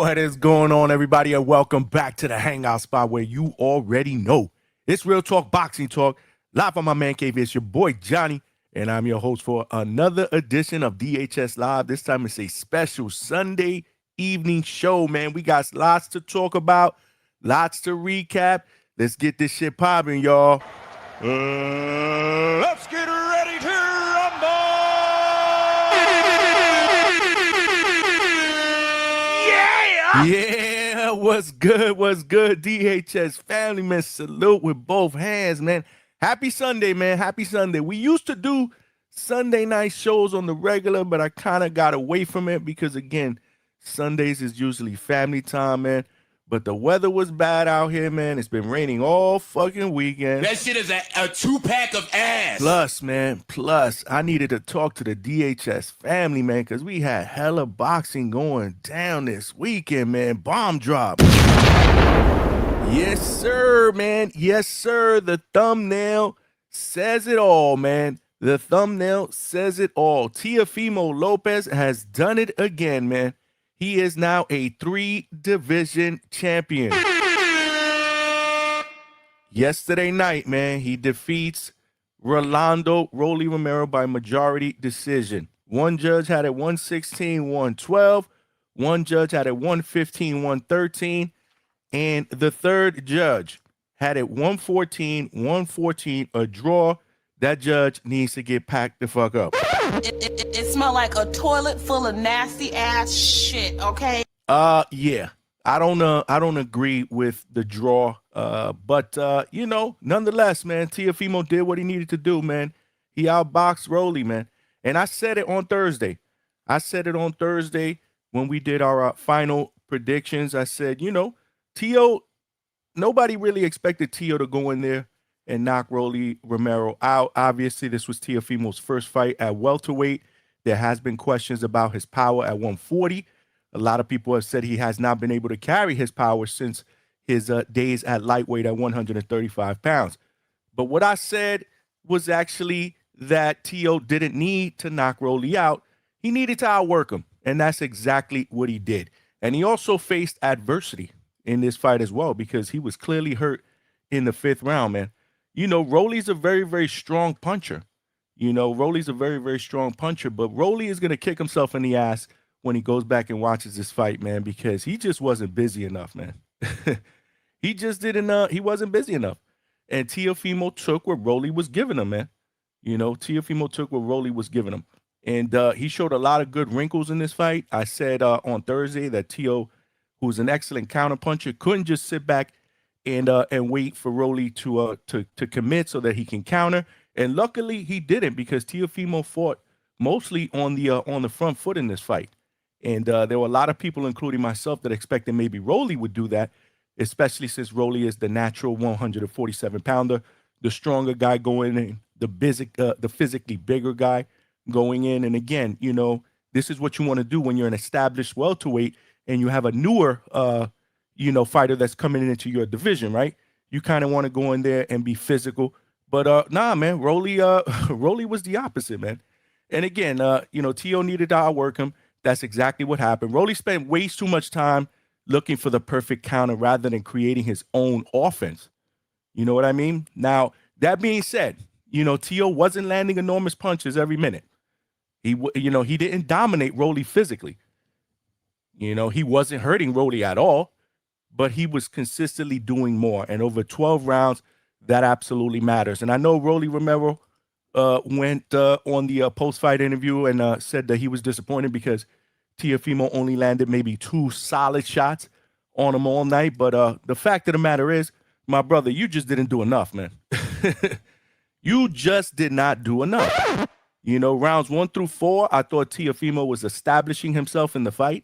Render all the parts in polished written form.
What is going on, everybody, and welcome back to the Hangout Spot, where you already know it's real talk, boxing talk, live on my man cave. It's your boy Johnny, and I'm your host for another edition of DHS Live. This time it's a special Sunday evening show, man. We got lots to talk about, lots to recap. Let's get this shit popping, y'all. Let's get ready to rumble! Yeah, what's good? DHS family, man. Salute with both hands, man. Happy Sunday, man. Happy Sunday. We used to do Sunday night shows on the regular, but I kind of got away from it because, again, Sundays is usually family time, man. But the weather was bad out here, man. It's been raining all fucking weekend. That shit is a two-pack of ass. Plus, I needed to talk to the DHS family, man, because we had hella boxing going down this weekend, man. Bomb drop. Yes, sir, man. Yes, sir. The thumbnail says it all, man. The thumbnail says it all. Teofimo Lopez has done it again, man. He is now a 3-division champion. Yesterday night, man, he defeats Rolly Romero by majority decision. One judge had it 116-112. One judge had it 115-113. And the third judge had it 114-114, a draw. That judge needs to get packed the fuck up. It smelled like a toilet full of nasty ass shit, okay? Yeah. I don't agree with the draw. But nonetheless, man, Teofimo did what he needed to do, man. He outboxed Rolly, man. And I said it on Thursday. When we did our final predictions. I said, Teo, nobody really expected Teo to go in there and knock Rolly Romero out. Obviously, this was Teofimo's first fight at welterweight. There has been questions about his power at 140. A lot of people have said he has not been able to carry his power since his days at lightweight at 135 pounds. But what I said was actually that Teo didn't need to knock Rolly out. He needed to outwork him, and that's exactly what he did. And he also faced adversity in this fight as well because he was clearly hurt in the 5th round, man. Rolly's a very, very strong puncher. Rolly's a very, very strong puncher, but Rolly is going to kick himself in the ass when he goes back and watches this fight, man, because he just wasn't busy enough, man. He just didn't, he wasn't busy enough. And Teofimo took what Rolly was giving him, man. Teofimo took what Rolly was giving him. And he showed a lot of good wrinkles in this fight. I said on Thursday that Teo, who's an excellent counterpuncher, couldn't just sit back and wait for Rolly to commit so that he can counter. And luckily he didn't, because Teofimo fought mostly on the front foot in this fight. And there were a lot of people, including myself, that expected maybe Rolly would do that, especially since Rolly is the natural 147-pounder, the stronger guy going in, the physically bigger guy going in. And again, this is what you want to do when you're an established welterweight and you have a newer fighter that's coming into your division, right? You kind of want to go in there and be physical. But nah, man, Rolly was the opposite, man. And again, Teo needed to outwork him. That's exactly what happened. Rolly spent way too much time looking for the perfect counter rather than creating his own offense. You know what I mean? Now, that being said, Teo wasn't landing enormous punches every minute. He didn't dominate Rolly physically. He wasn't hurting Rolly at all. But he was consistently doing more. And over 12 rounds, that absolutely matters. And I know Rolly Romero went on the post-fight interview and said that he was disappointed because Teofimo only landed maybe 2 solid shots on him all night. But the fact of the matter is, my brother, you just didn't do enough, man. You just did not do enough. Rounds 1 through 4, I thought Teofimo was establishing himself in the fight.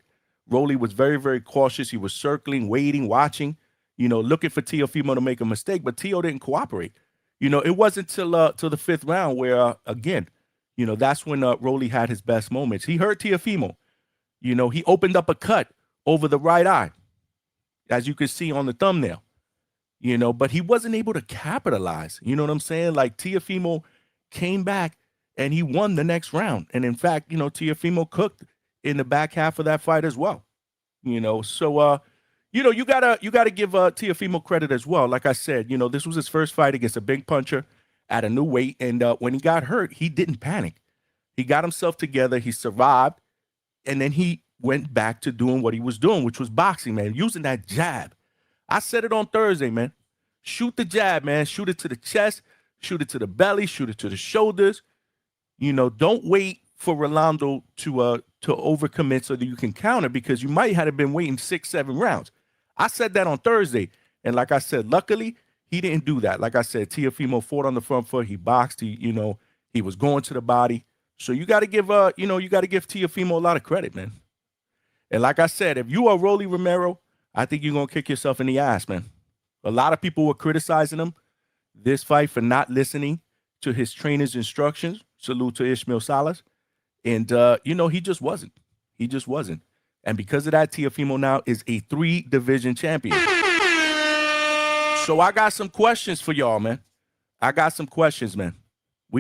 Rolly was very, very cautious. He was circling, waiting, watching, looking for Teofimo to make a mistake, but Teo didn't cooperate. It wasn't till the 5th round where, again, that's when Rolly had his best moments. He hurt Teofimo. He opened up a cut over the right eye, as you can see on the thumbnail, but he wasn't able to capitalize. You know what I'm saying? Like, Teofimo came back and he won the next round. And in fact, Teofimo cooked in the back half of that fight as well. So you gotta give Teofimo credit as well. Like I said, this was his first fight against a big puncher at a new weight, and when he got hurt, he didn't panic. He got himself together, he survived, and then he went back to doing what he was doing, which was boxing, man, using that jab. I said it on Thursday, man. Shoot the jab, man. Shoot it to the chest, shoot it to the belly, shoot it to the shoulders. Don't wait for Rolando to overcommit so that you can counter, because you might have been waiting 6-7 rounds. I said that on Thursday, and like I said, luckily he didn't do that. Like I said, Teofimo fought on the front foot. He boxed. He was going to the body. So you got to give Teofimo a lot of credit, man. And like I said, if you are Rolly Romero, I think you're gonna kick yourself in the ass, man. A lot of people were criticizing him this fight for not listening to his trainer's instructions. Salute to Ishmael Salas. And, he just wasn't. He just wasn't. And because of that, Teofimo now is a 3-division champion. So I got some questions for y'all, man. We're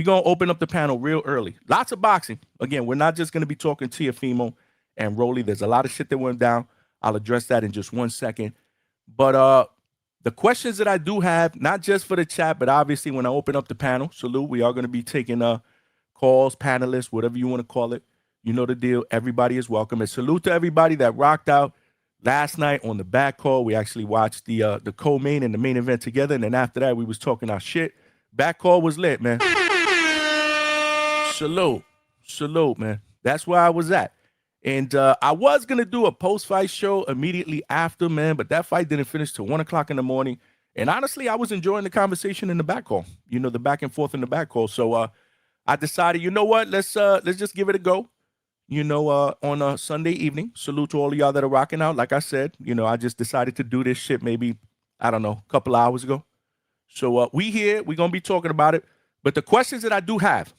going to open up the panel real early. Lots of boxing. Again, we're not just going to be talking Teofimo and Rolly. There's a lot of shit that went down. I'll address that in just 1 second. But the questions that I do have, not just for the chat, but obviously when I open up the panel, salute, we are going to be taking calls, panelists, whatever you want to call it. You know the deal. Everybody is welcome. And salute to everybody that rocked out last night on the back call. We actually watched the co-main and the main event together. And then after that, we was talking our shit. Back call was lit, man. Salute, man. That's where I was at. And I was going to do a post-fight show immediately after, man, but that fight didn't finish till 1 o'clock in the morning. And honestly, I was enjoying the conversation in the back call, the back and forth in the back call. So I decided, you know what, let's just give it a go, on a Sunday evening. Salute to all of y'all that are rocking out. Like I said, I just decided to do this shit maybe, I don't know, a couple hours ago. So we're going to be talking about it. But the questions that I do have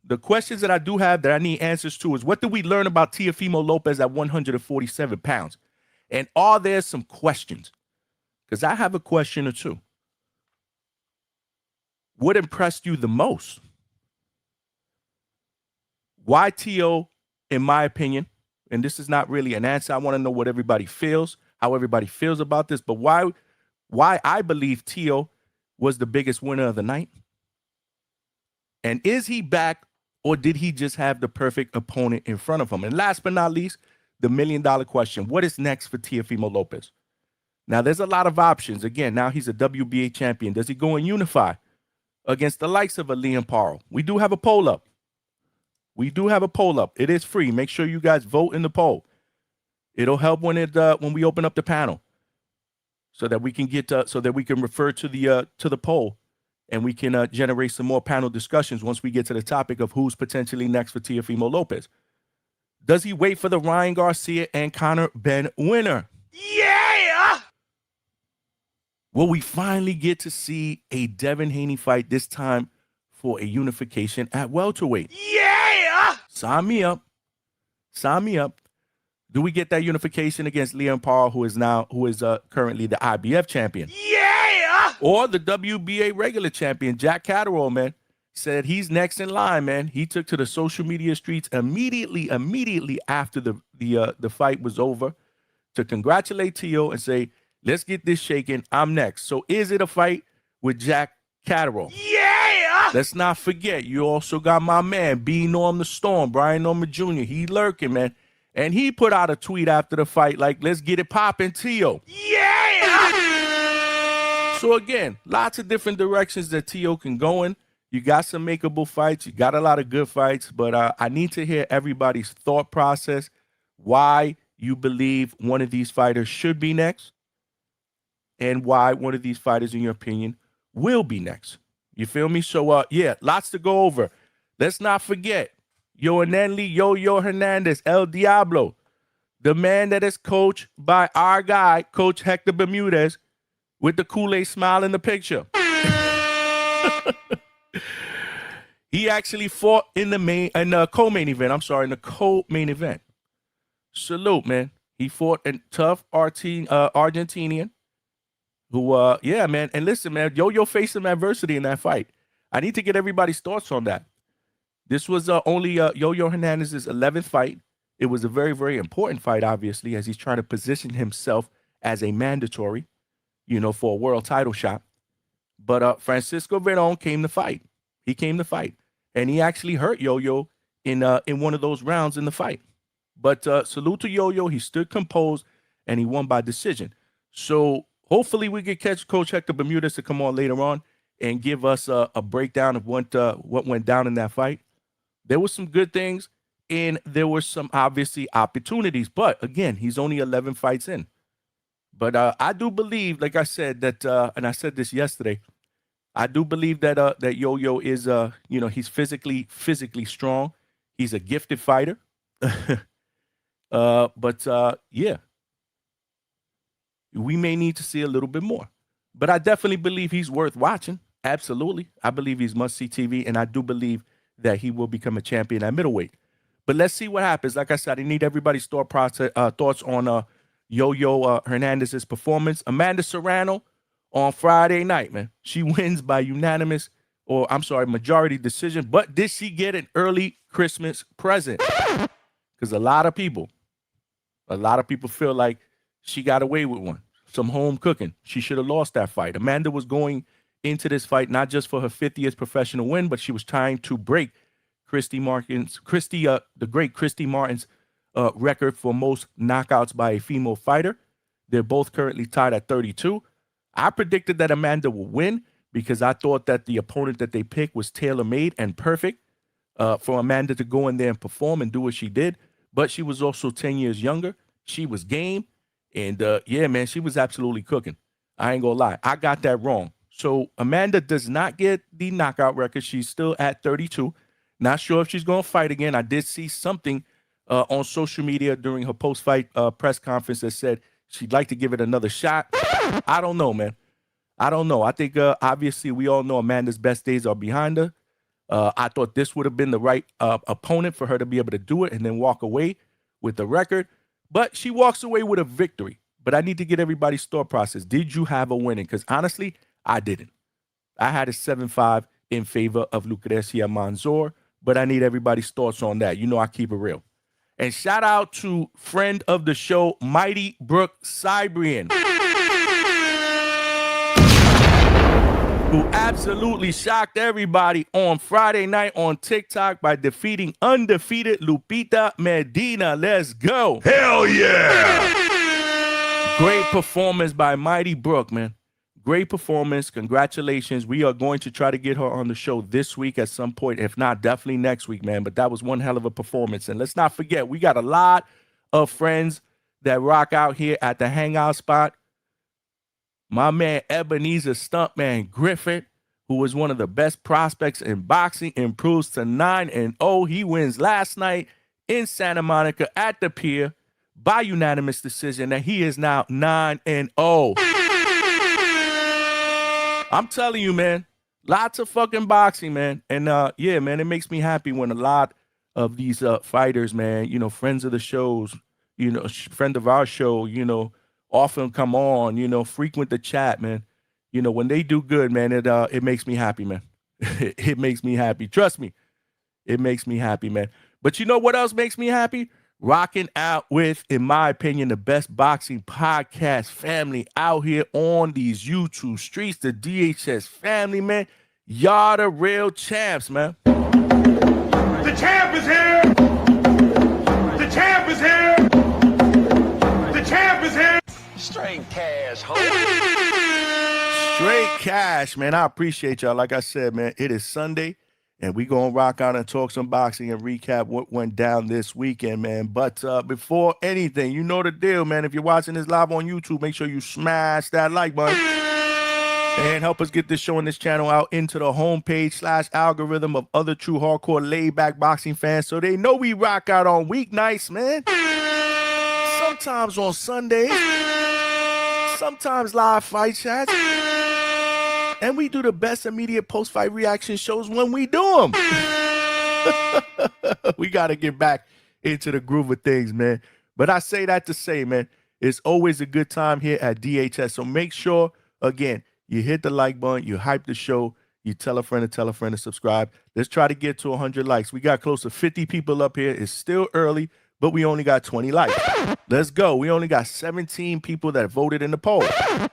that I need answers to is, what did we learn about Teofimo Lopez at 147 pounds? And are there some questions? Because I have a question or two. What impressed you the most? Why Teo, in my opinion, and this is not really an answer. I want to know what everybody feels, how everybody feels about this, but why I believe Teo was the biggest winner of the night? And is he back, or did he just have the perfect opponent in front of him? And last but not least, the $1 million question. What is next for Teofimo Lopez? Now, there's a lot of options. Again, now he's a WBA champion. Does he go and unify against the likes of a Liam Parle? We do have a poll up. It is free. Make sure you guys vote in the poll. It'll help when we open up the panel, so that we can refer to the poll. And we can generate some more panel discussions once we get to the topic of who's potentially next for Teofimo Lopez. Does he wait for the Ryan Garcia and Conor Ben winner? Yeah! Will we finally get to see a Devin Haney fight, this time for a unification at welterweight? Yeah! Sign me up. Do we get that unification against Liam Parle, who is currently the IBF champion? Yeah! Or the WBA regular champion, Jack Catterall, man, said he's next in line, man. He took to the social media streets immediately after the fight was over to congratulate Teo and say, let's get this shaking. I'm next. So is it a fight with Jack Catterall? Yeah! Let's not forget, you also got my man, B. Norm the Storm, Brian Norman Jr. He lurking, man. And he put out a tweet after the fight like, let's get it popping, Teo. Yeah! So again, lots of different directions that Teo can go in. You got some makeable fights. You got a lot of good fights. But I need to hear everybody's thought process, why you believe one of these fighters should be next, and why one of these fighters, in your opinion, will be next. You feel me? So, yeah, lots to go over. Let's not forget, Yo Hernandez, El Diablo, the man that is coached by our guy, Coach Hector Bermudez, with the Kool-Aid smile in the picture. He actually fought in the co-main event. Salute, man. He fought a tough Argentinian who, yeah, man. And listen, man, Yo faced some adversity in that fight. I need to get everybody's thoughts on that. This was only Yo Hernandez's 11th fight. It was a very, very important fight, obviously, as he's trying to position himself as a mandatory, for a world title shot. But Francisco Veron came to fight. He came to fight. And he actually hurt Yo-Yo in one of those rounds in the fight. But salute to Yo-Yo. He stood composed, and he won by decision. So hopefully we can catch Coach Hector Bermudez to come on later on and give us a breakdown of what went down in that fight. There were some good things, and there were some, obviously, opportunities. But, again, he's only 11 fights in. But I do believe, like I said, that and I said this yesterday, I do believe that that Yo-Yo is, he's physically strong. He's a gifted fighter. Yeah, we may need to see a little bit more. But I definitely believe he's worth watching. Absolutely. I believe he's must-see TV, and I do believe that he will become a champion at middleweight. But let's see what happens. Like I said, I need everybody's thoughts on Yo-Yo Hernandez's performance. Amanda Serrano on Friday night, man. She wins by majority decision. But did she get an early Christmas present? Because a lot of people feel like she got away with one. Some home cooking. She should have lost that fight. Amanda was going into this fight not just for her 50th professional win, but she was trying to break the great Christy Martin's record for most knockouts by a female fighter. They're both currently tied at 32. I predicted that Amanda will win because I thought that the opponent that they picked was tailor-made and perfect for Amanda to go in there and perform and do what she did. But she was also 10 years younger. She was game. And, yeah, man, she was absolutely cooking. I ain't gonna lie. I got that wrong. So Amanda does not get the knockout record. She's still at 32. Not sure if she's going to fight again. I did see something on social media during her post-fight press conference that said she'd like to give it another shot. I don't know, man. I don't know. I think, obviously, we all know Amanda's best days are behind her. I thought this would have been the right opponent for her to be able to do it and then walk away with the record. But she walks away with a victory. But I need to get everybody's thought process. Did you have a winning? Because, honestly, I didn't. I had a 7-5 in favor of Lucrecia Manzur. But I need everybody's thoughts on that. I keep it real. And shout out to friend of the show, Mighty Brook Cybrian, who absolutely shocked everybody on Friday night on TikTok by defeating undefeated Lupita Medina. Let's go. Hell yeah! Great performance by Mighty Brook, man. Great performance. Congratulations. We are going to try to get her on the show this week at some point. If not, definitely next week, man. But that was one hell of a performance. And let's not forget, we got a lot of friends that rock out here at the Hangout Spot. My man Ebenezer Stuntman Griffith, who was one of the best prospects in boxing, improves to 9-0. He wins last night in Santa Monica at the Pier by unanimous decision, and he is now 9-0. I'm telling you, man, lots of fucking boxing, man. And, yeah, man, it makes me happy when a lot of these fighters, man, friends of the shows, friend of our show, often come on, frequent the chat, man. When they do good, man, it makes me happy, man. It makes me happy. Trust me. It makes me happy, man. But you know what else makes me happy? Rocking out with, in my opinion, the best boxing podcast family out here on these YouTube streets, the DHS family, man. Y'all the real champs, man. The champ is here! The champ is here! The champ is here! Straight cash, ho. Straight cash, man. I appreciate y'all. Like I said, man, it is Sunday. And we going to rock out and talk some boxing and recap what went down this weekend, man. But before anything, you know the deal, man. If you're watching this live on YouTube, make sure you smash that like button. And help us get this show and this channel out into the homepage / algorithm of other true hardcore laid-back boxing fans so they know we rock out on weeknights, man. Sometimes on Sundays. Sometimes live fight chats. And we do the best immediate post-fight reaction shows when we do them. We got to get back into the groove of things, man. But I say that to say, man, it's always a good time here at DHS. So make sure, again, you hit the like button, you hype the show, you tell a friend to subscribe. Let's try to get to 100 likes. We got close to 50 people up here. It's still early, but we only got 20 likes. Let's go. We only got 17 people that voted in the poll.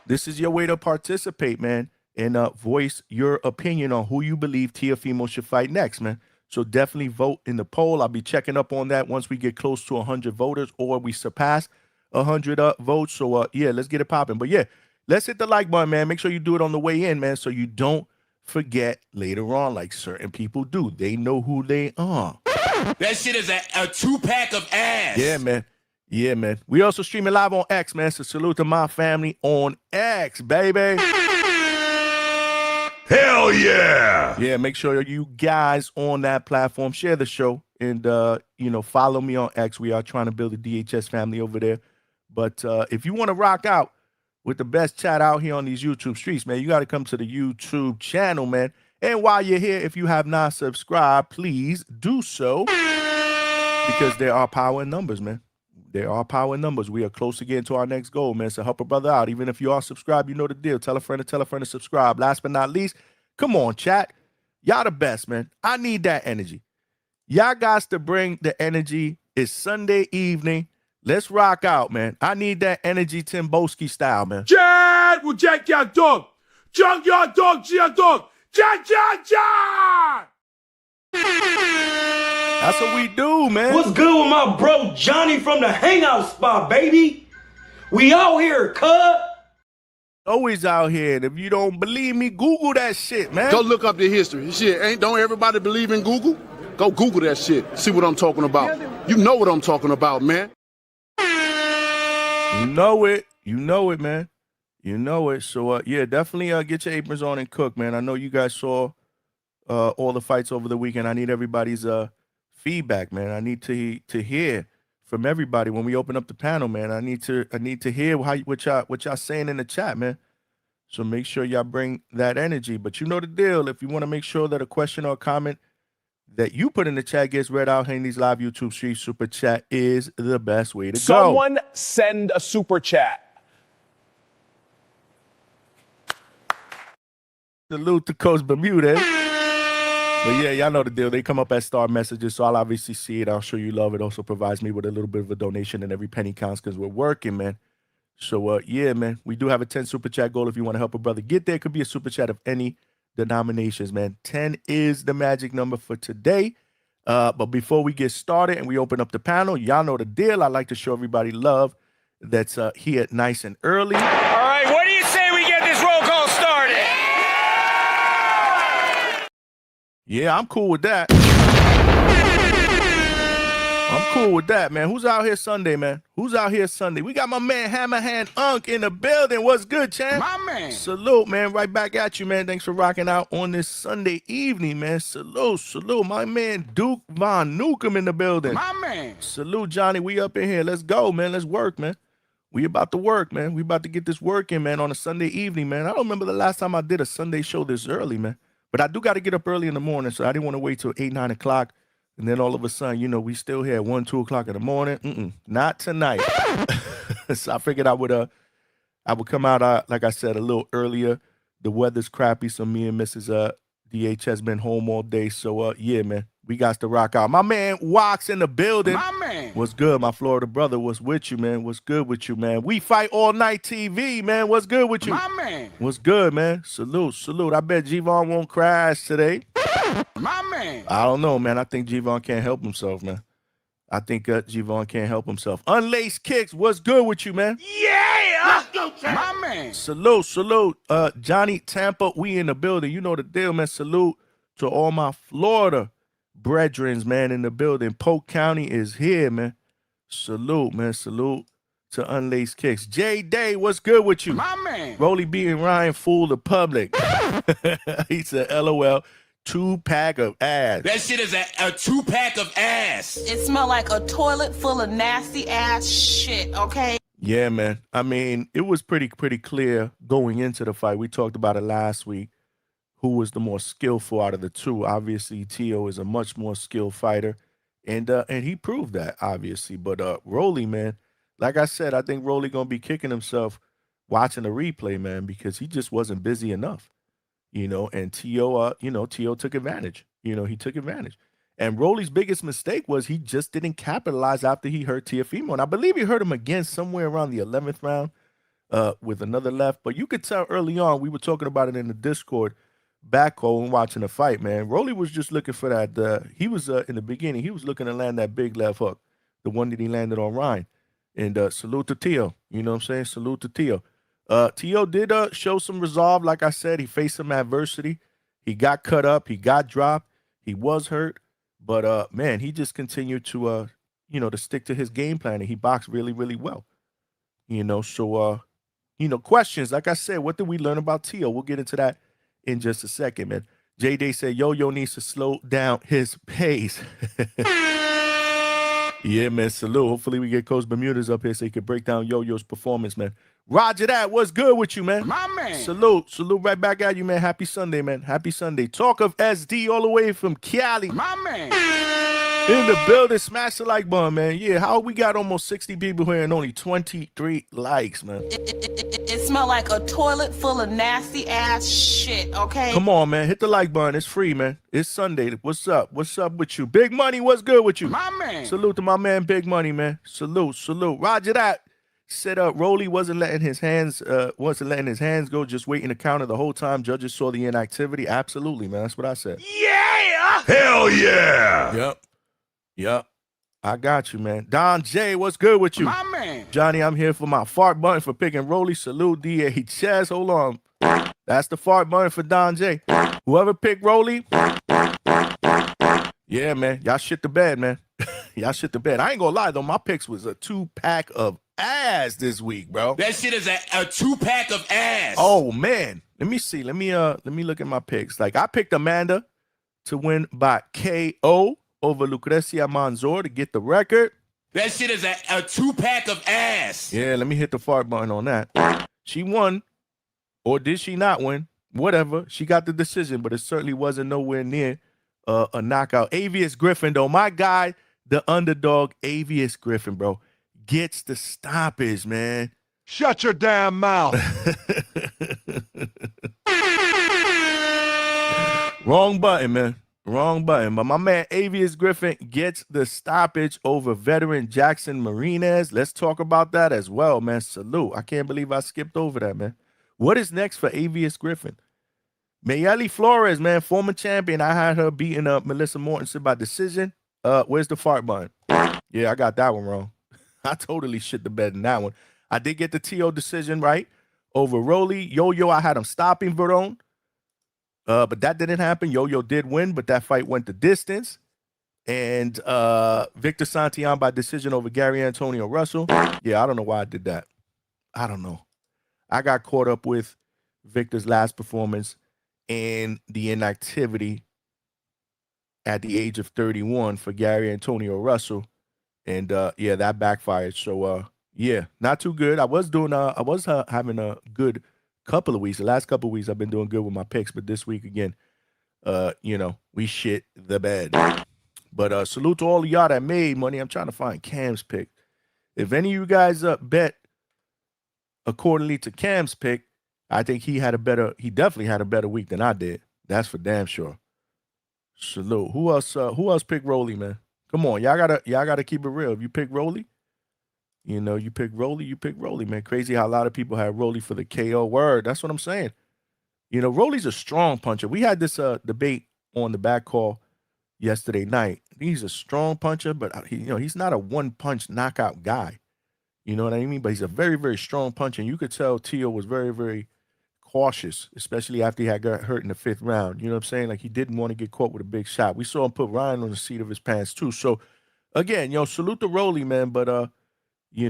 This is your way to participate, man, and voice your opinion on who you believe Teofimo should fight next, man. So definitely vote in the poll. I'll be checking up on that once we get close to 100 voters or we surpass 100 votes. So, yeah, let's get it popping. But, yeah, let's hit the like button, man. Make sure you do it on the way in, man, so you don't forget later on like certain people do. They know who they are. That shit is a 2-pack of ass. Yeah, man. Yeah, man. We also streaming live on X, man. So salute to my family on X, baby. Hell yeah. Yeah, make sure you guys on that platform share the show and, follow me on X. We are trying to build a DHS family over there. But if you want to rock out with the best chat out here on these YouTube streets, man, you got to come to the YouTube channel, man. And while you're here, if you have not subscribed, please do so because there are power in numbers, man. There are power in numbers. We are close to getting to our next goal, man. So help a brother out. Even if you are subscribed, you know the deal. Tell a friend to subscribe. Last but not least, come on, chat. Y'all the best, man. I need that energy. Y'all got to bring the energy. It's Sunday evening. Let's rock out, man. I need that energy Timboski style, man. Chad will jack your dog. Junk your dog, your dog. Jack. That's what we do, man. What's good with my bro Johnny from the Hangout Spot, baby? We out here, cuz. Always out here. And if you don't believe me, Google that shit, man. Go look up the history. Shit, don't everybody believe in Google? Go Google that shit. See what I'm talking about. You know what I'm talking about, man. You know it. You know it, man. You know it. So, yeah, definitely get your aprons on and cook, man. I know you guys saw all the fights over the weekend. I need everybody's feedback, man. I need to hear from everybody when we open up the panel, man. I need to hear what y'all saying in the chat, man. So make sure y'all bring that energy. But you know the deal. If you want to make sure that a question or a comment that you put in the chat gets read out here in these live YouTube streams, Super Chat is the best way to go. Someone send a super chat. Salute to Coach Bermudez. But yeah, y'all know the deal. They come up as star messages, so I'll obviously see it. I'll show you love. It also provides me with a little bit of a donation, and every penny counts because we're working, man. So, yeah, man, we do have a 10 Super Chat goal if you want to help a brother get there. It could be a Super Chat of any denominations, man. 10 is the magic number for today. But before we get started and we open up the panel, y'all know the deal. I like to show everybody love that's here nice and early. All right, what do you say we get this roll call started? Yeah, I'm cool with that. I'm cool with that, man. Who's out here Sunday, man? Who's out here Sunday? We got my man Hammerhand Unk in the building. What's good, champ? My man. Salute, man. Right back at you, man. Thanks for rocking out on this Sunday evening, man. Salute. My man Duke Von Nukem in the building. My man. Salute, Johnny. We up in here. Let's go, man. Let's work, man. We about to work, man. We about to get this work in, man, on a Sunday evening, man. I don't remember the last time I did a Sunday show this early, man. But I do got to get up early in the morning, so I didn't want to wait till 8, 9 o'clock. And then all of a sudden, we still here at 1, 2 o'clock in the morning. Not tonight. So I figured I would come out, like I said, a little earlier. The weather's crappy, so me and Mrs. DH has been home all day. So, yeah, man, we got to rock out. My man Wax in the building. My man. What's good, my Florida brother? What's with you, man? What's good with you, man? We Fight All Night TV, man. What's good with you? My man. What's good, man? Salute. I bet G-Von won't crash today. My man. I don't know, man. I think G-Von can't help himself, man. I think G-Von can't help himself. Unlaced Kicks, what's good with you, man? Yeah. Let's go, champ. My man. Salute. Johnny Tampa, we in the building. You know the deal, man. Salute to all my Florida brethrens, man, in the building. Polk County is here, man. Salute, man. Salute to Unlaced Kicks. J-Day, what's good with you? My man. Rolly B and Ryan fool the public. He said, LOL. 2-pack of ass. That shit is a 2-pack of ass. It smell like a toilet full of nasty ass shit, okay? Yeah, man. I mean, it was pretty clear going into the fight. We talked about it last week. Who was the more skillful out of the two? Obviously, Tio is a much more skilled fighter, and he proved that, obviously. But Rolly, man, like I said, I think Rolly gonna be kicking himself watching the replay, man, because he just wasn't busy enough. And Tio took advantage. He took advantage. And Rolly's biggest mistake was he just didn't capitalize after he hurt Teofimo. And I believe he hurt him again somewhere around the 11th round with another left. But you could tell early on, we were talking about it in the Discord back home watching the fight, man. Rolly was just looking for that. He was in the beginning, he was looking to land that big left hook, the one that he landed on Ryan. And salute to Teo. You know what I'm saying? Salute to Teo. Teo did show some resolve. Like I said, he faced some adversity. He got cut up. He got dropped. He was hurt. But, man, he just continued to, to stick to his game plan. And he boxed really, really well. So, questions. Like I said, what did we learn about Teo? We'll get into that in just a second, man. J-Day said Yo-Yo needs to slow down his pace. Yeah, man, salute. Hopefully we get Coach Bermudez up here so he can break down Yo-Yo's performance, man. Roger that. What's good with you, man? My man. Salute right back at you, man. Happy Sunday, man. Happy Sunday. Talk of SD all the way from Cali. My man. In the building, smash the like button, man. Yeah, how we got almost 60 people here and only 23 likes, man. It smell like a toilet full of nasty ass shit, okay? Come on, man. Hit the like button. It's free, man. It's Sunday. What's up? What's up with you? Big Money, what's good with you? My man. Salute to my man, Big Money, man. Salute. Roger that. Said Rolly wasn't letting his hands go, just waiting to counter the whole time. Judges saw the inactivity. Absolutely, man. That's what I said. Yeah. Hell yeah. Yep. I got you, man. Don J, what's good with you? My man. Johnny, I'm here for my fart button for picking Rolly. Salute, DHS. Hold on. That's the fart button for Don J. Whoever picked Rolly, yeah, man. Y'all shit the bed, man. Y'all shit the bed. I ain't gonna lie, though. My picks was a 2-pack of ass this week, bro. That shit is a 2-pack of ass. Oh, man. Let me see. Let me look at my picks. Like, I picked Amanda to win by KO over Lucrecia Manzur to get the record. That shit is a 2-pack of ass. Yeah, let me hit the fart button on that. She won, or did she not win? Whatever. She got the decision, but it certainly wasn't nowhere near a knockout. Avius Griffin, though, my guy, the underdog, Avius Griffin, bro, gets the stoppage, man. Shut your damn mouth. Wrong button, man. Wrong button. But my man Avius Griffin gets the stoppage over veteran Jackson Marinez. Let's talk about that as well, man. Salute. I can't believe I skipped over that, man. What is next for Avius Griffin? Mayeli Flores, man, former champion. I had her beating up Melissa Mortensen by decision. Where's the fart button? Yeah, I got that one wrong. I totally shit the bed in that one. I did get the TO decision right over Rolly. Yo-Yo, I had him stopping Veron. But that didn't happen. Yo-Yo did win, but that fight went the distance. And Victor Santillan by decision over Gary Antonio Russell. Yeah, I don't know why I did that. I don't know. I got caught up with Victor's last performance and the inactivity at the age of 31 for Gary Antonio Russell. And yeah, that backfired. So yeah, not too good. I was having a good couple of weeks. The last couple of weeks I've been doing good with my picks, but this week again, we shit the bed. But salute to all of y'all that made money. I'm trying to find Cam's pick. If any of you guys bet accordingly to Cam's pick, I think he definitely had a better week than I did. That's for damn sure. Salute. Who else picked Rolly, man? Come on, y'all gotta keep it real. If you pick Rolly, you pick Rolly, man. Crazy how a lot of people had Rolly for the KO word. That's what I'm saying. Rolly's a strong puncher. We had this debate on the back call yesterday night. He's a strong puncher, but he's not a one-punch knockout guy. You know what I mean? But he's a very, very strong puncher. And you could tell Teo was very, very cautious, especially after he had got hurt in the 5th round. You know what I'm saying? Like, he didn't want to get caught with a big shot. We saw him put Ryan on the seat of his pants too. So again, salute to Rolly, man. But yeah,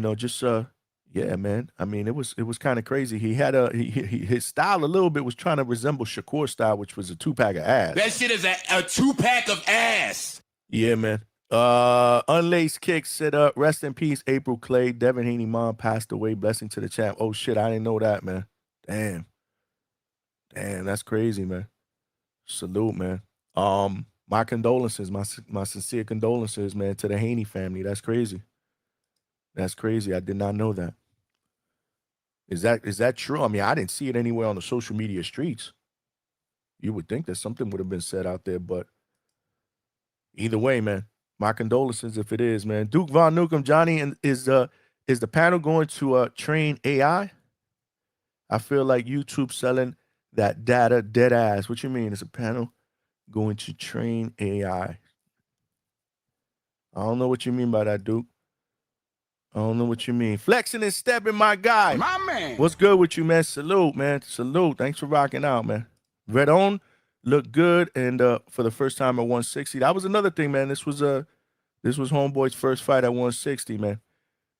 man. I mean, it was kind of crazy. He had his style a little bit was trying to resemble Shakur's style, which was a 2-pack of ass. That shit is a 2-pack of ass. Yeah, man. Unlaced Kick said, rest in peace, April Clay. Devin Haney mom passed away. Blessing to the champ. Oh shit, I didn't know that, man. Damn, that's crazy, man. Salute, man. My condolences, my sincere condolences, man, to the Haney family. That's crazy. That's crazy. I did not know that. Is that true? I mean, I didn't see it anywhere on the social media streets. You would think that something would have been said out there, but Either way, man. My condolences if it is, man. Duke Von Nukem, Johnny, and is the panel going to train AI? I feel like YouTube selling that data dead ass. What you mean? Is a panel going to train AI? I don't know what you mean by that, Duke. I don't know what you mean. Flexing and stepping, my guy. My man. What's good with you, man? Salute, man. Salute. Thanks for rocking out, man. Veron looked good, and for the first time at 160. That was another thing, man. This was Homeboy's first fight at 160, man.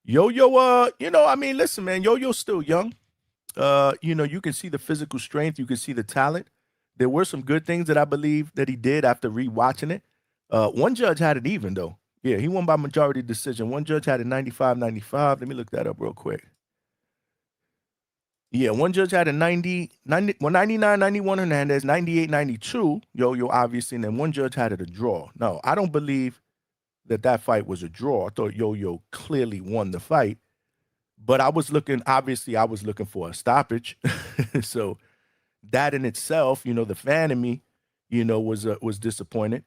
Yo-Yo, I mean, listen, man, Yo-Yo's still young. You can see the physical strength, you can see the talent. There were some good things that I believe that he did after rewatching it. One judge had it even, though. Yeah, he won by majority decision. One judge had it 95-95. Let me look that up real quick. Yeah, one judge had a 99-91 Hernandez, 98-92 Yo-Yo, obviously, and then one judge had it a draw. No, I don't believe that fight was a draw. I thought Yo-Yo clearly won the fight, but I was looking for a stoppage. So that in itself, the fan in me, was disappointed,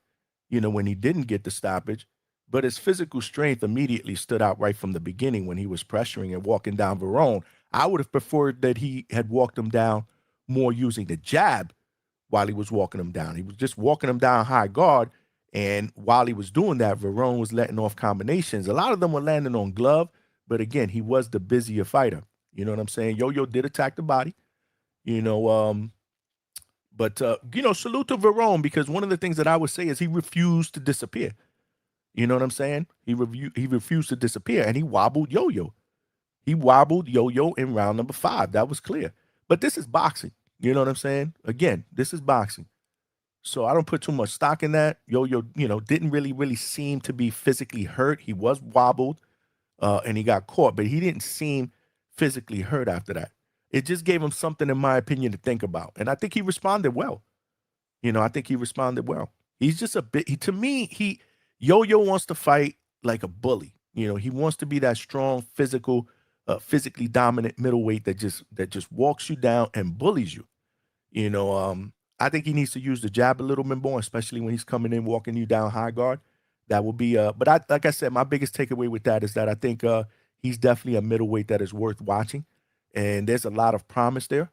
when he didn't get the stoppage. But his physical strength immediately stood out right from the beginning when he was pressuring and walking down Veron. I would have preferred that he had walked him down more using the jab while he was walking him down. He was just walking him down high guard, and while he was doing that, Veron was letting off combinations. A lot of them were landing on glove, but again, he was the busier fighter. You know what I'm saying? Yo-Yo did attack the body, but salute to Veron, because one of the things that I would say is he refused to disappear. You know what I'm saying? He refused to disappear, and he wobbled Yo-Yo. He wobbled Yo-Yo in round number 5. That was clear. But this is boxing. You know what I'm saying? Again, this is boxing. So I don't put too much stock in that. Yo-Yo, didn't really seem to be physically hurt. He was wobbled, and he got caught, but he didn't seem physically hurt after that. It just gave him something, in my opinion, to think about. And I think he responded well. I think he responded well. He's just a bit, Yo-Yo wants to fight like a bully. He wants to be that strong, physically dominant middleweight that just walks you down and bullies you. I think he needs to use the jab a little bit more, especially when he's coming in, walking you down high guard. That will be, like I said, my biggest takeaway with that is that I think he's definitely a middleweight that is worth watching. And there's a lot of promise there.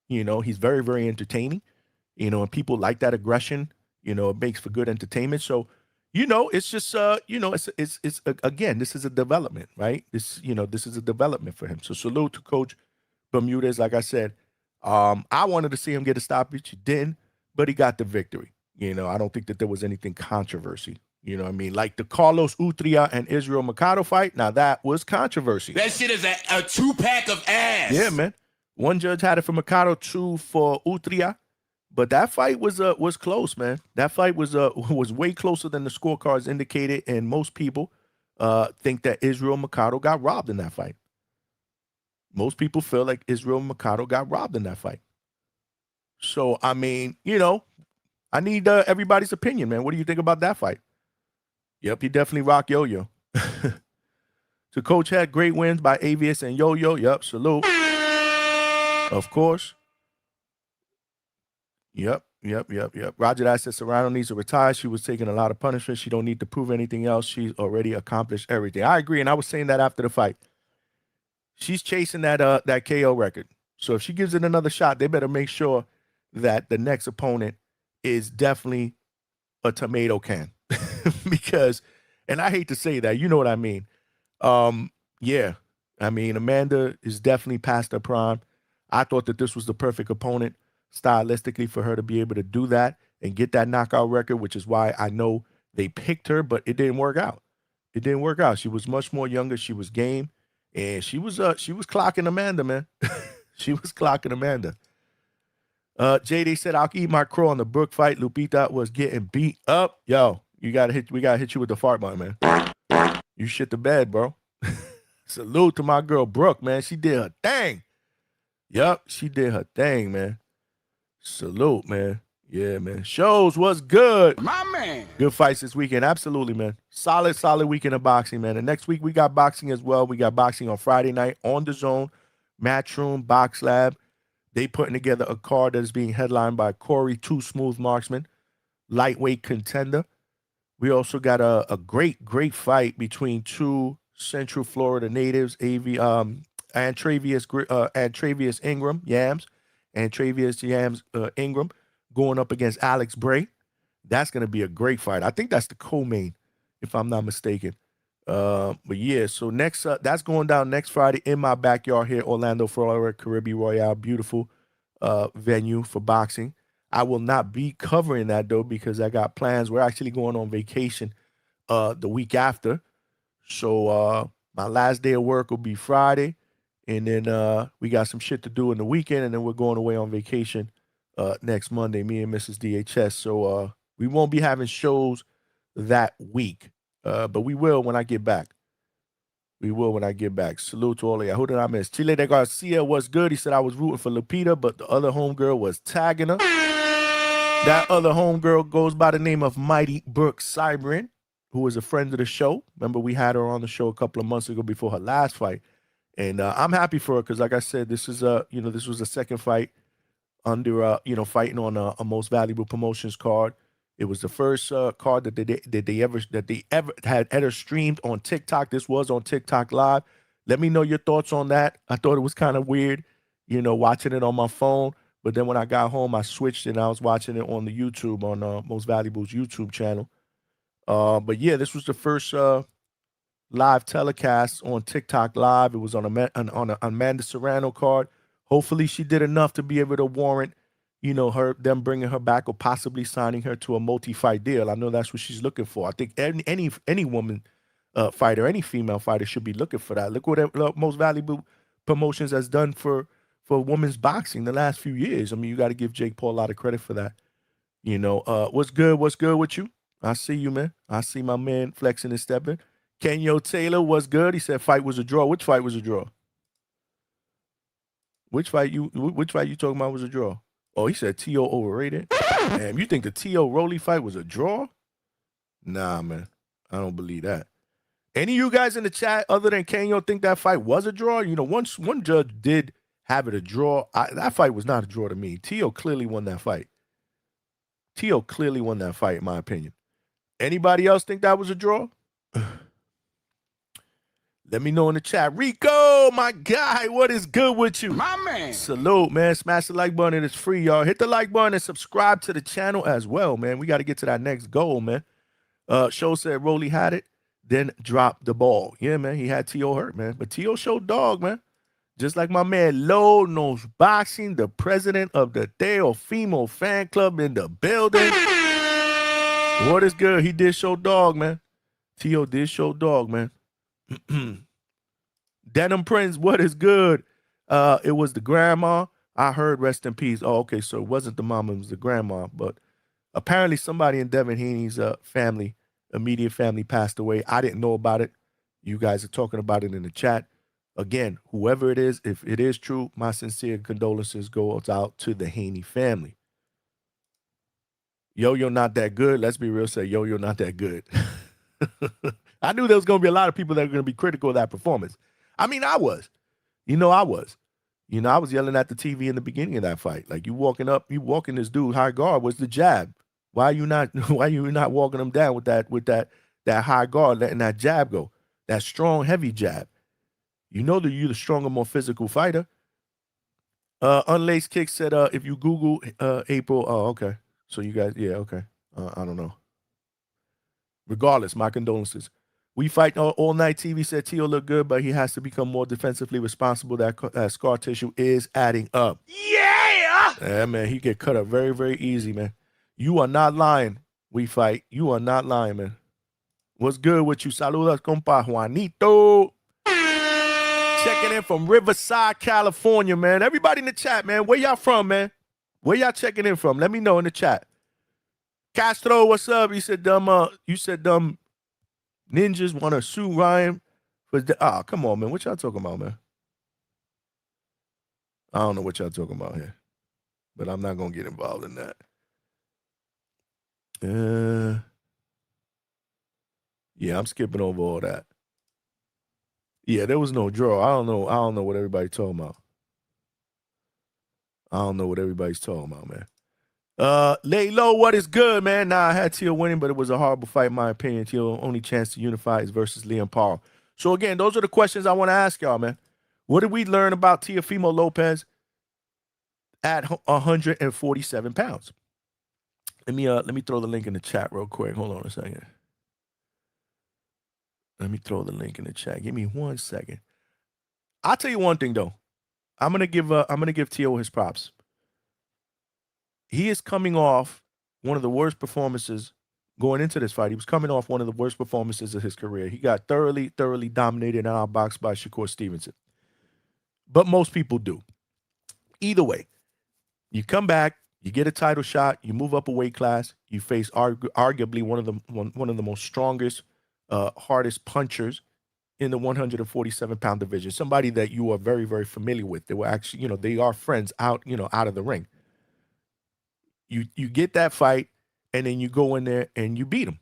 He's very, very entertaining, and people like that aggression. It makes for good entertainment. So, it's just, it's again, this is a development, right? This is a development for him. So salute to Coach Bermudez. Like I said, I wanted to see him get a stoppage. He didn't, but he got the victory. I don't think that there was anything controversy. You know what I mean? Like the Carlos Utria and Israel Mercado fight. Now that was controversy. That shit is a 2-pack of ass. Yeah, man. One judge had it for Mercado, 2 for Utria. But that fight was close, man. That fight was way closer than the scorecards indicated, and most people think that Israel Mercado got robbed in that fight. Most people feel like Israel Mercado got robbed in that fight. So, I mean, I need everybody's opinion, man. What do you think about that fight? Yep, he definitely rocked Yo-Yo. So Coach had great wins by Avius and Yo-Yo. Yep, salute. Of course. Yep. Roger that said Serrano needs to retire. She was taking a lot of punishment. She don't need to prove anything else. She's already accomplished everything. I agree, and I was saying that after the fight. She's chasing that KO record. So if she gives it another shot, they better make sure that the next opponent is definitely a tomato can. Because, and I hate to say that, you know what I mean. Yeah, I mean, Amanda is definitely past her prime. I thought that this was the perfect opponent stylistically for her to be able to do that and get that knockout record, which is why I know they picked her, but it didn't work out. It didn't work out. She was much more younger. She was game, and she was clocking Amanda, man. She was clocking Amanda. JD said, I'll eat my crow on the Brook fight. Lupita was getting beat up. Yo, we gotta hit you with the fart button, man. You shit the bed, bro. Salute to my girl Brook, man. She did her thing. Yup, she did her thing, man. Salute, man. Yeah, man. Shows was good. My man. Good fights this weekend. Absolutely, man. Solid weekend of boxing, man. And next week we got boxing as well. We got boxing on Friday night on the Zone, Matchroom, Box Lab. They putting together a card that is being headlined by Corey, 2 Smooth Marksman, lightweight contender. We also got a great fight between two Central Florida natives, Antravius Ingram, Ingram, going up against Alex Bray. That's going to be a great fight. I think that's the co-main, if I'm not mistaken. But yeah, so next that's going down next Friday in my backyard here, Orlando, Florida, Caribbean Royale, beautiful venue for boxing. I will not be covering that though because I got plans. We're actually going on vacation the week after. So my last day of work will be Friday, and then we got some shit to do in the weekend, and then we're going away on vacation next Monday, me and Mrs. DHS. So we won't be having shows that week, but we will when I get back. We will when I get back. Salute to all of you. Who did I miss? Chile de Garcia was good. He said I was rooting for Lupita, but the other homegirl was tagging her. That other homegirl goes by the name of Mighty Brooke Cybrin, who is a friend of the show. Remember, we had her on the show a couple of months ago before her last fight. And I'm happy for her because, like I said, this is this was the second fight under fighting on a most valuable promotions card. It was the first card that they ever had ever streamed on TikTok. This was on TikTok Live. Let me know your thoughts on that. I thought it was kind of weird, watching it on my phone. But then when I got home, I switched and I was watching it on the YouTube, on Most Valuable's YouTube channel. But yeah, this was the first live telecast on TikTok Live. It was on an Amanda Serrano card. Hopefully she did enough to be able to warrant, them bringing her back or possibly signing her to a multi-fight deal. I know that's what she's looking for. I think any woman fighter, any female fighter should be looking for that. Look what Most Valuable Promotions has done for women's boxing the last few years. I mean, you got to give Jake Paul a lot of credit for that. What's good? What's good with you? I see you, man. I see my man flexing and stepping. Kenyo Taylor, what's good? He said fight was a draw. Which fight was a draw? Which fight you talking about was a draw? Oh, he said T.O. overrated. Damn, you think the T.O. Rolly fight was a draw? Nah, man. I don't believe that. Any of you guys in the chat other than Kenyo think that fight was a draw? One judge did have it a draw. That fight was not a draw to me. T.O. clearly won that fight. T.O. clearly won that fight, in my opinion. Anybody else think that was a draw? Let me know in the chat. Rico, my guy, what is good with you? My man. Salute, man. Smash the like button. It's free, y'all. Hit the like button and subscribe to the channel as well, man. We got to get to that next goal, man. Show said Rolly had it, then dropped the ball. Yeah, man. He had T.O. hurt, man. But T.O. showed dog, man. Just like my man Low Knows Boxing, the president of the Teofimo fan club in the building. What is good? He did show dog, man. T.O. did show dog, man. Denim Prince, what is good? It was the grandma. I heard rest in peace. Oh, okay, so it wasn't the mama, it was the grandma. But apparently somebody in Devin Haney's immediate family passed away. I didn't know about it. You guys are talking about it in the chat. Again, whoever it is, if it is true, my sincere condolences goes out to the Haney family. Yo-Yo not that good. Let's be real, say Yo-Yo not that good. I knew there was going to be a lot of people that were going to be critical of that performance. I mean, I was. I was. I was yelling at the TV in the beginning of that fight. Like, you walking this dude high guard was the jab. Why are you not walking him down with that high guard, letting that jab go? That strong, heavy jab. You know that you're the stronger, more physical fighter. Unlaced Kick said, if you Google April, oh, okay. So you guys, yeah, okay. I don't know. Regardless, my condolences. We fight all night. TV said T.O. looked good, but he has to become more defensively responsible. That scar tissue is adding up. Yeah, man, he get cut up very, very easy, man. You are not lying. We fight. You are not lying, man. What's good with you? Saludos, compa Juanito. Checking in from Riverside, California, man. Everybody in the chat, man. Where y'all from, man? Where y'all checking in from? Let me know in the chat. Castro, what's up? You said dumb ninjas want to sue Ryan. Come on, man. What y'all talking about, man? I don't know what y'all talking about here. But I'm not going to get involved in that. Yeah, I'm skipping over all that. Yeah, there was no draw. I don't know what everybody's talking about. I don't know what everybody's talking about, man. Lay low, what is good, man? Nah, I had Teal winning, but it was a horrible fight, in my opinion. Teal only chance to unify is versus Liam Paul. So again, those are the questions I want to ask y'all, man. What did we learn about Teofimo Lopez at 147 pounds? Let me throw the link in the chat real quick. Hold on a second. Let me throw the link in the chat. Give me 1 second. I'll tell you one thing though. I'm gonna give Teo his props. He is coming off one of the worst performances going into this fight. He was coming off one of the worst performances of his career. He got thoroughly dominated in our box by Shakur Stevenson. But most people do. Either way, you come back, you get a title shot, you move up a weight class, you face arguably one of the most strongest, hardest punchers in the 147-pound division. Somebody that you are very, very familiar with. They were actually, they are friends out of the ring. You get that fight, and then you go in there and you beat him.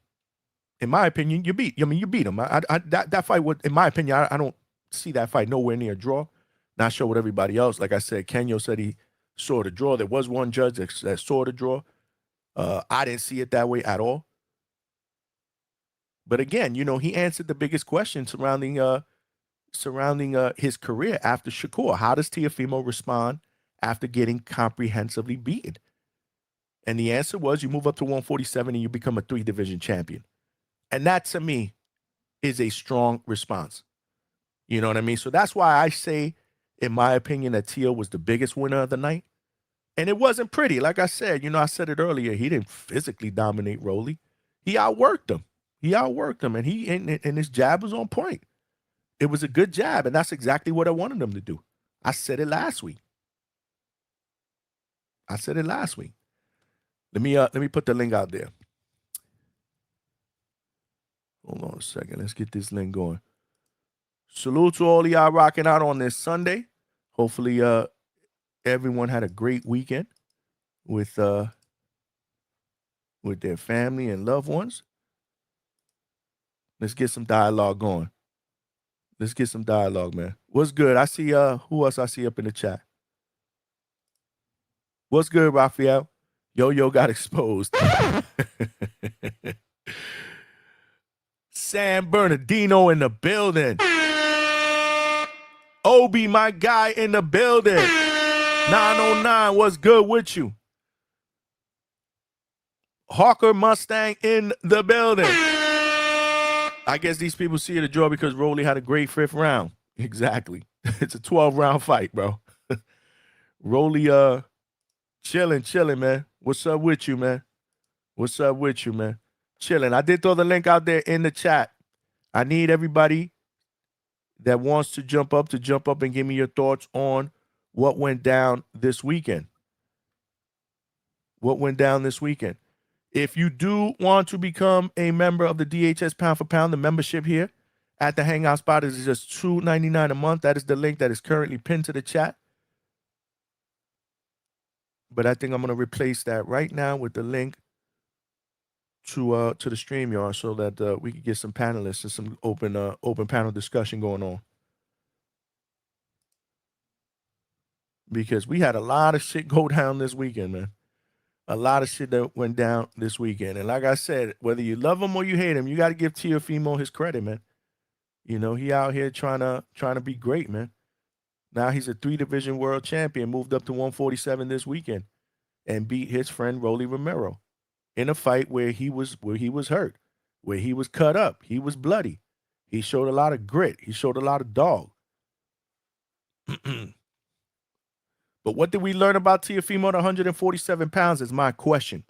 In my opinion, you beat him. That fight would, in my opinion, I don't see that fight nowhere near a draw. Not sure what everybody else. Like I said, Kenyo said he saw the draw. There was one judge that saw the draw. I didn't see it that way at all. But again, he answered the biggest question surrounding his career after Shakur. How does Teofimo respond after getting comprehensively beaten? And the answer was you move up to 147 and you become a 3-division champion. And that, to me, is a strong response. You know what I mean? So that's why I say, in my opinion, that Teo was the biggest winner of the night. And it wasn't pretty. Like I said, I said it earlier, he didn't physically dominate Rolly. He outworked him. And his jab was on point. It was a good jab, and that's exactly what I wanted him to do. I said it last week. Let me put the link out there. Hold on a second. Let's get this link going. Salute to all of y'all rocking out on this Sunday. Hopefully everyone had a great weekend with their family and loved ones. Let's get some dialogue going. Let's get some dialogue, man. What's good? I see who else I see up in the chat? What's good, Raphael? Yo got exposed. San Bernardino in the building. Obi, my guy, in the building. 909, what's good with you? Hawker Mustang in the building. I guess these people see the draw because Rolly had a great 5th round. Exactly. It's a 12-round fight, bro. Rolly, chilling, man. What's up with you, man? Chilling. I did throw the link out there in the chat. I need everybody that wants to jump up and give me your thoughts on what went down this weekend. If you do want to become a member of the DHS Pound for Pound, the membership here at the Hangout Spot is just $2.99 a month. That is the link that is currently pinned to the chat. But I think I'm going to replace that right now with the link to the StreamYard so that we can get some panelists and some open panel discussion going on. Because we had a lot of shit go down this weekend, man. A lot of shit that went down this weekend. And like I said, whether you love him or you hate him, you got to give Teofimo his credit, man. He out here trying to be great, man. Now he's a 3-division world champion, moved up to 147 this weekend, and beat his friend Rolly Romero in a fight where he was hurt, where he was cut up, he was bloody. He showed a lot of grit. He showed a lot of dog. But what did we learn about Teofimo at 147 pounds is my question.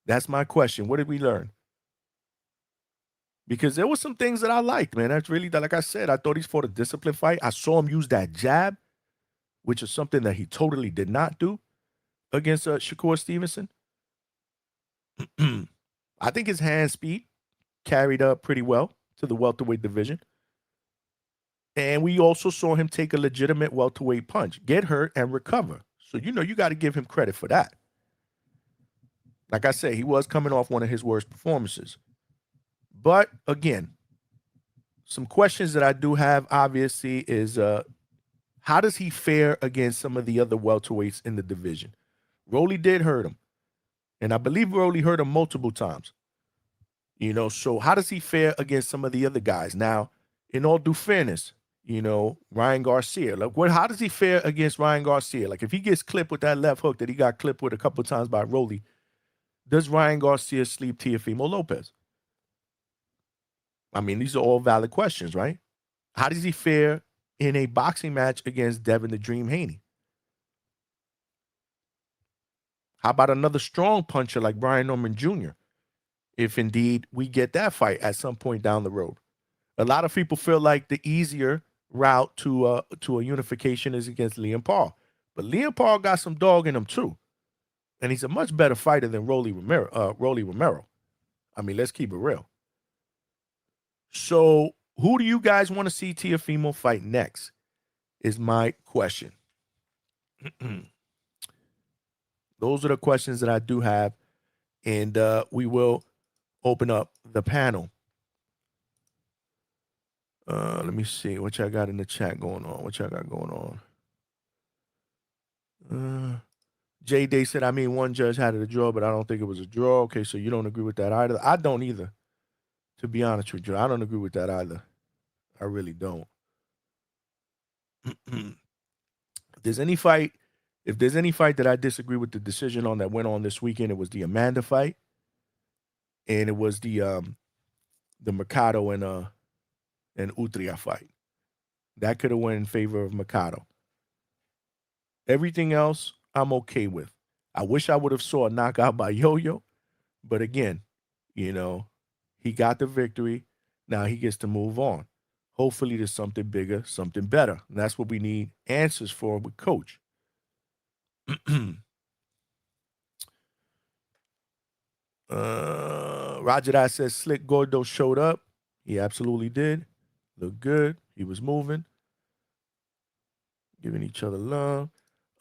That's my question. What did we learn? Because there were some things that I liked, man. That's really, like I said, I thought he fought a disciplined fight. I saw him use that jab, which is something that he totally did not do against Shakur Stevenson. I think his hand speed carried up pretty well to the welterweight division. And we also saw him take a legitimate welterweight punch, get hurt, and recover. So, you got to give him credit for that. Like I said, he was coming off one of his worst performances. But, again, some questions that I do have, obviously, is how does he fare against some of the other welterweights in the division? Rolly did hurt him. And I believe Rolly hurt him multiple times. You know, so how does he fare against some of the other guys? Now, in all due fairness, you know, Ryan Garcia. Like, how does he fare against Ryan Garcia? Like, if he gets clipped with that left hook that he got clipped with a couple of times by Rolly, does Ryan Garcia sleep Teofimo Lopez? I mean, these are all valid questions, right? How does he fare in a boxing match against Devin the Dream Haney? How about another strong puncher like Brian Norman Jr., if indeed we get that fight at some point down the road? A lot of people feel like the easier route to a unification is against Liam Paul. But Liam Paul got some dog in him too. And he's a much better fighter than Rolly Romero. I mean, let's keep it real. So who do you guys want to see Teofimo fight next is my question. Those are the questions that I do have. And we will open up the panel. Let me see what y'all got in the chat going on. What y'all got going on? J Day said, I mean, one judge had it a draw, but I don't think it was a draw. Okay, so you don't agree with that either. I don't either, to be honest with you. I don't agree with that either. I really don't. If there's any fight that I disagree with the decision on that went on this weekend, it was the Amanda fight. And it was the Mercado and Utria fight. That could have went in favor of Mercado. Everything else, I'm okay with. I wish I would have saw a knockout by Yo-Yo. But again, you know, he got the victory. Now he gets to move on. Hopefully there's something bigger, something better. And that's what we need answers for with Coach. Roger that says Slick Gordo showed up. He absolutely did. Looked good. He was moving. Giving each other love.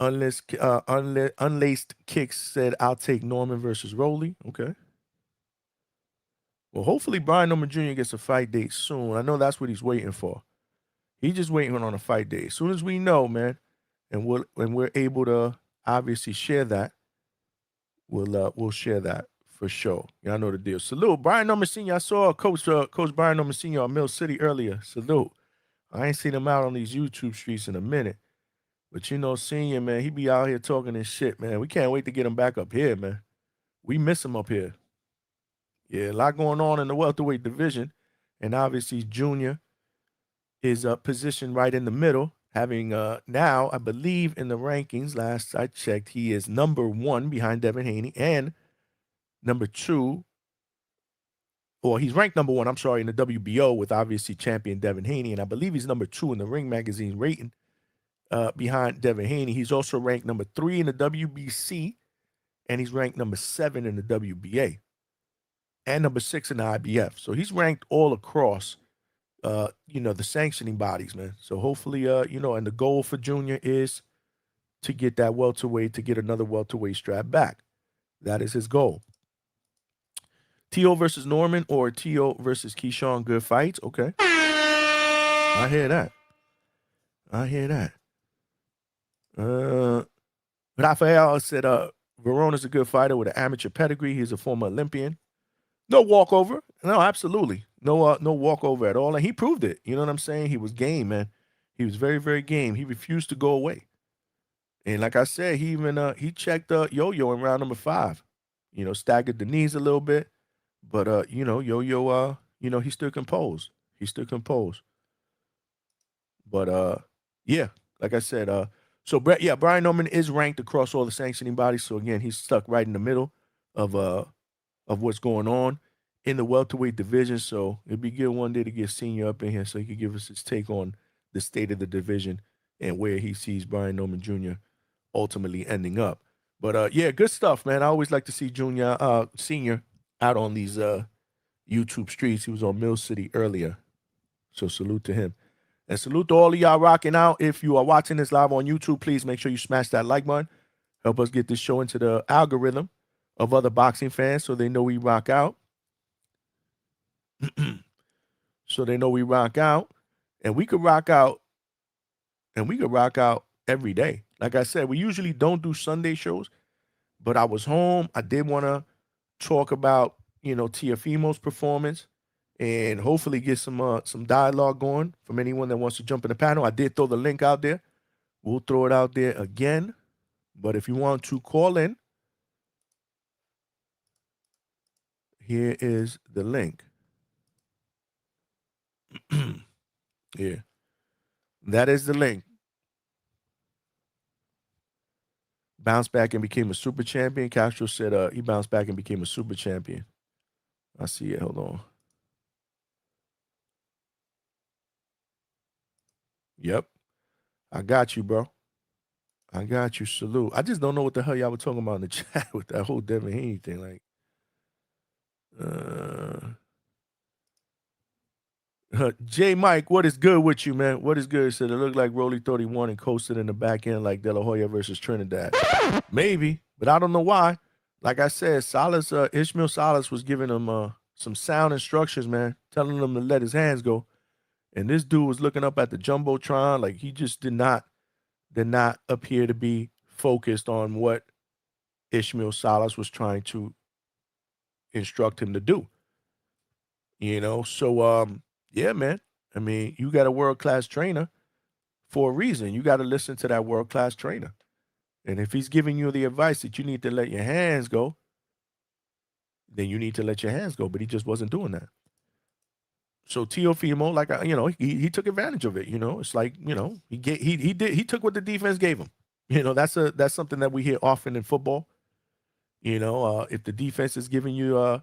Unlaced Kicks said, I'll take Norman versus Rolly. Okay. Well, hopefully Brian Norman Jr. gets a fight date soon. I know that's what he's waiting for. He's just waiting on a fight date. As soon as we know, man, and we're able to obviously share that, we'll share that for sure. Y'all know the deal. Salute. Brian Norman Sr. I saw Coach Brian Norman Sr. on Mill City earlier. Salute. I ain't seen him out on these YouTube streets in a minute. But, you know, Senior, man, he be out here talking this shit, man. We can't wait to get him back up here, man. We miss him up here. Yeah, a lot going on in the welterweight division. And obviously, Junior is positioned right in the middle, having now, I believe, in the rankings, last I checked, he is number 1 behind Devin Haney and number 2. Or he's ranked number 1, I'm sorry, in the WBO with obviously champion Devin Haney. And I believe he's number 2 in the Ring Magazine rating. Behind Devin Haney. He's also ranked number 3 in the WBC, and he's ranked number 7 in the WBA, and number 6 in the IBF. So he's ranked all across, the sanctioning bodies, man. So hopefully, and the goal for Junior is to get that welterweight, to get another welterweight strap back. That is his goal. Teo versus Norman or Teo versus Keyshawn, good fights. Okay. I hear that. Rafael said, Veron is a good fighter with an amateur pedigree. He's a former Olympian. No walkover. No, absolutely. No walkover at all. And he proved it. You know what I'm saying? He was game, man. He was very, very game. He refused to go away. And like I said, he even he checked Yo-Yo in round number 5. You know, staggered the knees a little bit. But Yo-Yo, he stood composed. But yeah, like I said, so Brian Norman is ranked across all the sanctioning bodies. So again, he's stuck right in the middle of what's going on in the welterweight division. So it'd be good one day to get Senior up in here so he could give us his take on the state of the division and where he sees Brian Norman Jr. ultimately ending up. But yeah, good stuff, man. I always like to see Senior out on these YouTube streets. He was on Mill City earlier. So salute to him. And salute to all of y'all rocking out. If you are watching this live on YouTube, please make sure you smash that like button. Help us get this show into the algorithm of other boxing fans so they know we rock out. And we could rock out. And we could rock out every day. Like I said, we usually don't do Sunday shows but I was home. I did want to talk about, Teofimo's performance and hopefully get some dialogue going from anyone that wants to jump in the panel. I did throw the link out there. We'll throw it out there again. But if you want to call in, here is the link. Yeah. That is the link. Bounced back and became a super champion. Castro said he bounced back and became a super champion. I see it. Hold on. Yep. I got you, bro. I got you. Salute. I just don't know what the hell y'all were talking about in the chat with that whole Devin Haney thing. Like, J Mike, what is good with you, man? What is good? He said it looked like Rolly thought he won and coasted in the back end like De La Hoya versus Trinidad. Maybe, but I don't know why. Like I said, Ishmael Salas was giving him some sound instructions, man, telling him to let his hands go. And this dude was looking up at the Jumbotron, like he just did not appear to be focused on what Ishmael Salas was trying to instruct him to do. So yeah, man. I mean, you got a world-class trainer for a reason. You got to listen to that world-class trainer. And if he's giving you the advice that you need to let your hands go, then you need to let your hands go. But he just wasn't doing that. So Teofimo, like he took advantage of it. It's like he took what the defense gave him. That's something that we hear often in football. If the defense is giving you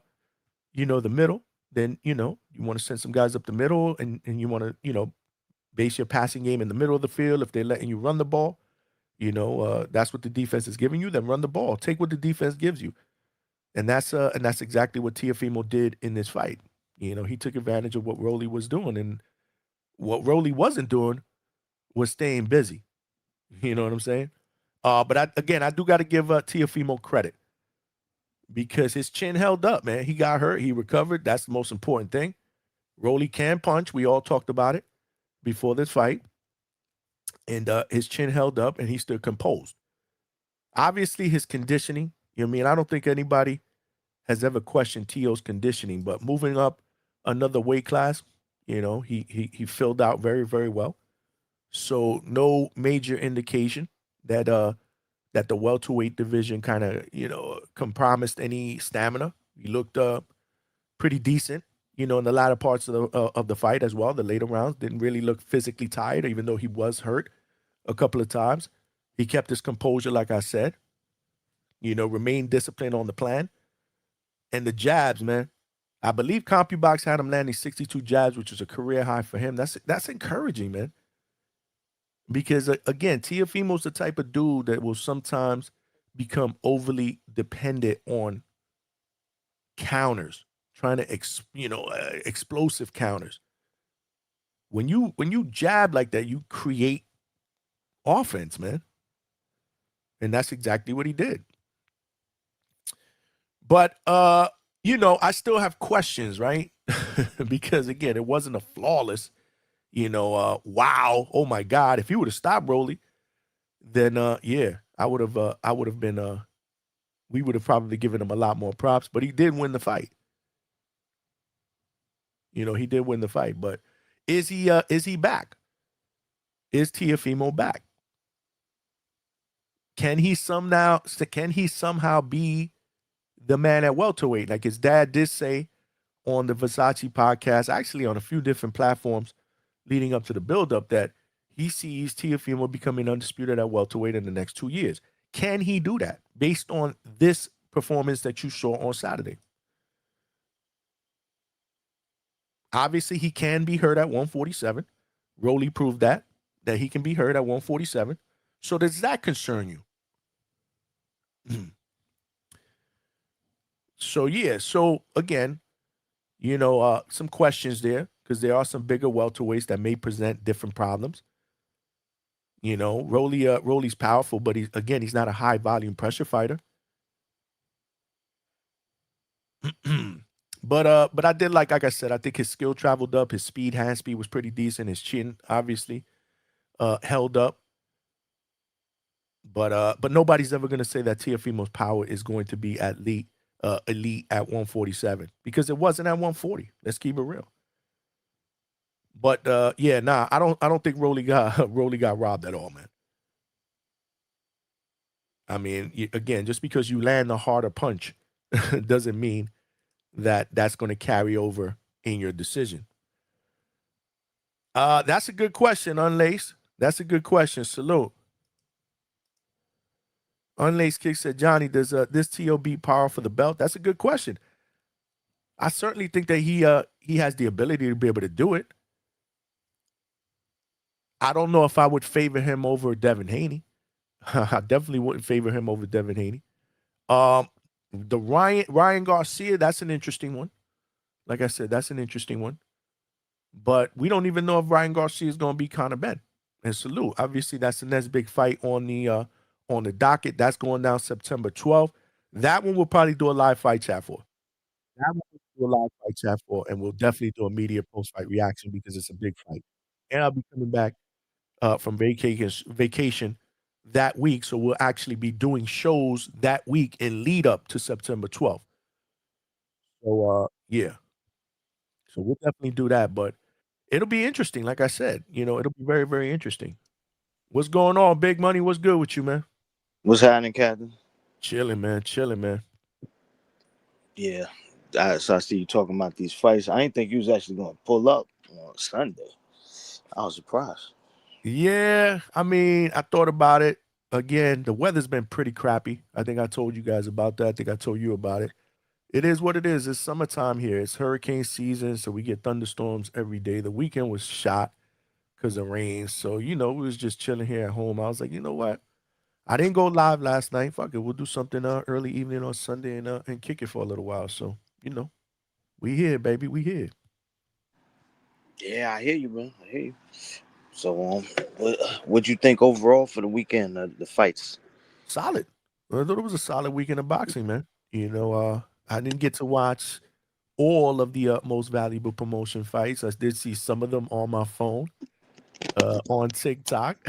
the middle, then you want to send some guys up the middle, and you want to base your passing game in the middle of the field. If they're letting you run the ball, that's what the defense is giving you. Then run the ball. Take what the defense gives you, and that's exactly what Teofimo did in this fight. He took advantage of what Rolly was doing, and what Rolly wasn't doing was staying busy. You know what I'm saying? But I do got to give Teofimo credit because his chin held up, man. He got hurt. He recovered. That's the most important thing. Rolly can punch. We all talked about it before this fight. And his chin held up, and he stood composed. Obviously, his conditioning, I don't think anybody has ever questioned Teo's conditioning, but moving up another weight class, he filled out very, very well. So no major indication that the welterweight division kind of, compromised any stamina. He looked pretty decent, in the latter parts of the fight as well. The later rounds didn't really look physically tired, even though he was hurt a couple of times. He kept his composure, like I said, remained disciplined on the plan. And the jabs, man. I believe CompuBox had him landing 62 jabs, which is a career high for him. That's encouraging, man. Because, again, Teofimo's the type of dude that will sometimes become overly dependent on counters, trying to, explosive counters. When you jab like that, you create offense, man. And that's exactly what he did. But, I still have questions, right? Because, again, it wasn't a flawless, wow, oh, my God. If he would have stopped Rolly, then, I would have been, we would have probably given him a lot more props. But he did win the fight. He did win the fight. But is he back? Is Teofimo back? Can he somehow be the man at welterweight? Like his dad did say on the Versace podcast, actually on a few different platforms leading up to the buildup, that he sees Teofimo becoming undisputed at welterweight in the next 2 years. Can he do that based on this performance that you saw on Saturday? Obviously, he can be hurt at 147. Rolly proved that he can be hurt at 147. So does that concern you? So again, some questions there, because there are some bigger welterweights that may present different problems. Rolly's powerful, but he's not a high volume pressure fighter. But I did like I said, I think his skill traveled up. His hand speed was pretty decent. His chin obviously held up. But nobody's ever going to say that Teofimo's power is going to be elite at 147 because it wasn't at 140. Let's keep it real. But yeah, nah, I don't think Rolly got robbed at all, man. I mean, again, just because you land a harder punch doesn't mean that that's going to carry over in your decision. That's a good question, Unlaced. That's a good question. Salute. Unlaced Kick said, Johnny, does this TO beat Power for the belt? That's a good question. I certainly think that he has the ability to be able to do it. I don't know if I would favor him over Devin Haney. I definitely wouldn't favor him over Devin Haney. The Ryan Garcia, that's an interesting one. Like I said, that's an interesting one. But we don't even know if Ryan Garcia is going to be Conor Ben. And salute. Obviously, that's the next big fight on the docket. That's going down September 12th. That one we'll probably do a live fight chat for. And we'll definitely do a media post-fight reaction because it's a big fight. And I'll be coming back from vacation that week, so we'll actually be doing shows that week in lead up to September 12th. So yeah, so we'll definitely do that, but it'll be interesting. Like I said, it'll be very, very interesting. What's going on, Big Money? What's good with you, man? What's happening, Captain? Chilling, man. Yeah, so I see you talking about these fights. I didn't think you was actually going to pull up on Sunday. I was surprised. Yeah, I mean, I thought about it. Again, the weather's been pretty crappy. I think I told you guys about that. I think I told you about it. It is what it is. It's summertime here. It's hurricane season, so we get thunderstorms every day. The weekend was shot because of rain. So, we was just chilling here at home. I was like, you know what? I didn't go live last night. Fuck it. We'll do something early evening on Sunday and kick it for a little while. So, we here, baby. We here. Yeah, I hear you, man. I hear you. So, what'd you think overall for the weekend, the fights? Solid. I thought it was a solid weekend of boxing, man. I didn't get to watch all of the most valuable promotion fights. I did see some of them on my phone, on TikTok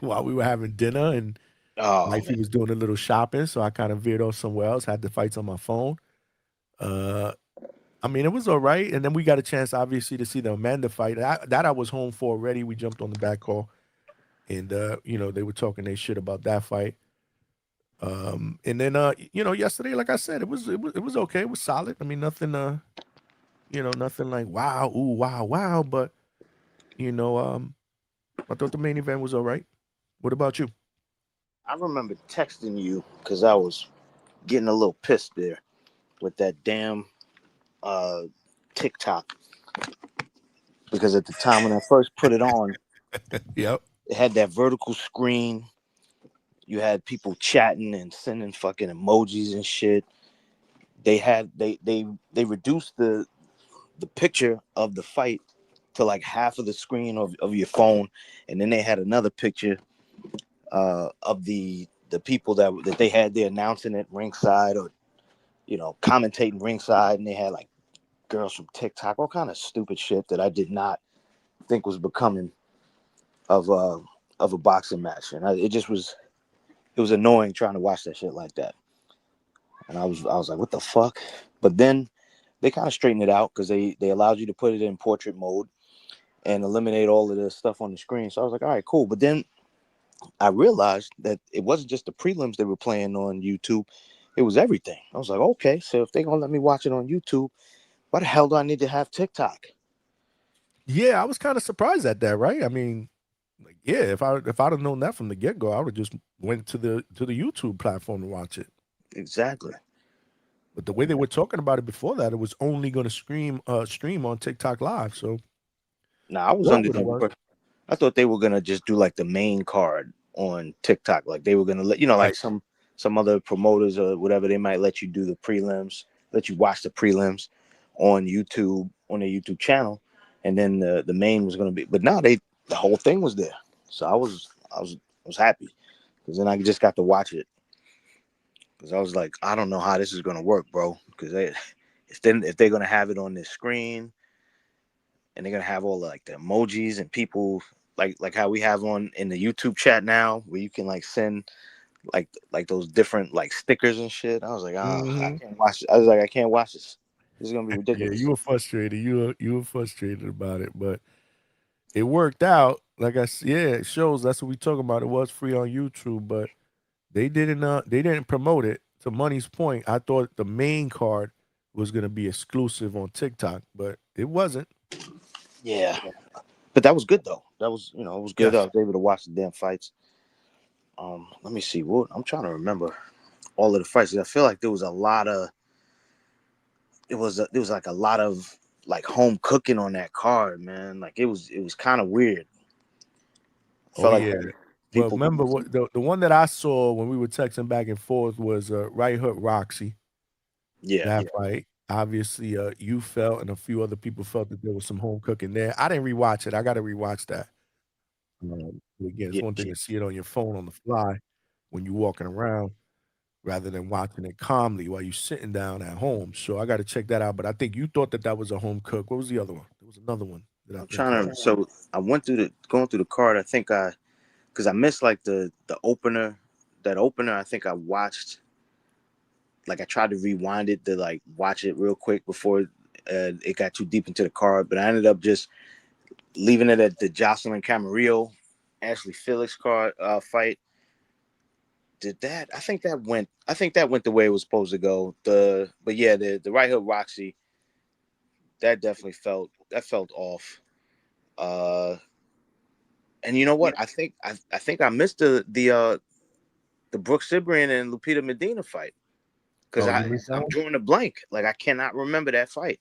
while we were having dinner, and he was doing a little shopping, so I kind of veered off somewhere else, had the fights on my phone. I mean, it was all right. And then we got a chance, obviously, to see the Amanda fight. That I was home for already. We jumped on the back call, and, they were talking their shit about that fight. And then, yesterday, like I said, it was okay. It was solid. I mean, nothing, nothing like, wow, ooh, wow. But, I thought the main event was all right. What about you? I remember texting you because I was getting a little pissed there with that damn TikTok, because at the time when I first put it on, Yep, it had that vertical screen. You had people chatting and sending fucking emojis and shit. They reduced the picture of the fight to like half of the screen of your phone, and then they had another picture of the people that they had there announcing it ringside, or commentating ringside, and they had like girls from TikTok, all kind of stupid shit that I did not think was becoming of a boxing match, and it was annoying trying to watch that shit like that. And I was like, what the fuck? But then they kind of straightened it out because they allowed you to put it in portrait mode and eliminate all of the stuff on the screen. So I was like, all right, cool. But then I realized that it wasn't just the prelims they were playing on YouTube. It was everything. I was like, okay, so if they're going to let me watch it on YouTube, why the hell do I need to have TikTok? Yeah, I was kind of surprised at that, right? I mean, like, yeah, if I'd have known that from the get-go, I would just went to the YouTube platform to watch it. Exactly. But the way they were talking about it before that, it was only going to stream on TikTok Live. So, I was under the. I thought they were gonna just do like the main card on TikTok, like they were gonna let like some other promoters or whatever, they might let you do the prelims, let you watch the prelims on YouTube, on their YouTube channel, and then the main was gonna be. But now the whole thing was there, so I was happy because then I just got to watch it. Because I was like, I don't know how this is gonna work, bro. Because if they're gonna have it on this screen, and they're gonna have all like the emojis and people like how we have on in the YouTube chat now, where you can like send like those different like stickers and shit. I was like, I can't watch it. I was like, I can't watch this. This is gonna be Yeah, ridiculous. you were frustrated. You were frustrated about it, but it worked out. Like I said, yeah, it shows. That's what we talking about. It was free on YouTube, but they didn't promote it. To Money's point, I thought the main card was gonna be exclusive on TikTok, but it wasn't. Yeah, but that was good though. That was it was good. Yes. I was able to watch the damn fights. Let me see. What I'm trying to remember all of the fights. I feel like there was a lot of. There was like a lot of like home cooking on that card, man. Like it was kind of weird. I Oh felt like yeah. Well, people. remember what the one that I saw when we were texting back and forth was right hook Roxy. Yeah. That fight. Obviously, you felt and a few other people felt that there was some home cooking there. I didn't rewatch it. I got to rewatch that. Again, it's Yeah. one thing to see it on your phone on the fly when you're walking around, rather than watching it calmly while you're sitting down at home. So I got to check that out. But I think you thought that was a home cook. What was the other one? There was another one that I I'm think. trying to. So I went through going through the card. I think because I missed like the opener. That opener, I think I watched. Like I tried to rewind it to like watch it real quick before it got too deep into the card, but I ended up just leaving it at the Jocelyn Camarillo, Ashley Felix card fight. Did that? I think that went the way it was supposed to go. But yeah, the right hook Roxy, that definitely felt off. And you know what? I think I missed the Brook Cibrian and Lupita Medina fight because I'm drawing a blank. Like I cannot remember that fight.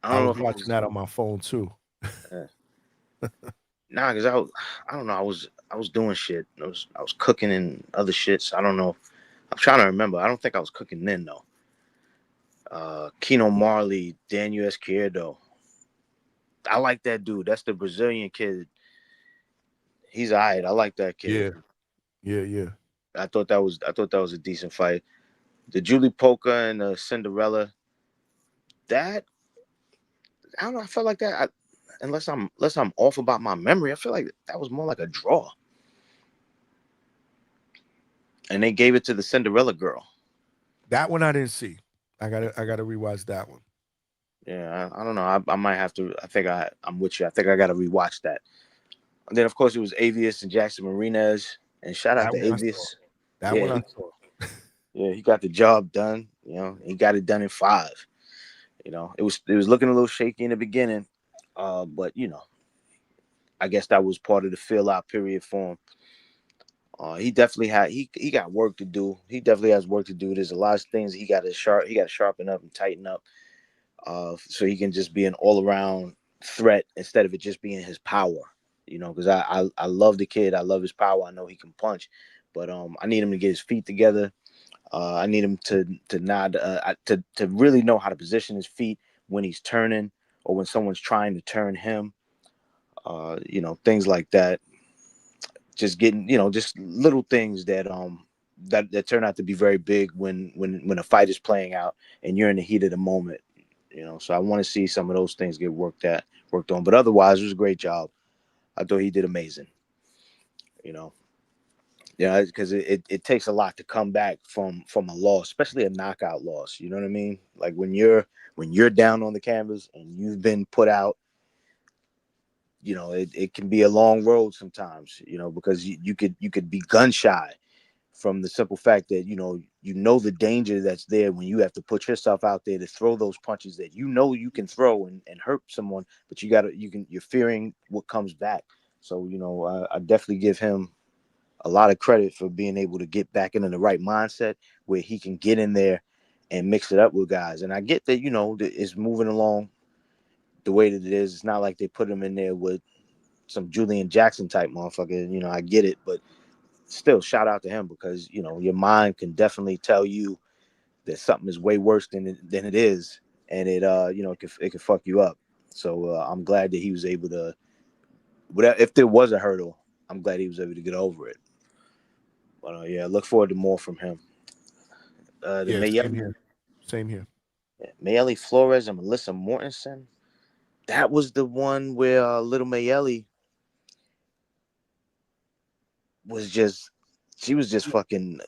I was watching that on my phone too. Nah, because I don't know. I was doing shit. I was cooking and other shit. So I don't know. I'm trying to remember. I don't think I was cooking then though. Keno Marley, Daniel Esquerdo. I like that dude. That's the Brazilian kid. He's alright. I like that kid. Yeah. I thought that was a decent fight. The Julie Polka and Cinderella. That I don't know. I felt like that. Unless I'm off about my memory, I feel like that was more like a draw. And they gave it to the Cinderella girl. That one I didn't see. I gotta rewatch that one. Yeah, I don't know. I might have to. I think I'm with you. I think I gotta rewatch that. And then of course it was Avius and Jackson Marinez. And shout out to Avius. That one I saw. Yeah, he got the job done. He got it done in 5. It was looking a little shaky in the beginning, but I guess that was part of the fill out period for him. He definitely had he got work to do. He definitely has work to do. There's a lot of things he got to sharpen up and tighten up, so he can just be an all around threat instead of it just being his power. Because I love the kid. I love his power. I know he can punch, but I need him to get his feet together. I need him to really know how to position his feet when he's turning or when someone's trying to turn him. Things like that. Just getting, just little things that that turn out to be very big when a fight is playing out and you're in the heat of the moment. So I want to see some of those things get worked on. But otherwise, it was a great job. I thought he did amazing. Yeah, because it takes a lot to come back from a loss, especially a knockout loss. You know what I mean? Like when you're down on the canvas and you've been put out, it can be a long road sometimes, because you could be gun shy from the simple fact that the danger that's there when you have to put yourself out there to throw those punches that you can throw and hurt someone, but you're fearing what comes back. So I definitely give him a lot of credit for being able to get back into the right mindset where he can get in there and mix it up with guys. And I get that it's moving along the way that it is. It's not like they put him in there with some Julian Jackson type motherfucker. I get it, but still, shout out to him because your mind can definitely tell you that something is way worse than it is, and it it can fuck you up. So I'm glad that he was able to. If there was a hurdle, I'm glad he was able to get over it. But yeah, look forward to more from him. Same here. Mayeli Flores and Melissa Mortensen. That was the one where Little Mayeli was just, she was just fucking,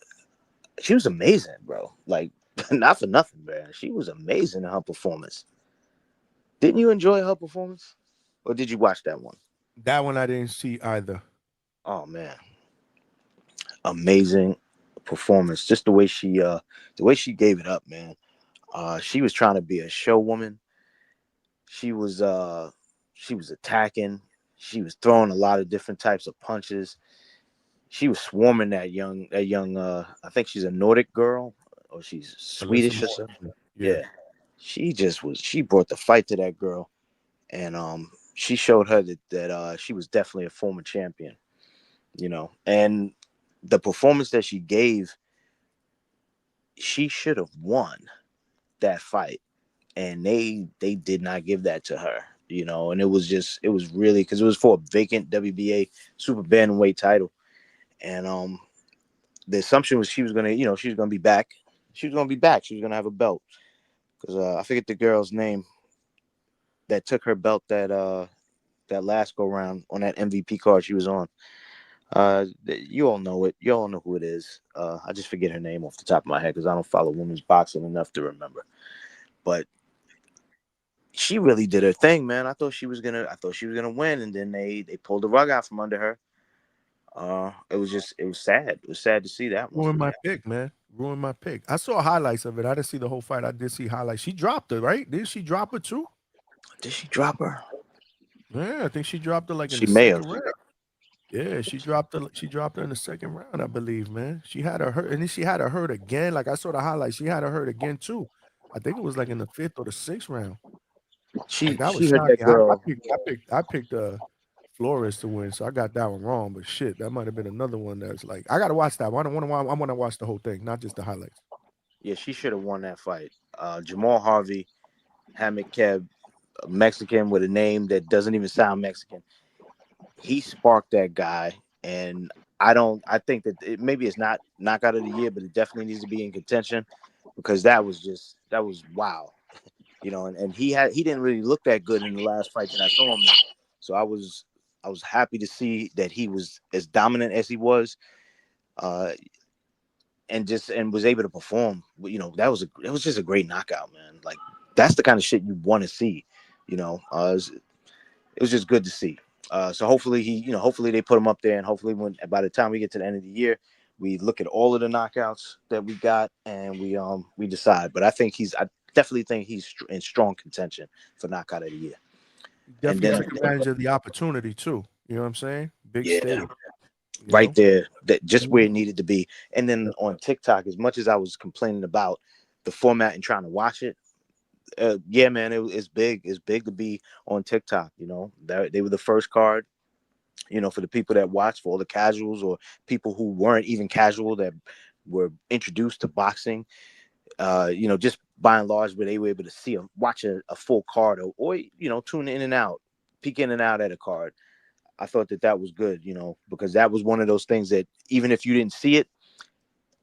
she was amazing, bro. Like, not for nothing, man. She was amazing in her performance. Didn't you enjoy her performance? Or did you watch that one? That one I didn't see either. Oh, man. Amazing performance. Just the way she gave it up, man. She was trying to be a show woman. She was attacking. She was throwing a lot of different types of punches. She was swarming that young I think she's a Nordic girl, or she's Swedish or something. Yeah. She brought the fight to that girl, and she showed her that she was definitely a former champion, you know. And the performance that she gave, she should have won that fight, and they did not give that to her, you know. And it was really, because it was for a vacant WBA super bantamweight title, and the assumption was she was gonna be back. She was gonna have a belt, because I forget the girl's name that took her belt that last go round on that MVP card she was on. You all know it. You all know who it is. I just forget her name off the top of my head because I don't follow women's boxing enough to remember. But she really did her thing, man. I thought she was gonna win, and then they pulled the rug out from under her. It was sad. It was sad to see that one. Ruined my pick, man. Ruined my pick. I saw highlights of it. I didn't see the whole fight. I did see highlights. She dropped her, right? Didn't she drop her too? Did she drop her? Yeah, I think she dropped her She may have. round. Yeah, she dropped her. She dropped her in the second round, I believe, man. She had her hurt, and then she had her hurt again. Like I saw the highlights. She had her hurt again too. I think it was like in the 5th or the 6th round. She that was hurt that shocking. girl. I picked Flores to win, so I got that one wrong. But shit, that might have been another one that's like, I gotta watch that one. I want to watch the whole thing, not just the highlights. Yeah, she should have won that fight. Jamal Harvey, Hamid Keb, a Mexican with a name that doesn't even sound Mexican. He sparked that guy, and I think that maybe it's not knockout of the year, but it definitely needs to be in contention, because that was wow, you know. And he didn't really look that good in the last fight that I saw him in. So I was happy to see that he was as dominant as he was, and was able to perform. You know, it was just a great knockout, man. Like, that's the kind of shit you want to see, you know. It was just good to see. So hopefully hopefully they put him up there, and hopefully by the time we get to the end of the year, we look at all of the knockouts that we got, and we decide. But I definitely think he's in strong contention for knockout of the year. Definitely took advantage of the opportunity too. You know what I'm saying? Big stage. Right there, that just where it needed to be. And then on TikTok, as much as I was complaining about the format and trying to watch it, yeah, man, it's big. It's big to be on TikTok. You know, they were the first card, you know, for the people that watch, for all the casuals or people who weren't even casual that were introduced to boxing. You know, just by and large, where they were able to watch a full card, or you know, tune in and out, peek in and out at a card. I thought that was good, you know, because that was one of those things that even if you didn't see it,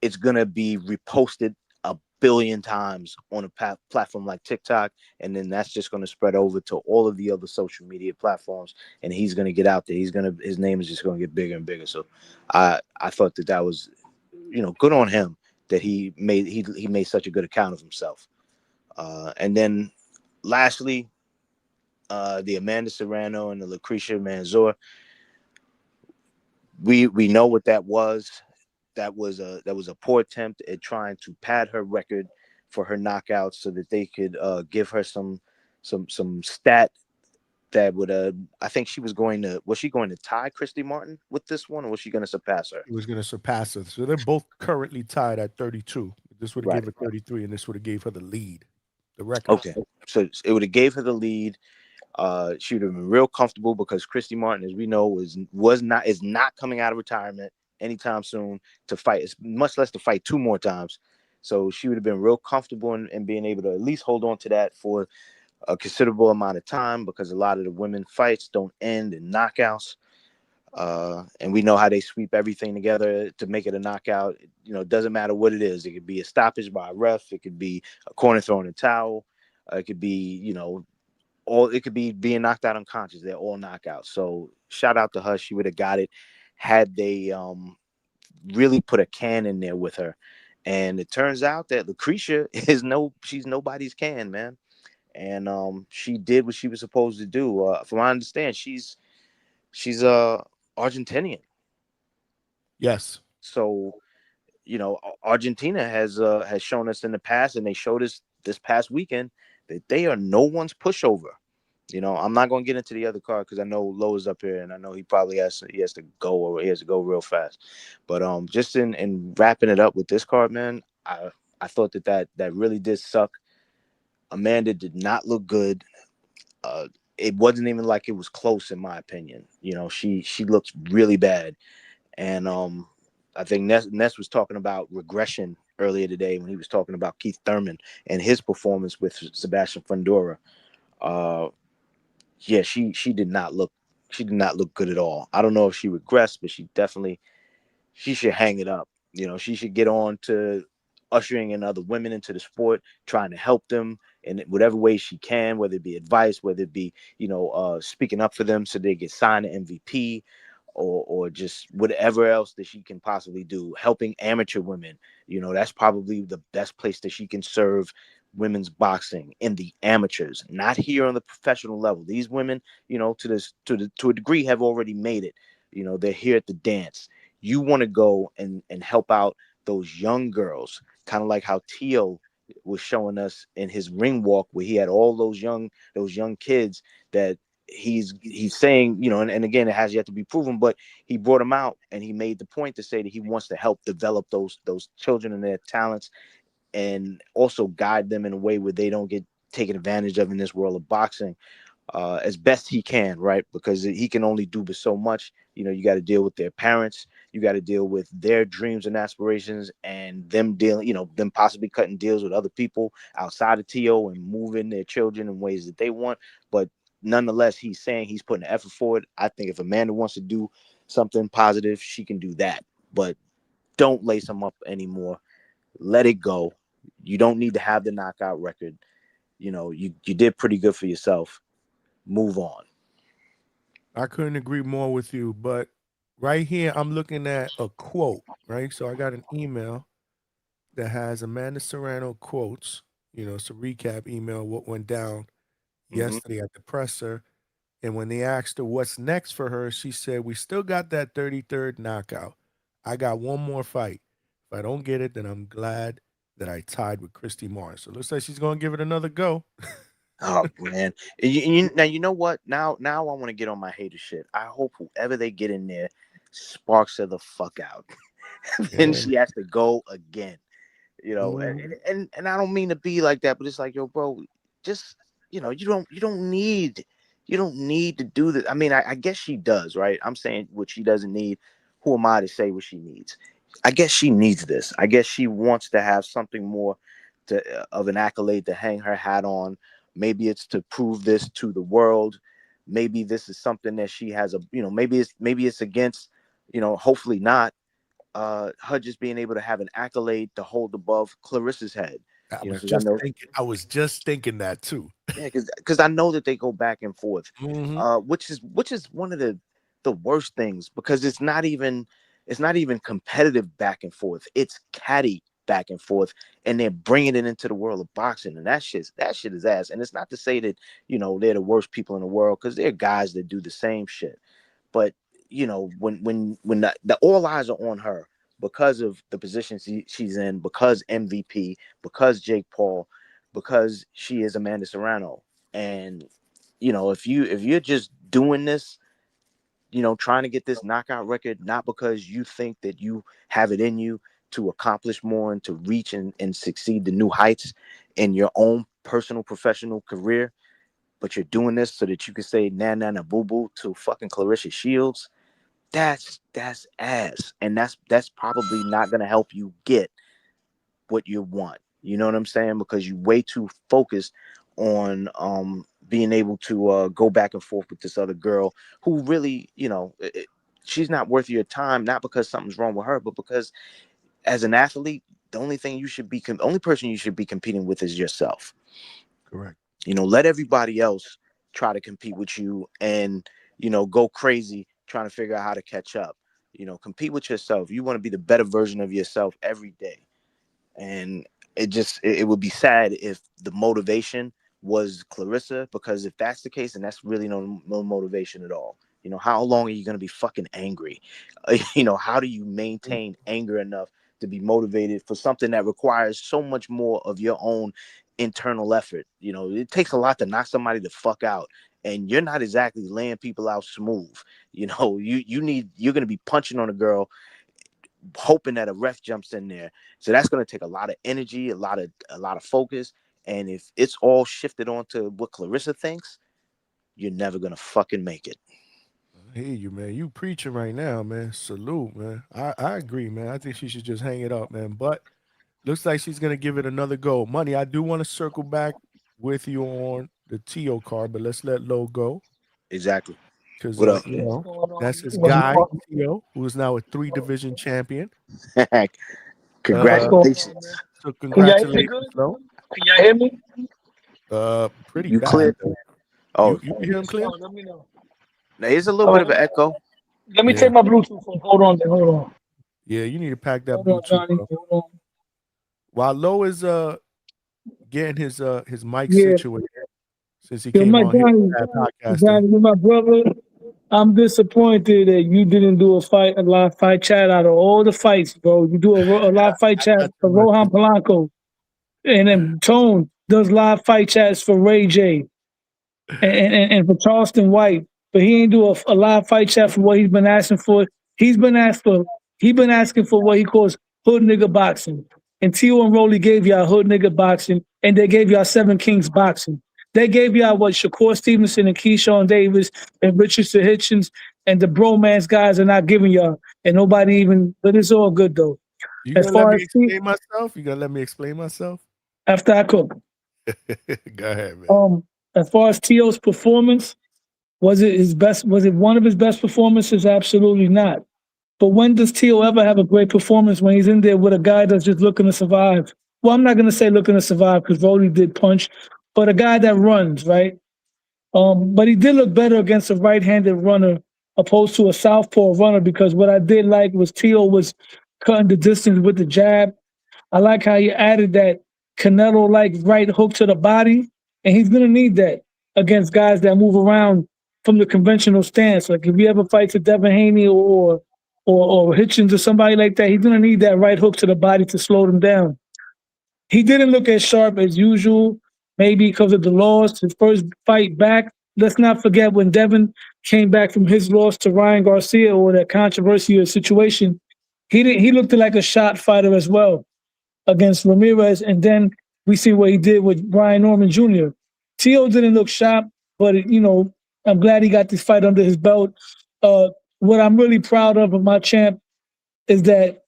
it's gonna be reposted a billion times on a platform like TikTok, and then that's just going to spread over to all of the other social media platforms, and he's going to get out there. His name is just going to get bigger and bigger. So I thought that was, you know, good on him that he made such a good account of himself. And then lastly, the Amanda Serrano and the Lucrecia Manzur. We know what that was. That was a poor attempt at trying to pad her record for her knockouts so that they could give her some stat that would I think was she going to tie Christy Martin with this one, or was she going to surpass her? She was going to surpass her. So they're both currently tied at 32. This would have gave her 33, and this would have gave her the lead, the record. Okay, so it would have gave her the lead. She would have been real comfortable, because Christy Martin, as we know, is not coming out of retirement anytime soon to fight, much less to fight 2 more times. So she would have been real comfortable in being able to at least hold on to that for a considerable amount of time, because a lot of the women fights don't end in knockouts. And we know how they sweep everything together to make it a knockout. You know, it doesn't matter what it is. It could be a stoppage by a ref. It could be a corner throwing a towel. It could be, you know, it could be being knocked out unconscious. They're all knockouts. So shout out to her. She would have got it had they really put a can in there with her. And it turns out that Lucrecia she's nobody's can, man. And she did what she was supposed to do. From what I understand, she's Argentinian. Yes. So, Argentina has shown us in the past, and they showed us this past weekend that they are no one's pushover. I'm not going to get into the other card because I know Lowe is up here, and I know he probably has to go real fast. But just in wrapping it up with this card, man, I thought that really did suck. Amanda did not look good. It wasn't even like it was close, in my opinion. She looks really bad, and I think Ness was talking about regression earlier today when he was talking about Keith Thurman and his performance with Sebastian Fundora. Yeah, she did not look good at all. I don't know if she regressed, but she should hang it up. She should get on to ushering in other women into the sport, trying to help them in whatever way she can, whether it be advice, whether it be, speaking up for them so they get signed to MVP, or just whatever else that she can possibly do, helping amateur women. That's probably the best place that she can serve women's boxing, in the amateurs, not here on the professional level. These women, to a degree, have already made it. They're here at the dance. You want to go and help out those young girls, kind of like how Teo was showing us in his ring walk, where he had all those young kids that he's saying, and again, it has yet to be proven, but he brought them out and he made the point to say that he wants to help develop those children and their talents, and also guide them in a way where they don't get taken advantage of in this world of boxing, as best he can, right? Because he can only do but so much. You got to deal with their parents, you got to deal with their dreams and aspirations, and them dealing, them possibly cutting deals with other people outside of TO and moving their children in ways that they want. But nonetheless, he's saying he's putting the effort forward. I think if Amanda wants to do something positive, she can do that. But don't lace him up anymore. Let it go. You don't need to have the knockout record. You did pretty good for yourself. Move on. I couldn't agree more with you. But right here, I'm looking at a quote, right? So I got an email that has Amanda Serrano quotes. It's a recap email, what went down yesterday at the presser. And when they asked her what's next for her, she said, "We still got that 33rd knockout. I got one more fight. If I don't get it, then I'm glad that I tied with Christy Martin." So it looks like she's going to give it another go. Oh man! Now you know what? Now I want to get on my hater shit. I hope whoever they get in there sparks her the fuck out. Then she has to go again. And I don't mean to be like that, but it's like, yo, bro, just you don't need to do this. I mean, I guess she does, right? I'm saying what she doesn't need. Who am I to say what she needs? I guess she needs this. I guess she wants to have something more of an accolade to hang her hat on. Maybe it's to prove this to the world. Maybe this is something that she has maybe it's against, hopefully not, her just being able to have an accolade to hold above Clarissa's head. I was just thinking that too. Yeah, because I know that they go back and forth, which is one of the worst things, because it's not even competitive back and forth. It's catty back and forth, and they're bringing it into the world of boxing, and that shit is ass. And it's not to say that they're the worst people in the world, because there are guys that do the same shit. But when the all eyes are on her because of the position she's in, because MVP, because Jake Paul, because she is Amanda Serrano, and if you're just doing this, trying to get this knockout record, not because you think that you have it in you to accomplish more and to reach and succeed to new heights in your own personal professional career, but you're doing this so that you can say na na na boo boo to fucking Clarissa Shields, that's ass. And that's probably not going to help you get what you want. You know what I'm saying? Because you're way too focused on being able to go back and forth with this other girl who really, she's not worth your time, not because something's wrong with her, but because as an athlete, the only person you should be competing with is yourself. Correct. Let everybody else try to compete with you and, go crazy trying to figure out how to catch up. Compete with yourself. You want to be the better version of yourself every day. And it would be sad if the motivation was Clarissa, because if that's the case, then that's really no motivation at all. How long are you going to be fucking angry? How do you maintain anger enough to be motivated for something that requires so much more of your own internal effort? It takes a lot to knock somebody the fuck out, and you're not exactly laying people out smooth. You're going to be punching on a girl, hoping that a ref jumps in there. So that's going to take a lot of energy, a lot of focus. And if it's all shifted onto what Clarissa thinks, you're never going to fucking make it. I hear you, man. You preaching right now, man. Salute, man. I agree, man. I think she should just hang it up, man. But looks like she's going to give it another go. Money, I do want to circle back with you on the Tio card, but let's let Lo go. Exactly. Because, that's his guy, Tio, who is now a 3-division champion. Congratulations. So congratulations, Lo. Can y'all hear me? Pretty you bad. clear? Oh, you hear him clear? Let me know. Now, there's a little bit of an echo. Let me take my Bluetooth off. Hold on. Yeah, you need to pack that Hold on, Bluetooth. Johnny. Hold on. While Lo is getting his mic situated, since he came on here podcasting. Johnny, my brother, I'm disappointed that you didn't do a live fight chat out of all the fights, bro. You do a live fight chat for Rohan Polanco, and then Tone does live fight chats for Ray J and for Charleston White, but he ain't do a live fight chat for what he's been asking for. He's been asking for what he calls hood nigga boxing. And Tio and Rolly gave y'all hood nigga boxing, and they gave y'all Seven Kings boxing. They gave y'all what Shakur Stevenson and Keyshawn Davis and Richardson Hitchens and the bromance guys are not giving y'all. And nobody even, but it's all good though. You gonna let me explain myself? You gonna let me explain myself? After I cook. Go ahead, man. As far as Tio's performance, was it his best? Was it one of his best performances? Absolutely not. But when does Tio ever have a great performance when he's in there with a guy that's just looking to survive? Well, I'm not going to say looking to survive because Rolly did punch, but a guy that runs, right? But he did look better against a right-handed runner opposed to a southpaw runner, because what I did like was Tio was cutting the distance with the jab. I like how he added that Canelo-like right hook to the body, and he's going to need that against guys that move around from the conventional stance. Like if he ever fights a Devin Haney or Hitchens or somebody like that, he's going to need that right hook to the body to slow them down. He didn't look as sharp as usual, maybe because of the loss. His first fight back, let's not forget when Devin came back from his loss to Ryan Garcia or that controversial situation, he looked like a shot fighter as well against Ramirez. And then we see what he did with Brian Norman Jr. Tio didn't look sharp, but I'm glad he got this fight under his belt. What I'm really proud of my champ is that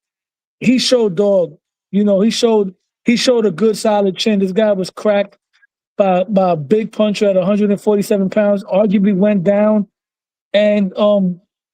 he showed dog. He showed a good solid chin. This guy was cracked by a big puncher at 147 pounds, arguably went down, and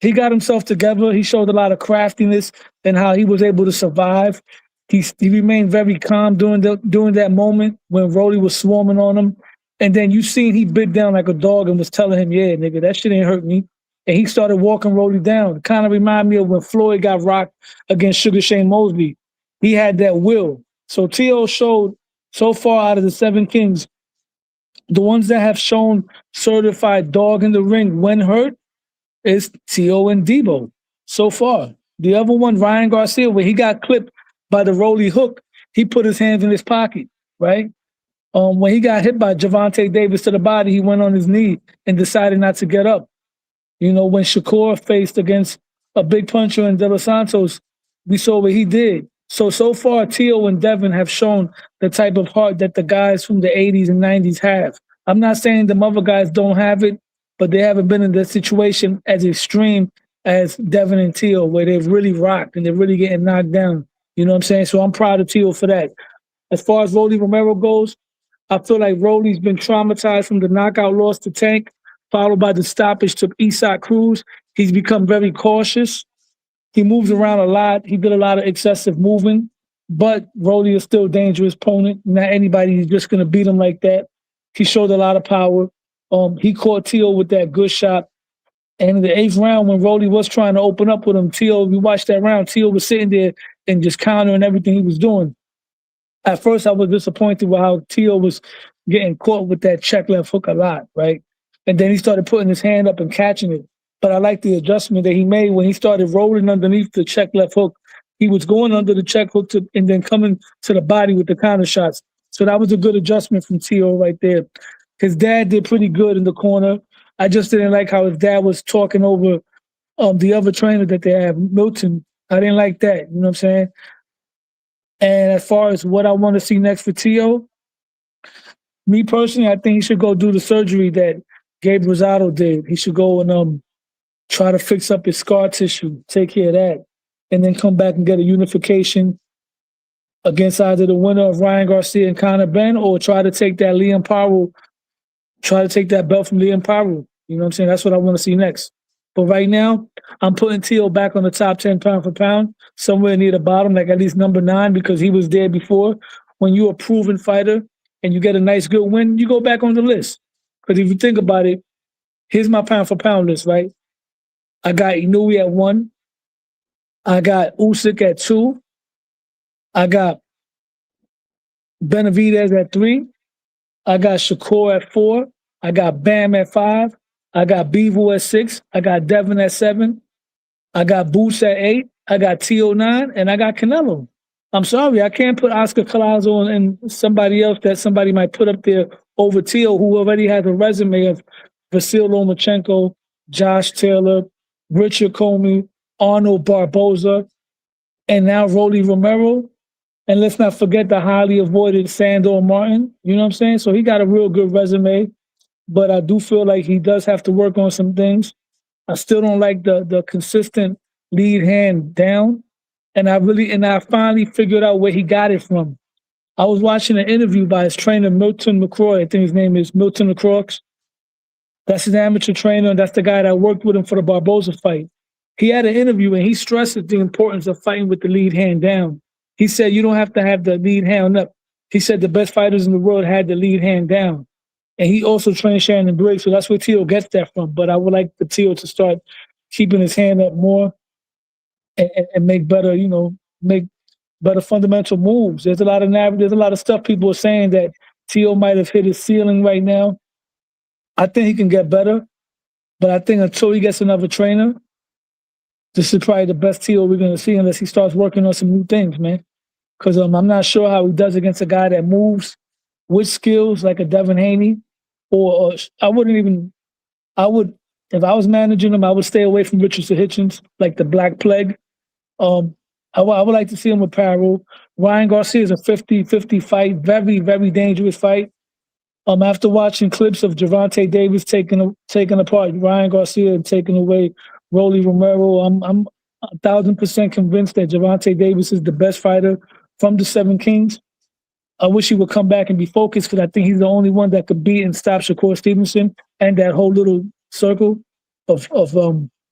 he got himself together. He showed a lot of craftiness and how he was able to survive. He remained very calm during that moment when Rolly was swarming on him. And then you seen he bit down like a dog and was telling him, yeah, nigga, that shit ain't hurt me. And he started walking Rolly down. It kind of reminded me of when Floyd got rocked against Sugar Shane Mosley. He had that will. So Tio showed so far out of the Seven Kings, the ones that have shown certified dog in the ring when hurt is Tio and Debo so far. The other one, Ryan Garcia, where he got clipped by the Rolly hook, he put his hands in his pocket, right? When he got hit by Javante Davis to the body, he went on his knee and decided not to get up. When Shakur faced against a big puncher in De Los Santos, we saw what he did. So far, Tio and Devin have shown the type of heart that the guys from the 80s and 90s have. I'm not saying the other guys don't have it, but they haven't been in that situation as extreme as Devin and Tio, where they've really rocked and they're really getting knocked down. You know what I'm saying? So I'm proud of Tio for that. As far as Rolly Romero goes, I feel like Rolly's been traumatized from the knockout loss to Tank, followed by the stoppage to Isak Cruz. He's become very cautious. He moves around a lot. He did a lot of excessive moving, but Rolly is still a dangerous opponent. Not anybody is just going to beat him like that. He showed a lot of power. He caught Teo with that good shot. And in the 8th round, when Rolly was trying to open up with him, Teo, we watched that round, Teo was sitting there and just countering everything he was doing. At first, I was disappointed with how Teo was getting caught with that check left hook a lot, right? And then he started putting his hand up and catching it. But I like the adjustment that he made when he started rolling underneath the check left hook. He was going under the check hook and then coming to the body with the counter shots. So that was a good adjustment from Teo right there. His dad did pretty good in the corner. I just didn't like how his dad was talking over the other trainer that they have, Milton. I didn't like that, you know what I'm saying? And as far as what I want to see next for Teo, me personally, I think he should go do the surgery that Gabe Rosado did. He should go and try to fix up his scar tissue, take care of that, and then come back and get a unification against either the winner of Ryan Garcia and Conor Benn, or try to take that belt from Liam Paro. You know what I'm saying? That's what I want to see next. But right now, I'm putting Teo back on the top 10 pound for pound, somewhere near the bottom, like at least number 9, because he was there before. When you're a proven fighter and you get a nice good win, you go back on the list. Because if you think about it, here's my pound for pound list, right? I got Inoue at 1. I got Usyk at 2. I got Benavidez at 3. I got Shakur at 4. I got Bam at 5. I got Bivol at 6. I got Devin at 7. I got Boots at 8. I got Teo 9. And I got Canelo. I'm sorry, I can't put Oscar Collazo and somebody else that somebody might put up there over Teo, who already has a resume of Vasyl Lomachenko, Josh Taylor, Richard Comey, Arnold Barboza, and now Rolly Romero. And let's not forget the highly avoided Sandor Martin. You know what I'm saying? So he got a real good resume, but I do feel like he does have to work on some things. I still don't like the consistent lead hand down. And I finally figured out where he got it from. I was watching an interview by his trainer, Milton McCrory. I think his name is Milton McCrory. That's his amateur trainer, and that's the guy that worked with him for the Barboza fight. He had an interview, and he stressed the importance of fighting with the lead hand down. He said you don't have to have the lead hand up. He said the best fighters in the world had the lead hand down. And he also trained Shannon Briggs, so that's where Teo gets that from. But I would like for Teo to start keeping his hand up more and make better, make better fundamental moves. There's a lot of stuff people are saying that Teo might have hit his ceiling right now. I think he can get better, but I think until he gets another trainer, this is probably the best Teo we're going to see unless he starts working on some new things, man. Because I'm not sure how he does against a guy that moves with skills like a Devin Haney, or if I was managing him, I would stay away from Richardson Hitchens, like the Black Plague. I would like to see him with Paro. Ryan Garcia is a 50-50 fight, very, very dangerous fight. After watching clips of Gervonta Davis taking apart Ryan Garcia and taking away Rolly Romero, I'm 1,000% convinced that Gervonta Davis is the best fighter from the Seven Kings. I wish he would come back and be focused, because I think he's the only one that could beat and stop Shakur Stevenson and that whole little circle of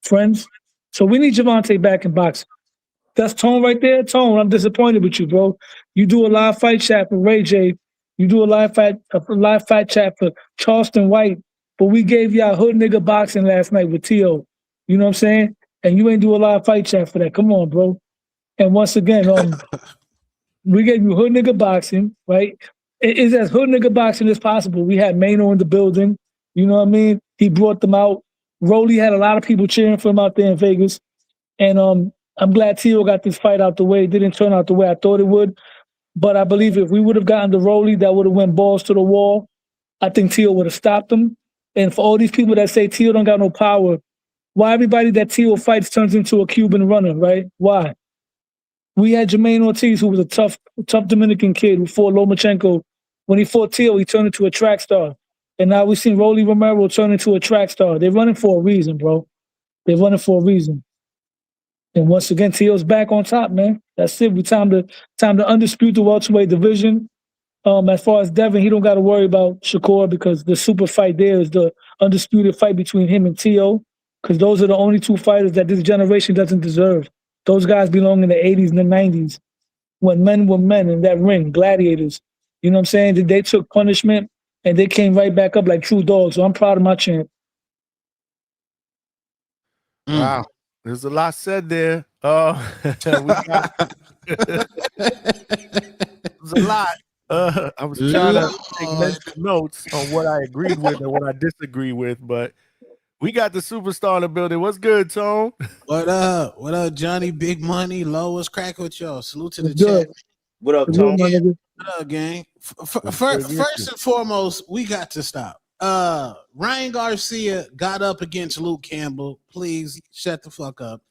friends. So we need Gervonta back in boxing. That's Tone right there. Tone, I'm disappointed with you, bro. You do a live fight chat for Ray J. You do a live fight chat for Charleston White. But we gave y'all hood nigga boxing last night with Teo. You know what I'm saying? And you ain't do a live fight chat for that. Come on, bro. And once again, we gave you hood nigga boxing, right? It's as hood nigga boxing as possible. We had Mano in the building. You know what I mean? He brought them out. Rolly had a lot of people cheering for him out there in Vegas. And I'm glad Teo got this fight out the way. It didn't turn out the way I thought it would. But I believe if we would have gotten the Rolly, that would have went balls to the wall. I think Teo would have stopped him. And for all these people that say Teo don't got no power, why everybody that Teo fights turns into a Cuban runner, right? Why? We had Jermaine Ortiz, who was a tough Dominican kid who fought Lomachenko. When he fought Teo, he turned into a track star. And now we've seen Rolly Romero turn into a track star. They're running for a reason, bro. They're running for a reason. And once again, Teo's back on top, man. That's it. We time to undispute the welterweight division. As far as Devin, he don't got to worry about Shakur, because the super fight there is the undisputed fight between him and Teo, because those are the only two fighters that this generation doesn't deserve. Those guys belong in the 80s and the 90s when men were men in that ring, gladiators. You know what I'm saying? They took punishment and they came right back up like true dogs. So I'm proud of my champ. Wow, there's a lot said there. There's a lot. I was trying to take mental notes on what I agreed with and what I disagree with, but we got the superstar in the building. What's good, Tone? What up? What up, Johnny? Big Money. Low, what's cracking with y'all? Salute to the Good. chat. What up, Tom? What up, gang? First and foremost, we got to stop. Ryan Garcia got up against Luke Campbell. Please shut the fuck up.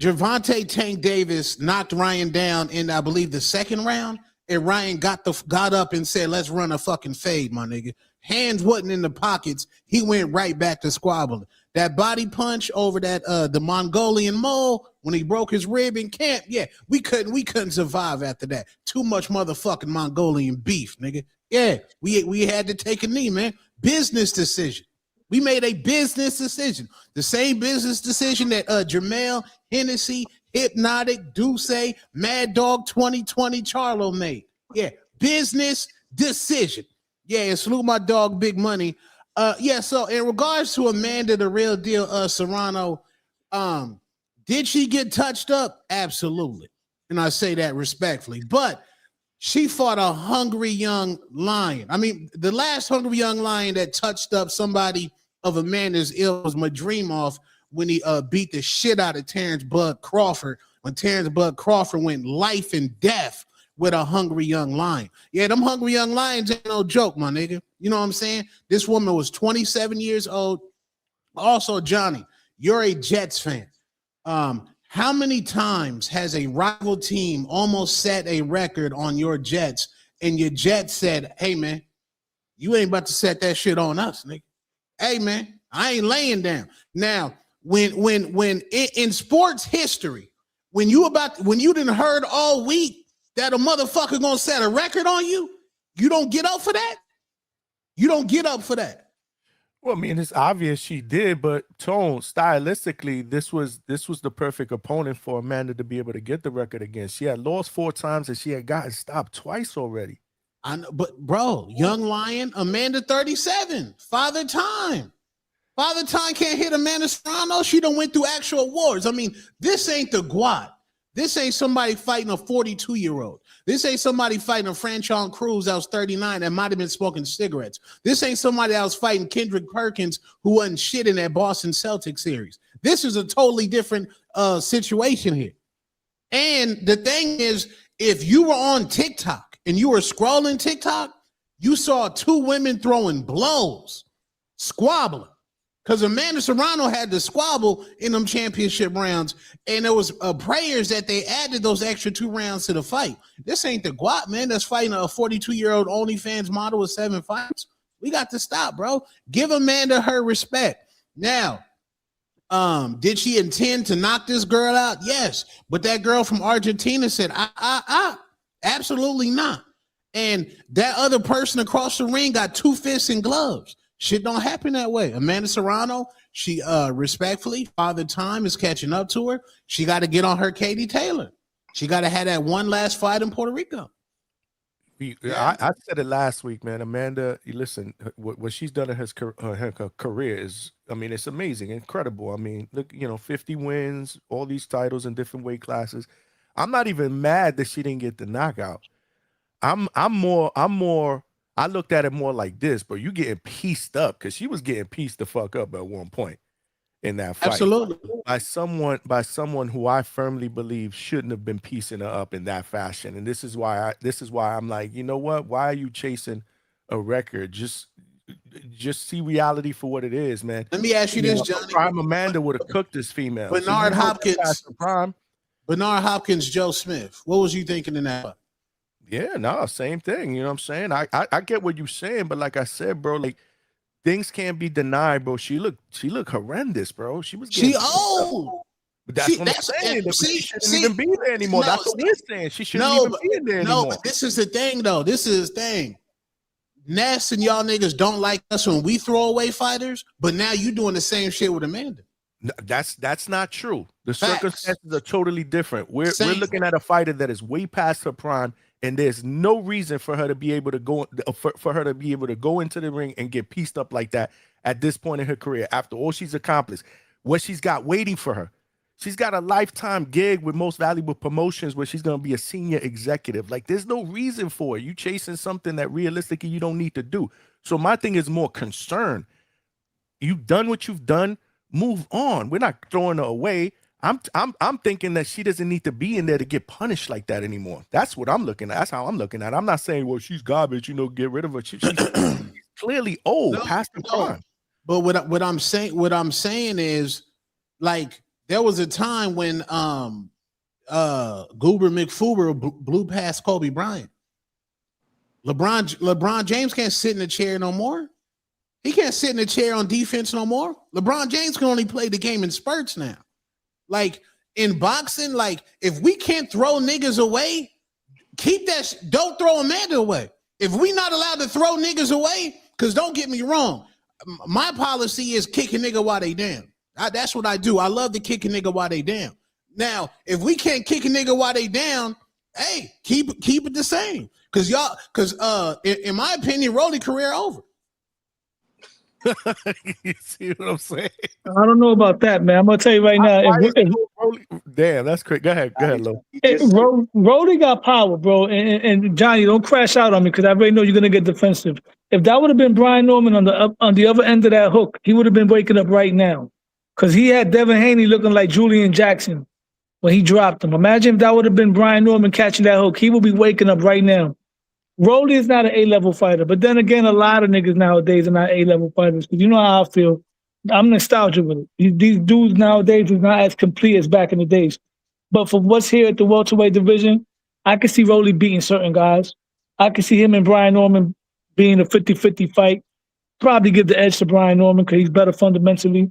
Gervonta Tank Davis knocked Ryan down in, I believe, the second round, and Ryan got up and said, "Let's run a fucking fade, my nigga." Hands wasn't in the pockets. He went right back to squabbling. That body punch over that the Mongolian mole when he broke his rib in camp. Yeah, we couldn't survive after that. Too much motherfucking Mongolian beef, nigga. Yeah, we had to take a knee, man. Business decision. We made a business decision. The same business decision that Jermell, Hennessy, Hypnotic, Duce, Mad Dog 2020 Charlo made. Yeah, business decision. Yeah, and salute my dog, Big Money. Yeah, so in regards to Amanda, the real deal, Serrano, did she get touched up? Absolutely. And I say that respectfully. But she fought a hungry young lion. I mean, the last hungry young lion that touched up somebody of Amanda's ill was Madrimov when he beat the shit out of Terrence Bud Crawford, when Terrence Bud Crawford went life and death with a hungry young lion. Yeah, them hungry young lions ain't no joke, my nigga. You know what I'm saying? This woman was 27 years old. Also, Johnny, you're a Jets fan. How many times has a rival team almost set a record on your Jets and your Jets said, "Hey, man, you ain't about to set that shit on us, nigga. Hey, man, I ain't laying down." Now, when in sports history, when you didn't heard all week that a motherfucker gonna set a record on you, you don't get up for that. You don't get up for that. Well, I mean, it's obvious she did, but Tone, stylistically, this was the perfect opponent for Amanda to be able to get the record against. She had lost 4 times and she had gotten stopped twice already. I know, but bro, young lion, Amanda 37, father time. Father time can't hit Amanda Serrano. She done went through actual wars. I mean, this ain't the Guat. This ain't somebody fighting a 42-year-old. This ain't somebody fighting a Franchon Cruz that was 39 that might have been smoking cigarettes. This ain't somebody that was fighting Kendrick Perkins who wasn't shit in that Boston Celtics series. This is a totally different situation here. And the thing is, if you were on TikTok and you were scrolling TikTok, you saw 2 women throwing blows, squabbling. Because Amanda Serrano had to squabble in them championship rounds, and there was prayers that they added those extra 2 rounds to the fight. This ain't the Guap, man, that's fighting a 42-year-old OnlyFans model with 7 fights. We got to stop, bro. Give Amanda her respect. Now, did she intend to knock this girl out? Yes. But that girl from Argentina said, absolutely not. And that other person across the ring got 2 fists and gloves. Shit don't happen that way. Amanda Serrano, she respectfully, Father Time is catching up to her. She got to get on her Katie Taylor. She got to have that one last fight in Puerto Rico. I said it last week, man. Amanda, listen, what she's done in her career is, I mean, it's amazing, incredible. I mean, look, 50 wins, all these titles in different weight classes. I'm not even mad that she didn't get the knockout. I looked at it more like this, but you getting pieced up because she was getting pieced the fuck up at one point in that fight. Absolutely. By someone who I firmly believe shouldn't have been piecing her up in that fashion. And this is why I'm like, you know what? Why are you chasing a record? Just see reality for what it is, man. Let me ask you this, Johnny. Prime Amanda would have cooked this female. Bernard Hopkins, Joe Smith. What was you thinking in that fight? Yeah, no, same thing. You know what I'm saying? I get what you're saying, but like I said, bro, like things can't be denied, bro. She looked horrendous, bro. She old. But that's what I'm saying. She shouldn't even be there anymore. That's what we're saying. She shouldn't even be in there anymore. No, but this is the thing, though. This is the thing. Ness and y'all niggas don't like us when we throw away fighters, but now you doing the same shit with Amanda. No, that's not true. The circumstances are totally different. We're looking at a fighter that is way past her prime and there's no reason for her to be able to go for her to be able to go into the ring and get pieced up like that at this point in her career after all she's accomplished, what she's got waiting for her. She's got a lifetime gig with Most Valuable Promotions where she's going to be a senior executive. Like, there's no reason for it. You chasing something that realistically you don't need to do. So my thing is more concern. You've done what you've done. Move on. We're not throwing her away. I'm thinking that she doesn't need to be in there to get punished like that anymore. That's what I'm looking at. That's how I'm looking at it. I'm not saying, well, she's garbage, get rid of her. She's clearly old, past the prime. But what I'm saying is, like, there was a time when Goober McFuber blew past Kobe Bryant. LeBron James can't sit in the chair no more. He can't sit in the chair on defense no more. LeBron James can only play the game in spurts now. Like, in boxing, like, if we can't throw niggas away, keep that. Don't throw Amanda away. If we not allowed to throw niggas away, because don't get me wrong, my policy is kick a nigga while they down. That's what I do. I love to kick a nigga while they down. Now, if we can't kick a nigga while they down, hey, keep it the same. Because in my opinion, Rolly career over. You see what I'm saying? I don't know about that, man. I'm gonna tell you right now. Damn, that's great. Go ahead, Lo. Rolly got power, bro. And Johnny, don't crash out on me because I already know you're gonna get defensive. If that would have been Brian Norman on the other end of that hook, he would have been waking up right now. Because he had Devin Haney looking like Julian Jackson when he dropped him. Imagine if that would have been Brian Norman catching that hook. He would be waking up right now. Rolly is not an A-level fighter. But then again, a lot of niggas nowadays are not A-level fighters. Because you know how I feel. I'm nostalgic with it. These dudes nowadays is not as complete as back in the days. But for what's here at the welterweight division, I can see Rolly beating certain guys. I can see him and Brian Norman being a 50-50 fight. Probably give the edge to Brian Norman because he's better fundamentally.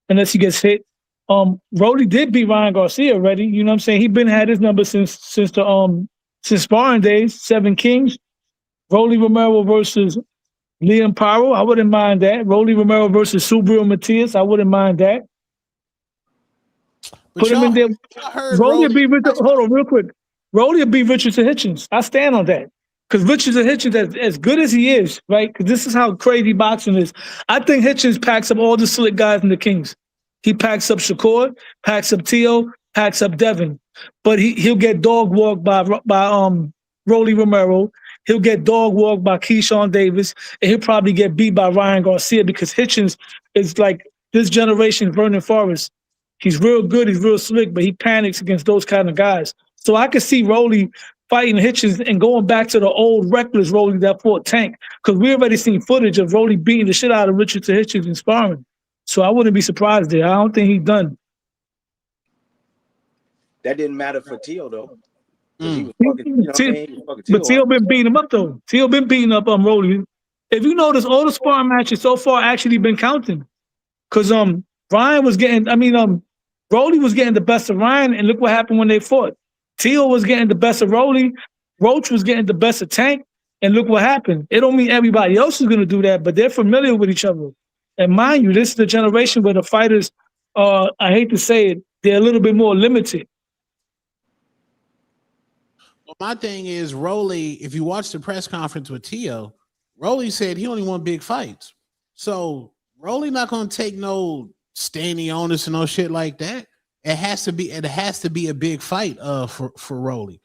Unless he gets hit. Rolly did beat Ryan Garcia already. You know what I'm saying? He been had his number since sparring days, 7 Kings. Rolly Romero versus Liam Paro, I wouldn't mind that. Rolly Romero versus Subriel Matias, I wouldn't mind that. Put him in there. Rolly will beat Richard. Hold on, real quick. Rolly will beat Richardson Hitchens. I stand on that. Because Richardson Hitchens, as good as he is, right? Because this is how crazy boxing is. I think Hitchens packs up all the slick guys in the Kings. He packs up Shakur, packs up Teo, packs up Devin. But he'll get dog walked by Rolly Romero. He'll get dog walked by Keyshawn Davis. And he'll probably get beat by Ryan Garcia because Hitchens is like this generation's Vernon Forrest. He's real good. He's real slick, but he panics against those kind of guys. So I could see Rolly fighting Hitchens and going back to the old reckless Rolly that fought Tank. Because we already seen footage of Rolly beating the shit out of Richardson Hitchens in sparring. So I wouldn't be surprised there. I don't think he's done. That didn't matter for Teo, though. He was fucking, but Teo been beating him up, though. Teo been beating up Rolly. If you notice, all the sparring matches so far actually been counting. Because Rolly was getting the best of Ryan, and look what happened when they fought. Teo was getting the best of Rolly. Roach was getting the best of Tank, and look what happened. It don't mean everybody else is going to do that, but they're familiar with each other. And mind you, this is the generation where the fighters, I hate to say it, they're a little bit more limited. Well, my thing is, Rolly, if you watch the press conference with Teo, Rolly said he only won big fights. So Rolly not going to take no standing onus and no shit like that. It has to be a big fight for Rolly.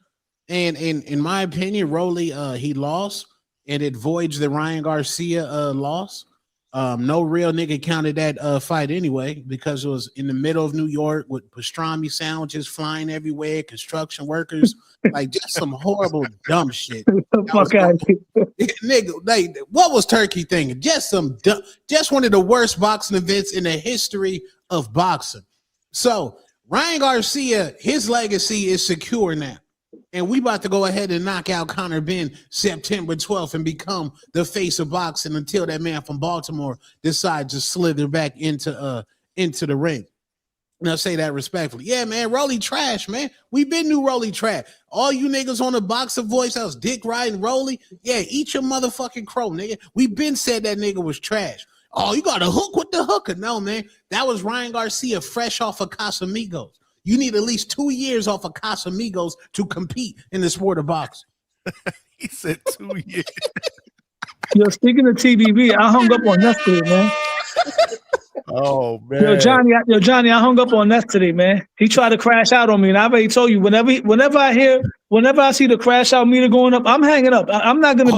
And in my opinion, Rolly he lost, and it voids the Ryan Garcia loss. No real nigga counted that fight anyway because it was in the middle of New York with pastrami sandwiches flying everywhere, construction workers, like just some horrible dumb shit. Nigga, like, what was Turkey thinking? Just one of the worst boxing events in the history of boxing. So Ryan Garcia, his legacy is secure now. And we about to go ahead and knock out Conor Benn September 12th and become the face of boxing until that man from Baltimore decides to slither back into the ring. And I'll say that respectfully. Yeah, man, Rolly trash, man. We been knew Rolly trash. All you niggas on the Boxer Voice House, dick riding Rolly, yeah, eat your motherfucking crow, nigga. We been said that nigga was trash. Oh, you got a hook with the hooker. No, man. That was Ryan Garcia fresh off of Casamigos. You need at least 2 years off of Casamigos to compete in the sport of boxing. He said 2 years. Yo, speaking of TBV, I hung up on yesterday, man. Oh man. Yo, Johnny, I hung up on Ness today, man. He tried to crash out on me, and I already told you, whenever I see the crash out meter going up, I'm hanging up. I'm not gonna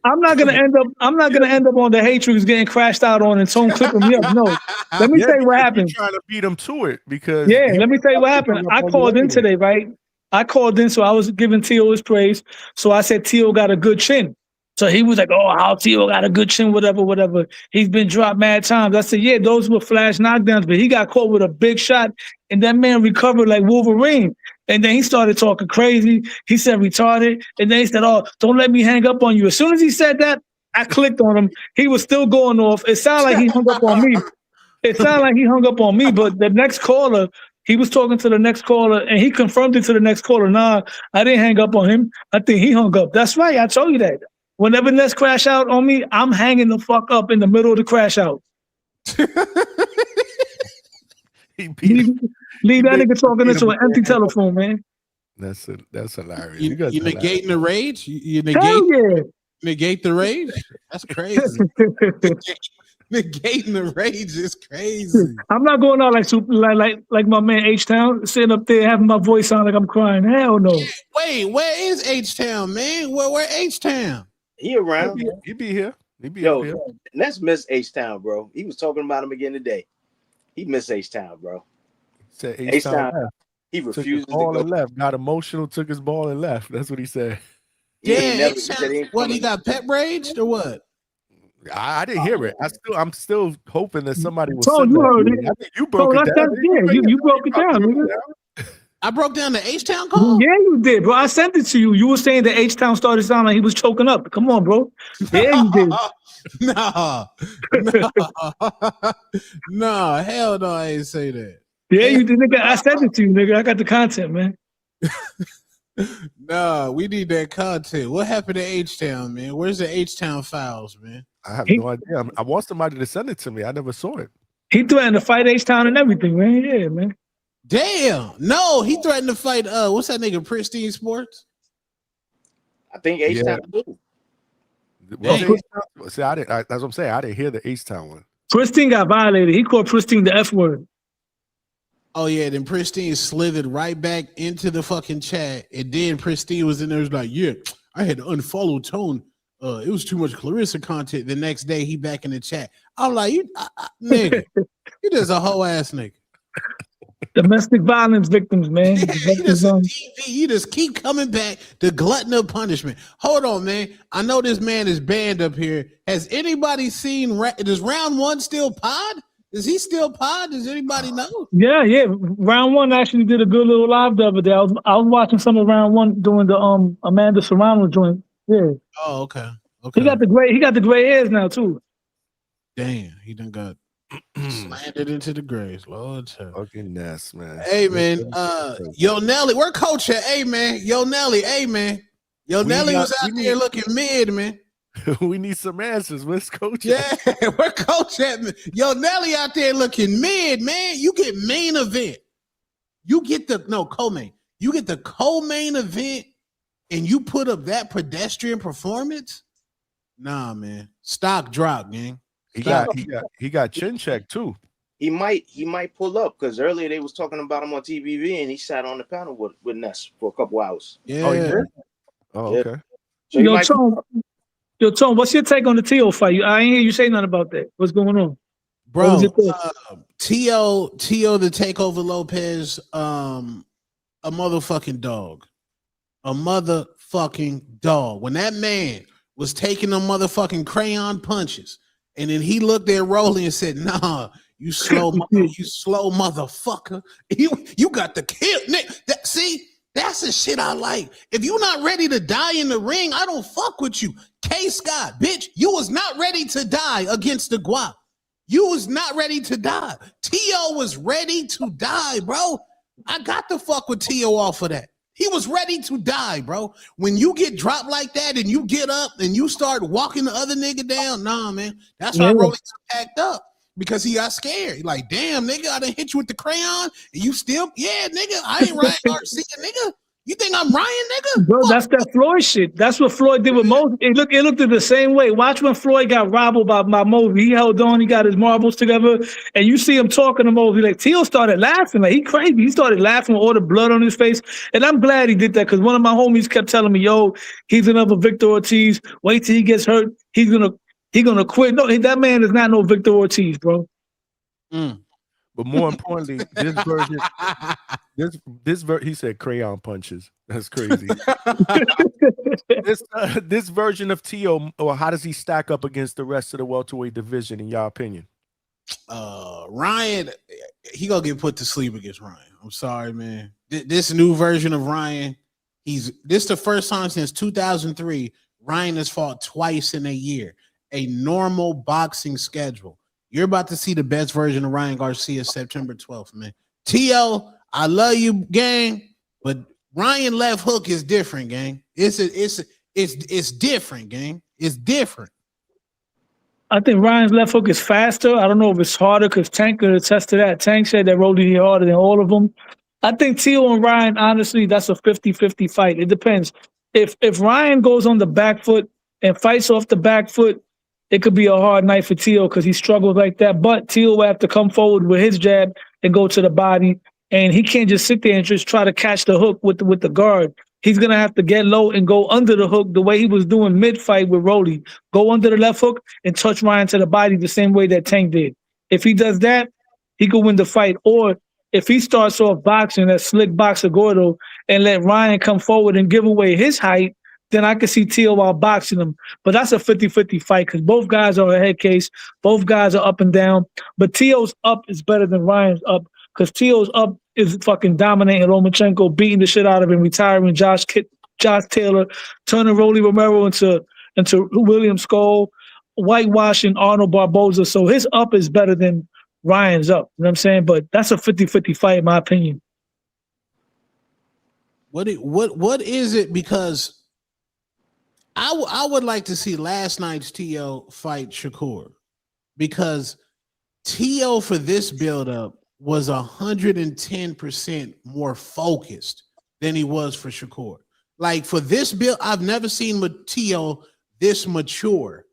I'm not gonna end up on the Hatrix getting crashed out on and someone clipping me up. No. Let me tell you what happened. Trying to beat him to it because let me tell you what happened. I called in today, right? I called in, so I was giving Tio his praise. So I said Tio got a good chin. So he was like, "Oh, how Tio got a good chin, whatever. He's been dropped mad times." I said, "Yeah, those were flash knockdowns, but he got caught with a big shot, and that man recovered like Wolverine." And then he started talking crazy. He said retarded, and then he said, "Oh, don't let me hang up on you." As soon as he said that, I clicked on him. He was still going off. It sounded like he hung up on me. But the next caller, he was talking to the next caller, and he confirmed it to the next caller. Nah, I didn't hang up on him. I think he hung up. That's right. I told you that. Whenever Ness crash out on me, I'm hanging the fuck up in the middle of the crash out. Leave that nigga talking into an empty telephone, man. That's hilarious. You negating the rage? You negate the rage? That's crazy. Negating the rage is crazy. I'm not going out like my man H-Town, sitting up there having my voice sound like I'm crying. Hell no. Wait, where is H-Town, man? Where H-Town? He around. He be here. Yo, let's miss H-Town, bro. He was talking about him again today. He missed H-Town, bro. Said H-Town. He refused to go. And left. Got emotional, took his ball and left. That's what he said. Yeah, what, he got pep raged or what? I didn't hear it. I'm still hoping that somebody will. You heard it. I think you broke it down. You broke it down, nigga. I broke down the H-Town call? Yeah, you did, bro. I sent it to you. You were saying that H-Town started sounding like he was choking up. Come on, bro. Yeah, you did. No, hell no, I ain't say that. Yeah, you did, nigga. I sent it to you, nigga. I got the content, man. No, we need that content. What happened to H-Town, man? Where's the H-Town files, man? I have no idea. I want somebody to send it to me. I never saw it. He threatened to fight H-Town and everything, man. Yeah, man. Damn. No, he threatened to fight what's that nigga, Pristine Sports? I think H-Town too. Well, see, that's what I'm saying. I didn't hear the H-Town one. Pristine got violated. He called Pristine the F word. Oh yeah, then Pristine slithered right back into the fucking chat, and then Pristine was in there, was like, "Yeah, I had to unfollow Tone. It was too much Clarissa content." The next day, he back in the chat. I'm like, nigga, you just a whole ass nigga. Domestic violence victims, man. You just keep coming back to glutton of punishment. Hold on, man. I know this man is banned up here. Has anybody seen? Does round one still pod? Is he still pod? Does anybody know? Yeah. Round one actually did a good little live the other day. I was watching some of round one doing the Amanda Serrano joint. Yeah. Oh, okay. He got the gray hairs now too. Damn, he done got slandered into the graves. Lord, fucking Ness, man. Hey man, Yo Nelly, where Coach at? Hey man, Yo Nelly, hey man. Yo Nelly was out there looking mid, man. We need some answers. Where's Coach? Yeah, where Coach at? Man? Yo Nelly out there looking mid, man. You get main event. You get co-main. You get the co-main event, and you put up that pedestrian performance. Nah, man. Stock drop, gang. He got chin check too. He might pull up because earlier they was talking about him on TVV and he sat on the panel with Ness for a couple hours. Yeah. Oh, he did? Oh, okay. So Tone, what's your take on the Tio fight? I ain't hear you say nothing about that. What's going on? Bro, Tio the Takeover Lopez, a motherfucking dog. A motherfucking dog. When that man was taking them motherfucking crayon punches, and then he looked at Rolly and said, "Nah, you slow motherfucker. You got the kill." See, that's the shit I like. If you're not ready to die in the ring, I don't fuck with you. K. Scott, bitch, you was not ready to die against the Guap. You was not ready to die. Tio was ready to die, bro. I got to fuck with Tio off of that. He was ready to die, bro. When you get dropped like that and you get up and you start walking the other nigga down, nah, man. That's why Rolly packed up, because he got scared. He like, damn, nigga, I done hit you with the crayon and you still, yeah, nigga, I ain't Ryan Garcia, nigga. You think I'm Ryan, nigga? Bro, that's that Floyd shit. That's what Floyd did with Mosey. It looked the same way. Watch when Floyd got robbed by Mosey. He held on, he got his marbles together, and you see him talking to Mosey. Like, Teal started laughing. Like, he crazy. He started laughing with all the blood on his face. And I'm glad he did that because one of my homies kept telling me, yo, he's another Victor Ortiz. Wait till he gets hurt. He's gonna quit. No, that man is not no Victor Ortiz, bro. But more importantly, this version, he said crayon punches. That's crazy. This version of Tio, or how does he stack up against the rest of the welterweight division, in your opinion? Ryan, he gonna get put to sleep against Ryan. I'm sorry, man. This new version of Ryan, this the first time since 2003 Ryan has fought twice in a year, a normal boxing schedule. You're about to see the best version of Ryan Garcia September 12th, man. T.O., I love you, gang, but Ryan left hook is different, gang. It's different, gang. It's different. I think Ryan's left hook is faster. I don't know if it's harder because Tank could attest to that. Tank said that Rolly hit harder than all of them. I think Tio and Ryan, honestly, that's a 50-50 fight. It depends. If Ryan goes on the back foot and fights off the back foot, it could be a hard night for Tio because he struggles like that. But Tio will have to come forward with his jab and go to the body. And he can't just sit there and just try to catch the hook with the guard. He's going to have to get low and go under the hook the way he was doing mid-fight with Rolly. Go under the left hook and touch Ryan to the body the same way that Tank did. If he does that, he could win the fight. Or if he starts off boxing, that slick boxer Gordo, and let Ryan come forward and give away his height, then I can see Tio while boxing him. But that's a 50-50 fight because both guys are a head case. Both guys are up and down. But Tio's up is better than Ryan's up because Tio's up is fucking dominating Lomachenko, beating the shit out of him, retiring Josh Taylor, turning Rolly Romero into William Skull, whitewashing Arnold Barboza. So his up is better than Ryan's up. You know what I'm saying? But that's a 50-50 fight, in my opinion. What is it? Because I would like to see last night's T.O. fight Shakur, because T.O. for this buildup was 110% more focused than he was for Shakur. Like for this build, I've never seen T.O. this mature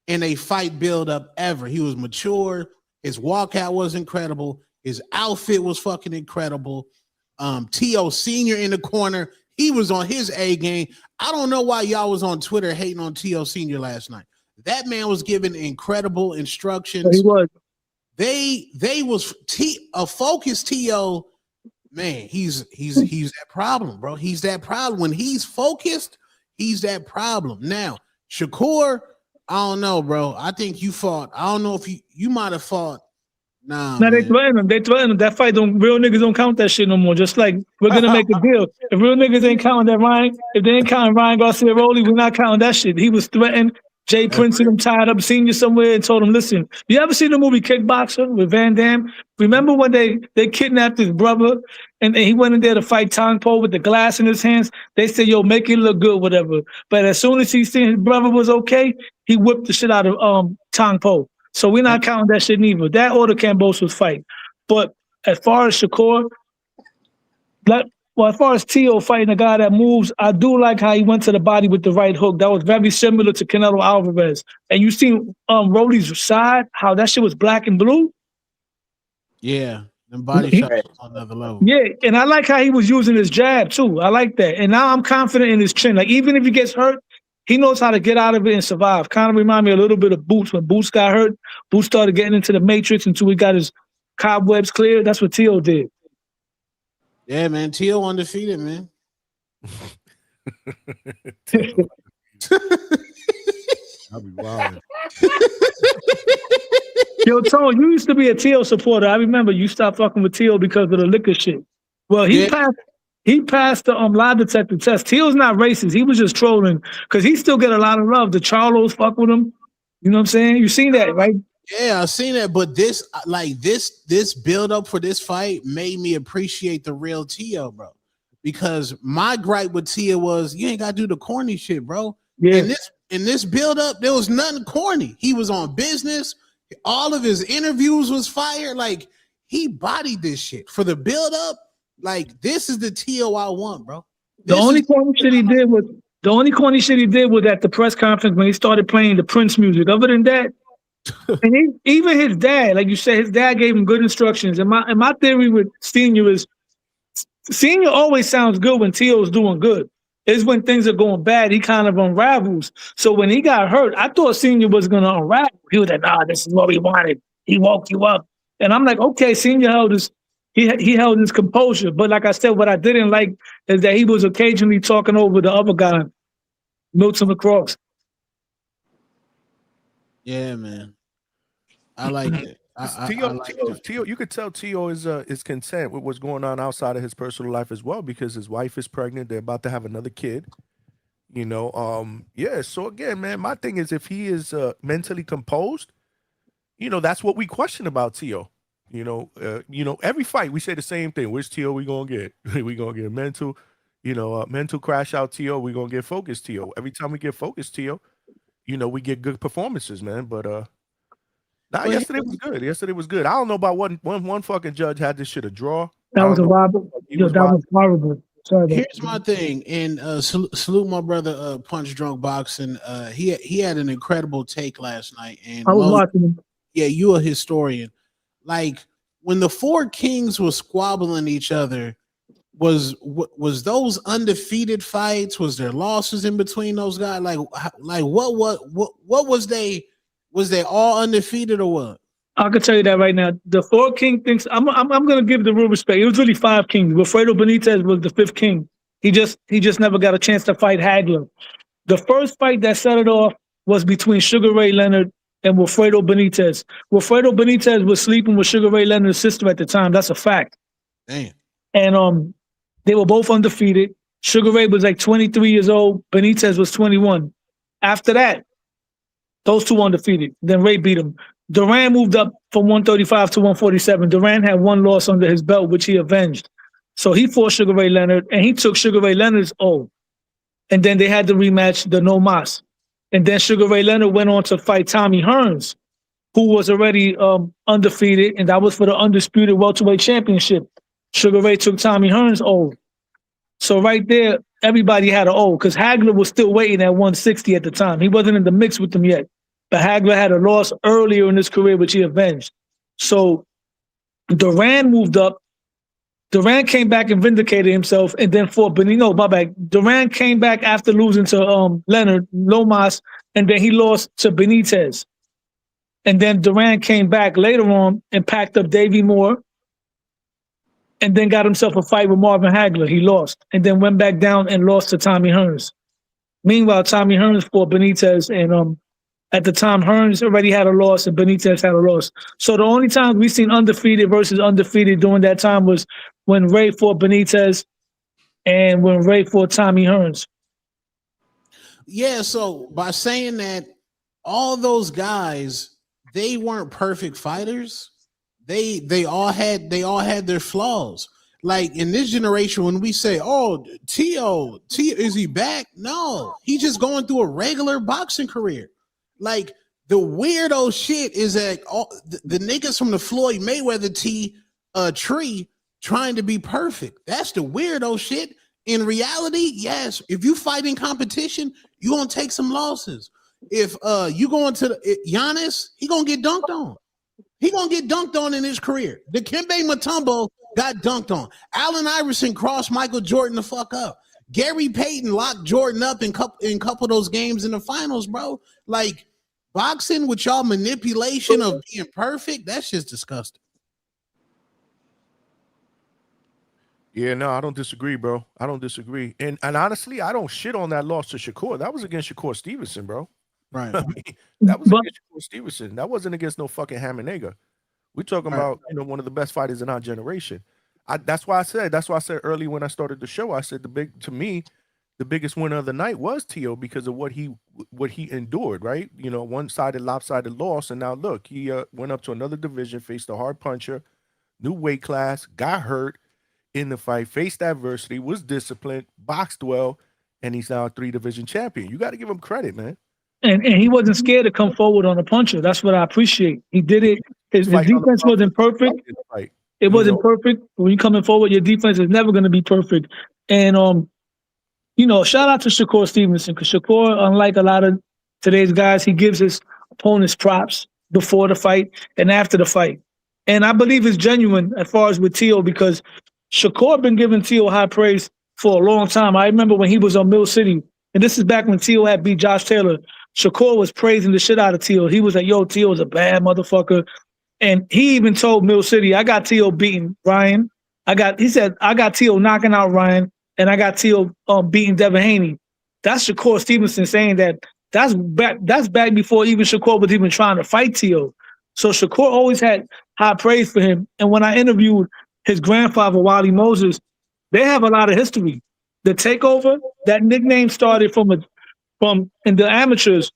in a fight buildup ever. He was mature. His walkout was incredible. His outfit was fucking incredible. T.O. Senior in the corner, he was on his A game. I don't know why y'all was on Twitter hating on T.O. Senior last night. That man was giving incredible instructions. He was. They was a focused T.O. Man, he's that problem, bro. He's that problem. When he's focused, he's that problem. Now, Shakur, I don't know, bro. I think you fought. I don't know if you might have fought. Nah, they threatened him. They threatened him. That fight real niggas don't count that shit no more. Just like we're gonna make a deal. If real niggas ain't counting that Ryan, if they ain't counting Ryan Garcia Rolly, we're not counting that shit. He was threatened. Jay Prince and him tied up Senior somewhere and told him, listen, you ever seen the movie Kickboxer with Van Damme? Remember when they kidnapped his brother and he went in there to fight Tong Po with the glass in his hands? They said, yo, make it look good, whatever. But as soon as he seen his brother was okay, he whipped the shit out of Tong Po. So we're not counting that shit neither. That order Cambosos fight. But as far as Shakur, as far as Tio fighting a guy that moves, I do like how he went to the body with the right hook. That was very similar to Canelo Alvarez. And you see Rolly's side, how that shit was black and blue? Yeah, and body shots on another level. Yeah, and I like how he was using his jab too. I like that. And now I'm confident in his chin. Like even if he gets hurt, he knows how to get out of it and survive. Kind of remind me a little bit of Boots. When Boots got hurt, Boots started getting into the matrix until he got his cobwebs cleared. That's what Tio did. Yeah, man. Tio undefeated, man. I'll be wild. Yo, Tone, you used to be a Tio supporter. I remember you stopped fucking with Tio because of the liquor shit. Well, he passed the lie detector test. Tio's not racist. He was just trolling because he still get a lot of love. The Charlos fuck with him. You know what I'm saying? You seen that, right? Yeah, I've seen that. But this build up for this fight made me appreciate the real Tio, bro. Because my gripe with Tio was you ain't gotta do the corny shit, bro. Yeah. In this build up, there was nothing corny. He was on business. All of his interviews was fire. Like he bodied this shit for the build up. Like this is the Tio I want, bro. The only corny shit he did was at the press conference when he started playing the Prince music. Other than that, and even his dad, like you said, his dad gave him good instructions. And my theory with Senior is Senior always sounds good when T.O.'s doing good. It's when things are going bad, he kind of unravels. So when he got hurt, I thought Senior was going to unravel. He was like, nah, this is what we wanted. He woke you up. And I'm like, okay, Senior held he held his composure. But like I said, what I didn't like is that he was occasionally talking over the other guy, Milton LaCroix. Yeah, man. I like it. T.O., you could tell T.O. is content with what's going on outside of his personal life as well, because his wife is pregnant. They're about to have another kid. You know, yeah. So again, man, my thing is if he is mentally composed, you know, that's what we question about T.O. You know, every fight we say the same thing. Which T.O. we gonna get? We gonna get mental, mental crash out T.O. We gonna get focused T.O. Every time we get focused T.O., you know, we get good performances, man. But yesterday was good. Yesterday was good. I don't know about one fucking judge had this shit a draw. That was a robbery. That was horrible. Sorry. Here's my thing, and salute my brother Punch Drunk Boxing. He had an incredible take last night, and I was watching him. Yeah, you a historian. Like when the four kings were squabbling each other, was those undefeated fights? Was there losses in between those guys? Like what was they? Was they all undefeated or what? I can tell you that right now. The four king things. I'm gonna give the real respect. It was really five kings. Wilfredo Benitez was the fifth king. He just never got a chance to fight Hagler. The first fight that set it off was between Sugar Ray Leonard and Wilfredo Benitez. Wilfredo Benitez was sleeping with Sugar Ray Leonard's sister at the time. That's a fact. Damn. And they were both undefeated. Sugar Ray was like 23 years old. Benitez was 21. After that, those two undefeated. Then Ray beat him. Duran moved up from 135 to 147. Duran had one loss under his belt, which he avenged. So he fought Sugar Ray Leonard, and he took Sugar Ray Leonard's O. And then they had the rematch, the No Mas. And then Sugar Ray Leonard went on to fight Tommy Hearns, who was already undefeated, and that was for the Undisputed Welterweight Championship. Sugar Ray took Tommy Hearns' O. So right there, everybody had an O, because Hagler was still waiting at 160 at the time. He wasn't in the mix with them yet. But Hagler had a loss earlier in his career, which he avenged. So Duran moved up. Duran came back and vindicated himself, and then fought Benino. Duran came back after losing to Leonard, Lomas, and then he lost to Benitez. And then Duran came back later on and packed up Davey Moore, and then got himself a fight with Marvin Hagler. He lost, and then went back down and lost to Tommy Hearns. Meanwhile, Tommy Hearns fought Benitez, and at the time, Hearns already had a loss and Benitez had a loss. So the only time we've seen undefeated versus undefeated during that time was when Ray fought Benitez and when Ray fought Tommy Hearns. Yeah, so by saying that, all those guys, they weren't perfect fighters. They all had their flaws. Like in this generation, when we say, "Oh, T.O., is he back?" No, he's just going through a regular boxing career. Like the weirdo shit is that all the niggas from the Floyd Mayweather tree trying to be perfect. That's the weirdo shit. In reality, yes, if you fight in competition, you're gonna take some losses. If you go into Giannis, he gonna get dunked on. He gonna get dunked on in his career. Dikembe Mutombo got dunked on. Allen Iverson crossed Michael Jordan the fuck up. Gary Payton locked Jordan up in couple of those games in the finals, bro. Like boxing with y'all manipulation of being perfect, that's just disgusting. Yeah, no, I don't disagree, bro. I don't disagree. And honestly, I don't shit on that loss to Shakur. That was against Shakur Stevenson, bro. Right. I mean, that was against Shakur Stevenson. That wasn't against no fucking Hammer-Nigga. We're talking about, one of the best fighters in our generation. That's why I said early when I started the show, I said the biggest winner of the night was T.O. because of what he endured, right? One-sided, lopsided loss, and now look, he went up to another division, faced a hard puncher, new weight class, got hurt in the fight, faced adversity, was disciplined, boxed well, and he's now a 3-division champion. You got to give him credit, man. And he wasn't scared to come forward on a puncher. That's what I appreciate. He did it. His defense wasn't perfect. It wasn't perfect. When you're coming forward, your defense is never going to be perfect. And shout out to Shakur Stevenson, because Shakur, unlike a lot of today's guys, he gives his opponents props before the fight and after the fight. And I believe it's genuine as far as with Teo, because Shakur been giving Teo high praise for a long time. I remember when he was on Mill City, and this is back when Teo had beat Josh Taylor, Shakur was praising the shit out of Teo. He was like, yo, Teo's a bad motherfucker. And he even told Mill City, I got Teo beating Ryan. He said, I got Teo knocking out Ryan, and I got Teo beating Devin Haney. That's Shakur Stevenson saying that. That's back before even Shakur was even trying to fight Teo. So Shakur always had high praise for him. And when I interviewed his grandfather, Wally Moses, they have a lot of history. The Takeover, that nickname started from in the amateurs.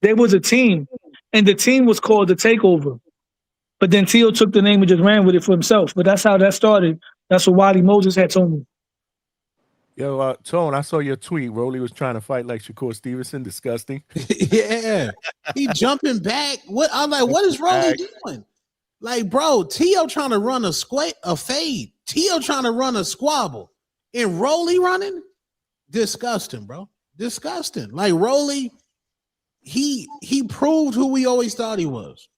There was a team, and the team was called the Takeover. But then Teo took the name and just ran with it for himself. But that's how that started. That's what Wally Moses had told me. Yo, Tone, I saw your tweet. Rolly was trying to fight like Shakur Stevenson. Disgusting. Yeah. He jumping back. I'm like, what is Rolly doing? Like, bro, Teo trying to run a fade. Teo trying to run a squabble. And Rolly running? Disgusting, bro. Disgusting. Like, Rolly, he proved who we always thought he was.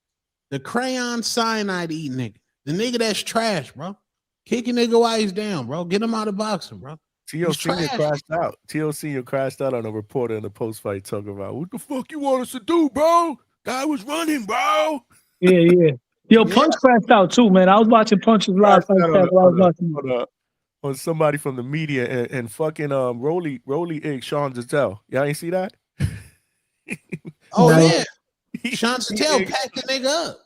The crayon cyanide eating nigga. The nigga that's trash, bro. Kick a nigga while he's down, bro. Get him out of boxing, bro. Teo Senior crashed out. Teo Senior crashed out on a reporter in the post-fight talking about, what the fuck you want us to do, bro? Guy was running, bro. Yeah. Yo, Punch crashed out too, man. I was watching Punch's live fight on somebody from the media and fucking Rolly egged Sean Giselle. Y'all ain't see that? Oh, yeah. Sean Giselle packed the nigga up.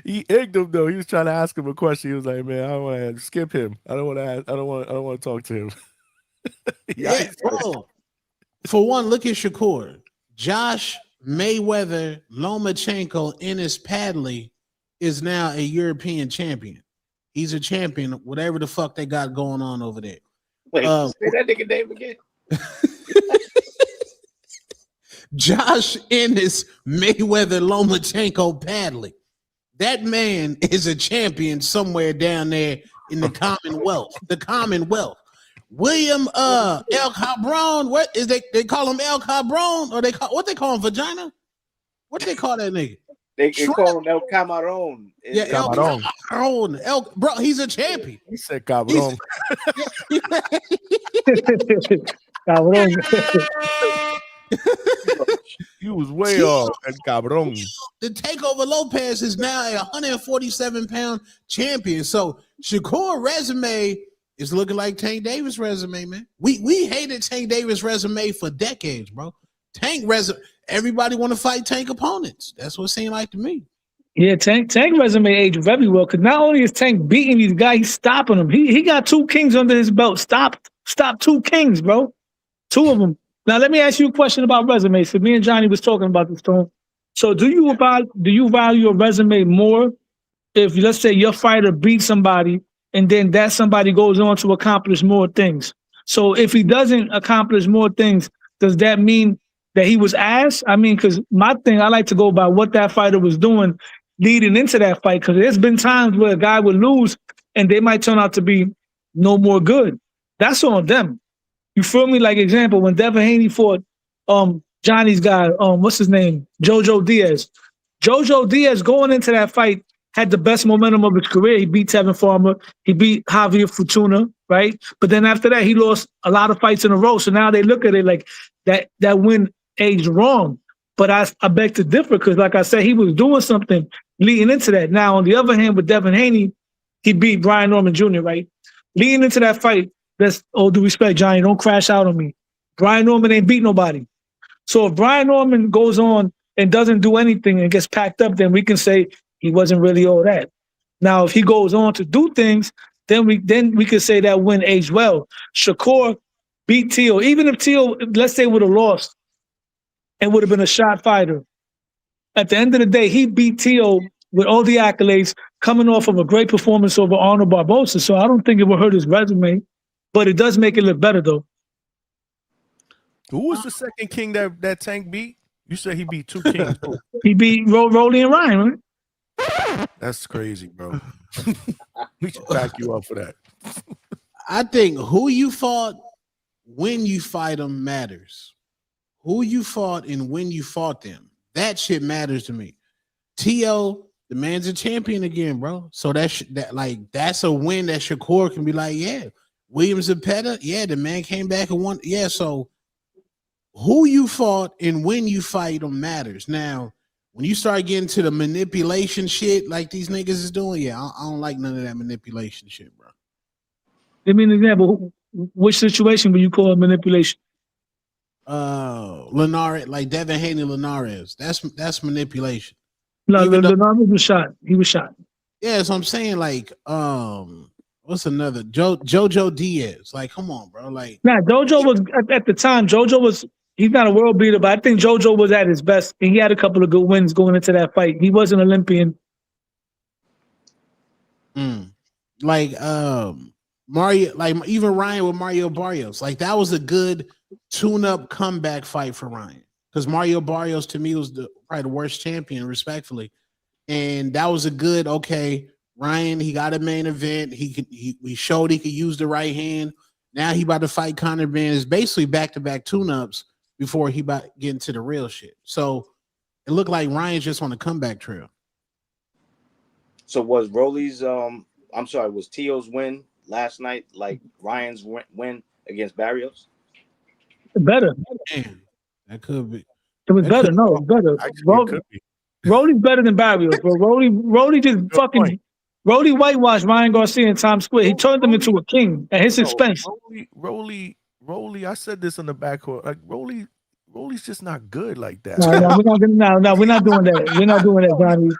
He egged him though. He was trying to ask him a question. He was like, "Man, I don't want to skip him. I don't want to talk to him." Yeah, bro. For one, look at Shakur. Josh Mayweather Lomachenko Ennis Padley is now a European champion. He's a champion, whatever the fuck they got going on over there. Wait, say that nigga name again. Josh Ennis Mayweather Lomachenko Padley. That man is a champion somewhere down there in the Commonwealth. The Commonwealth. William El Cabron. What is they call him El Cabron? Or what they call him, vagina? What they call that nigga? They call him El Camarón. Yeah, El Camarón. Bro, he's a champion. He said Cabron. Cabron. He was way off at Cabron. The Takeover Lopez is now a 147-pound champion. So Shakur resume is looking like Tank Davis' resume, man. We hated Tank Davis' resume for decades, bro. Everybody want to fight Tank opponents. That's what it seemed like to me. Yeah, Tank resume aged very well, because not only is Tank beating these guys, he's stopping them. He got 2 kings under his belt. Stop 2 kings, bro. 2 of them. Now let me ask you a question about resumes. So me and Johnny was talking about this, Tone. So do you value a resume more if, let's say, your fighter beats somebody and then that somebody goes on to accomplish more things? So if he doesn't accomplish more things, does that mean that he was ass? I mean, because my thing, I like to go by what that fighter was doing leading into that fight, because there's been times where a guy would lose and they might turn out to be no more good. That's on them. You feel me? Like, example, when Devin Haney fought Johnny's guy, what's his name? Jojo Diaz. Jojo Diaz going into that fight had the best momentum of his career. He beat Tevin Farmer. He beat Javier Fortuna, right? But then after that, he lost a lot of fights in a row. So now they look at it like that win aged wrong. But I beg to differ, because like I said, he was doing something leading into that. Now, on the other hand, with Devin Haney, he beat Brian Norman Jr., right? Leading into that fight, that's all due respect, Johnny, don't crash out on me. Brian Norman ain't beat nobody. So if Brian Norman goes on and doesn't do anything and gets packed up, then we can say he wasn't really all that. Now, if he goes on to do things, then we could say that win aged well. Shakur beat Teo. Even if Teo, let's say, would have lost and would have been a shot fighter, at the end of the day, he beat Teo with all the accolades, coming off of a great performance over Arnold Barbosa. So I don't think it will hurt his resume, but it does make it look better, though. Who was the second king that Tank beat? You said he beat 2 kings. He beat Rolly and Ryan, right? That's crazy, bro. We should back you up for that. I think who you fought when you fight them matters. Who you fought and when you fought them. That shit matters to me. T.O., the man's a champion again, bro. So that's a win that Shakur can be like, yeah. Williams Zepeda, yeah, the man came back and won. Yeah, so who you fought and when you fight them matters. Now, when you start getting to the manipulation shit like these niggas is doing, yeah, I don't like none of that manipulation shit, bro. Give me an example. Which situation would you call it manipulation? Linares, like Devin Haney Linares. That's manipulation. No, Linares was shot. He was shot. Yeah, so I'm saying like what's another Jojo Diaz? Like, come on, bro. Like, nah, Jojo was at the time. Jojo was. He's not a world beater, but I think Jojo was at his best, and he had a couple of good wins going into that fight. He was an Olympian. Like Mario, like even Ryan with Mario Barrios. Like that was a good tune-up comeback fight for Ryan, because Mario Barrios to me was probably the worst champion, respectfully, and that was a good Ryan, he got a main event. He showed he could use the right hand. Now he about to fight Conor Benn. It's basically back-to-back tune-ups before he about to get into the real shit. So it looked like Ryan's just on the comeback trail. So was Rolly's was Tio's win last night like Ryan's win against Barrios? Better. Man, that could be. It was better. No, it was better. Rolly's better than Barrios, bro. Rolly just fucking Rolly whitewashed Ryan Garcia in Times Square. He turned him into a king at his expense. Rolly, I said this on the backcourt. Like Rolly's just not good like that. No, we're not doing that. We're not doing that, Johnny.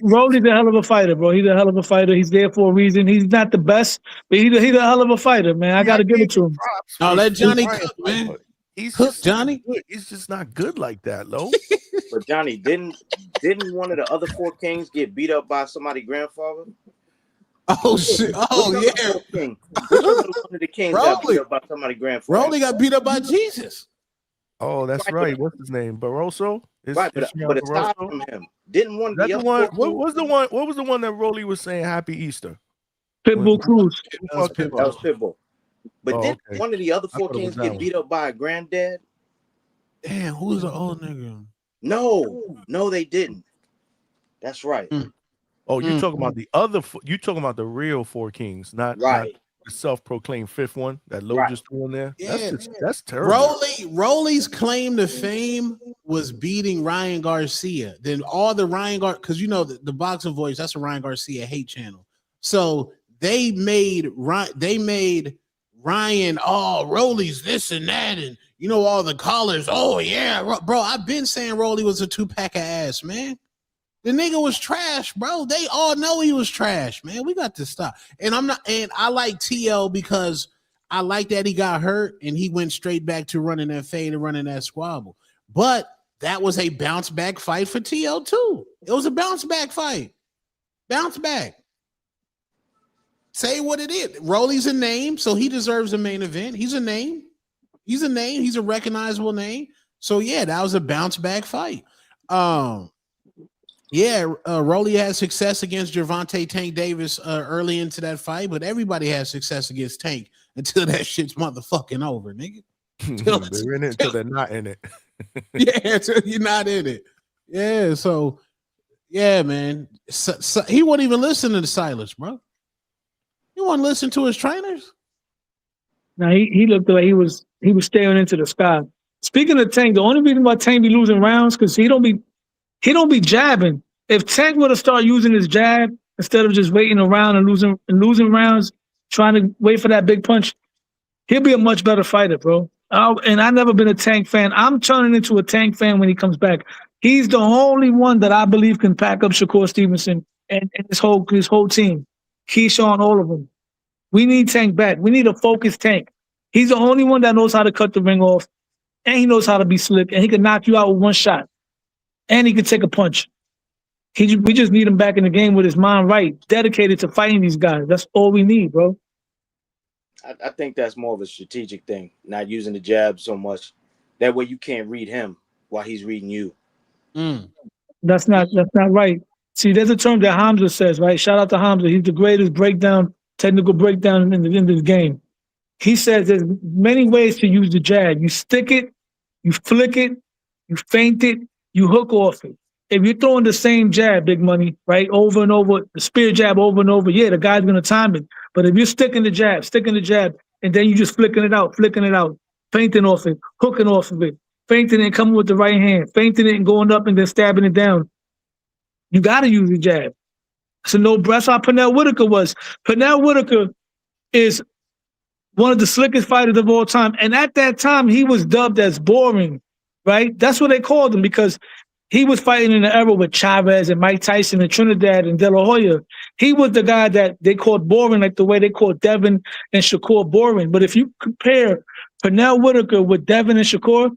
Rolly's a hell of a fighter, bro. He's a hell of a fighter. He's there for a reason. He's not the best, but he's a hell of a fighter, man. I got to give it to him. No, let Johnny cook, man. He's cook, just Johnny. He's just not good like that, Lo. But Johnny, didn't one of the other four kings get beat up by somebody's grandfather? Oh shit! Oh yeah. Which one of the kings got beat up by somebody's grandfather? Rolly got beat up by Jesus. Oh, that's right. What's his name? Barroso? Right, but aside from him, didn't one of the other one? What was the one that Rolly was saying Happy Easter? Pitbull Cruz. That was Pitbull. But didn't one of the other four kings get beat up by a granddad? Damn, who's the old nigga? No, they didn't. That's right. Oh, you talking about the other? You talking about the real four kings, not the self-proclaimed fifth one that Lo just threw in there? Yeah, that's terrible. Rolly's claim to fame was beating Ryan Garcia. Then all the because you know the Boxing Voice, that's a Ryan Garcia hate channel. So they made Ryan, oh, Rolly's this and that, and you know all the callers. Oh yeah, bro, I've been saying Rolly was a 2-pack of ass, man. The nigga was trash, bro. They all know he was trash, man. We got to stop. And I like TL because I like that he got hurt and he went straight back to running that fade and running that squabble. But that was a bounce back fight for TL too. It was a bounce back fight. Bounce back. Say what it is. Rolly's a name, so he deserves a main event. He's a name. He's a name. He's a recognizable name. So yeah, that was a bounce back fight. Rolly had success against Gervonta Tank Davis early into that fight, but everybody has success against Tank until that shit's motherfucking over, nigga. They're in it until they're not in it. Yeah, until you're not in it. Yeah, so yeah, man. So he wouldn't even listen to the Silas, bro. He wouldn't listen to his trainers. Now he looked like he was staring into the sky. Speaking of Tank, the only reason why Tank be losing rounds because he don't be jabbing. If Tank would have started using his jab instead of just waiting around and losing rounds, trying to wait for that big punch, he'll be a much better fighter, bro. And I've never been a Tank fan. I'm turning into a Tank fan when he comes back. He's the only one that I believe can pack up Shakur Stevenson and his whole team. Keyshawn, all of them. We need Tank back. We need a focused Tank. He's the only one that knows how to cut the ring off, and he knows how to be slick, and he can knock you out with one shot. And he can take a punch. We just need him back in the game with his mind right, dedicated to fighting these guys. That's all we need, bro. I think that's more of a strategic thing, not using the jab so much. That way you can't read him while he's reading you. That's not right. See, there's a term that Hamza says, right? Shout out to Hamza. He's the greatest technical breakdown in the game. he says there's many ways to use the jab. You stick it, you flick it, you feint it, you hook off it. If you're throwing the same jab, Big Money, right, over and over, the spear jab over and over, yeah, the guy's going to time it. But if you're sticking the jab, and then you just flicking it out, feinting off it, hooking off of it, feinting it and coming with the right hand, feinting it and going up and then stabbing it down, you got to use the jab. So that's how Pernell Whitaker was. Pernell Whitaker is one of the slickest fighters of all time. And at that time, he was dubbed as boring, right? That's what they called him because he was fighting in the era with Chavez and Mike Tyson and Trinidad and De La Hoya. He was the guy that they called boring, like the way they called Devin and Shakur boring. But if you compare Pernell Whitaker with Devin and Shakur,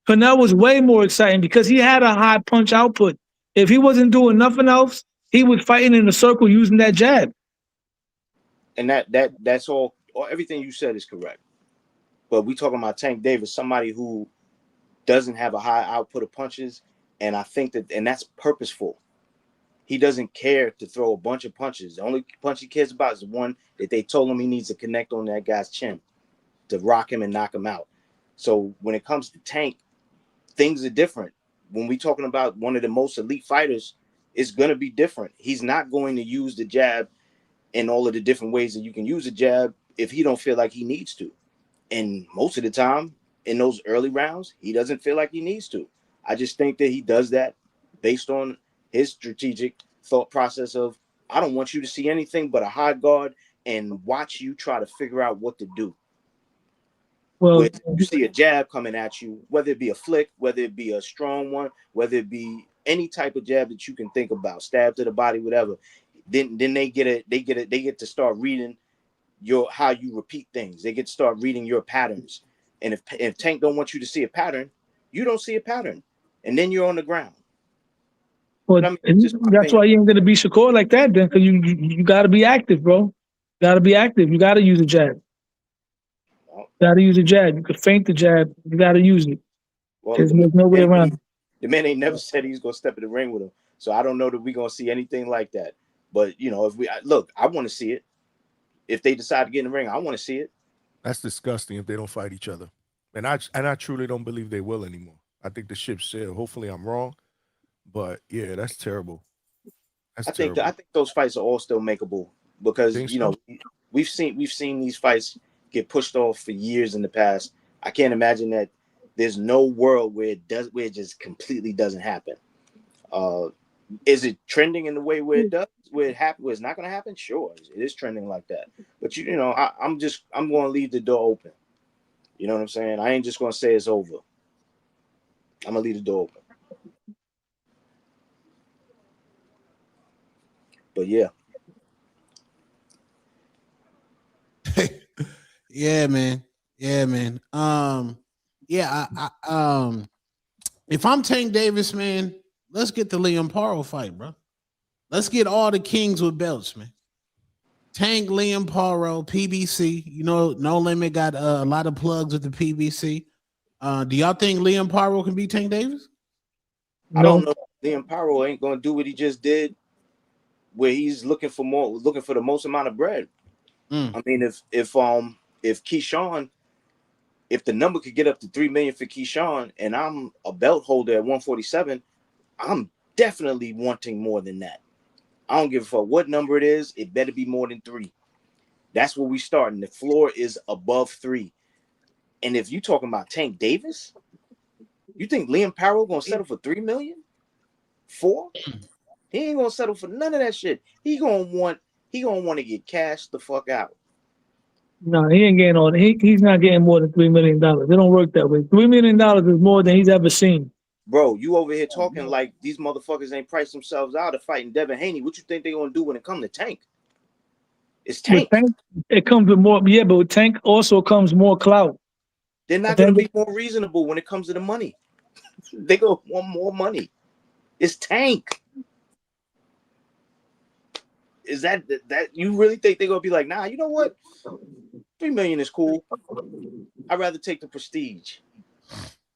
Pernell was way more exciting because he had a high punch output. If he wasn't doing nothing else, he was fighting in a circle using that jab. And that's all everything you said is correct. But we talking about Tank Davis, somebody who doesn't have a high output of punches. And I think that's purposeful. He doesn't care to throw a bunch of punches. The only punch he cares about is the one that they told him he needs to connect on that guy's chin to rock him and knock him out. So when it comes to Tank, things are different. When we're talking about one of the most elite fighters, it's going to be different. He's not going to use the jab in all of the different ways that you can use a jab if he don't feel like he needs to. And most of the time, in those early rounds, he doesn't feel like he needs to. I just think that he does that based on his strategic thought process of, I don't want you to see anything but a high guard and watch you try to figure out what to do. Well, when you see a jab coming at you, whether it be a flick, whether it be a strong one, whether it be any type of jab that you can think about, stab to the body, whatever, then they get to start reading how you repeat things. They get to start reading your patterns. And if Tank don't want you to see a pattern, you don't see a pattern. And then you're on the ground. Well, that's why you ain't gonna be Shakur like that, then, because you got to be active, bro. Got to be active. You got to use a jab. Got to use a jab. You could feint the jab. You got to use it. Well, there's no way around it. The man ain't never said he's gonna step in the ring with him, so I don't know that we're gonna see anything like that. But if we look, I want to see it. If they decide to get in the ring, I want to see it. That's disgusting if they don't fight each other, and I truly don't believe they will anymore. I think the ship sailed. Hopefully, I'm wrong, but yeah, that's terrible. I think those fights are all still makeable because we've seen these fights get pushed off for years in the past. I can't imagine that there's no world where it just completely doesn't happen. Is it trending in the way where it does, where it's not going to happen? Sure, it is trending like that. But I'm going to leave the door open. You know what I'm saying? I ain't just going to say it's over. I'm going to leave the door open. But yeah. Yeah, man. If I'm Tank Davis, man, let's get the Liam Paro fight, bro. Let's get all the kings with belts, man. Tank, Liam Paro, PBC. No Limit got a lot of plugs with the PBC. Do y'all think Liam Paro can beat Tank Davis? I don't know. Liam Paro ain't gonna do what he just did, where he's looking for the most amount of bread. I mean, if Keyshawn, if the number could get up to $3 million for Keyshawn, and I'm a belt holder at 147, I'm definitely wanting more than that. I don't give a fuck what number it is. It better be more than 3. That's where we start. And the floor is above 3. And if you talking about Tank Davis, you think Liam Paro gonna settle for $3 million? 4? He ain't gonna settle for none of that shit. He gonna want to get cashed the fuck out. No, he ain't getting all. He's not getting more than $3 million. It don't work that way. $3 million is more than he's ever seen. Bro, you over here talking like these motherfuckers ain't priced themselves out of fighting Devin Haney. What you think they gonna do when it comes to Tank? It's Tank. It comes with more. Yeah, but with Tank also comes more clout. They're not gonna be more reasonable when it comes to the money. They gonna want more money. It's Tank. Is that you really think they're gonna be like, nah, you know what? $3 million is cool. I'd rather take the prestige.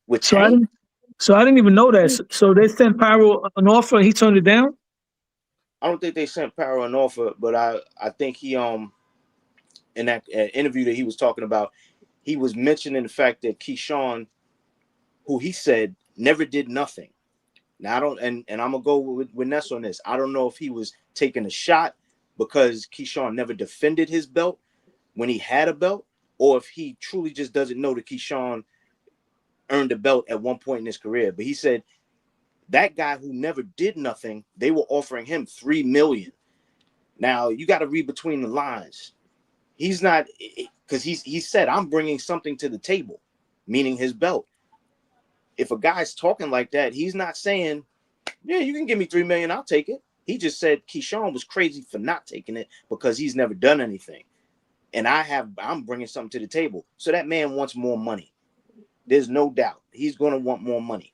With Tank. So I didn't even know that. So they sent Pyro an offer and he turned it down? I don't think they sent Pyro an offer, but I think he in that interview that he was talking about, he was mentioning the fact that Keyshawn, who he said never did nothing. Now I don't, and I'm gonna go with Ness on this. I don't know if he was taking a shot because Keyshawn never defended his belt when he had a belt, or if he truly just doesn't know that Keyshawn earned a belt at one point in his career. But he said that guy who never did nothing, they were offering him $3 million. Now you got to read between the lines. He's not, because he said, I'm bringing something to the table, meaning his belt. If a guy's talking like that, he's not saying, yeah, you can give me $3 million, I'll take it. He just said Keyshawn was crazy for not taking it because he's never done anything. And I'm bringing something to the table. So that man wants more money. There's no doubt he's going to want more money.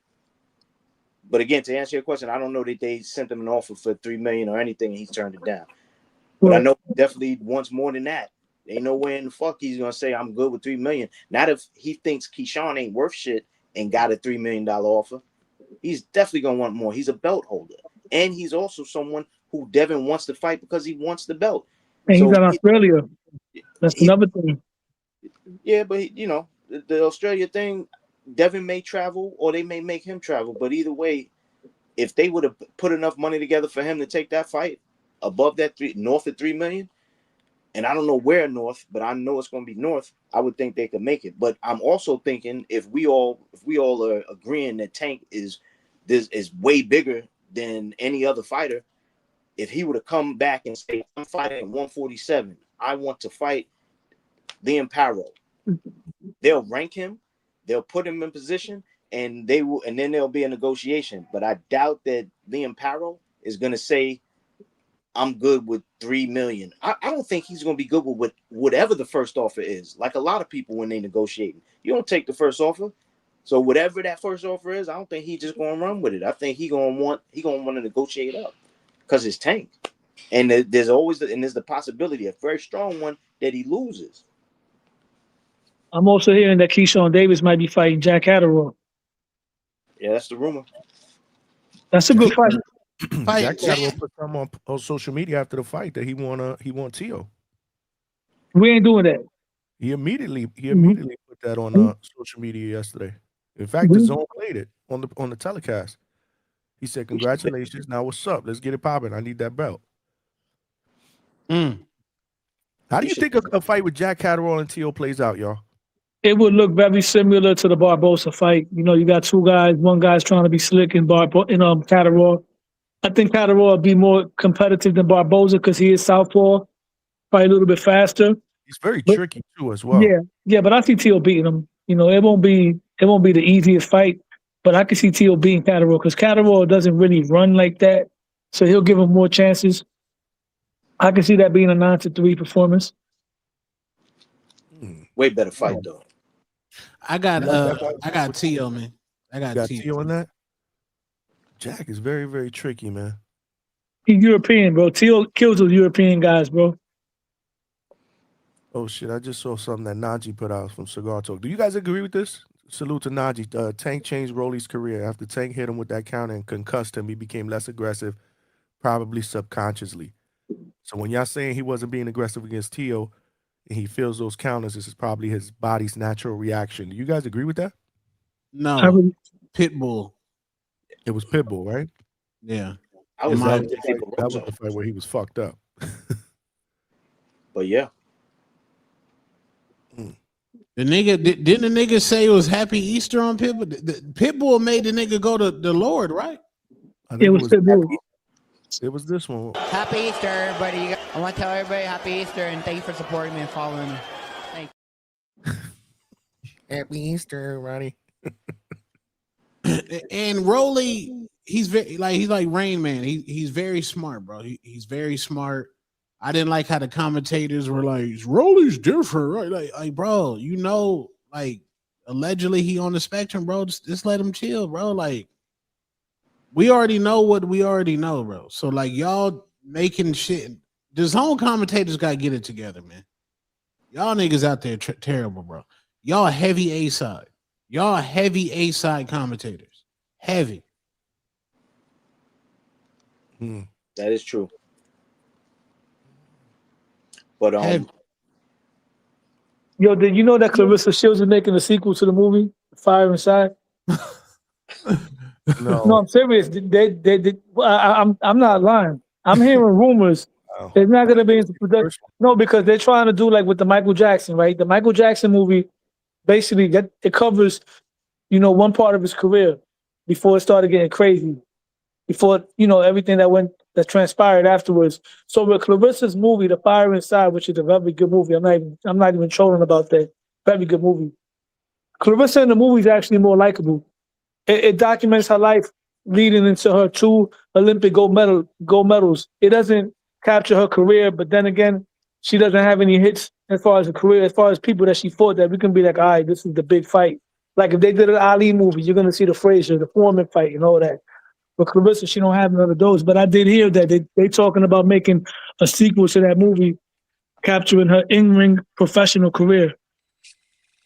But again, to answer your question, I don't know that they sent him an offer for $3 million or anything, and he's turned it down. But I know he definitely wants more than that. Ain't no way in the fuck he's gonna say I'm good with $3 million. Not if he thinks Keyshawn ain't worth shit and got a $3 million offer. He's definitely gonna want more. He's a belt holder, and he's also someone who Devin wants to fight because he wants the belt. And he's in Australia. That's another thing. Yeah, but the Australia thing, Devin may travel or they may make him travel. But either way, if they would have put enough money together for him to take that fight above that north of $3 million. And I don't know where north, but I know it's going to be north. I would think they could make it. But I'm also thinking if we all are agreeing that Tank is way bigger than any other fighter, if he would have come back and say, I'm fighting at 147, I want to fight Liam Paro, they'll rank him, they'll put him in position, and then there'll be a negotiation. But I doubt that Liam Paro is going to say, I'm good with $3 million. I don't think he's going to be good with whatever the first offer is. Like a lot of people when they negotiating, you don't take the first offer. So whatever that first offer is, I don't think he's just going to run with it. I think he's going to want to negotiate up because it's Tank. And there's the possibility, a very strong one, that he loses. I'm also hearing that Keyshawn Davis might be fighting Jack Catterall. Yeah, that's the rumor. That's a good fight. Jack Catterall put something on social media after the fight that he want Tio. We ain't doing that. He immediately put that on social media yesterday. In fact, the Zone played it on the telecast. He said, "Congratulations! Now what's up? Let's get it popping. I need that belt." How do you think a fight with Jack Catterall and Tio plays out, y'all? It would look very similar to the Barbosa fight. You got two guys. One guy's trying to be slick in Catterall. I think Catterall will be more competitive than Barbosa because he is southpaw, probably a little bit faster. He's very tricky too, as well. Yeah, but I see Tio beating him. It won't be the easiest fight, but I can see Tio beating Catterall because Catterall doesn't really run like that, so he'll give him more chances. I can see that being a 9-3 performance. Way better fight though. I got Tio, man. I got Tio in that. Jack is very, very tricky, man. He's European, bro. Tio kills those European guys, bro. Oh, shit. I just saw something that Najee put out from Cigar Talk. Do you guys agree with this? Salute to Najee. Tank changed Rolly's career. After Tank hit him with that counter and concussed him, he became less aggressive, probably subconsciously. So when y'all saying he wasn't being aggressive against Tio and he feels those counters, this is probably his body's natural reaction. Do you guys agree with that? No. Pitbull. It was Pitbull, right? Yeah. That was the fight where he was fucked up. But yeah. The nigga didn't the nigga say it was Happy Easter on Pitbull? Pitbull made the nigga go to the Lord, right? It was Pitbull. It was this one. Happy Easter, everybody. I want to tell everybody Happy Easter and thank you for supporting me and following me. Thank you. Happy Easter, Ronnie. And Rolly, he's like Rain Man. He's very smart, bro. He's very smart. I didn't like how the commentators were like, Rolly's different, right? Like, bro, allegedly he on the spectrum, bro. Just let him chill, bro. Like, we already know what we already know, bro. So like y'all making shit. The zone commentators gotta get it together, man. Y'all niggas out there terrible, bro. Y'all heavy A side. Y'all heavy A side commentators. Heavy. That is true. But Yo, did you know that Clarissa Shields is making a sequel to the movie Fire Inside? No, I'm serious. I'm not lying. I'm hearing rumors. It's not going to be into production. No, because they're trying to do like with the Michael Jackson, right? The Michael Jackson movie, basically, it covers, one part of his career before it started getting crazy, before everything that transpired afterwards. So with Clarissa's movie, The Fire Inside, which is a very good movie, I'm not even trolling about that. Very good movie. Clarissa in the movie is actually more likable. It documents her life leading into her 2 Olympic gold medals. It doesn't capture her career, but then again, she doesn't have any hits as far as her career, as far as people that she fought that we can be like, all right, this is the big fight. Like if they did an Ali movie, you're gonna see the Frazier, the Foreman fight, and all that. But Clarissa, she don't have none of those. But I did hear that they talking about making a sequel to that movie, capturing her in-ring professional career.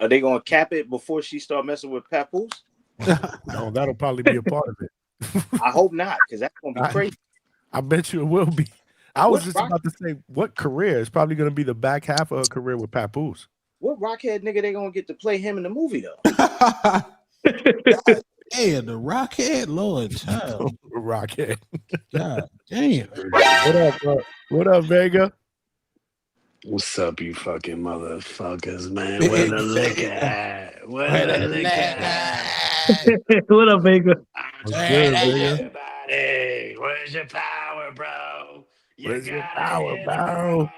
Are they gonna cap it before she start messing with Papoose? No, that'll probably be a part of it. I hope not, because that's gonna be crazy. I bet you it will be. I was just about to say, what career? It's probably going to be the back half of her career with Papoose. What Rockhead nigga they gonna get to play him in the movie though? Damn, the Rockhead, Lord child. Rockhead. God damn. What up, bro? What up, Vega? What's up, you fucking motherfuckers, man? Where the liquor at? Where the liquor at? What up, Vega? Everybody, where's your power, bro? Where's your power, bro?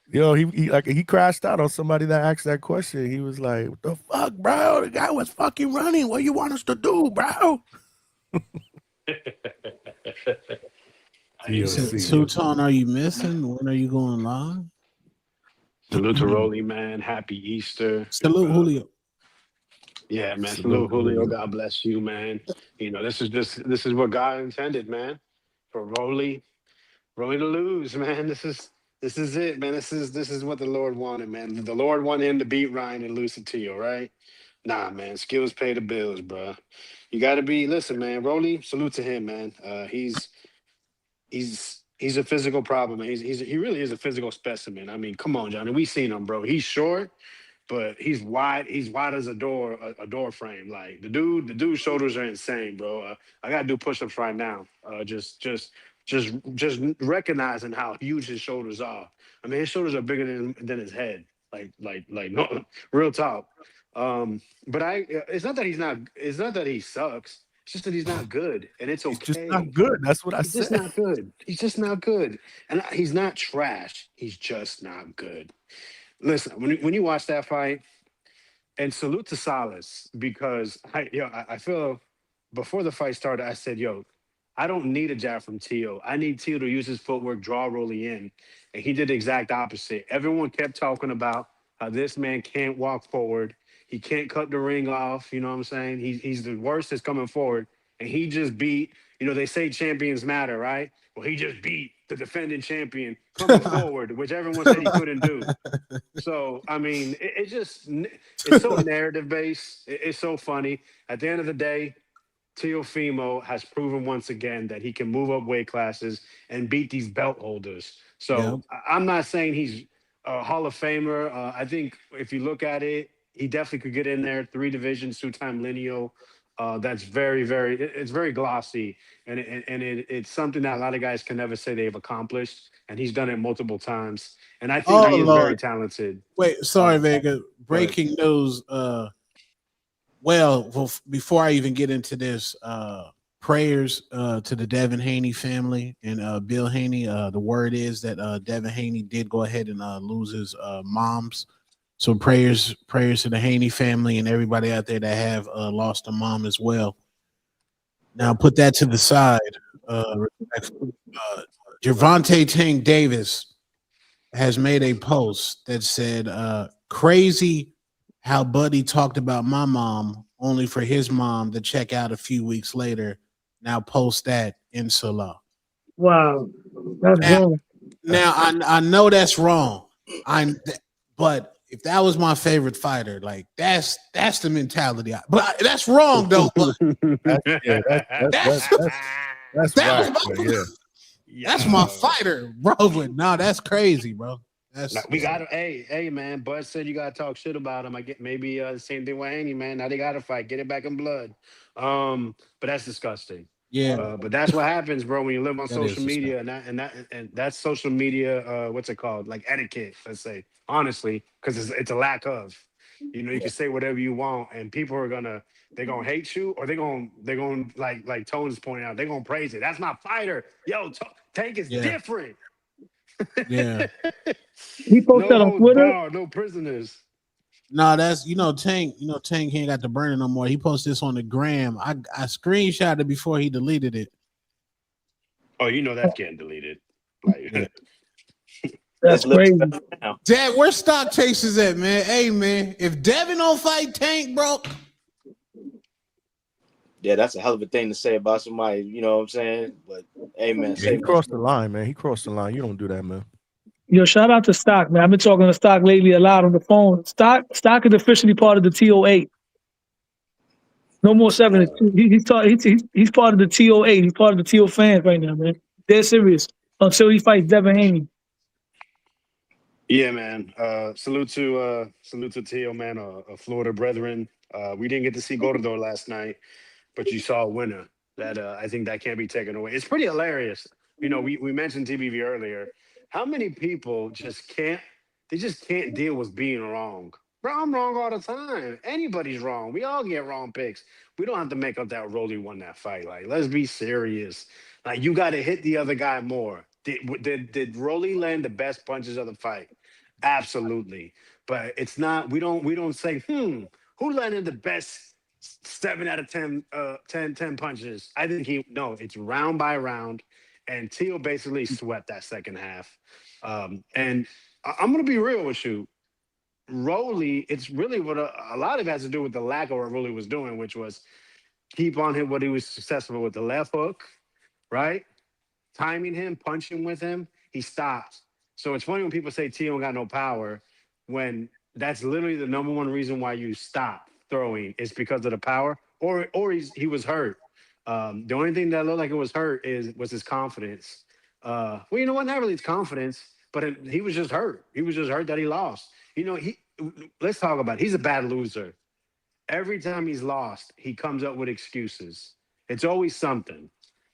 Yo, he crashed out on somebody that asked that question. He was like, "What the fuck, bro? The guy was fucking running. What you want us to do, bro?" Sultan, are you missing? When are you going live? Salute to Rolly, man. Happy Easter. Salute, Julio. Yeah, man. Salute, Julio. God bless you, man. This is what God intended, man. For Rolly to lose, man. This is it, man. This is what the Lord wanted, man. The Lord wanted him to beat Ryan and lose to Tio, right? Nah, man. Skills pay the bills, bro. You got to listen, man. Rolly, salute to him, man. He's a physical problem, man. He really is a physical specimen. I mean, come on, Johnny. We seen him, bro. He's short, but he's wide. He's wide as a door frame. Like the dude's shoulders are insane, bro. I gotta do push-ups right now. Just recognizing how huge his shoulders are. I mean, his shoulders are bigger than his head. Like no, real talk. But it's not that he sucks. It's just that he's not good, and it's okay. He's just not good. That's what I said. He's just not good. He's just not good, and he's not trash. He's just not good. Listen, when you watch that fight, and salute to Salas, because I feel before the fight started, I said, I don't need a jab from Tio. I need Tio to use his footwork, draw Rolly in, and he did the exact opposite. Everyone kept talking about how this man can't walk forward. He can't cut the ring off. You know what I'm saying? He's the worst that's coming forward. And he just beat, they say champions matter, right? Well, he just beat the defending champion coming forward, which everyone said he couldn't do. So, I mean, it's so narrative based. It's so funny. At the end of the day, Teofimo has proven once again that he can move up weight classes and beat these belt holders. So I'm not saying he's a Hall of Famer. I think if you look at it, he definitely could get in there. 3 divisions, 2-time lineal. That's very, very. It's very glossy, and it's something that a lot of guys can never say they've accomplished. And he's done it multiple times. And I think he is very talented. Wait, sorry, Vega. Breaking news. Before I even get into this, prayers to the Devin Haney family and Bill Haney. The word is that Devin Haney did go ahead and lose his moms. So prayers to the Haney family and everybody out there that have lost a mom as well. Now put that to the side. Gervonta Tank Davis has made a post that said, crazy how Buddy talked about my mom only for his mom to check out a few weeks later. Now post that in Salah. Wow. That's wrong. Now I know that's wrong. But if that was my favorite fighter, like that's the mentality. But that's wrong though. That's my fighter, bro. But no, that's crazy, bro. We got to, hey, man. Bud said you got to talk shit about him. I get maybe the same thing with Haney, man. Now they got to fight, get it back in blood. But that's disgusting. Yeah. But that's what happens, bro, when you live on That is social media, and that's social media. What's it called? Like etiquette, let's say. Honestly, because it's a lack of. You know, you can say whatever you want, and people are they're gonna hate you, or they're gonna like Tone's pointing out, they're gonna praise it. That's my fighter. Yo, Tank is different. Yeah. He posted No on holds Twitter. barred, no prisoners. No, that's Tank. Tank ain't got the burner no more. He posted this on the gram. I screenshot it before he deleted it. Oh, that's getting deleted. Like, that's crazy. Dad, where Stock Chasers at, man? Hey, man, if Devin don't fight Tank, bro. Yeah, that's a hell of a thing to say about somebody. You know what I'm saying? But hey, man, he crossed the line, man. He crossed the line. You don't do that, man. Yo, shout out to Stock, man. I've been talking to Stock lately a lot on the phone. Stock is officially part of the TO8. No more 7. He's part of the TO8. He's part of the TO fans right now, man. They're serious until he fights Devin Haney. yeah, man. Salute to Teo, man, a Florida brethren. We didn't get to see Gordo last night, but you saw a winner. That I think that can't be taken away. It's pretty hilarious. We mentioned TBV earlier. How many people just can't deal with being wrong? Bro, I'm wrong all the time. Anybody's wrong. We all get wrong picks. We don't have to make up that Rolly won that fight. Like, let's be serious. Like, you got to hit the other guy more. Did Rolly land the best punches of the fight? Absolutely. But it's not. We don't say, who landed the best 7 out of 10 punches? I think it's round by round. And Teal basically swept that second half. And I'm going to be real with you. Rolly, it's really what a lot of it has to do with the lack of what Rolly was doing, which was keep on him what he was successful with the left hook, right? Timing him, punching with him, he stops. So it's funny when people say Teal got no power, when that's literally the number one reason why you stop throwing is because of the power, or he was hurt. The only thing that looked like it was hurt was his confidence. Well, you know what? Not really his confidence, but he was just hurt. He was just hurt that he lost. Let's talk about it. He's a bad loser. Every time he's lost, he comes up with excuses. It's always something.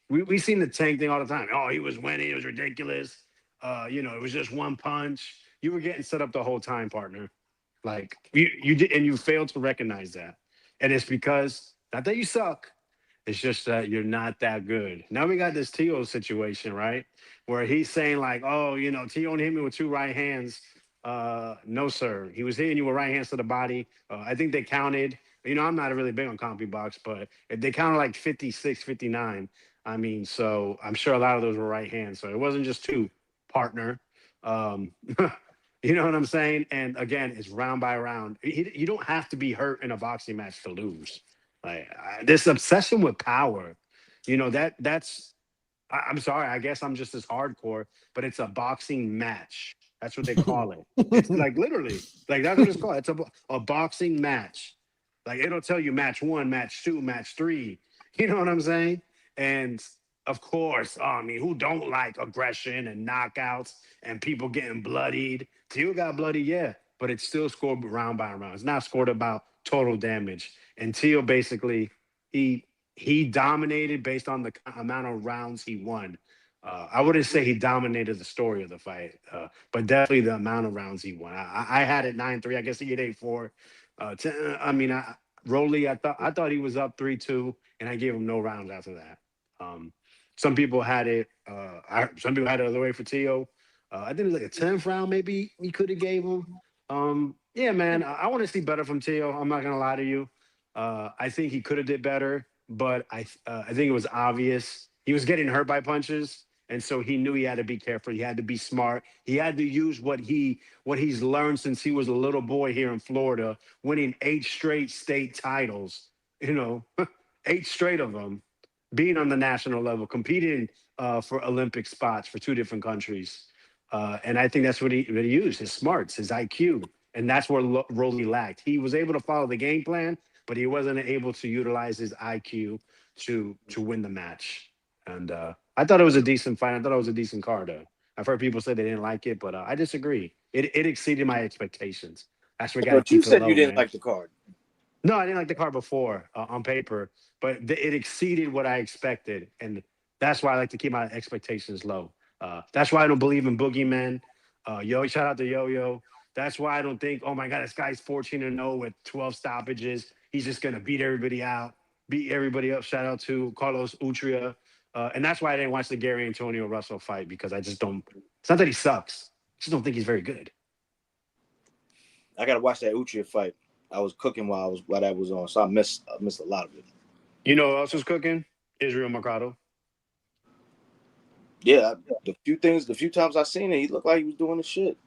We've seen the Tank thing all the time. Oh, he was winning. It was ridiculous. It was just one punch. You were getting set up the whole time, partner. Like you did, and you failed to recognize that. And it's because not that you suck. It's just that you're not that good. Now we got this Teo situation, right? Where he's saying like, oh, Teo only hit me with 2 right hands. No, sir. He was hitting you with right hands to the body. I think they counted. I'm not really big on CompuBox, but they counted like 56, 59. I mean, so I'm sure a lot of those were right hands. So it wasn't just 2, partner. You know what I'm saying? And again, it's round by round. You don't have to be hurt in a boxing match to lose. Like this obsession with power, that's. I'm sorry. I guess I'm just as hardcore, but it's a boxing match. That's what they call it. It's like literally, like that's what it's called. It's a boxing match. Like it'll tell you match 1, match 2, match 3. You know what I'm saying? And of course, who don't like aggression and knockouts and people getting bloodied? Teal got bloody, yeah, but it's still scored round by round. It's not scored about total damage. And Teal basically he dominated based on the amount of rounds he won. I wouldn't say he dominated the story of the fight, but definitely the amount of rounds he won. I had it 9-3. I guess he had 8-4. Rolly, I thought he was up 3-2, and I gave him no rounds after that. Some people had it. Some people had it the other way for Teo. I think it was like a 10th round. Maybe he could have gave him. Yeah, man. I want to see better from Teo. I'm not gonna lie to you. I think he could have did better, but I think it was obvious he was getting hurt by punches, and so he knew he had to be careful. He had to be smart. He had to use what he's learned since he was a little boy here in Florida, winning 8 straight state titles. 8 straight of them, being on the national level, competing for Olympic spots for 2 different countries. And I think that's what he used, his smarts, his IQ. And that's where Rolly lacked. He was able to follow the game plan, but he wasn't able to utilize his IQ to win the match. And I thought it was a decent fight. I thought it was a decent card. I've heard people say they didn't like it, but I disagree. It exceeded my expectations. That's where we got to But you keep it said low, you didn't man. like the card. No, I didn't like the card before on paper, but it exceeded what I expected, and that's why I like to keep my expectations low. That's why I don't believe in boogeymen. Shout out to Yo-Yo. That's why I don't think, oh my God, this guy's 14-0 with 12 stoppages. He's just gonna beat everybody out, beat everybody up. Shout out to Carlos Utria, and that's why I didn't watch the Gary Antonio Russell fight, because I just don't. It's not that he sucks. I just don't think he's very good. I gotta watch that Utria fight. I was cooking while that was on, so I missed a lot of it. You know who else was cooking? Israel Mercado. Yeah, the few times I seen it, he looked like he was doing the shit.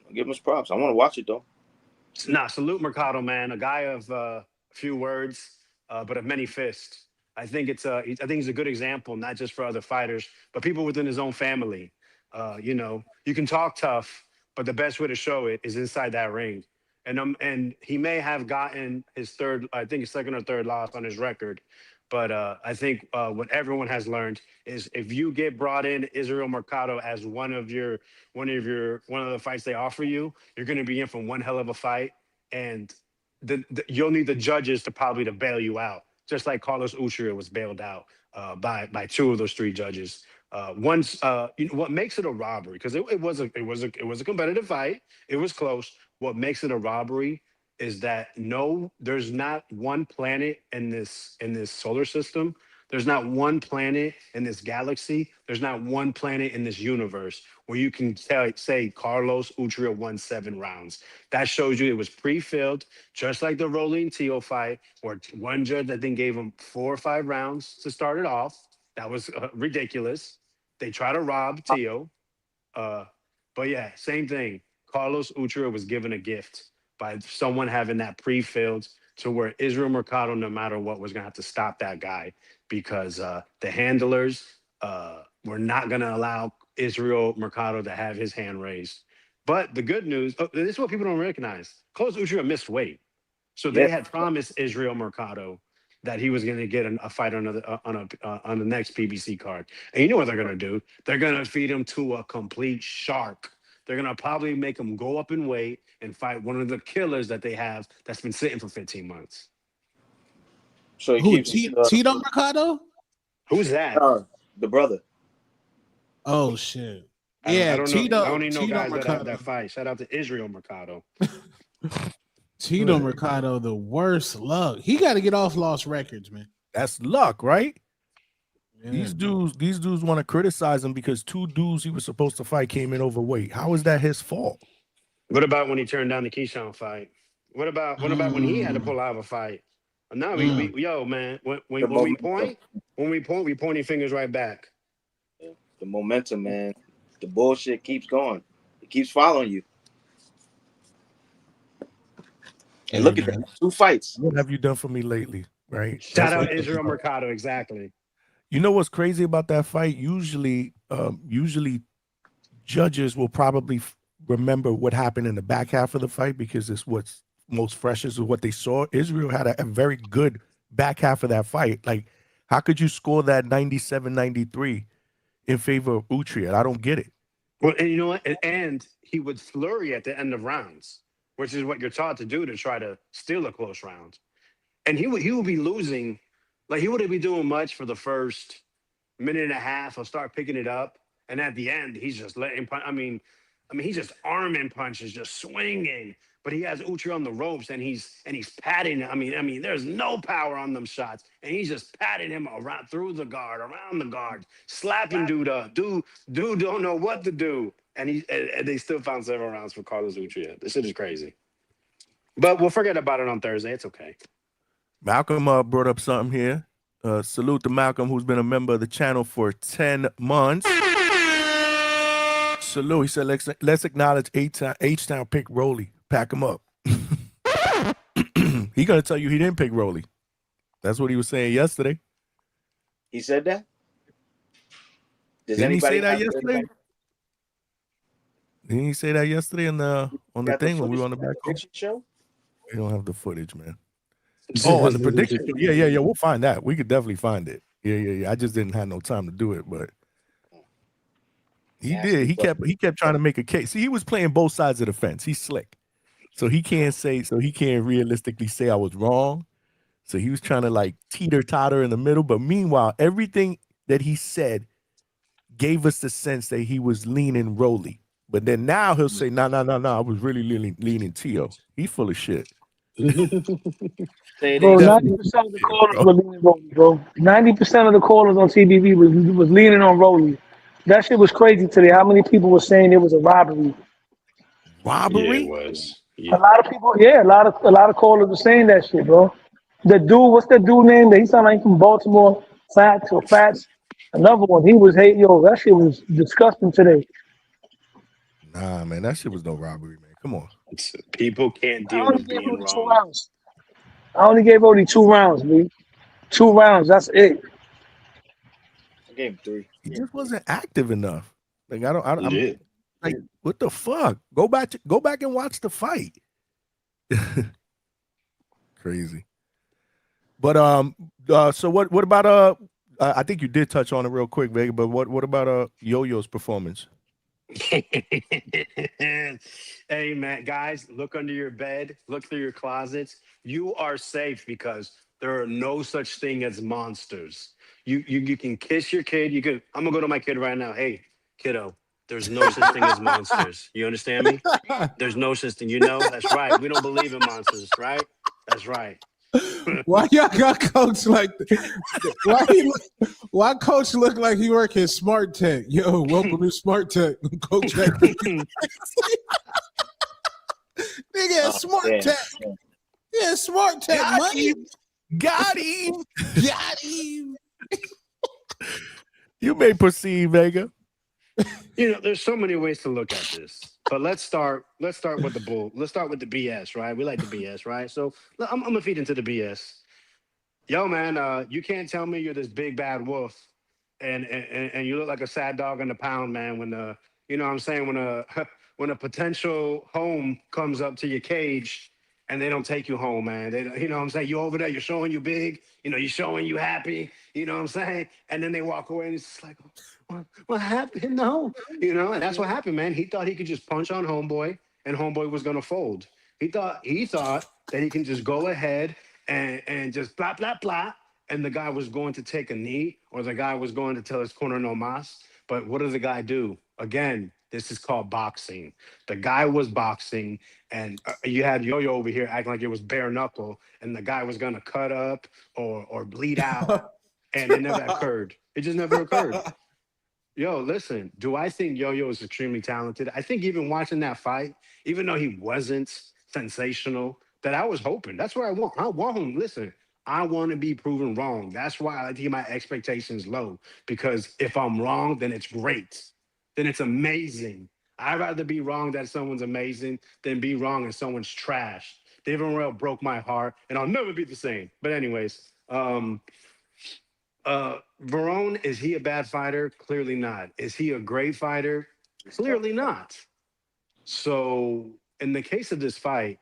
I'll give him his props. I want to watch it though. Nah, salute Mercado, man. A guy of few words, but of many fists. I think he's a good example, not just for other fighters, but people within his own family. You can talk tough, but the best way to show it is inside that ring. And he may have gotten his second or third loss on his record, but I think what everyone has learned is if you get brought in Israel Mercado as one of the fights they offer you, you're going to be in for one hell of a fight, and you'll need the judges to bail you out, just like Carlos Utria was bailed out by two of those three judges. What makes it a robbery, because it was a competitive fight, it was close. What makes it a robbery is that there's not one planet in this solar system, there's not one planet in this galaxy, there's not one planet in this universe where you can say Carlos Utria won 7 rounds. That shows you it was pre-filled, just like the Rolly and Teo fight, where one judge I think gave him 4 or 5 rounds to start it off. That was ridiculous. They try to rob Teo. But yeah, same thing. Carlos Utria was given a gift by someone having that pre-filled to where Israel Mercado, no matter what, was going to have to stop that guy, because the handlers were not going to allow Israel Mercado to have his hand raised. But the good news, this is what people don't recognize. Carlos Utria missed weight. So they had promised Israel Mercado that he was going to get a fight on the next PBC card. And you know what they're going to do? They're going to feed him to a complete shark. They're going to probably make him go up in weight and fight one of the killers that they have that's been sitting for 15 months. So Tito Mercado? Who's that? The brother. Oh, shit. I don't Tito. know. I don't even know Tito guys that Mercado. have that fight. Shout out to Israel Mercado. Tito Mercado, the worst luck. He got to get off lost records, man. That's luck, right? Yeah. These dudes want to criticize him because 2 dudes he was supposed to fight came in overweight. How is that his fault? What about when he turned down the Keyshawn fight? What about when he had to pull out of a fight? No, yo, man, when we point, we pointing fingers right back. The momentum, man. The bullshit keeps going. It keeps following you. And look at that, 2 fights. What have you done for me lately? Right. Shout out Israel Mercado, exactly. You know what's crazy about that fight? Usually judges will probably remember what happened in the back half of the fight because it's what's most freshest of what they saw. Israel had a very good back half of that fight. Like, how could you score that 97-93 in favor of Utria? I don't get it. Well, and you know what? And he would flurry at the end of rounds, which is what you're taught to do to try to steal a close round. And he would be losing. Like, he wouldn't be doing much for the first minute and a half. He'll start picking it up, and at the end, he's just letting. I mean, he's just arming punches, just swinging. But he has Utria on the ropes, and he's patting. I mean, there's no power on them shots, and he's just patting him around through the guard, around the guard, slapping dude up. Dude don't know what to do, and they still found 7 rounds for Carlos Utria. This shit is crazy. But we'll forget about it on Thursday. It's okay. Malcolm brought up something here. Salute to Malcolm, who's been a member of the channel for 10 months. Salute. He said, let's acknowledge H-Town pick Rolly. Pack him up. He gonna tell you he didn't pick Rolly. That's what he was saying yesterday. He said that? Didn't he say that yesterday? Didn't he say that yesterday on the thing when we were on the back show? We don't have the footage, man. Oh, on the prediction. Yeah. We'll find that. We could definitely find it. Yeah. I just didn't have no time to do it, but He did. He kept trying to make a case. See, he was playing both sides of the fence. He's slick. So he can't realistically say I was wrong. So he was trying to like teeter-totter in the middle. But meanwhile, everything that he said gave us the sense that he was leaning Rolly. But then now he'll say, no, I was really leaning Tio. He's full of shit. Bro, 90% of the callers were leaning Rolly, bro. 90% of the callers on TBV was leaning on Rolly. That shit was crazy today. How many people were saying it was a robbery? Robbery? Yeah, it was. Yeah. A lot of people, a lot of callers were saying that shit, bro. The dude, what's the dude name? He sound like from Baltimore, Fats. Another one. He was that shit was disgusting today. Nah, man, that shit was no robbery, man. Come on. People can't deal with being wrong. 2 rounds. I only gave Odie 2 rounds, man. 2 rounds, that's it. I gave 3. He just wasn't active enough. Like I'm like, what the fuck? Go back and watch the fight. Crazy. But so what about I think you did touch on it real quick, Vega, but what about Yo-Yo's performance? Hey man, guys, look under your bed, look through your closets. You are safe because there are no such thing as monsters. You can kiss your kid. I'm gonna go to my kid right now. Hey, kiddo, there's no such thing as monsters. You understand me? There's no such thing. That's right. We don't believe in monsters, right? That's right. Why y'all got Coach like that? Why Coach look like he work at Smart Tech? Yo, welcome to Smart Tech. Coach Nigga at Smart Tech. Yeah, Smart Tech money. Got him. Got him. You may proceed, Vega. There's so many ways to look at this. But let's start with the bull. Let's start with the BS, right? We like the BS, right? So I'm gonna feed into the BS. Yo, man, you can't tell me you're this big bad wolf and you look like a sad dog in the pound, man, when when a potential home comes up to your cage and they don't take you home, man. They you know what I'm saying? You over there, you're showing you big, you're showing you happy, you know what I'm saying? And then they walk away and it's just like, what happened? No, and that's what happened, man. He thought he could just punch on Homeboy and Homeboy was gonna fold. He thought that he can just go ahead and just blah, blah, blah. And the guy was going to take a knee or the guy was going to tell his corner no mas. But what does the guy do? Again, this is called boxing. The guy was boxing and you had Yo-Yo over here acting like it was bare knuckle and the guy was gonna cut up or bleed out and it never occurred. It just never occurred. Yo, listen, do I think Yo-Yo is extremely talented? I think even watching that fight, even though he wasn't sensational, that I was hoping. That's what I want. I want him. Listen, I want to be proven wrong. That's why I like to keep my expectations low. Because if I'm wrong, then it's great. Then it's amazing. I'd rather be wrong that someone's amazing than be wrong and someone's trash. David Morrell broke my heart, and I'll never be the same. But anyways, Veron, is he a bad fighter? Clearly not. Is he a great fighter? Clearly not. So in the case of this fight,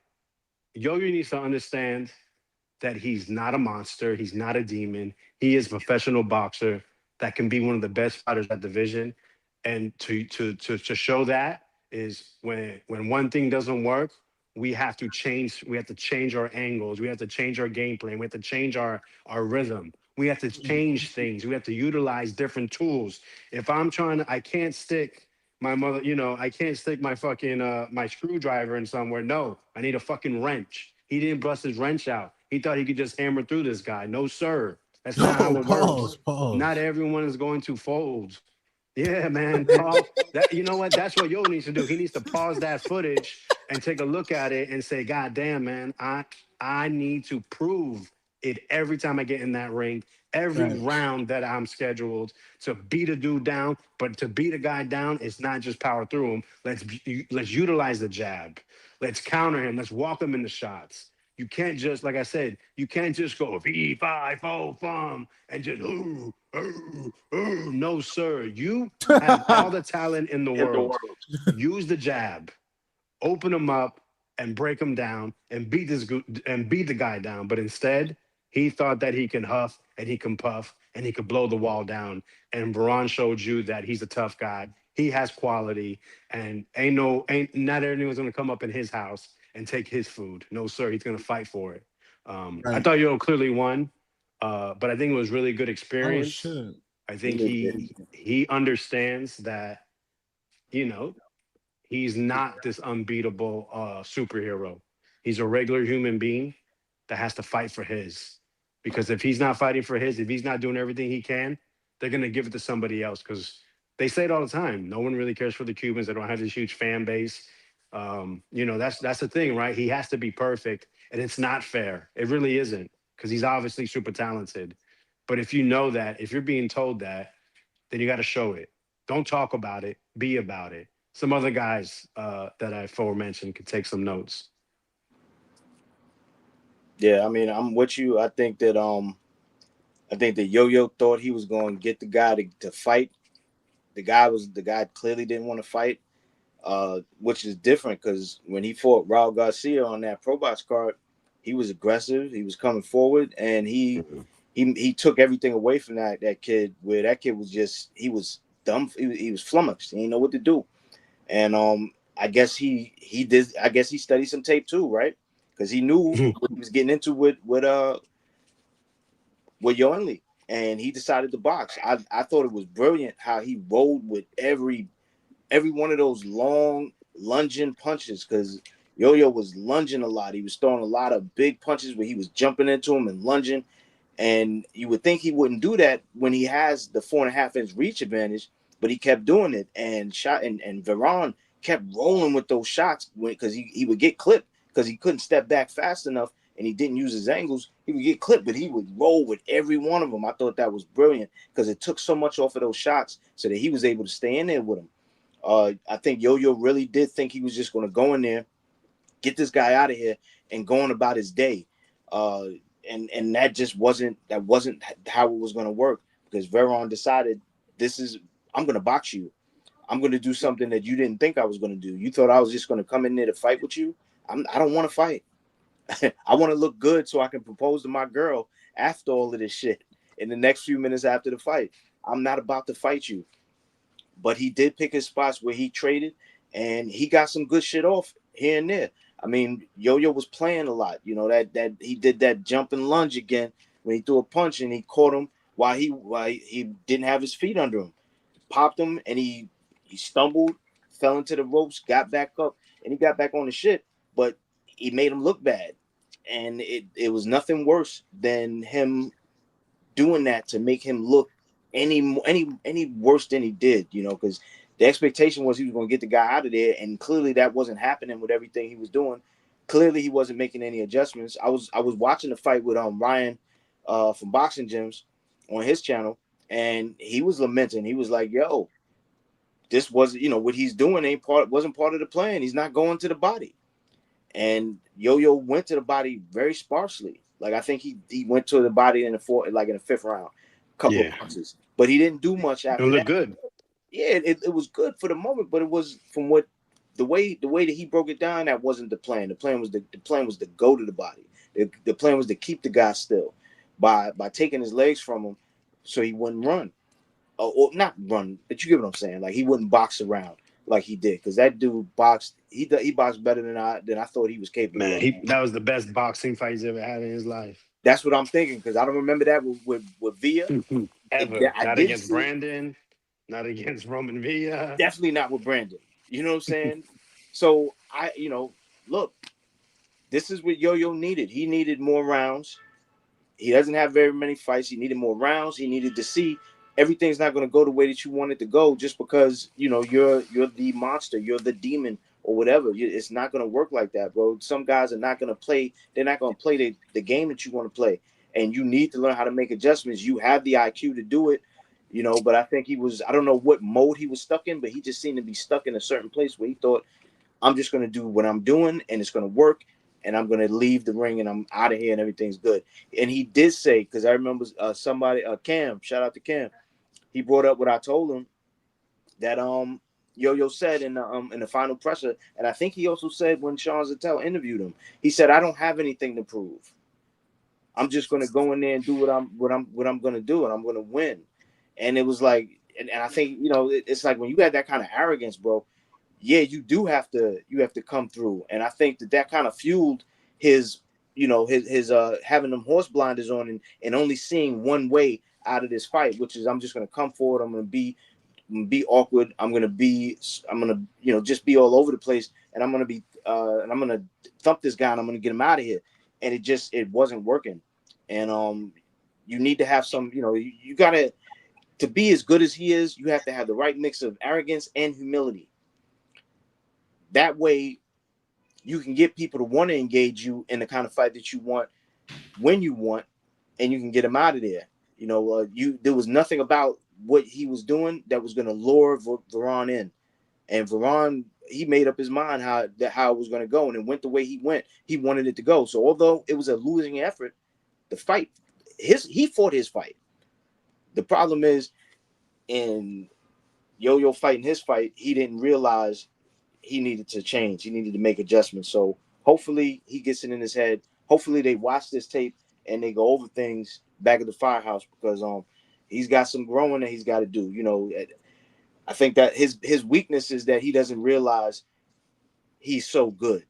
Yo-Yo needs to understand that he's not a monster. He's not a demon. He is a professional boxer that can be one of the best fighters at division. And to show that is when one thing doesn't work, we have to change our angles. We have to change our game plan. We have to change our rhythm. We have to change things. We have to utilize different tools. If I can't stick my mother, I can't stick my fucking my screwdriver in somewhere. No, I need a fucking wrench. He didn't bust his wrench out. He thought he could just hammer through this guy. No, sir. That's not how it works. Not everyone is going to fold. Yeah, man. You know what? That's what Yo needs to do. He needs to pause that footage and take a look at it and say, God damn, man, I need to prove it every time I get in that ring, every round that I'm scheduled to beat a dude down. But to beat a guy down, it's not just power through him. Let's utilize the jab. Let's counter him. Let's walk him in the shots. You can't just, like I said, you can't just go V5 and just no, sir. You have all the talent in the world. Use the jab, open him up, and break him down, and beat the guy down. But instead, he thought that he can huff and he can puff and he could blow the wall down. And Veron showed you that he's a tough guy. he has quality, and not anyone's gonna come up in his house and take his food. No, sir, he's gonna fight for it. I thought Yo clearly won, but I think it was really good experience. I think he understands that, you know, he's not this unbeatable superhero. He's a regular human being that has to fight for his. Because if he's not fighting for his, if he's not doing everything he can, they're gonna give it to somebody else. Because they say it all the time. No one really cares for the Cubans. They don't have this huge fan base. You know, that's the thing, right? He has to be perfect, and it's not fair. It really isn't, because he's obviously super talented. But if you know that, if you're being told that, then you got to show it. Don't talk about it. Be about it. Some other guys that I aforementioned could take some notes. Yeah, I mean, I'm with you. I think that Yo-Yo thought he was going to get the guy to fight. The guy clearly didn't want to fight, which is different, because when he fought Raul Garcia on that Pro Box card, he was aggressive. He was coming forward, and he took everything away from that kid. Where that kid was he was dumb. He was flummoxed. He didn't know what to do. And I guess he did. I guess he studied some tape too, right? Because he knew what he was getting into with Yoenli, and he decided to box. I thought it was brilliant how he rolled with every one of those long lunging punches, because Yo-Yo was lunging a lot. He was throwing a lot of big punches where he was jumping into him and lunging. And you would think he wouldn't do that when he has the 4.5-inch reach advantage, but he kept doing it. And Veron kept rolling with those shots because he would get clipped because he couldn't step back fast enough, and he didn't use his angles. He would get clipped, but he would roll with every one of them. I thought that was brilliant because it took so much off of those shots so that he was able to stay in there with him. I think Yo-Yo really did think he was just going to go in there, get this guy out of here, and go on about his day. And that just wasn't how it was going to work, because Veron decided, I'm going to box you. I'm going to do something that you didn't think I was going to do. You thought I was just going to come in there to fight with you. I don't want to fight. I want to look good so I can propose to my girl after all of this shit in the next few minutes after the fight. I'm not about to fight you. But he did pick his spots where he traded, and he got some good shit off here and there. I mean, Yo-Yo was playing a lot. You know, that he did that jump and lunge again when he threw a punch, and he caught him while he didn't have his feet under him. Popped him, and he stumbled, fell into the ropes, got back up, and he got back on the shit. But he made him look bad. And it was nothing worse than him doing that to make him look any worse than he did, you know, because the expectation was he was going to get the guy out of there, and clearly that wasn't happening with everything he was doing. Clearly he wasn't making any adjustments. I was watching the fight with Ryan from Boxing Gyms on his channel, and he was lamenting. He was like, "Yo, this wasn't, you know, what he's doing wasn't part of the plan. He's not going to the body." And Yo-Yo went to the body very sparsely. Like, I think he went to the body in the 5th round, couple of punches, but he didn't do much after that. It looked good. Yeah, it was good for the moment, but it was from what the way that he broke it down. That wasn't the plan. The plan was to go to the body. The plan was to keep the guy still by taking his legs from him, so he wouldn't run, or not run. But you get what I'm saying? Like, he wouldn't box around like he did, because that dude boxed. He boxed better than I thought he was capable. Man, that was the best boxing fight he's ever had in his life. That's what I'm thinking, because I don't remember that with Villa ever. Not against Brandon, not against Roman Villa. Definitely not with Brandon. You know what I'm saying? So look, this is what Yo-Yo needed. He needed more rounds. He doesn't have very many fights. He needed more rounds. He needed to see everything's not going to go the way that you want it to go just because, you know, you're the monster, you're the demon or whatever. It's not going to work like that, bro. Some guys are not going to play. They're not going to play the game that you want to play. And you need to learn how to make adjustments. You have the IQ to do it, you know, but I think I don't know what mode he was stuck in, but he just seemed to be stuck in a certain place where he thought, I'm just going to do what I'm doing and it's going to work. And I'm going to leave the ring and I'm out of here and everything's good. And he did say, because I remember Cam, shout out to Cam. He brought up what I told him that Yo-Yo said in the final presser, and I think he also said when Sean Zattel interviewed him, he said, "I don't have anything to prove. I'm just going to go in there and do what I'm going to do, and I'm going to win." And it was like, and I think, you know, it's like when you got that kind of arrogance, bro, yeah, you have to come through. And I think that kind of fueled his, you know, his having them horse blinders on and only seeing one way out of this fight, which is I'm just gonna come forward, I'm gonna be awkward, I'm gonna you know, just be all over the place, and I'm gonna thump this guy and I'm gonna get him out of here. And it wasn't working. And you need to have some, you know, you gotta, to be as good as he is, you have to have the right mix of arrogance and humility. That way you can get people to want to engage you in the kind of fight that you want when you want, and you can get them out of there. You know, there was nothing about what he was doing that was going to lure Veron in. And Veron, he made up his mind how it was going to go, and it went the way he went. He wanted it to go. So although it was a losing effort, the fight, he fought his fight. The problem is, in Yo-Yo fighting his fight, he didn't realize he needed to change. He needed to make adjustments. So hopefully he gets it in his head. Hopefully they watch this tape and they go over things back at the firehouse, because he's got some growing that he's got to do. You know, I think that his weakness is that he doesn't realize he's so good.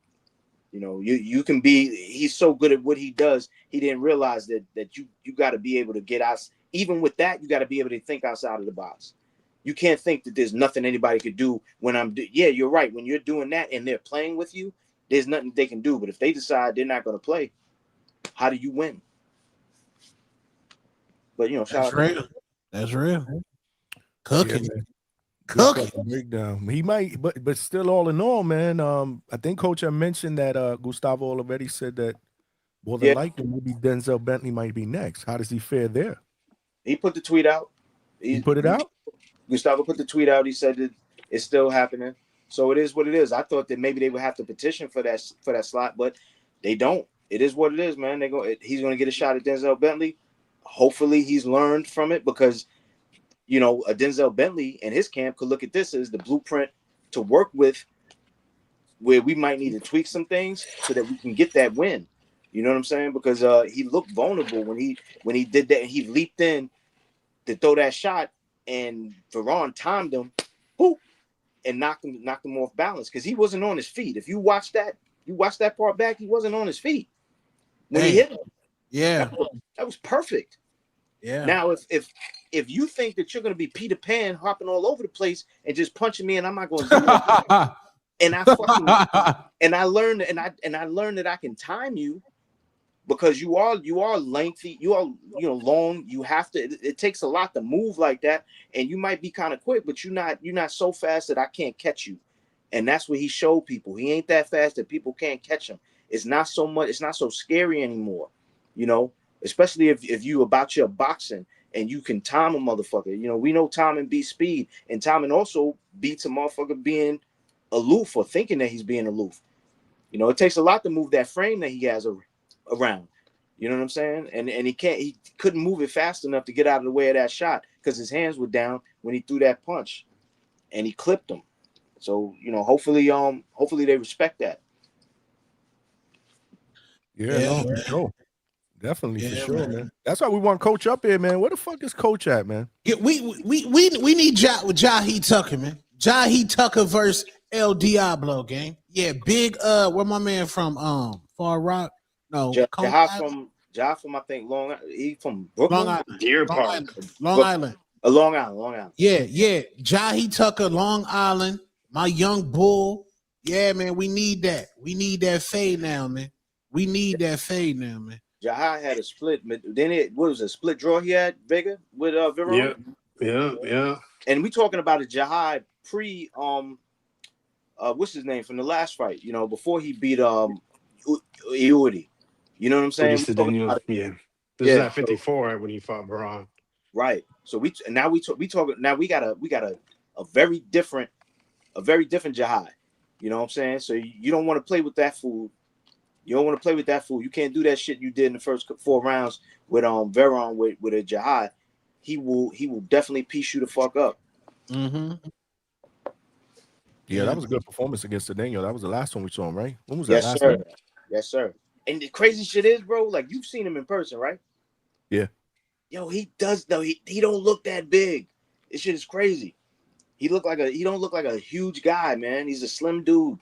You know, he's so good at what he does. He didn't realize that you got to be able to get out. Even with that, you got to be able to think outside of the box. You can't think that there's nothing anybody could do yeah, you're right. When you're doing that and they're playing with you, there's nothing they can do. But if they decide they're not going to play, how do you win? But, you know, That's real. That's real. Cooking. Yeah, Cooking. Breakdown. He might, but still, all in all, man. I think Coach had mentioned that Gustavo already said that more than likely maybe Denzel Bentley might be next. How does he fare there? He put the tweet out. He put it out? Gustavo put the tweet out. He said that it's still happening. So it is what it is. I thought that maybe they would have to petition for that slot, but they don't. It is what it is, man. He's going to get a shot at Denzel Bentley. Hopefully he's learned from it, because, you know, a Denzel Bentley and his camp could look at this as the blueprint to work with, where we might need to tweak some things so that we can get that win. You know what I'm saying? Because he looked vulnerable when he did that, and he leaped in to throw that shot, and Veron timed him, boop, and knocked him off balance, because he wasn't on his feet. If you watch that part back, he wasn't on his feet when he hit him. Yeah, that was perfect. Yeah. Now, if you think that you're going to be Peter Pan hopping all over the place and just punching me, and I'm not going to do it, and I learned that I can time you, because you are lengthy, you are, you know, long. You have to. It takes a lot to move like that, and you might be kind of quick, but you're not so fast that I can't catch you. And that's what he showed people. He ain't that fast that people can't catch him. It's not so much. It's not so scary anymore. You know, especially if you about your boxing and you can time a motherfucker. You know, we know timing beats speed, and timing also beats a motherfucker being aloof or thinking that he's being aloof. You know, it takes a lot to move that frame that he has around. You know what I'm saying? And he couldn't move it fast enough to get out of the way of that shot, because his hands were down when he threw that punch, and he clipped him. So, you know, hopefully they respect that. Yeah, for sure. Definitely, for sure, man. That's why we want Coach up here, man. Where the fuck is Coach at, man? Yeah, we need Jahi Tucker, man. Jahi Tucker versus El Diablo, gang. Yeah, big where my man from Far Rock? No, Jahi from I think he from Brooklyn? Long Island. Deer Park. Long Island. Long Island. Yeah. Jahi Tucker, Long Island, my young bull. Yeah, man, we need that. We need that fade now, man. We need that fade now, man. Jahi had a split. Then what was a split draw he had, bigger with Veron? Yeah. And we talking about a Jahi pre what's his name from the last fight? You know, before he beat Iudi. You know what I'm saying? This is at 54 when he fought Veron. Right. So we got a very different Jahi. You know what I'm saying? So you don't want to play with that fool. You don't want to play with that fool. You can't do that shit you did in the first 4 rounds with Veron with a Jahi. He will definitely piece you the fuck up. Mm-hmm. Yeah, that was a good performance against Daniel. That was the last one we saw him, right? When was that? Yes, sir. One? Yes, sir. And the crazy shit is, bro, like you've seen him in person, right? Yeah. Yo, he does though. He don't look that big. This shit is crazy. He don't look like a huge guy, man. He's a slim dude.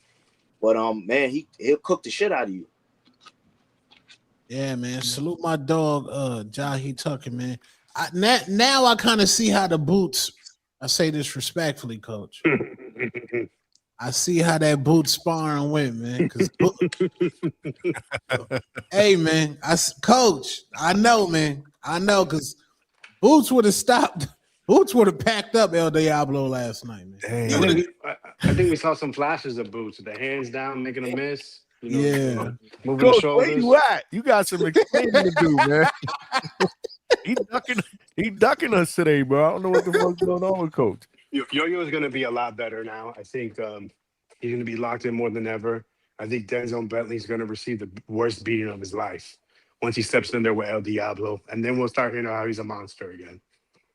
But man, he'll cook the shit out of you. Yeah, man. Salute my dog, Jahi Tucker, man. Now I kind of see how the boots. I say this respectfully, Coach. I see how that boot sparring went, man. Hey, man, Coach, I know, man. I know, because Boots would have stopped. Boots would have packed up El Diablo last night, man. I think we saw some flashes of Boots. The hands down, making a miss. Yeah. Moving Coach, the shoulders. where you at? You got some explaining to do, man. He ducking us today, bro. I don't know what the fuck's going on with Coach. Yo-Yo is going to be a lot better now. I think he's going to be locked in more than ever. I think Denzel Bentley is going to receive the worst beating of his life once he steps in there with El Diablo, and then we'll start hearing how he's a monster again.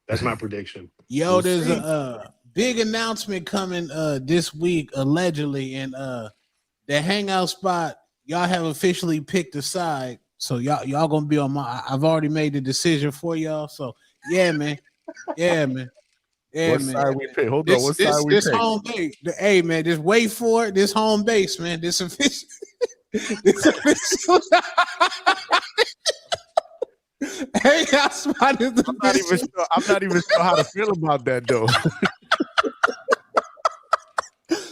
That's my prediction. Yo, there's a big announcement coming this week, allegedly, and the Hangout Spot. Y'all have officially picked a side, so y'all gonna be on my. I've already made the decision for y'all. So yeah, man. Yeah, man. Yeah, what man. side we pick? Hold on. What side we this pick? home base. Hey, man, just wait for it. This home base, man. This official. This official. Hangout Spot is the I'm not even sure how to feel about that though.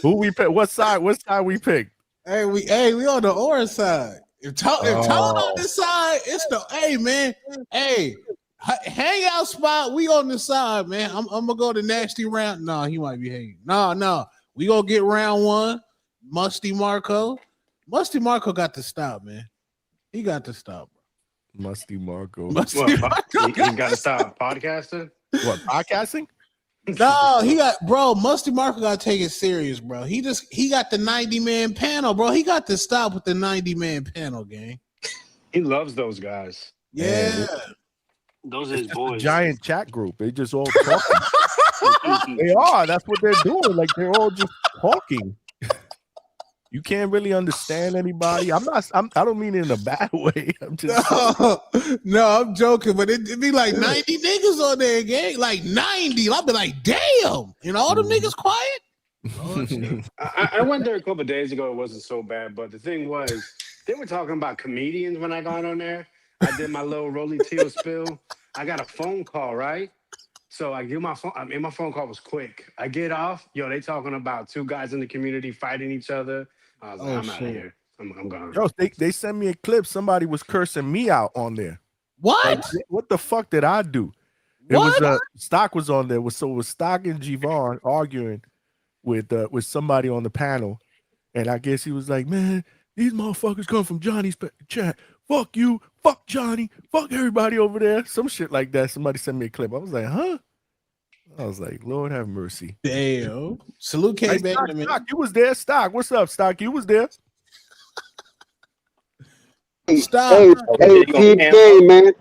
Who we pick? What side we pick? Hey, we on the orange side. If Tone on this side, it's the man. Hey, Hangout Spot, we on the side, man. I'm gonna go to nasty round. No, he might be hanging. No. We gonna get round one. Musty Marco got to stop, man. He got to stop, bro. Musty Marco. He got to stop podcasting. What, podcasting? No, Musty Marco got to take it serious, bro. He got the 90-man panel, bro. He got to stop with the 90-man panel, gang. He loves those guys. Yeah. Those are his boys. A giant chat group. They just all talking. They are. That's what they're doing. Like they're all just talking. You can't really understand anybody. I don't mean it in a bad way. I'm just no, I'm joking, but it'd be like 90 niggas on there, gang. Like 90. I'll be like, damn. You know, all them niggas quiet. I went there a couple of days ago. It wasn't so bad, but the thing was, they were talking about comedians when I got on there. I did my little Rolly Teal spill. I got a phone call, right? So I give my phone. I mean, my phone call was quick. I get off. Yo, they talking about two guys in the community fighting each other. I was like, I'm out of here. I'm gone. Yo, they sent me a clip. Somebody was cursing me out on there. What? Like, what the fuck did I do? It was Stock was on there. So it was Stock and Javon arguing with somebody on the panel, and I guess he was like, "Man, these motherfuckers come from Johnny's chat. Fuck you, fuck Johnny, fuck everybody over there." Some shit like that. Somebody sent me a clip. I was like, "Huh?" I was like, Lord have mercy. Damn. Salute K, hey, Stock, you was there. Stock, what's up, Stock? You was there. Stop. Hey, keep game, man.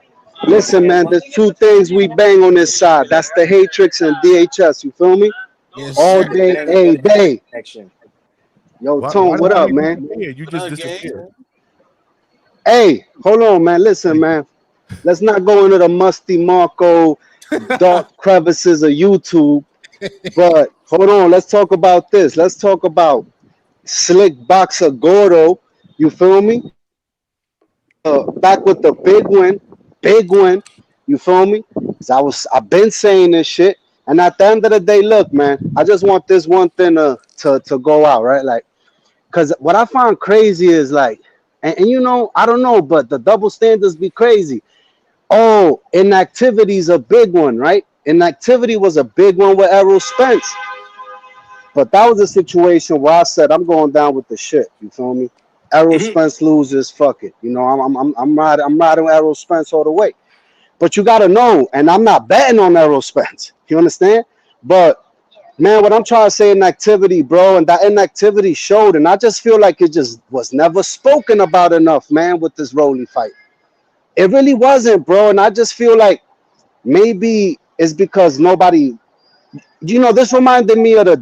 Listen, man, there's two things we bang on this side. That's the Hatrix and DHS. You feel me? Yes, all sir. day, every day. Yo, Tone, what up, man? You just disappeared. Hey, hold on, man. Listen, man. Let's not go into the Musty Marco dark crevices of YouTube. But hold on, let's talk about this. Let's talk about Slick Boxer Gordo. You feel me? Back with the big win. You feel me? I've been saying this shit. And at the end of the day, look, man, I just want this one thing to go out, right? Like, because what I find crazy is like, and you know, I don't know, but the double standards be crazy. Oh, inactivity's a big one, right? Inactivity was a big one with Errol Spence. But that was a situation where I said, I'm going down with the shit. You feel me? Errol Spence loses, fuck it. You know, I'm riding Errol Spence all the way. But you gotta know, and I'm not betting on Errol Spence. You understand? But man, what I'm trying to say, inactivity, bro, and that inactivity showed, and I just feel like it just was never spoken about enough, man, with this Rolly fight. It really wasn't, bro, and I just feel like maybe it's because nobody, you know, this reminded me of the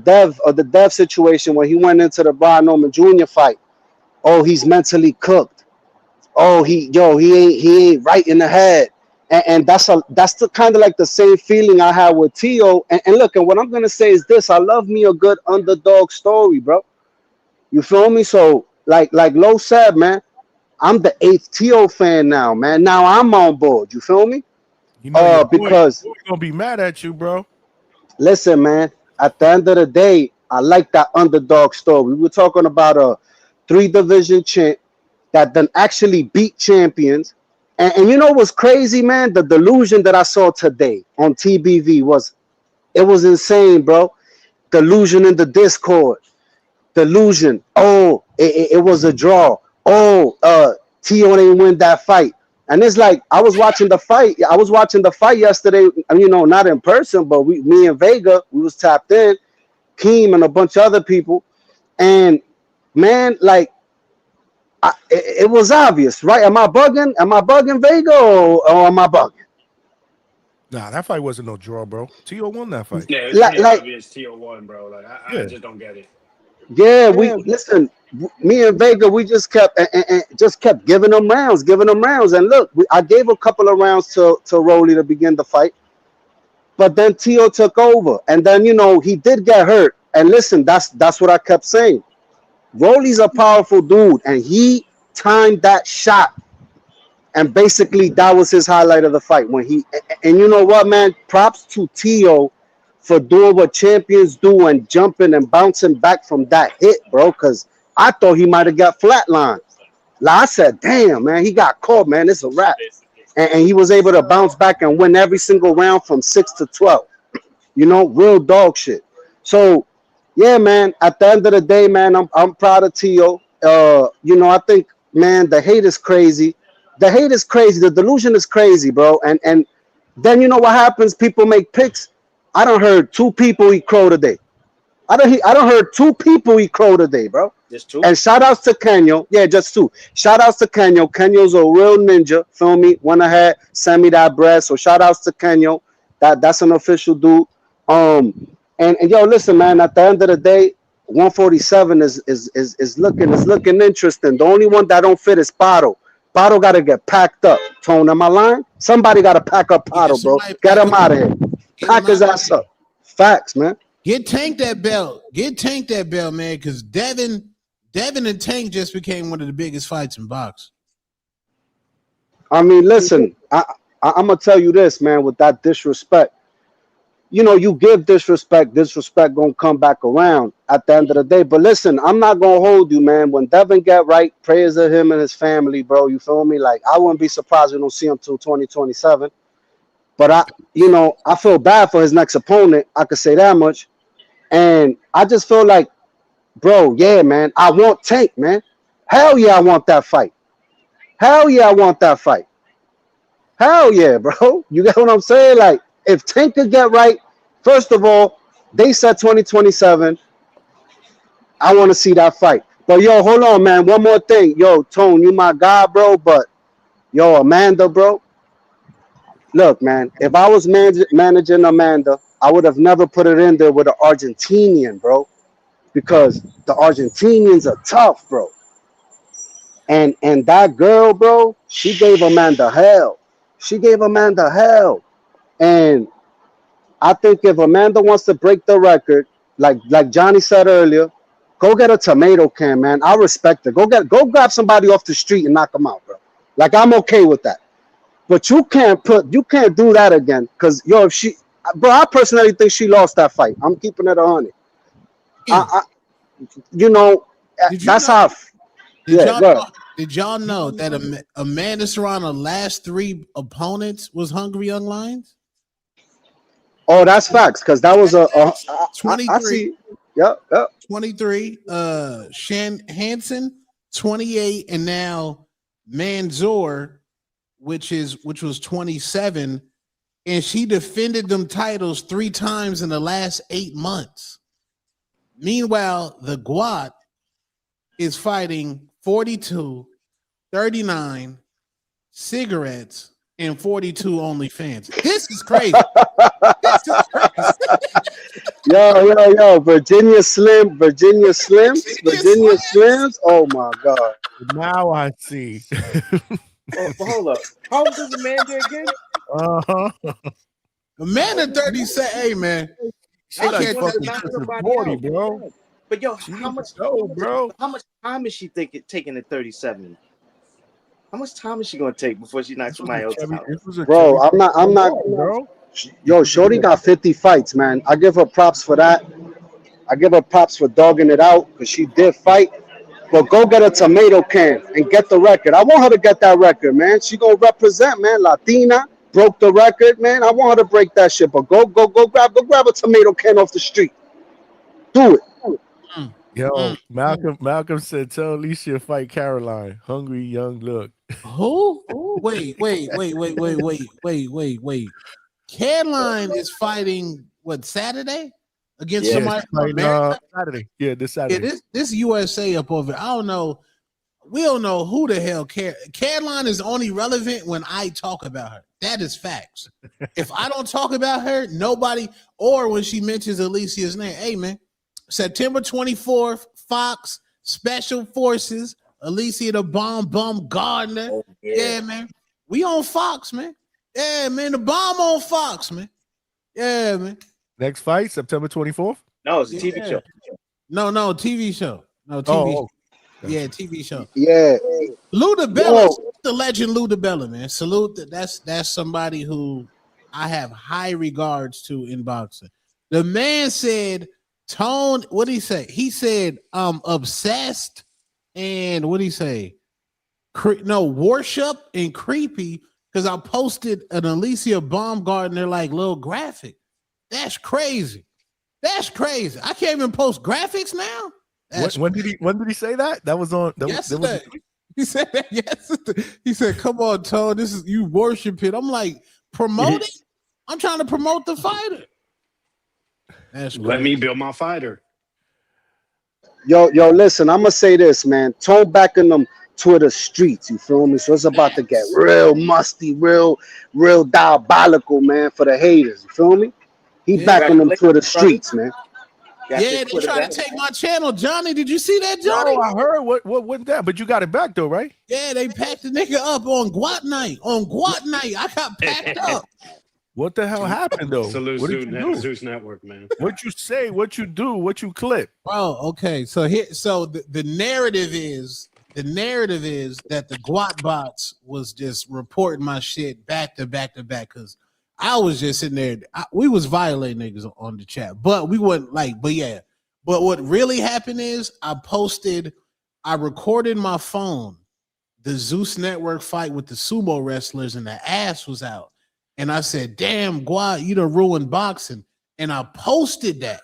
Dev situation when he went into the Brian Norman Jr. fight. Oh, he's mentally cooked. Oh, he ain't right in the head. And that's the kind of like the same feeling I had with Tio. And look, and what I'm gonna say is this: I love me a good underdog story, bro. You feel me? So like Lo said, man, I'm the 8th Tio fan now, man. Now I'm on board. You feel me? You know, because we're gonna be mad at you, bro. Listen, man. At the end of the day, I like that underdog story. We were talking about a 3-division champ that then actually beat champions. And you know what's crazy, man? The delusion that I saw today on TBV was insane, bro. Delusion in the Discord. Delusion. Oh, it was a draw. Oh, Tio didn't win that fight. And it's like I was watching the fight. I was watching the fight yesterday. You know, not in person, but me and Vega, we was tapped in. Keem and a bunch of other people. And man, like it was obvious, right? Am I bugging? Am I bugging Vega or am I bugging? Nah, that fight wasn't no draw, bro. Tio won that fight. Yeah, it's pretty obvious Tio won, bro. Like I just don't get it. Yeah, we listen. Me and Vega, we just kept giving them rounds. And look, I gave a couple of rounds to Rolly to begin the fight, but then Tio took over, and then you know he did get hurt. And listen, that's what I kept saying. Rolly's a powerful dude, and he timed that shot, and basically that was his highlight of the fight when he. And you know what, man? Props to Tio for doing what champions do and jumping and bouncing back from that hit, bro. Because I thought he might have got flatlined. Like I said, damn, man, he got caught, man. It's a wrap. And he was able to bounce back and win every single round from 6 to 12. You know, real dog shit. So, yeah, man, at the end of the day, man, I'm proud of Tio. You know, I think, man, the hate is crazy. The hate is crazy. The delusion is crazy, bro. And then you know what happens? People make picks. I done heard 2 people eat crow today. I done heard 2 people eat crow today, bro. Just 2? And shout outs to Kenyo. Yeah, just 2. Shout outs to Kenyo. Kenyo's a real ninja. Feel me? Went ahead, send me that bread. So shout outs to Kenyo. That's an official dude. And yo, listen, man, at the end of the day, 147 is looking interesting. The only one that don't fit is Pato. Pato gotta get packed up. Tone, am I lying? Somebody gotta pack up Pato, bro. Get him out of here. Pack his ass up. Facts, man. Get Tank that belt. Get Tank that belt, man, because Devin and Tank just became one of the biggest fights in boxing. I mean, listen, I'm gonna tell you this, man, with that disrespect. You know, you give disrespect gonna come back around at the end of the day. But listen, I'm not gonna hold you, man. When Devin get right, prayers of him and his family, bro. You feel me? Like, I wouldn't be surprised we don't see him till 2027. But I feel bad for his next opponent. I could say that much. And I just feel like, bro, yeah, man, I want Tank, man. Hell yeah, I want that fight. Hell yeah, I want that fight. Hell yeah, bro. You get what I'm saying? Like, if Tank could get right, first of all, they said 2027. I want to see that fight. But yo, hold on, man. One more thing. Yo, Tone, you my guy, bro. But yo, Amanda, bro. Look, man, if I was managing Amanda, I would have never put it in there with an Argentinian, bro. Because the Argentinians are tough, bro. And that girl, bro, she gave Amanda hell. And I think if Amanda wants to break the record, like Johnny said earlier, go get a tomato can, man. I respect it. Go grab somebody off the street and knock them out, bro. Like, I'm okay with that. But you can't do that again. Because, yo, I personally think she lost that fight. I'm keeping it 100. That's how. Did y'all know that Amanda Serrano's last 3 opponents was Hungry Young Lions? Oh, that's facts, because that was a 23. I see. Yep. 23. Hansen, 28, and now Manzur, which was 27, and she defended them titles 3 times in the last 8 months. Meanwhile, the Guat is fighting 42, 39, cigarettes, and 42 OnlyFans. This is crazy. Yo, Virginia Slims. Oh my God. Now I see. Hold up. How old is Amanda again? Amanda 37. Hey man, She like fucking 40, bro. But yo, She how much, bro? how much time is she taking at 37? How much time is she gonna take before she knocks somebody else out? Bro, I'm not, bro. Yo, Shorty got 50 fights, man. I give her props for that. I give her props for dogging it out because she did fight. But go get a tomato can and get the record. I want her to get that record, man. She gonna represent, man. Latina broke the record, man. I want her to break that shit. But go grab a tomato can off the street. Do it. Yo, Malcolm said, "Tell Alicia to fight Caroline. Hungry young look." Who? Wait. Caroline is fighting what, Saturday against somebody from America? Saturday. Yeah, this Saturday. Yeah, this USA up over. I don't know. We don't know who the hell Caroline is only relevant when I talk about her. That is facts. If I don't talk about her, nobody, or when she mentions Alicia's name. Hey man, September 24th, Fox Special Forces, Alicia the Bomb Gardner. Oh, yeah, man. We on Fox, man. Yeah, man. The bomb on Fox, man. Yeah, man. Next fight, September 24th? No, it's a TV show. No, TV show. No, TV show. Yeah, TV show. Yeah. Ludabella, the legend Ludabella, man. Salute. That's somebody who I have high regards to in boxing. The man said, Tone, what did he say? He said, obsessed and what did he say? Worship and creepy, because I posted an Alicia Baumgartner like little graphic. That's crazy. That's crazy. I can't even post graphics now. When did he say that? That was on yesterday. He said that yesterday. He said, "Come on, Tone, this is you worship it." I'm like, promoting? I'm trying to promote the fighter. Let me build my fighter. Yo, listen, I'm gonna say this, man. Tone back in them Twitter streets, you feel me? So it's about to get real musty, real diabolical, man, for the haters. You feel me? He back in them Twitter streets, man. Yeah, they trying to take my channel. Johnny, did you see that, Johnny? Oh, I heard what went down, but you got it back though, right? Yeah, they packed the nigga up on Guat night. On Guat night, I got packed up. What the hell happened though? Salute what did you do? Zeus Network, man. What you say? What you do? What you clip? Bro, okay. So the narrative is that the Guat bots was just reporting my shit back to back because I was just sitting there. We was violating niggas on the chat, but we wasn't like. But yeah, but what really happened is I recorded my phone, the Zeus Network fight with the sumo wrestlers, and the ass was out. And I said, "Damn, Guat, you done ruined boxing." And I posted that.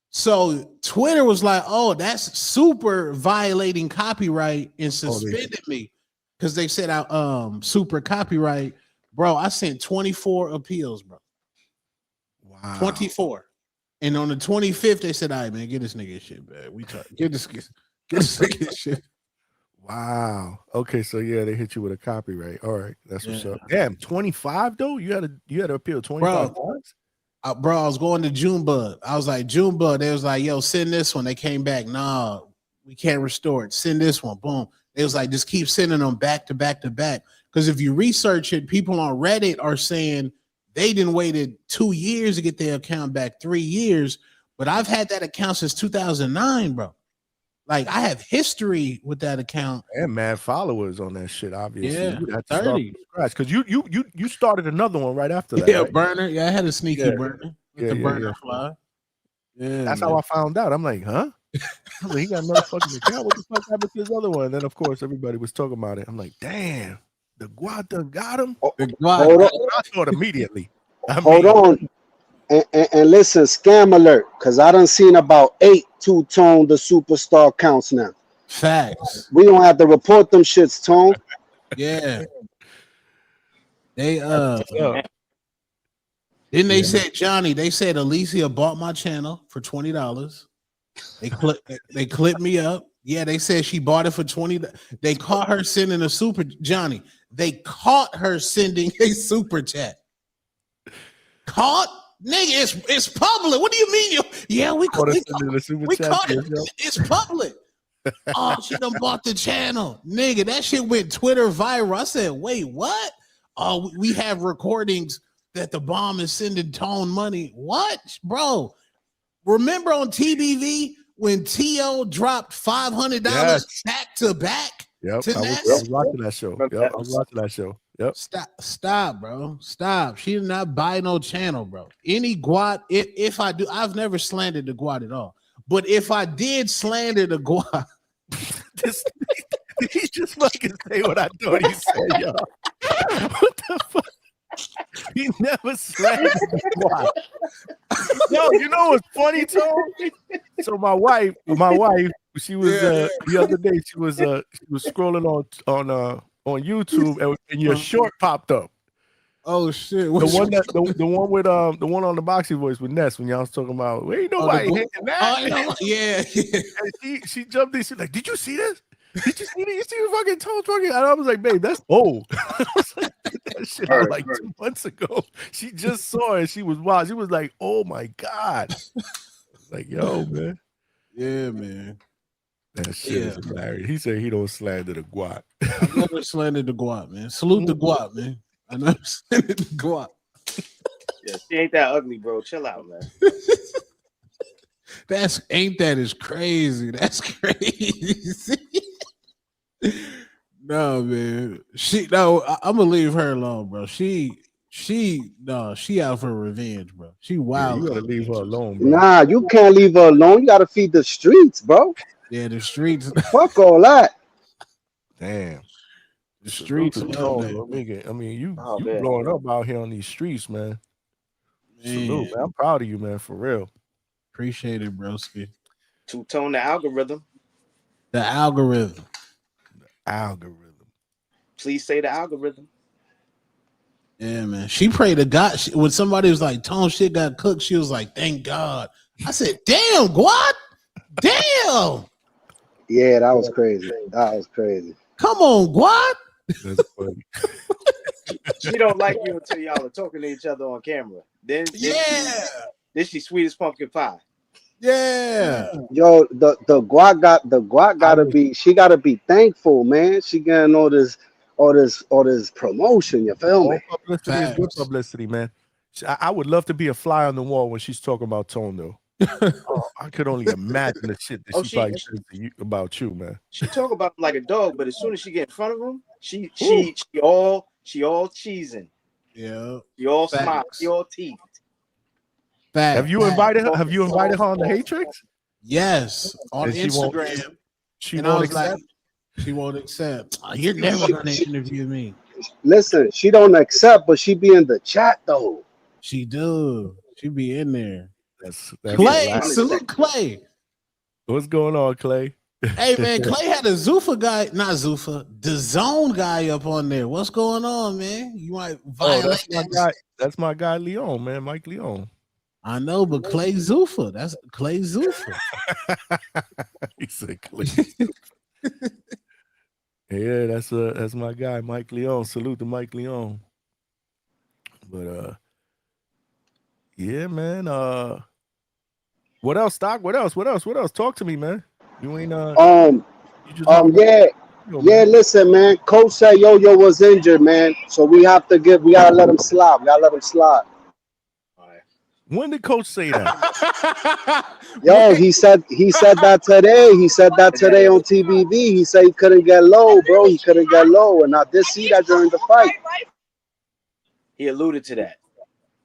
So Twitter was like, "Oh, that's super violating copyright," and suspended me because they said I super copyright. Bro, I sent 24 appeals, bro. Wow. 24. And on the 25th, they said, "All right, man, get this nigga shit, man. Get this nigga shit." Wow. Okay, so yeah, they hit you with a copyright. All right, that's what's up. Damn, 25 though. You had to appeal 25 times. Bro, I was going to Junebug. I was like, Junebug. They was like, "Yo, send this one." They came back. "Nah, we can't restore it. Send this one." Boom. They was like, "Just keep sending them back to back to back." Because if you research it, people on Reddit are saying they didn't waited 2 years to get their account back, 3 years. But I've had that account since 2009, bro. Like I have history with that account. And mad followers on that shit, obviously. Yeah, you had to 30. Start because you started another one right after that. Yeah, right? Burner. Yeah, I had a sneaky burner with the burner fly. Yeah, that's how I found out. I'm like, huh? I'm like, he got another fucking account. What the fuck happened to his other one? And then of course everybody was talking about it. I'm like, damn, the Guat done got him. Hold on. I thought immediately. Hold on. And listen, scam alert, because I done seen about 8 two-tone the superstar counts now. Facts. We don't have to report them shits, Tone. Yeah. They then they said, Johnny, they said Alicia bought my channel for $20. They clipped me up. Yeah, they said she bought it for $20. They caught her sending a super Johnny. They caught her sending a super chat. Caught? Nigga, it's public. What do you mean? We caught it. It's public. Oh, she done bought the channel. Nigga, that shit went Twitter viral. I said, wait, what? oh, we have recordings that the bomb is sending Tone money. What, bro? Remember on TBV when T.O. dropped $500 back to back? Yep, to I was watching that show. Yep, I was watching that show. Yep. Stop, bro. Stop. She did not buy no channel, bro. Any guat, if I do, I've never slandered the guat at all. But if I did slander the guat, he just fucking say what I thought he said, y'all. What the fuck? He never slandered the guat. Yo, you know what's funny, Tom? So my wife, she was the other day, she was scrolling on YouTube and your short popped up. Oh shit! The one on the boxing voice with Ness when y'all was talking about ain't nobody hitting that. Yeah. And she jumped in. She's like, "Did you see this? Did you see this? You see the fucking toe fucking?" And I was like, "Babe, that's old." I was like, that shit was like 2 months ago. She just saw it. She was wild. She was like, "Oh my god!" Like, yo, man. Yeah, man. That shit is hilarious. He said he don't slander the guap. I never slandered the guap, man. Salute the guap, man. I never slandered the guap. Yeah, she ain't that ugly, bro. Chill out, man. That is crazy. That's crazy. No, man. I'm gonna leave her alone, bro. She out for revenge, bro. She wild. You gotta leave her alone, bro. Nah, you can't leave her alone. You gotta feed the streets, bro. Yeah, the streets. Fuck all that. Damn. The streets. I mean, you blowing up out here on these streets, man. Salute, man. I'm proud of you, man, for real. Appreciate it, broski. Two-tone the algorithm. The algorithm. Please say the algorithm. Yeah, man. She prayed to God. When somebody was like, Tone shit got cooked, she was like, thank God. I said, damn, what? Damn. Yeah, that was crazy. Come on, what? That's funny. She don't like you until y'all are talking to each other on camera. Then she sweet as pumpkin pie. Yeah. Yo, the guac gotta be. She gotta be thankful, man. She getting all this promotion. You feel me? Publicity is good publicity, man. I would love to be a fly on the wall when she's talking about Tone, though. I could only imagine the shit that she probably said to you about you, man. She talk about him like a dog, but as soon as she get in front of him, she all cheesing. Yeah. She all smile. She all teeth. Have you invited her? Have you invited her on the Hatrix? Yes, on Instagram. She won't accept. She won't accept. You're never gonna interview me. Listen, she don't accept, but she be in the chat though. She do. She be in there. That's Clay. Salute Clay. What's going on, Clay? Hey man, Clay had a Zuffa guy, not Zuffa, the Zone guy up on there. What's going on, man? You might violate that. That's my guy, Leon, man, Mike Leon. I know, but Clay Zuffa. That's Clay Zuffa. He said Clay. Yeah, that's my guy, Mike Leon. Salute to Mike Leon. But yeah, man. What else, Stock? What else? Talk to me, man. You ain't listen, man. Coach said Yo-Yo was injured, man. So we gotta let him slide. When did Coach say that? Yo, he said that today. He said that today on TBV. He said he couldn't get low, bro. He couldn't get low, and I did see that during the fight. He alluded to that.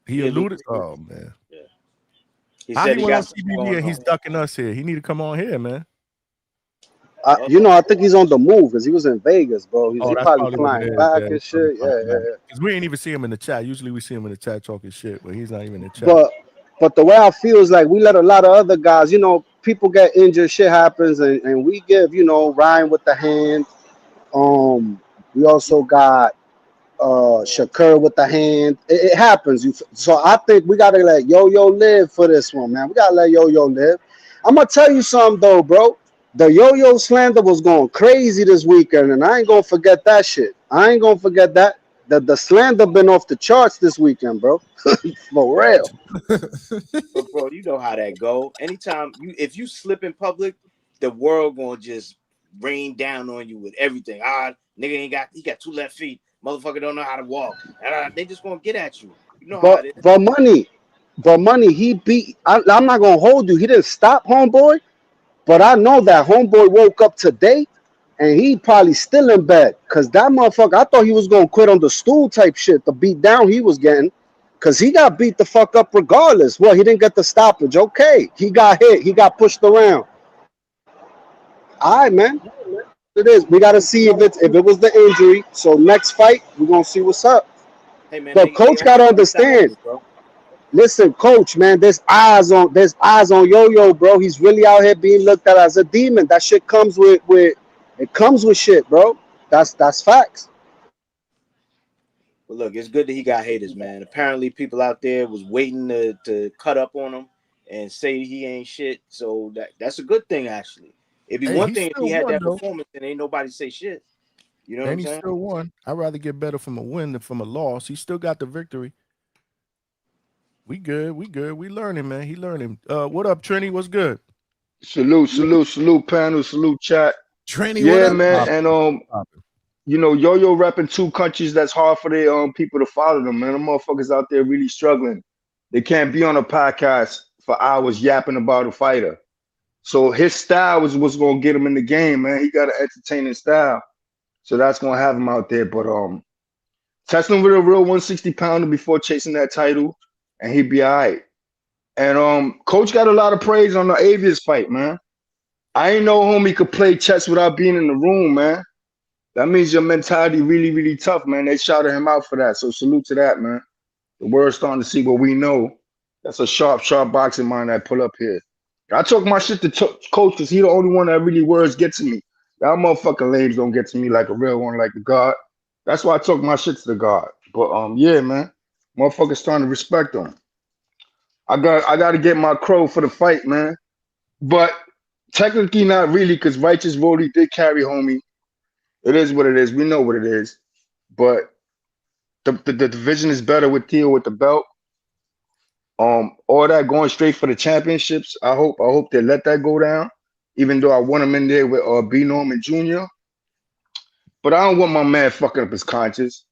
He alluded. Oh man. Yeah. How he went on TBV and he's ducking us here? He need to come on here, man. I think he's on the move because he was in Vegas, bro. He's probably flying back and shit. Yeah. Because we ain't even see him in the chat. Usually we see him in the chat talking shit, but he's not even in the chat. But the way I feel is like we let a lot of other guys, people get injured, shit happens, and we give, Ryan with the hand. We also got Shakur with the hand. It happens. So I think we gotta let Yo-Yo live for this one, man. We gotta let Yo-Yo live. I'm gonna tell you something though, bro. The Yo-Yo slander was going crazy this weekend, and I ain't gonna forget that shit. I ain't gonna forget that. The slander been off the charts this weekend, bro. For real. But bro, you know how that go. Anytime if you slip in public, the world gonna just rain down on you with everything. Nigga he got 2 left feet. Motherfucker don't know how to walk. They just gonna get at you. You know how it is. But money, he beat. I'm not gonna hold you. He didn't stop Homeboy, but I know that Homeboy woke up today, and he probably still in bed. Cause that motherfucker, I thought he was gonna quit on the stool type shit. The beat down he was getting, cause he got beat the fuck up regardless. Well, he didn't get the stoppage. Okay, he got hit. He got pushed around. All right, man. It is. We gotta see if it was the injury. So next fight, we're gonna see what's up. Hey, man, but coach gotta understand. Listen, coach, man, there's eyes on Yo-Yo, bro. He's really out here being looked at as a demon. That shit comes with shit, bro. That's facts. But look, it's good that he got haters, man. Apparently, people out there was waiting to cut up on him and say he ain't shit. So that's a good thing, actually. It'd be one thing if he had that performance and ain't nobody say shit. You know what I'm saying? And he still won. I'd rather get better from a win than from a loss. He still got the victory. We good. We learning, man. He learning. What up, Trini? What's good? Salute, panel, salute, chat. Trini, yeah, what up? man. And you know, Yo-Yo repping 2 countries that's hard for their people to follow them, man. The motherfuckers out there really struggling. They can't be on a podcast for hours yapping about a fighter. So his style was what's gonna get him in the game, man. He got an entertaining style. So that's gonna have him out there. But test him with a real 160-pounder before chasing that title, and he'd be all right. And coach got a lot of praise on the Avius fight, man. I ain't know homie could play chess without being in the room, man. That means your mentality really, really tough, man. They shouted him out for that. So salute to that, man. The world's starting to see what we know. That's a sharp boxing mind I pull up here. I talk my shit to coach because he the only one that really words get to me. Y'all motherfucking lames don't get to me like a real one, like the God. That's why I talk my shit to the God. But yeah, man. Motherfuckers starting to respect him. I got to get my crow for the fight, man. But technically not really, because Righteous Rody did carry homie. It is what it is. We know what it is. But the division is better with Theo with the belt. All that going straight for the championships. I hope they let that go down. Even though I want him in there with B Norman Jr. But I don't want my man fucking up his conscience.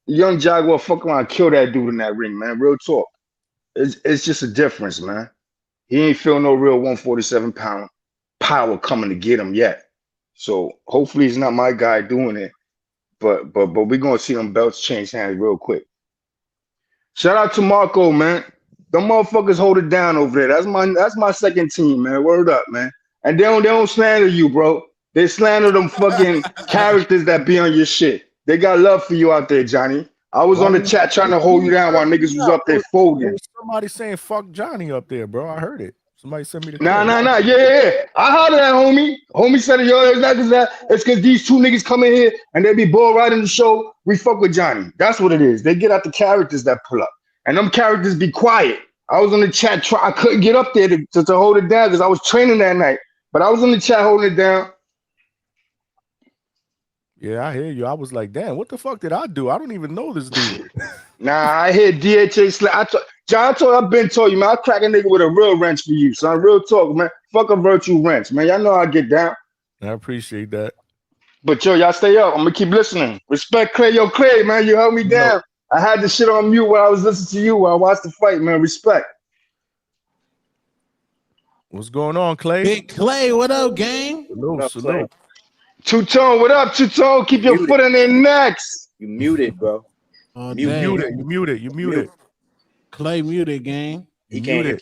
Young Jaguar fuck around, kill that dude in that ring, man. Real talk. It's just a difference, man. He ain't feel no real 147-pound power coming to get him yet. So hopefully he's not my guy doing it. But we're gonna see them belts change hands real quick. Shout out to Marco, man. Them motherfuckers hold it down over there. That's my second team, man. Word up, man. And they don't slander you, bro. They slander them fucking characters that be on your shit. They got love for you out there, Johnny. I was on the chat trying to hold you down while niggas was up there folding. Somebody saying fuck Johnny up there, bro. I heard it. Somebody sent me the Nah. Yeah. I heard that, homie. Homie said, yo, it's not because that. It's because these 2 niggas come in here and they be bull riding the show. We fuck with Johnny. That's what it is. They get out the characters that pull up. And them characters be quiet. I was on the chat. I couldn't get up there to hold it down because I was training that night. But I was on the chat holding it down. Yeah, I hear you. I was like, damn, what the fuck did I do? I don't even know this dude. Nah, I hear DHA slap. John, I've been told you, man, I'll crack a nigga with a real wrench for you, son. Real talk, man. Fuck a virtual wrench, man. Y'all know I get down. I appreciate that. But yo, y'all stay up. I'm gonna keep listening. Respect Clay. Yo, Clay, man, you held me down. I had the shit on mute while I was listening to you while I watched the fight, man. Respect. What's going on, Clay? Big Clay, what up, gang? Salute. Two-Tone, what up, Two-Tone? Keep your foot in their necks. You muted, bro. You muted. Clay muted, gang. He can't.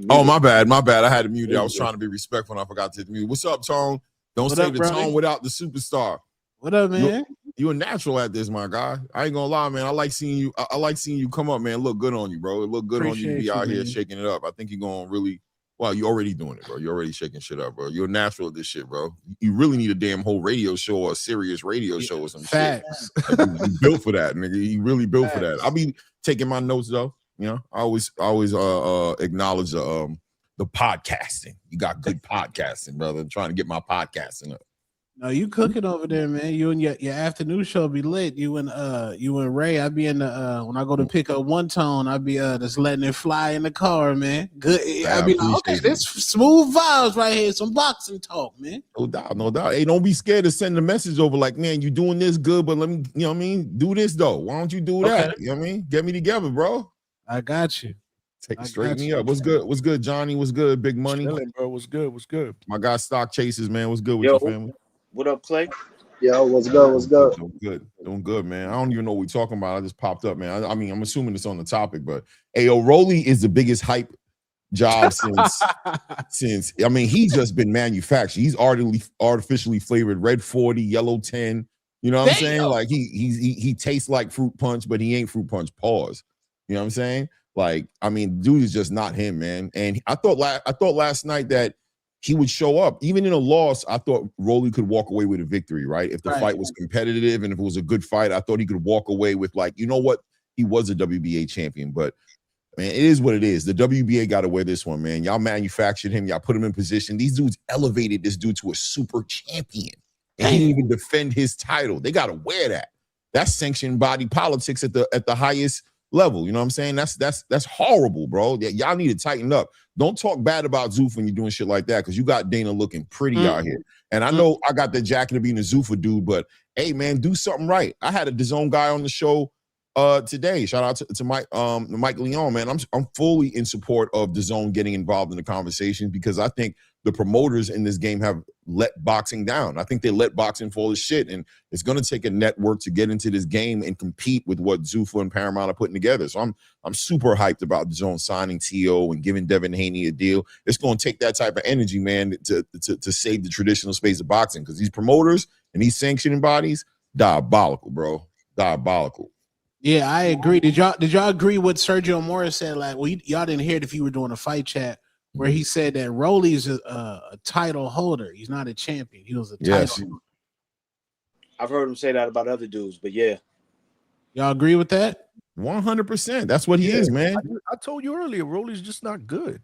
Oh, my bad. I had to mute it. I was trying to be respectful and I forgot to hit mute. What's up, Tone? Don't say the Tone without the superstar. What up, man? You a natural at this, my guy. I ain't gonna lie, man. I like seeing you. I like seeing you come up, man. Look good on you, bro. It look good on you to be out here shaking it up. I think you're gonna really. Well, you're already doing it, bro. You're already shaking shit up, bro. You're natural at this shit, bro. You really need a damn whole radio show or a serious radio show or some shit. Like, you built for that, nigga. You really built for that. I'll be taking my notes though. You know, I always acknowledge the podcasting. You got good podcasting, brother. I'm trying to get my podcasting up. No, you cooking over there, man. You and your afternoon show be lit. You and Ray. I be in the when I go to pick up one tone, I be just letting it fly in the car, man. Good. I be like, okay, this smooth vibes right here. Some boxing talk, man. No doubt, no doubt. Hey, don't be scared to send a message over like, man, you doing this good, but let me, you know what I mean? Do this though. Why don't you do that? You know what I mean? Get me together, bro. I got you. Straighten me up. What's good? What's good, Johnny? What's good? Big money. Chilling, bro. What's good? What's good? My guy Stock Chasers, man. What's good with your family? What up, Clay? Yo, what's good? What's good? Doing good, man. I don't even know what we're talking about. I just popped up, man. I mean, I'm assuming it's on the topic, but hey, Rolly is the biggest hype job since I mean, he's just been manufactured. He's artificially flavored red 40, yellow 10. You know what I'm saying? Like he tastes like fruit punch, but he ain't fruit punch. Pause. You know what I'm saying? Like, I mean, dude is just not him, man. And I thought last night that he would show up. Even in a loss, I thought Rolly could walk away with a victory, right? If the fight was competitive and if it was a good fight, I thought he could walk away with like, you know what? He was a WBA champion, but man, it is what it is. The WBA got to wear this one, man. Y'all manufactured him. Y'all put him in position. These dudes elevated this dude to a super champion. And he didn't even defend his title. They got to wear that. That's sanctioned body politics at the highest level. You know what I'm saying? That's horrible, bro. Y'all need to tighten up. Don't talk bad about Zuf when you're doing shit like that, because you got Dana looking pretty out here. And I know I got the jacket of being a Zuffa dude, but hey, man, do something right. I had a DAZN guy on the show today. Shout out to Mike Leon, man. I'm fully in support of DAZN getting involved in the conversation, because I think the promoters in this game have let boxing down. I think they let boxing fall to shit, and it's going to take a network to get into this game and compete with what Zuffa and Paramount are putting together. So I'm super hyped about DAZN signing T.O. and giving Devin Haney a deal. It's going to take that type of energy, man, to save the traditional space of boxing, because these promoters and these sanctioning bodies, diabolical, bro. Diabolical. Yeah, I agree. Did y'all agree what Sergio Morris said? Like, well, y'all didn't hear it if you were doing a fight chat, where he said that Rolly's a title holder. He's not a champion. He was a title holder. I've heard him say that about other dudes, but yeah. Y'all agree with that? 100%. That's what he is, man. I told you earlier, Rolly's just not good.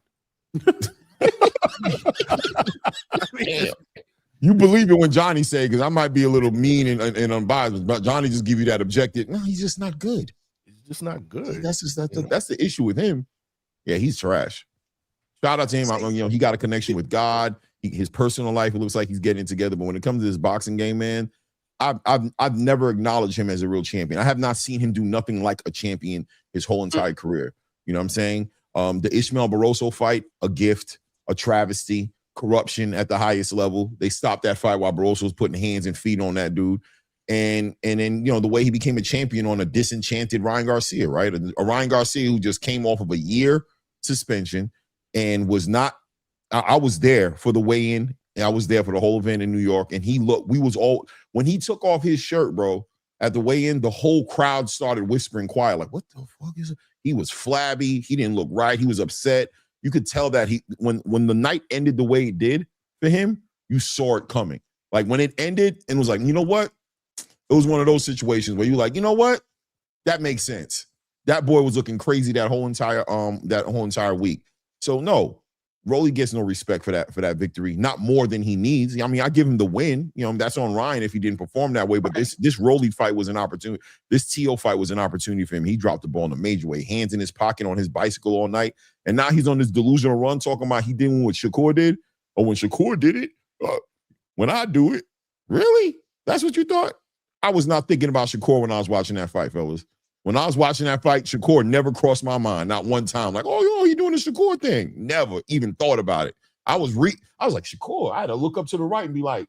Damn. You believe it when Johnny said, because I might be a little mean and unbiased, but Johnny just give you that objective. No, he's just not good. He's just not good. That's the issue with him. Yeah, he's trash. Shout out to him. You know, he got a connection with God. His personal life, it looks like he's getting it together. But when it comes to this boxing game, man, I've never acknowledged him as a real champion. I have not seen him do nothing like a champion his whole entire career. You know what I'm saying? The Ishmael Barroso fight, a gift, a travesty. Corruption at the highest level. They stopped that fight while Barroso was putting hands and feet on that dude. And then, you know, the way he became a champion on a disenchanted Ryan Garcia, right? A Ryan Garcia who just came off of a year suspension and was not, I was there for the weigh-in, and I was there for the whole event in New York. And when he took off his shirt, bro, at the weigh-in, the whole crowd started whispering quiet, like, what the fuck is it? He was flabby. He didn't look right. He was upset. You could tell that when the night ended the way it did for him, you saw it coming. Like when it ended and was like, you know what? It was one of those situations where you're like, you know what? That makes sense. That boy was looking crazy that whole entire week. So no, Rolly gets no respect for that victory, not more than he needs. I mean, I give him the win. You know, that's on Ryan if he didn't perform that way. But this Rolly fight was an opportunity. This T.O. fight was an opportunity for him. He dropped the ball in a major way, hands in his pocket on his bicycle all night. And now he's on this delusional run talking about he did what Shakur did, or when Shakur did it, when I do it. Really? That's what you thought? I was not thinking about Shakur when I was watching that fight, fellas. When I was watching that fight, Shakur never crossed my mind, not one time. Like, oh, you doing the Shakur thing? Never even thought about it. I was like, Shakur. I had to look up to the right and be like,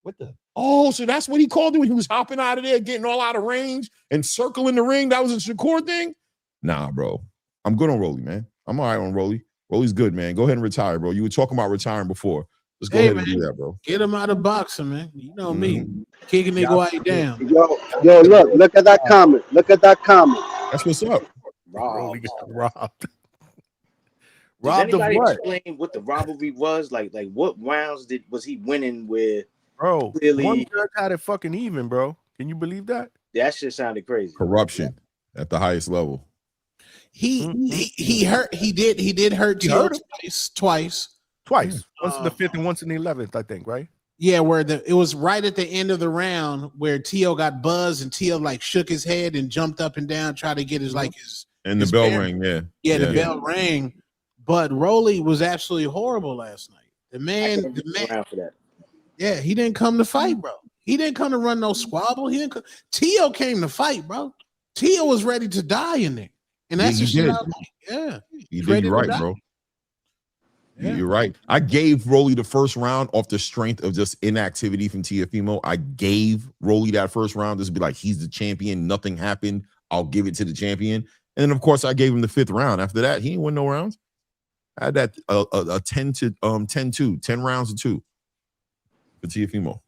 what the? Oh, so that's what he called it when he was hopping out of there, getting all out of range and circling the ring. That was a Shakur thing? Nah, bro. I'm good on Rolly, man. I'm all right on Rolly. Rolly's good, man. Go ahead and retire, bro. You were talking about retiring before. Let's go ahead and do that, bro. Get him out of boxing, man. You know me. Kicking nigga while you down. Yo, look at that comment. Look at that comment. That's what's up. Rolly got robbed. Robbed of what? Explain what the robbery was? Like what rounds was he winning with? Bro, clearly, one judge had it fucking even, bro. Can you believe that? That shit sounded crazy. Corruption at the highest level. He did hurt T.O. twice. Once in the 5th and once in the 11th, I think, right? Yeah, where it was right at the end of the round where Teo got buzzed and Teo like shook his head and jumped up and down, tried to get his and the bell rang. Yeah, the bell rang. But Rolly was absolutely horrible last night. The man around for that. Yeah, he didn't come to fight, bro. He didn't come to run no squabble. Teo came to fight, bro. Teo was ready to die in there, and that's the shit. You did right, bro. Yeah. You're right. I gave Rolly the first round off the strength of just inactivity from Teofimo. I gave Rolly that first round just to be like, he's the champion. Nothing happened. I'll give it to the champion. And then, of course, I gave him the 5th round. After that, he didn't win no rounds. I had that a 10-2, 10 rounds to 2 for Teofimo.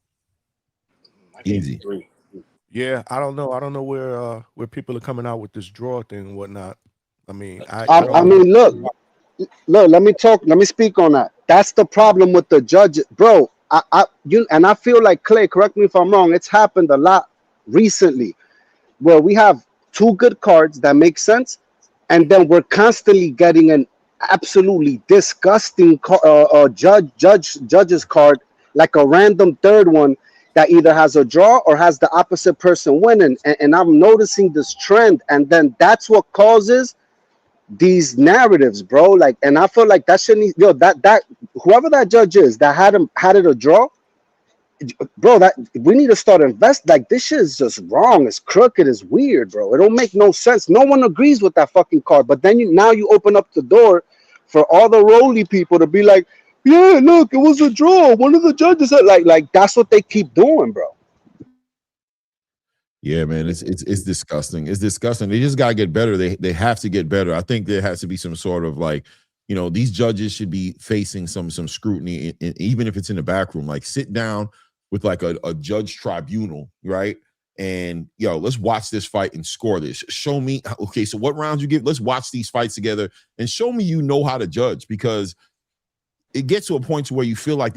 Easy. Yeah, I don't know. I don't know where people are coming out with this draw thing and whatnot. I mean, I mean, look, let me speak on that. That's the problem with the judges, bro. And I feel like, Clay, correct me if I'm wrong, it's happened a lot recently where we have 2 good cards that make sense, and then we're constantly getting an absolutely disgusting judge's card, like a random 3rd one that either has a draw or has the opposite person winning. And I'm noticing this trend, and then that's what causes these narratives, bro. Like, and I feel like that shouldn't, that whoever that judge is that had it a draw, bro, that we need to start invest. Like, this shit is just wrong. It's crooked. It's weird, bro. It don't make no sense. No one agrees with that fucking card. But then now you open up the door for all the Rolly people to be like, yeah, look, it was a draw. One of the judges said, like that's what they keep doing, bro. Yeah, man, it's disgusting. It's disgusting. They just gotta get better. They have to get better. I think there has to be some sort of like, these judges should be facing some scrutiny, even if it's in the back room. Like, sit down with like a judge tribunal, right? And let's watch this fight and score this. Show me, okay, so what rounds you give? Let's watch these fights together and show me how to judge, because it gets to a point to where you feel like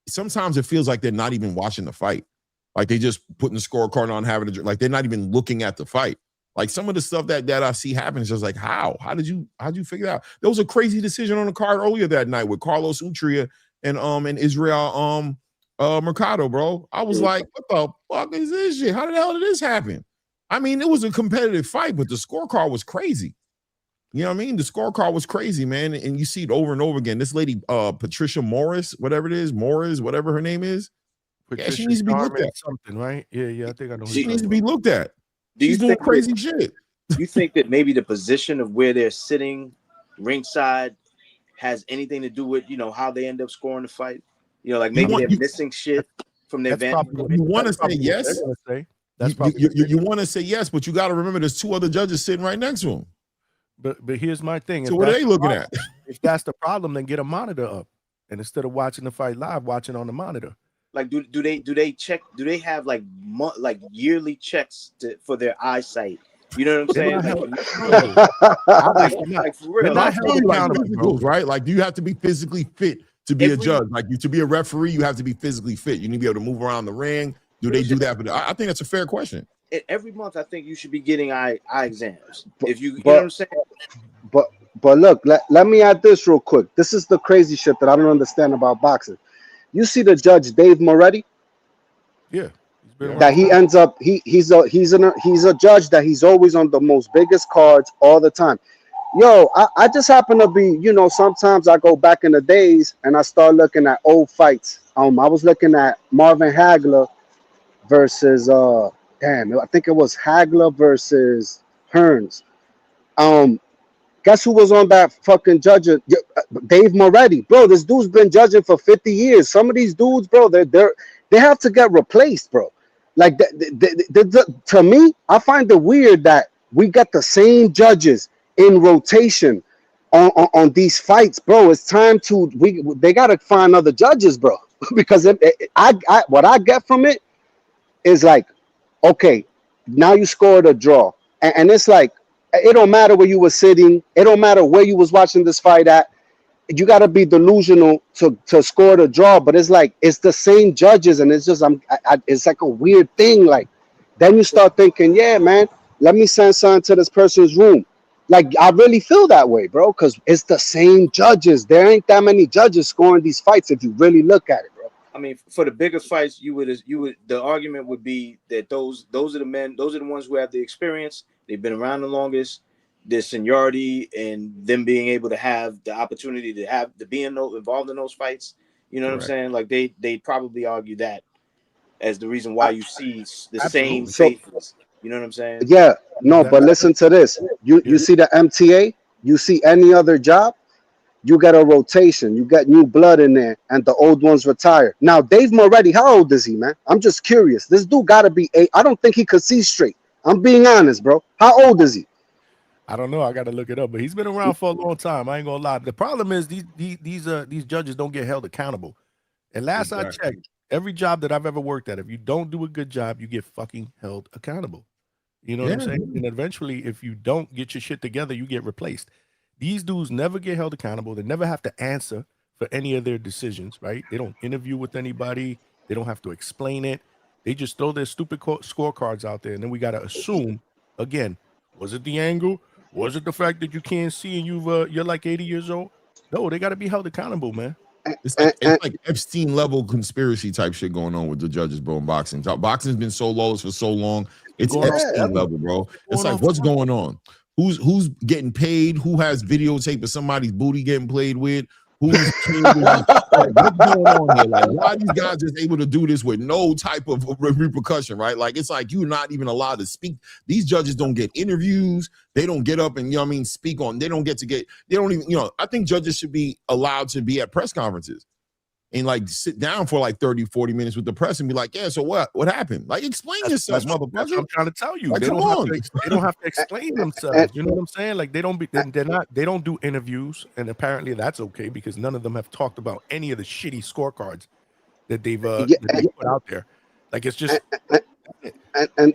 sometimes it feels like they're not even watching the fight. Like, they just putting the scorecard on, like they're not even looking at the fight. Like, some of the stuff that I see happen is just like, how did you figure it out? There was a crazy decision on the card earlier that night with Carlos Utria and Israel Mercado, bro. I was like, what the fuck is this shit? How the hell did this happen? I mean, it was a competitive fight, but the scorecard was crazy. You know what I mean? The scorecard was crazy, man. And you see it over and over again. This lady, Patricia Morris, whatever her name is. Patricia, she needs to be looked at. Something, right? Yeah, I think I know. She needs to be looked at. She's doing crazy shit. Do you think that maybe the position of where they're sitting ringside has anything to do with, how they end up scoring the fight? Like maybe they're missing shit from their vantage. You want to say yes? You want to say yes, but you got to remember there's 2 other judges sitting right next to them. But here's my thing. So what are they looking at? If that's the problem, then get a monitor up, and instead of watching the fight live, watching on the monitor. Like, do they check? Do they have like yearly checks for their eyesight? You know what I'm saying? Like, for real. I feel you, like, physicals, right? Like, do you have to be physically fit to be a judge? Like, to be a referee, you have to be physically fit. You need to be able to move around the ring. Do they do that? But I think that's a fair question. Every month, I think you should be getting eye exams. If you know what I'm saying. But look, let me add this real quick. This is the crazy shit that I don't understand about boxing. You see the judge Dave Moretti? Yeah. That he ends up he's a judge that he's always on the most biggest cards all the time. Yo, I just happen to be, sometimes I go back in the days and I start looking at old fights. I was looking at Marvin Hagler versus I think it was Hagler versus Hearns. Guess who was on that fucking judge? Dave Moretti, bro. This dude's been judging for 50 years. Some of these dudes, bro, they have to get replaced, bro. Like, to me, I find it weird that we got the same judges in rotation on these fights, bro. It's time they gotta find other judges, bro. Because what I get from it is like, okay, now you scored a draw, and it's like, it don't matter where you were sitting. It don't matter where you was watching this fight at. You got to be delusional to score the draw. But it's like, it's the same judges, and it's just it's like a weird thing. Like, then you start thinking, yeah, man, let me send something to this person's room. Like, I really feel that way, bro, because it's the same judges. There ain't that many judges scoring these fights if you really look at it, bro. I mean, for the bigger fights, you would the argument would be that those are the men, those are the ones who have the experience. They've been around the longest, their seniority, and them being able to have the opportunity to be involved in those fights. You know what I'm saying? Like they probably argue that as the reason why you see the same faces. You know what I'm saying? Yeah, no, but listen to this. You see the MTA, you see any other job, you get a rotation, you get new blood in there, and the old ones retire. Now, Dave Moretti, how old is he, man? I'm just curious. This dude gotta be 8. I don't think he could see straight. I'm being honest, bro. How old is he? I don't know. I got to look it up, but he's been around for a long time. I ain't gonna lie. The problem is these judges don't get held accountable. And last I checked, every job that I've ever worked at, if you don't do a good job, you get fucking held accountable. You know what I'm saying? And eventually, if you don't get your shit together, you get replaced. These dudes never get held accountable. They never have to answer for any of their decisions, right? They don't interview with anybody. They don't have to explain it. They just throw their stupid scorecards out there, and then we got to assume, again, was it the angle? Was it the fact that you can't see and you're like 80 years old? No, they got to be held accountable, man. It's like Epstein level conspiracy type shit going on with the judges, bro. In boxing, boxing's been so lowest for so long. It's Epstein level, bro. It's like, what's going on? Who's getting paid? Who has videotape of somebody's booty getting played with? Who's like, what's going on here? Like, why are these guys just able to do this with no type of repercussion, right? Like, it's like you're not even allowed to speak. These judges don't get interviews. They don't get up and, you know what I mean, speak on. They don't even, you know, I think judges should be allowed to be at press conferences and like sit down for like 30, 40 minutes with the press and be like, yeah, so what happened? Like, explain yourself, motherfucker. That's what I'm trying to tell you. Like, They don't have to explain themselves. You know what I'm saying? Like they don't do interviews, and apparently that's okay because none of them have talked about any of the shitty scorecards that they've put out there. Like it's just and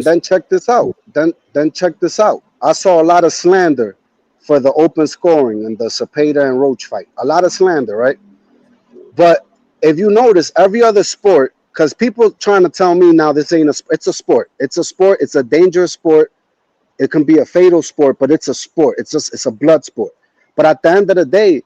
then check this out. Then check this out. I saw a lot of slander for the open scoring in the Cepeda and Roach fight. A lot of slander, right? But if you notice, every other sport, because people trying to tell me now this ain't it's a sport. It's a sport. It's a dangerous sport. It can be a fatal sport, but it's a sport. It's a blood sport. But at the end of the day,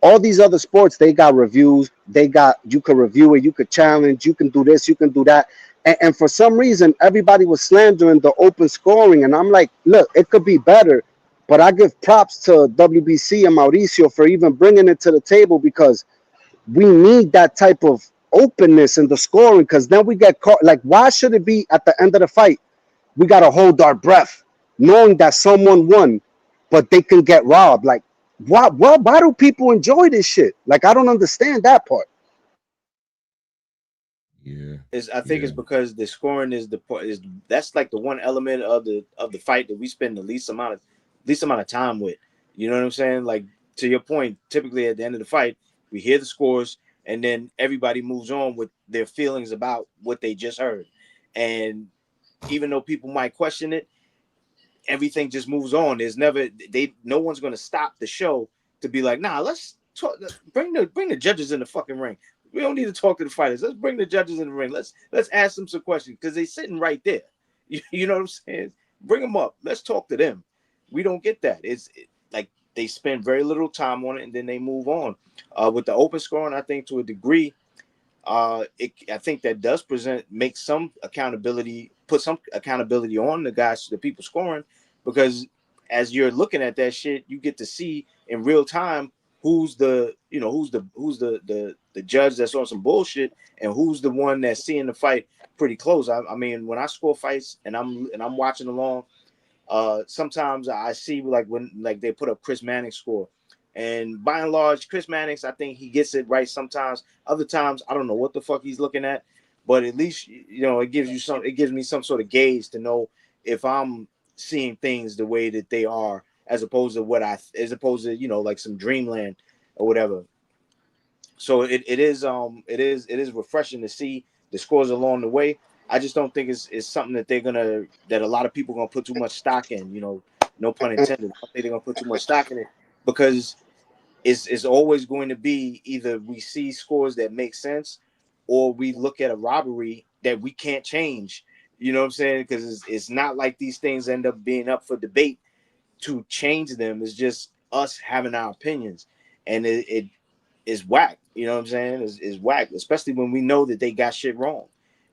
all these other sports, they got reviews. You can review it. You could challenge. You can do this. You can do that. And for some reason, everybody was slandering the open scoring. And I'm like, look, it could be better. But I give props to WBC and Mauricio for even bringing it to the table because we need that type of openness in the scoring because then we get caught. Like, why should it be at the end of the fight? We got to hold our breath knowing that someone won, but they can get robbed. Like, why do people enjoy this shit? Like, I don't understand that part. Yeah. I think it's because the scoring is that's like the one element of the fight that we spend the least amount of time with. You know what I'm saying? Like, to your point, typically at the end of the fight, we hear the scores and then everybody moves on with their feelings about what they just heard. And even though people might question it, everything just moves on. There's no one's going to stop the show to be like, nah, let's talk, bring the judges in the fucking ring. We don't need to talk to the fighters. Let's bring the judges in the ring. Let's ask them some questions because they're sitting right there. You know what I'm saying? Bring them up. Let's talk to them. We don't get that. It's like they spend very little time on it and then they move on. With the open scoring, I think to a degree, I think that does make some accountability, put some accountability on the guys, the people scoring, because as you're looking at that shit, you get to see in real time who's the judge that's on some bullshit and who's the one that's seeing the fight pretty close. I mean, when I score fights and I'm watching along, sometimes I see when they put up Chris Manning's score, and by and large, Chris Manning's, I think he gets it right sometimes. Other times, I don't know what the fuck he's looking at, but at least it gives me some sort of gauge to know if I'm seeing things the way that they are, as opposed to like some dreamland or whatever. So it is refreshing to see the scores along the way. I just don't think it's something that that a lot of people are gonna put too much stock in. No pun intended. I don't think they're gonna put too much stock in it because it's always going to be either we see scores that make sense or we look at a robbery that we can't change. You know what I'm saying? Because it's not like these things end up being up for debate to change them. It's just us having our opinions, and it is whack. You know what I'm saying? Is whack, especially when we know that they got shit wrong.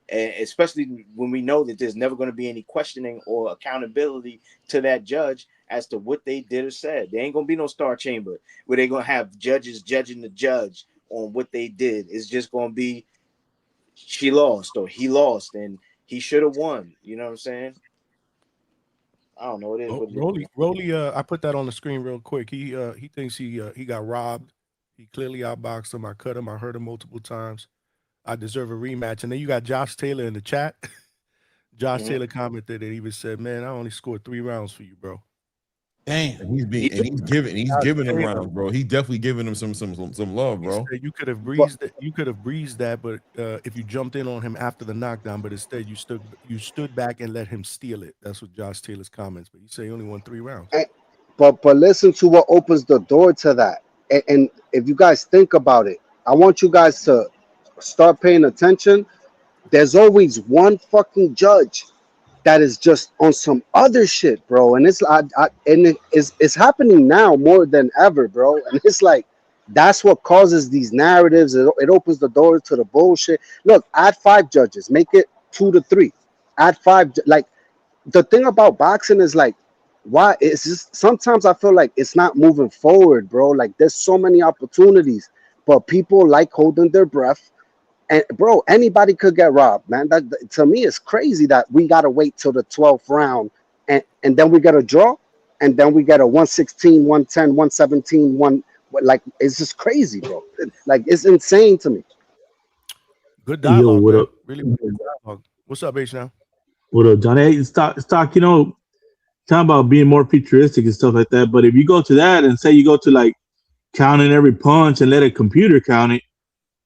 And especially when we know that there's never going to be any questioning or accountability to that judge as to what they did or said. There ain't going to be no star chamber where they're going to have judges judging the judge on what they did. It's just going to be she lost or he lost and he should have won. You know what I'm saying? I don't know. It is what it is. Rolly, I put that on the screen real quick. He thinks he got robbed. He clearly outboxed him. I cut him. I hurt him multiple times. I deserve a rematch. And then you got Josh Taylor in the chat. Josh Taylor commented and even said, "Man, I only scored 3 rounds for you, bro." Damn. And he's giving him rounds, bro. He definitely giving him some love, bro. You could have breezed it. You could have breezed that, but if you jumped in on him after the knockdown, but instead you stood back and let him steal it. That's what Josh Taylor's comments. But you say he only won 3 rounds. But listen to what opens the door to that. And if you guys think about it, I want you guys to start paying attention. There's always one fucking judge that is just on some other shit, bro. And it's happening now more than ever, bro. And it's like that's what causes these narratives. It opens the door to the bullshit. Look, add 5 judges, make it 2 to 3. Add 5. Like the thing about boxing is like, why it's just sometimes I feel like it's not moving forward, bro. Like there's so many opportunities, but people like holding their breath. And bro, anybody could get robbed, man. That to me is crazy that we gotta wait till the 12th round and then we get a draw, and then we get a 116, 110, 117, one. Like it's just crazy, bro. Like it's insane to me. Good dialogue. Yo, what up? Really good dialogue. What's up, H now? What up, Johnny? Hey, stock, you know, talking about being more futuristic and stuff like that. But if you go to that and say you go to like counting every punch and let a computer count it,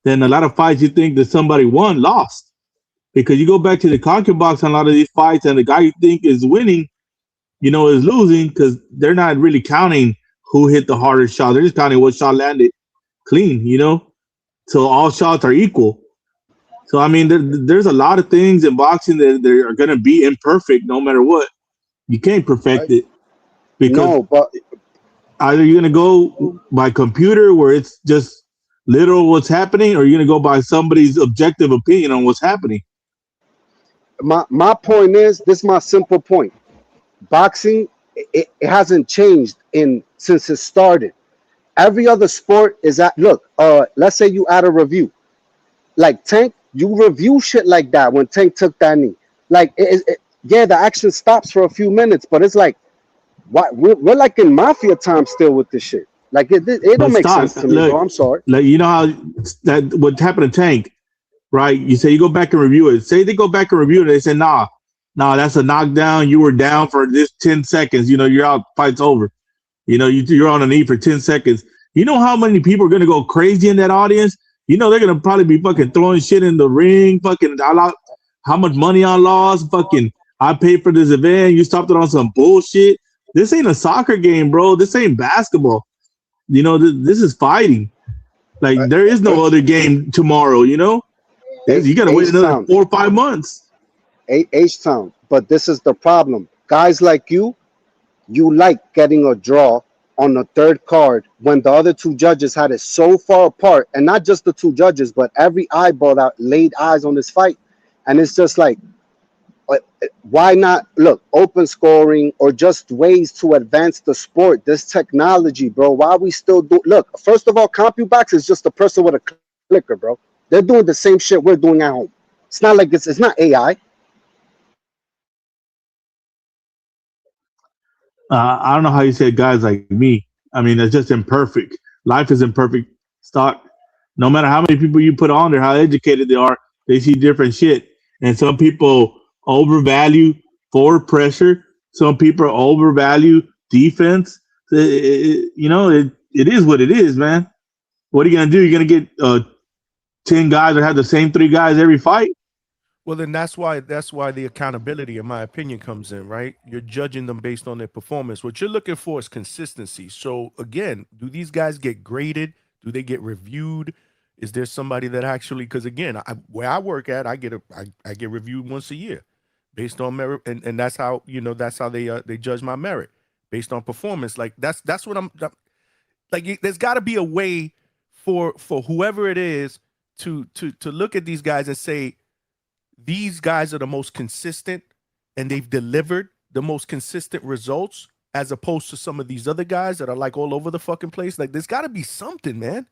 then a lot of fights you think that somebody won lost, because you go back to the conquer box on a lot of these fights and the guy you think is winning, you know, is losing because they're not really counting who hit the hardest shot. They're just counting what shot landed clean, you know. So all shots are equal. So I mean, there's a lot of things in boxing that are going to be imperfect no matter what. You can't perfect it because either you're going to go by computer where it's just literal what's happening, or you're going to go by somebody's objective opinion on what's happening. My point is, this is my simple point. Boxing, it hasn't changed since it started. Every other sport is let's say you add a review. Like Tank, you review shit like that when Tank took that knee. Like, the action stops for a few minutes, but it's like, what we're like in mafia time still with this shit. Like it don't make sense to me, bro. I'm sorry. Like, you know how that what happened to Tank, right? You say you go back and review it. Say they go back and review it. They say, nah, that's a knockdown. You were down for this 10 seconds. You know, you're out. Fight's over. You know, you're on a knee for 10 seconds. You know how many people are gonna go crazy in that audience? You know they're gonna probably be fucking throwing shit in the ring. Fucking, how much money I lost? Fucking, I paid for this event. You stopped it on some bullshit. This ain't a soccer game, bro. This ain't basketball. You know, this is fighting. Like, there is no other game tomorrow, you know? You got to wait another 4 or 5 months. H-Town. But this is the problem. Guys like you like getting a draw on the third card when the other 2 judges had it so far apart. And not just the 2 judges, but every eyeball that laid eyes on this fight. And it's just like, why not look open scoring or just ways to advance the sport? This technology, bro. Why we still do? Look, first of all, CompuBox is just a person with a clicker, bro. They're doing the same shit we're doing at home. It's not like it's not AI. I don't know how you say guys like me. I mean, it's just imperfect. Life is imperfect. Stock. No matter how many people you put on there, how educated they are, they see different shit. And some people overvalue forward pressure. Some people overvalue defense. You know, it is what it is, man. What are you gonna do? You're gonna get 10 guys that have the same 3 guys every fight? Well, then that's why the accountability, in my opinion, comes in, right? You're judging them based on their performance. What you're looking for is consistency. So again, do these guys get graded? Do they get reviewed? Is there somebody that actually? Because again, where I work at, I get reviewed once a year, based on merit, and that's how they judge my merit based on performance. Like that's what I'm like. There's got to be a way for whoever it is to look at these guys and say these guys are the most consistent and they've delivered the most consistent results as opposed to some of these other guys that are like all over the fucking place. Like there's got to be something, man.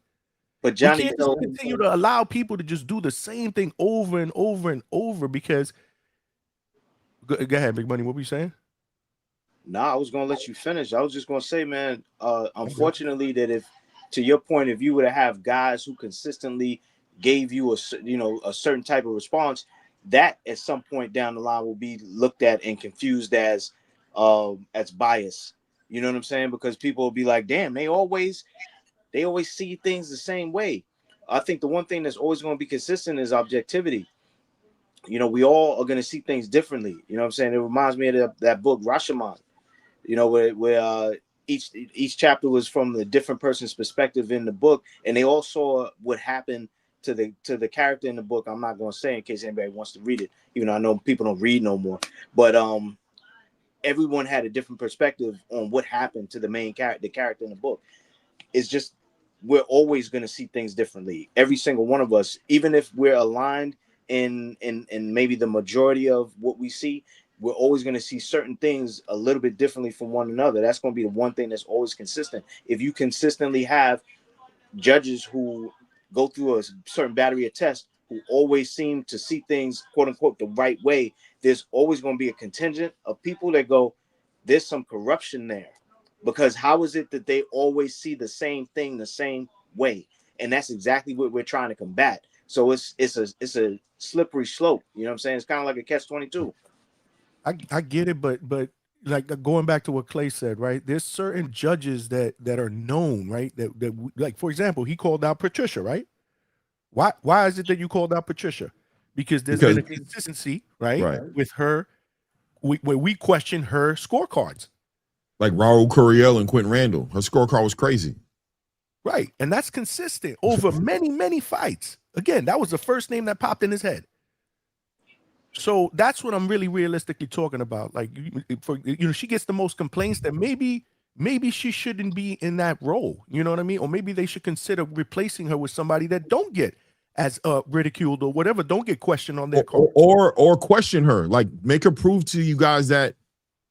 But Johnny, we can't just continue to allow people to just do the same thing over and over and over because. Go ahead, Big Money. What were you saying? Nah, I was gonna let you finish. I was just gonna say, man. Unfortunately, that if, to your point, if you were to have guys who consistently gave you a certain type of response, that at some point down the line will be looked at and confused as bias. You know what I'm saying? Because people will be like, damn, they always see things the same way. I think the one thing that's always going to be consistent is objectivity. You know, we all are going to see things differently. You know what I'm saying? It reminds me of that book, Rashomon, you know, where each chapter was from a different person's perspective in the book. And they all saw what happened to the character in the book. I'm not going to say in case anybody wants to read it, even though I know people don't read no more. But everyone had a different perspective on what happened to the main character, the character in the book. It's just, we're always going to see things differently. Every single one of us, even if we're aligned in maybe the majority of what we see, we're always going to see certain things a little bit differently from one another. That's going to be the one thing that's always consistent. If you consistently have judges who go through a certain battery of tests who always seem to see things, quote unquote, the right way, there's always going to be a contingent of people that go, there's some corruption there. Because how is it that they always see the same thing the same way? And that's exactly what we're trying to combat. So it's a slippery slope. You know what I'm saying? It's kind of like a catch-22. I get it, but like going back to what Clay said, right? There's certain judges that are known, right? That like, for example, he called out Patricia, right? Why is it that you called out Patricia? Because there's been a consistency, right? With her, where we question her scorecards. Like Raul Curiel and Quentin Randall. Her scorecard was crazy. Right. And that's consistent over many, many fights. Again, that was the first name that popped in his head. So that's what I'm really realistically talking about. Like, she gets the most complaints that maybe she shouldn't be in that role. You know what I mean? Or maybe they should consider replacing her with somebody that don't get as ridiculed or whatever, don't get questioned on their call. Or question her. Like, make her prove to you guys that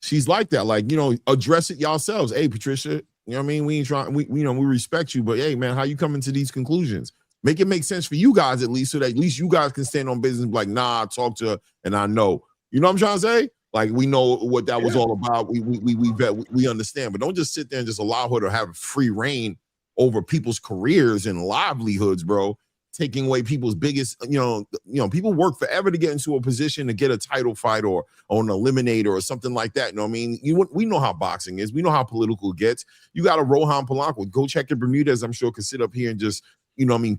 she's like that. Like, address it yourselves. Hey, Patricia, you know what I mean? We ain't trying, we respect you, but hey, man, how you coming to these conclusions? Make it make sense for you guys at least, so that at least you guys can stand on business and be like, nah, I talked to her and I know. You know what I'm trying to say? Like, we know what that was all about. We understand, but don't just sit there and just allow her to have free reign over people's careers and livelihoods, bro. Taking away people's biggest, people work forever to get into a position to get a title fight or an eliminator or something like that. You know what I mean? We know how boxing is. We know how political it gets. You got a Rohan Polanco. Go check your Bermudez. I'm sure could sit up here and just,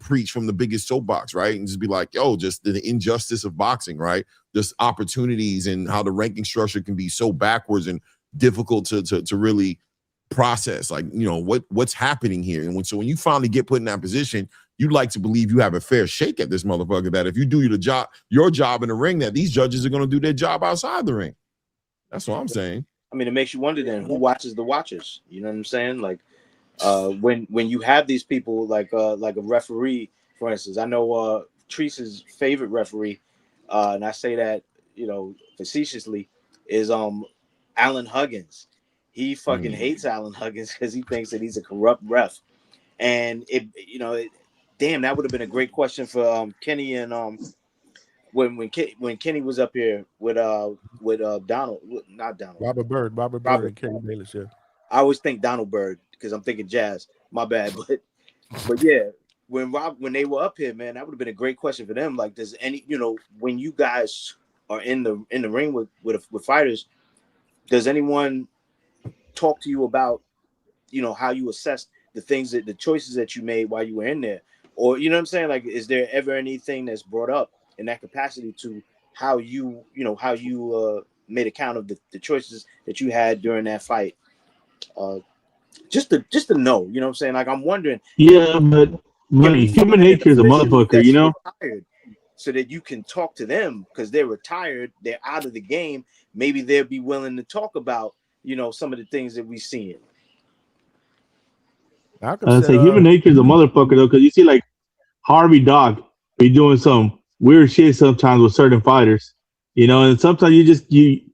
preach from the biggest soapbox, right? And just be like, yo, just the injustice of boxing, right? Just opportunities and how the ranking structure can be so backwards and difficult to really process. Like, what's happening here? And when you finally get put in that position, you'd like to believe you have a fair shake at this motherfucker, that if you do your job in the ring, that these judges are going to do their job outside the ring. That's what I'm saying. I mean, it makes you wonder then, who watches the watchers? You know what I'm saying? Like, when you have these people like a referee, for instance, I know Treese's favorite referee, and I say that, facetiously, is Alan Huggins. He fucking hates Alan Huggins because he thinks that he's a corrupt ref. And damn, that would have been a great question for Kenny and when Kenny was up here with Donald, not Donald, Robert Bird and Kenny Bayless. Yeah, I always think Donald Bird because I'm thinking Jazz. My bad, but yeah, when they were up here, man, that would have been a great question for them. Like, does any when you guys are in the ring with fighters, does anyone talk to you about how you assessed the choices that you made while you were in there? Or, you know what I'm saying? Like, is there ever anything that's brought up in that capacity to how you made account of the choices that you had during that fight? Just to know, you know what I'm saying? Like, I'm wondering. Yeah, but human nature is a motherfucker, So that you can talk to them because they're retired, they're out of the game. Maybe they'll be willing to talk about, some of the things that we've seen. I say human nature is a motherfucker though, because you see like Harvey Dog be doing some weird shit sometimes with certain fighters, and sometimes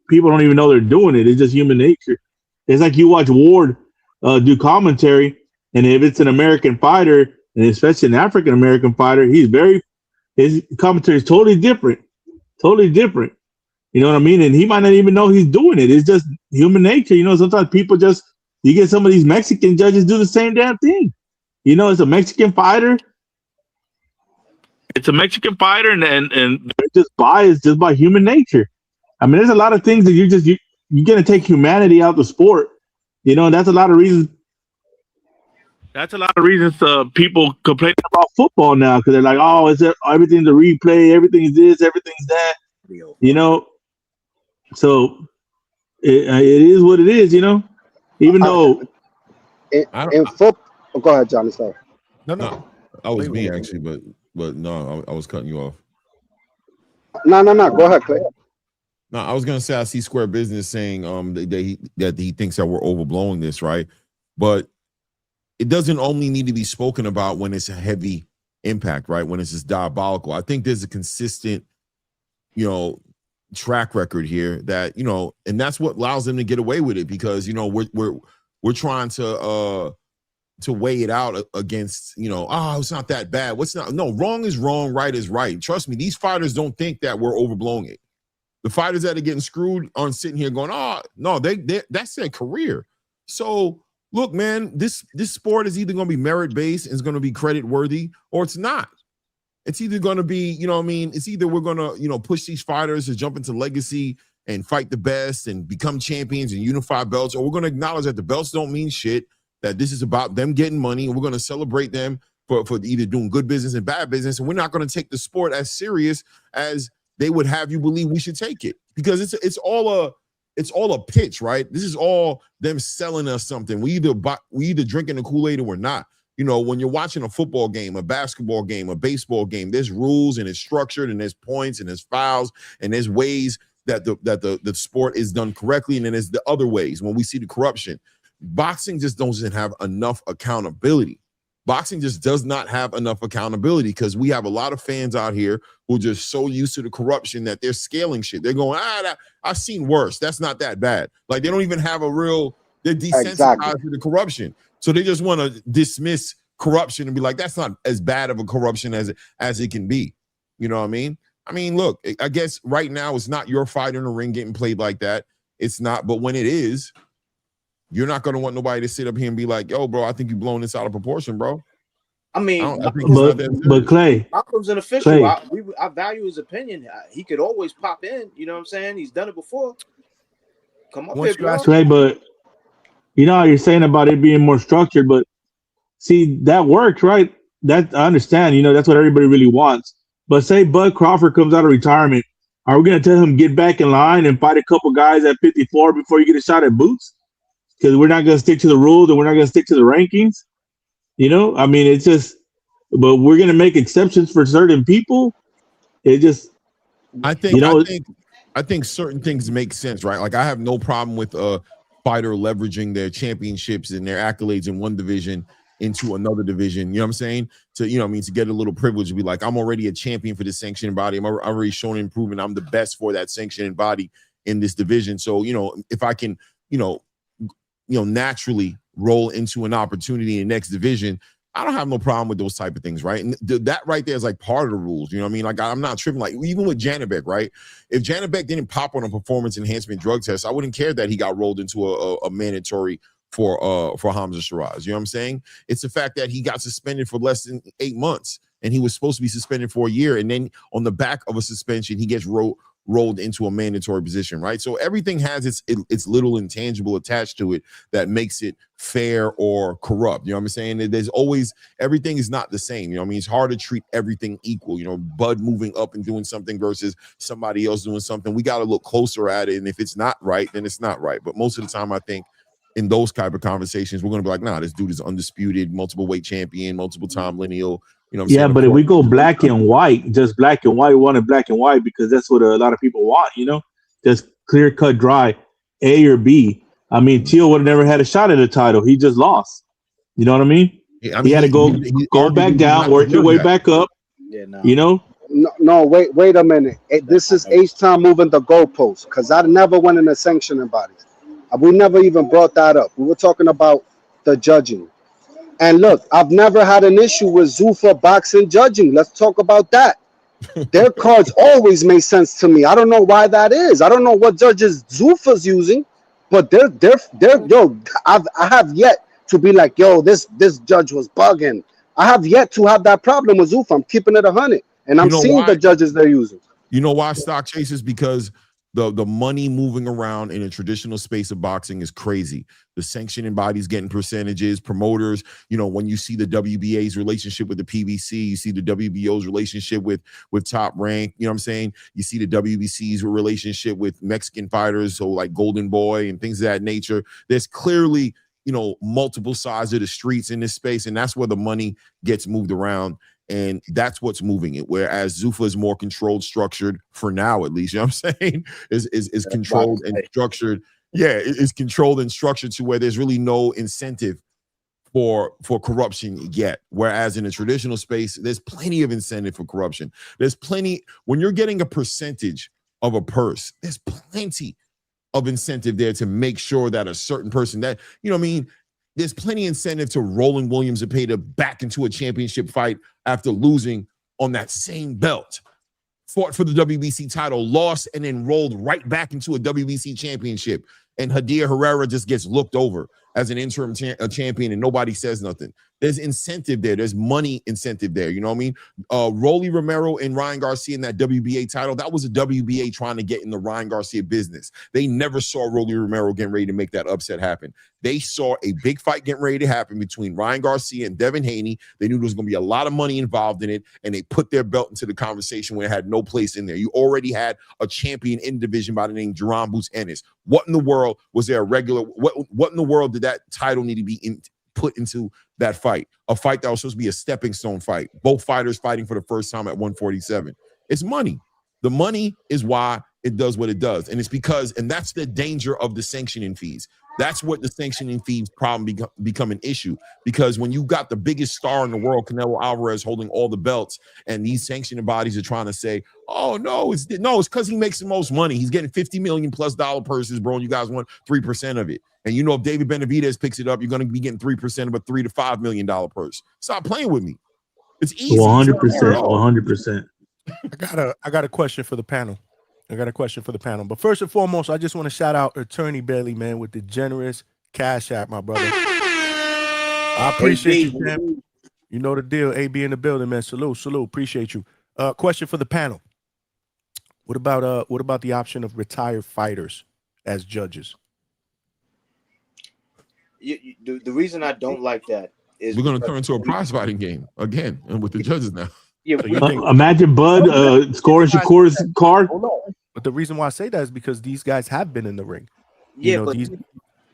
people don't even know they're doing it. It's just human nature. It's like you watch Ward do commentary, and if it's an American fighter, and especially an African American fighter, his commentary is totally different. You know what I mean? And he might not even know he's doing it. It's just human nature. Sometimes people you get some of these Mexican judges do the same damn thing. It's a Mexican fighter. And they're just biased just by human nature. I mean, there's a lot of things that you're going to take humanity out of the sport. And that's a lot of reasons. That's a lot of reasons people complain about football now, because they're like, oh, everything's a replay, everything's this, everything's that. So it is what it is, Even though in football, go ahead, Johnny. Sorry. No, I was me actually, but no, I was cutting you off. No. Go ahead, Clay. No, I was gonna say I see Square Business saying that he thinks that we're overblowing this, right? But it doesn't only need to be spoken about when it's a heavy impact, right? When it's just diabolical. I think there's a consistent, track record here that, and that's what allows them to get away with it, because, we're trying to weigh it out against, it's not that bad. Wrong is wrong, right is right. Trust me, these fighters don't think that we're overblowing it. The fighters that are getting screwed aren't sitting here going, no, that's their career. So look, man, this sport is either going to be merit-based and it's going to be credit-worthy, or it's not. It's either going to be, it's either we're going to, push these fighters to jump into legacy and fight the best and become champions and unify belts, or we're going to acknowledge that the belts don't mean shit, that this is about them getting money, and we're going to celebrate them for either doing good business and bad business, and we're not going to take the sport as serious as they would have you believe we should take it, because it's all a pitch, right? This is all them selling us something. We either drinking the Kool-Aid or we're not. When you're watching a football game, a basketball game, a baseball game, there's rules and it's structured and there's points and there's fouls and there's ways that the sport is done correctly, and then there's the other ways when we see the corruption. Boxing just doesn't have enough accountability. Boxing just does not have enough accountability, because we have a lot of fans out here who are just so used to the corruption that they're scaling shit. They're going, I've seen worse. That's not that bad. Like, they don't even have they're desensitized to the corruption. So they just want to dismiss corruption and be like, that's not as bad of a corruption as it can be. You know what I mean? I mean, look, I guess right now it's not your fight in the ring getting played like that. It's not. But when it is, you're not going to want nobody to sit up here and be like, yo, bro, I think you're blowing this out of proportion, bro. I mean, but Clay, Malcolm's an official. I value his opinion. He could always pop in. You know what I'm saying? He's done it before. Come up here, bro. Clay, but you know how you're saying about it being more structured, but see, that works, right? That I understand. That's what everybody really wants. But say Bud Crawford comes out of retirement, are we going to tell him get back in line and fight a couple guys at 54 before you get a shot at Boots? Because we're not going to stick to the rules and we're not going to stick to the rankings. I mean, it's just, but we're going to make exceptions for certain people. It just, I think certain things make sense, right? Like, I have no problem with a fighter leveraging their championships and their accolades in one division into another division. You know what I'm saying? To get a little privilege to be like, I'm already a champion for this sanctioned body. I'm already showing and proving I'm the best for that sanctioned body in this division. So, if I can, naturally roll into an opportunity in the next division, I don't have no problem with those type of things, right? And that right there is like part of the rules. You know what I mean? Like, I'm not tripping. Like, even with Janibek, right? If Janibek didn't pop on a performance enhancement drug test, I wouldn't care that he got rolled into a mandatory for Hamza Shiraz. You know what I'm saying? It's the fact that he got suspended for less than 8 months, and he was supposed to be suspended for a year, and then on the back of a suspension, he gets rolled into a mandatory position, right? So everything has its little intangible attached to it that makes it fair or corrupt. You know what I'm saying? There's always, everything is not the same. You know what I mean? It's hard to treat everything equal. Bud moving up and doing something versus somebody else doing something. We got to look closer at it, and if it's not right, then it's not right. But most of the time, I think in those type of conversations, we're going to be like, nah, this dude is undisputed, multiple weight champion, multiple time lineal. You know what I'm saying? But if we go black and white, just black and white, we want it black and white because that's what a lot of people want, just clear cut, dry, A or B. I mean, Teal would have never had a shot at a title. He just lost. You know what I mean? Yeah, I he had to go back down, work your way back up. Yeah, no. You know. No, wait a minute. This is H-Time moving the goalposts because I never went in the sanctioning bodies. We never even brought that up. We were talking about the judging. And look, I've never had an issue with Zuffa boxing judging. Let's talk about that. Their cards always made sense to me. I don't know why that is. I don't know what judges Zuffa's using, but they're yo. I have yet to be like, yo, this judge was bugging. I have yet to have that problem with Zuffa. I'm keeping it 100, and I'm seeing the judges they're using. You know why, Stock Chasers? Because the money moving around in a traditional space of boxing is crazy. The sanctioning bodies getting percentages, promoters, when you see the WBA's relationship with the PBC, you see the WBO's relationship with Top Rank, you know what I'm saying? You see the WBC's relationship with Mexican fighters, so like Golden Boy and things of that nature. There's clearly, multiple sides of the streets in this space, and that's where the money gets moved around. And that's what's moving it. Whereas Zuffa is more controlled, structured for now, at least. You know what I'm saying? Is controlled and structured. Yeah, it's controlled and structured to where there's really no incentive for corruption yet. Whereas in a traditional space, there's plenty of incentive for corruption. There's plenty when you're getting a percentage of a purse. There's plenty of incentive there to make sure that a certain person that there's plenty of incentive to Roland Williams and Zepeda back into a championship fight after losing on that same belt. Fought for the WBC title, lost, and then rolled right back into a WBC championship. And Hadir Herrera just gets looked over as an interim champion and nobody says nothing. There's incentive there. There's money incentive there. You know what I mean? Rolly Romero and Ryan Garcia in that WBA title, that was a WBA trying to get in the Ryan Garcia business. They never saw Rolly Romero getting ready to make that upset happen. They saw a big fight getting ready to happen between Ryan Garcia and Devin Haney. They knew there was going to be a lot of money involved in it, and they put their belt into the conversation where it had no place in there. You already had a champion in the division by the name Jerron Boots Ennis. What in the world was there a regular? What in the world did that title need to be put into that fight? A fight that was supposed to be a stepping stone fight. Both fighters fighting for the first time at 147. It's money. The money is why it does what it does. And it's because, and that's the danger of the sanctioning fees. That's what the sanctioning fees problem become an issue. Because when you got the biggest star in the world, Canelo Alvarez, holding all the belts, and these sanctioning bodies are trying to say, oh, no, it's because he makes the most money. He's getting $50 million plus purses, bro, and you guys want 3% of it. And if David Benavidez picks it up, you're going to be getting 3% of a $3 to $5 million purse. Stop playing with me. It's easy. 100%. 100%. I got a question for the panel. But first and foremost, I just want to shout out Attorney Bailey, man, with the generous cash app, my brother. I appreciate you, man. You know the deal. AB in the building, man. Salute. Appreciate you. Question for the panel. What about the option of retired fighters as judges? The reason I don't like that is we're going to turn into a prize fighting game again, and with the judges now. Yeah, imagine Bud scoring Shakur's card. But the reason why I say that is because these guys have been in the ring. Yeah,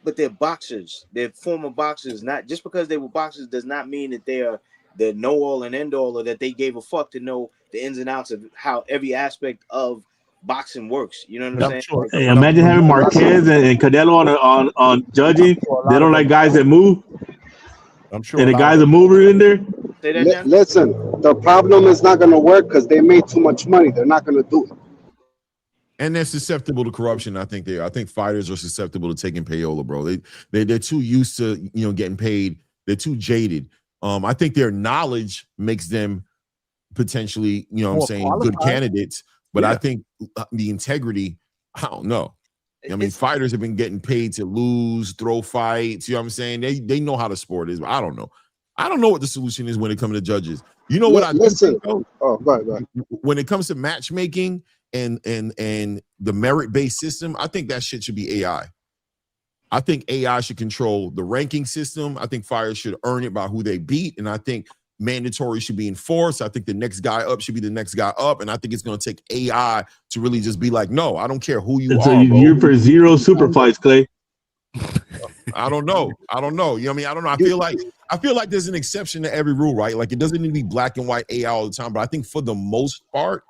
but they're boxers. They're former boxers. Not just because they were boxers does not mean that they are the know all and end all, or that they gave a fuck to know the ins and outs of how every aspect of boxing works. You know what I'm saying? Sure. Hey, imagine having Marquez and Canelo on judging. They don't like guys that move. I'm sure. And the guy's a mover in there. Listen, the problem is not going to work because they made too much money. They're not going to do it. And they're susceptible to corruption. I think fighters are susceptible to taking payola, bro. They're too used to getting paid. They're too jaded. I think their knowledge makes them potentially, good candidates. But yeah. I think the integrity, I don't know. I mean, fighters have been getting paid to lose, throw fights. You know what I'm saying? They know how the sport is. But I don't know. I don't know what the solution is when it comes to judges. You know what I listen? Oh, go ahead. When it comes to matchmaking and the merit-based system, I think that shit should be AI. I think AI should control the ranking system. I think fighters should earn it by who they beat, and I think mandatory should be enforced. I think the next guy up should be the next guy up, and I think it's going to take AI to really just be like, no, I don't care who you so are. You're for zero super fights, Clay. I don't know. You know what I mean? I don't know. I feel like there's an exception to every rule, right? Like it doesn't need to be black and white AI all the time, but I think for the most part,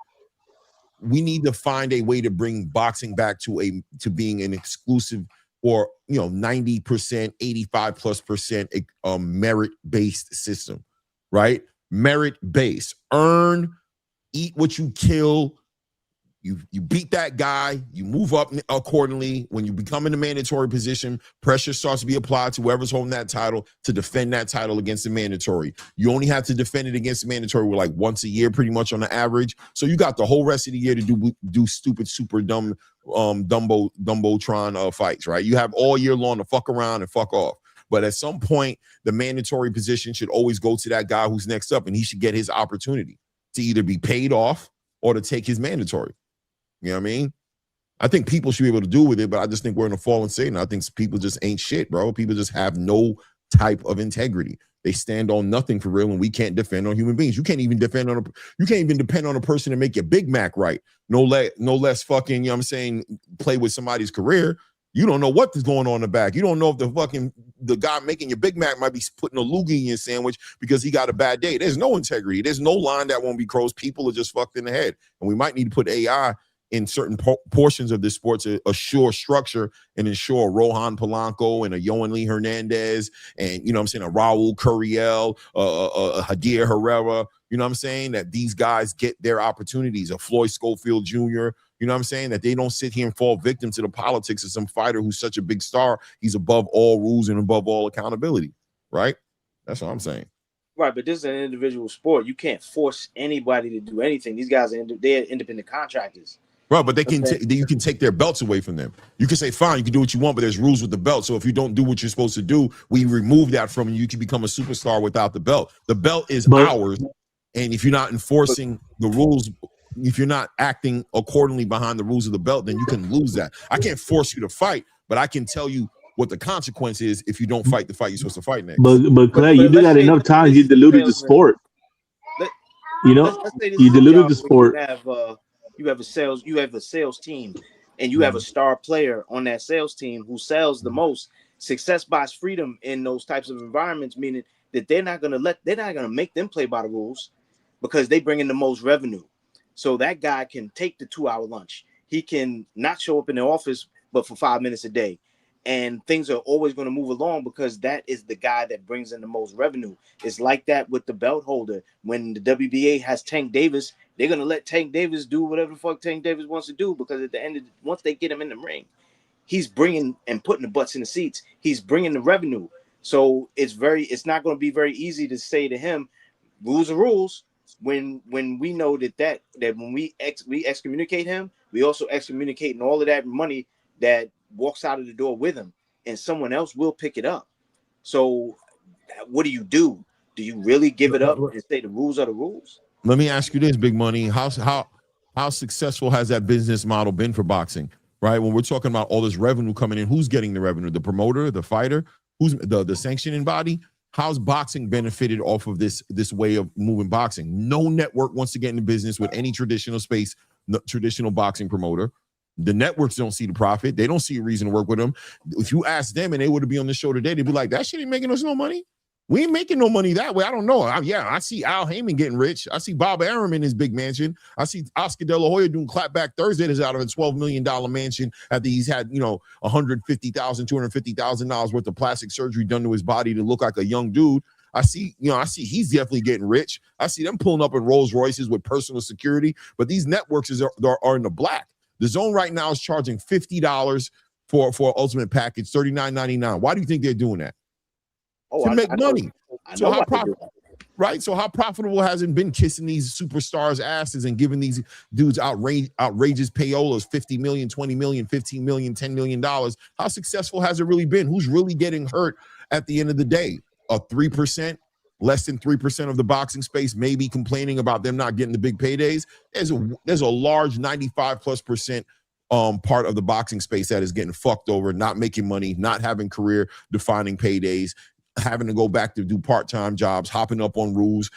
we need to find a way to bring boxing back to being an exclusive or 90%, 85+% merit-based system, right? Merit-based. Earn, eat what you kill. You beat that guy, you move up accordingly. When you become in a mandatory position, pressure starts to be applied to whoever's holding that title to defend that title against the mandatory. You only have to defend it against the mandatory like once a year, pretty much on the average. So you got the whole rest of the year to do stupid, super dumb, Dumbotron fights, right? You have all year long to fuck around and fuck off. But at some point, the mandatory position should always go to that guy who's next up, and he should get his opportunity to either be paid off or to take his mandatory. You know what I mean? I think people should be able to do with it, but I just think we're in a fallen state, and I think people just ain't shit, bro. People just have no type of integrity. They stand on nothing for real, and we can't defend on human beings. You can't even depend on a person to make your Big Mac right. No less fucking, play with somebody's career. You don't know what is going on in the back. You don't know if the guy making your Big Mac might be putting a loogie in your sandwich because he got a bad day. There's no integrity. There's no line that won't be crossed. People are just fucked in the head, and we might need to put AI in certain portions of this sport to assure structure and ensure Rohan Polanco and a Yohan Lee Hernandez and, a Raul Curiel, a Hadir Herrera, that these guys get their opportunities, a Floyd Schofield Jr., that they don't sit here and fall victim to the politics of some fighter who's such a big star. He's above all rules and above all accountability, right? That's what I'm saying. Right, but this is an individual sport. You can't force anybody to do anything. These guys they're independent contractors. Right, but you can take their belts away from them. You can say, fine, you can do what you want, but there's rules with the belt. So if you don't do what you're supposed to do, we remove that from you. You can become a superstar without the belt. The belt is ours. And if you're not enforcing the rules, if you're not acting accordingly behind the rules of the belt, then you can lose that. I can't force you to fight, but I can tell you what the consequence is if you don't fight the fight you're supposed to fight next. But Clay, you do that enough times, you diluted the sport. You diluted the sport. You have a sales team, and you have a star player on that sales team who sells the most. Success buys freedom in those types of environments, meaning that they're not gonna make them play by the rules because they bring in the most revenue. So that guy can take the 2-hour lunch. He can not show up in the office, but for 5 minutes a day. And things are always going to move along because that is the guy that brings in the most revenue. It's like that with the belt holder. When the WBA has Tank Davis, they're going to let Tank Davis do whatever the fuck Tank Davis wants to do because at the end, once they get him in the ring, he's bringing and putting the butts in the seats. He's bringing the revenue. So it's not going to be very easy to say to him, rules are rules. When we know that when we excommunicate him, we also excommunicate all of that money that walks out of the door with him, and someone else will pick it up. So what do? Do you really give it up and say the rules are the rules? Let me ask you this, Big Money. How successful has that business model been for boxing? Right? When we're talking about all this revenue coming in, who's getting the revenue? The promoter, the fighter, who's the sanctioning body? How's boxing benefited off of this way of moving boxing? No network wants to get into business with any traditional boxing promoter. The networks don't see the profit. They don't see a reason to work with them. If you ask them and they would be on the show today, they'd be like, that shit ain't making us no money. We ain't making no money that way. I don't know. I see Al Heyman getting rich. I see Bob Arum in his big mansion. I see Oscar De La Hoya doing Clapback Thursday that's out of a $12 million mansion after he's had, $150,000, $250,000 worth of plastic surgery done to his body to look like a young dude. I see he's definitely getting rich. I see them pulling up in Rolls Royces with personal security, but these networks are in the black. The Zone right now is charging $50 for an ultimate package, $39.99. Why do you think they're doing that? To make money. So how profitable has it been kissing these superstars' asses and giving these dudes outrageous payolas, $50 million, $20 million, $15 million, $10 million? How successful has it really been? Who's really getting hurt at the end of the day? A 3%? Less than 3% of the boxing space may be complaining about them not getting the big paydays. There's a large 95+% part of the boxing space that is getting fucked over, not making money, not having career defining paydays, having to go back to do part-time jobs, hopping up on rules,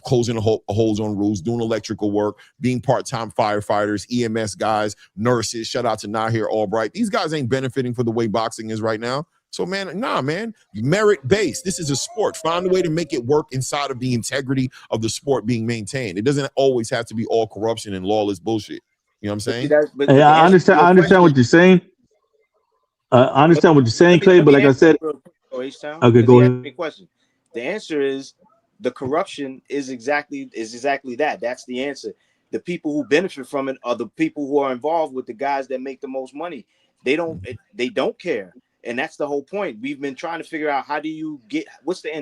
closing holes on rules, doing electrical work, being part-time firefighters, EMS guys, nurses. Shout out to Nahir Albright. These guys ain't benefiting for the way boxing is right now. So, man, merit-based. This is a sport. Find a way to make it work inside of the integrity of the sport being maintained. It doesn't always have to be all corruption and lawless bullshit. You know what I'm saying? I understand what you're saying. I understand what you're saying, Clay, but like I said, okay, go ahead. Me a question. The answer is the corruption is exactly that. That's the answer. The people who benefit from it are the people who are involved with the guys that make the most money. They don't care, and that's the whole point. We've been trying to figure out how do you get what's the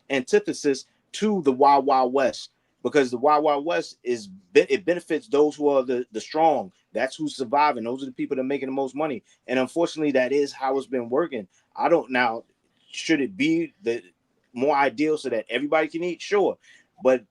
antithesis to the Wild Wild West, because the Wild Wild West it benefits those who are the strong. That's who's surviving. Those are the people that are making the most money, and unfortunately, that is how it's been working. I don't now. Should it be the more ideal so that everybody can eat? Sure, but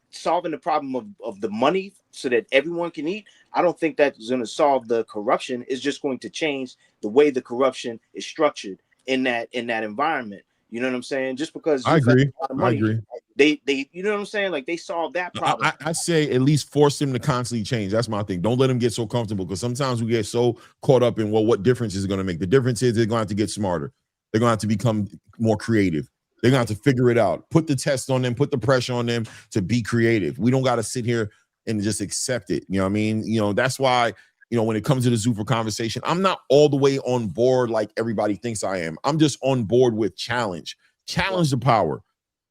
solving the problem of the money so that everyone can eat, I don't think that's going to solve the corruption. It's just going to change the way the corruption is structured in that environment. You know what I'm saying? Just because I agree. Money, I agree. They you know what I'm saying? Like they solved that problem. I say at least force them to constantly change. That's my thing. Don't let them get so comfortable, because sometimes we get so caught up in what difference is it going to make. The difference is they're going to have to get smarter. They're going to have to become more creative. They're going to have to figure it out. Put the test on them. Put the pressure on them to be creative. We don't got to sit here and just accept it. You know what I mean? You know, that's why, you know, when it comes to the Zuffa conversation, I'm not all the way on board like everybody thinks I am. I'm just on board with challenge. Challenge the power.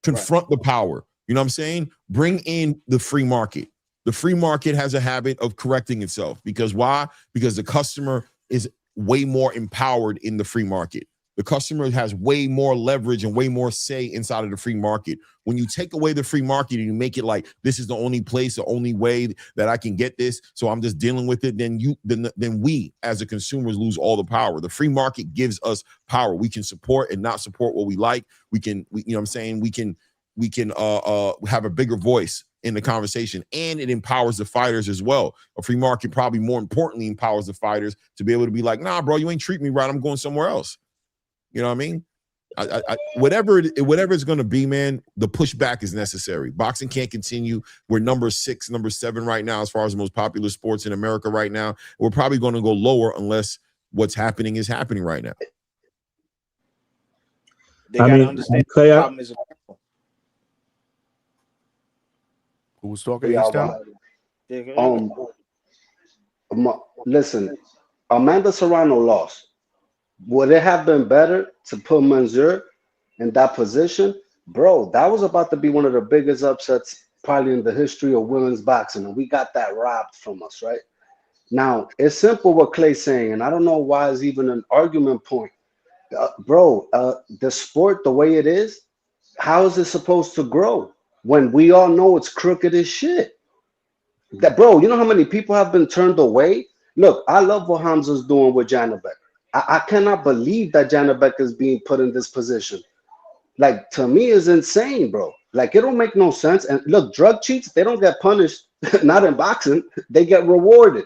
Confront the power. You know what I'm saying? Bring in the free market. The free market has a habit of correcting itself. Because why? Because the customer is way more empowered in the free market. The customer has way more leverage and way more say inside of the free market. When you take away the free market and you make it like this is the only place, the only way that I can get this, so I'm just dealing with it, then we as the consumers lose all the power. The free market gives us power. We can support and not support what we like. You know what I'm saying? We can have a bigger voice in the conversation, and it empowers the fighters as well. A free market probably more importantly empowers the fighters to be able to be like, nah, bro, you ain't treat me right. I'm going somewhere else. You know what I mean? Whatever it's going to be, man, the pushback is necessary. Boxing can't continue. We're number 6, number 7 right now as far as the most popular sports in America right now. We're probably going to go lower unless what's happening is happening right now. They got to understand the problem is who was talking to listen, Amanda Serrano lost. Would it have been better to put Manzur in that position? Bro, that was about to be one of the biggest upsets probably in the history of women's boxing, and we got that robbed from us, right? Now, it's simple what Clay's saying, and I don't know why it's even an argument point. The sport, the way it is, how is it supposed to grow when we all know it's crooked as shit? Bro, you know how many people have been turned away? Look, I love what Hamza's doing with Janabek. I cannot believe that Janabek is being put in this position. Like, to me, is insane, bro. Like, it don't make no sense. And look, drug cheats, they don't get punished. Not in boxing. They get rewarded.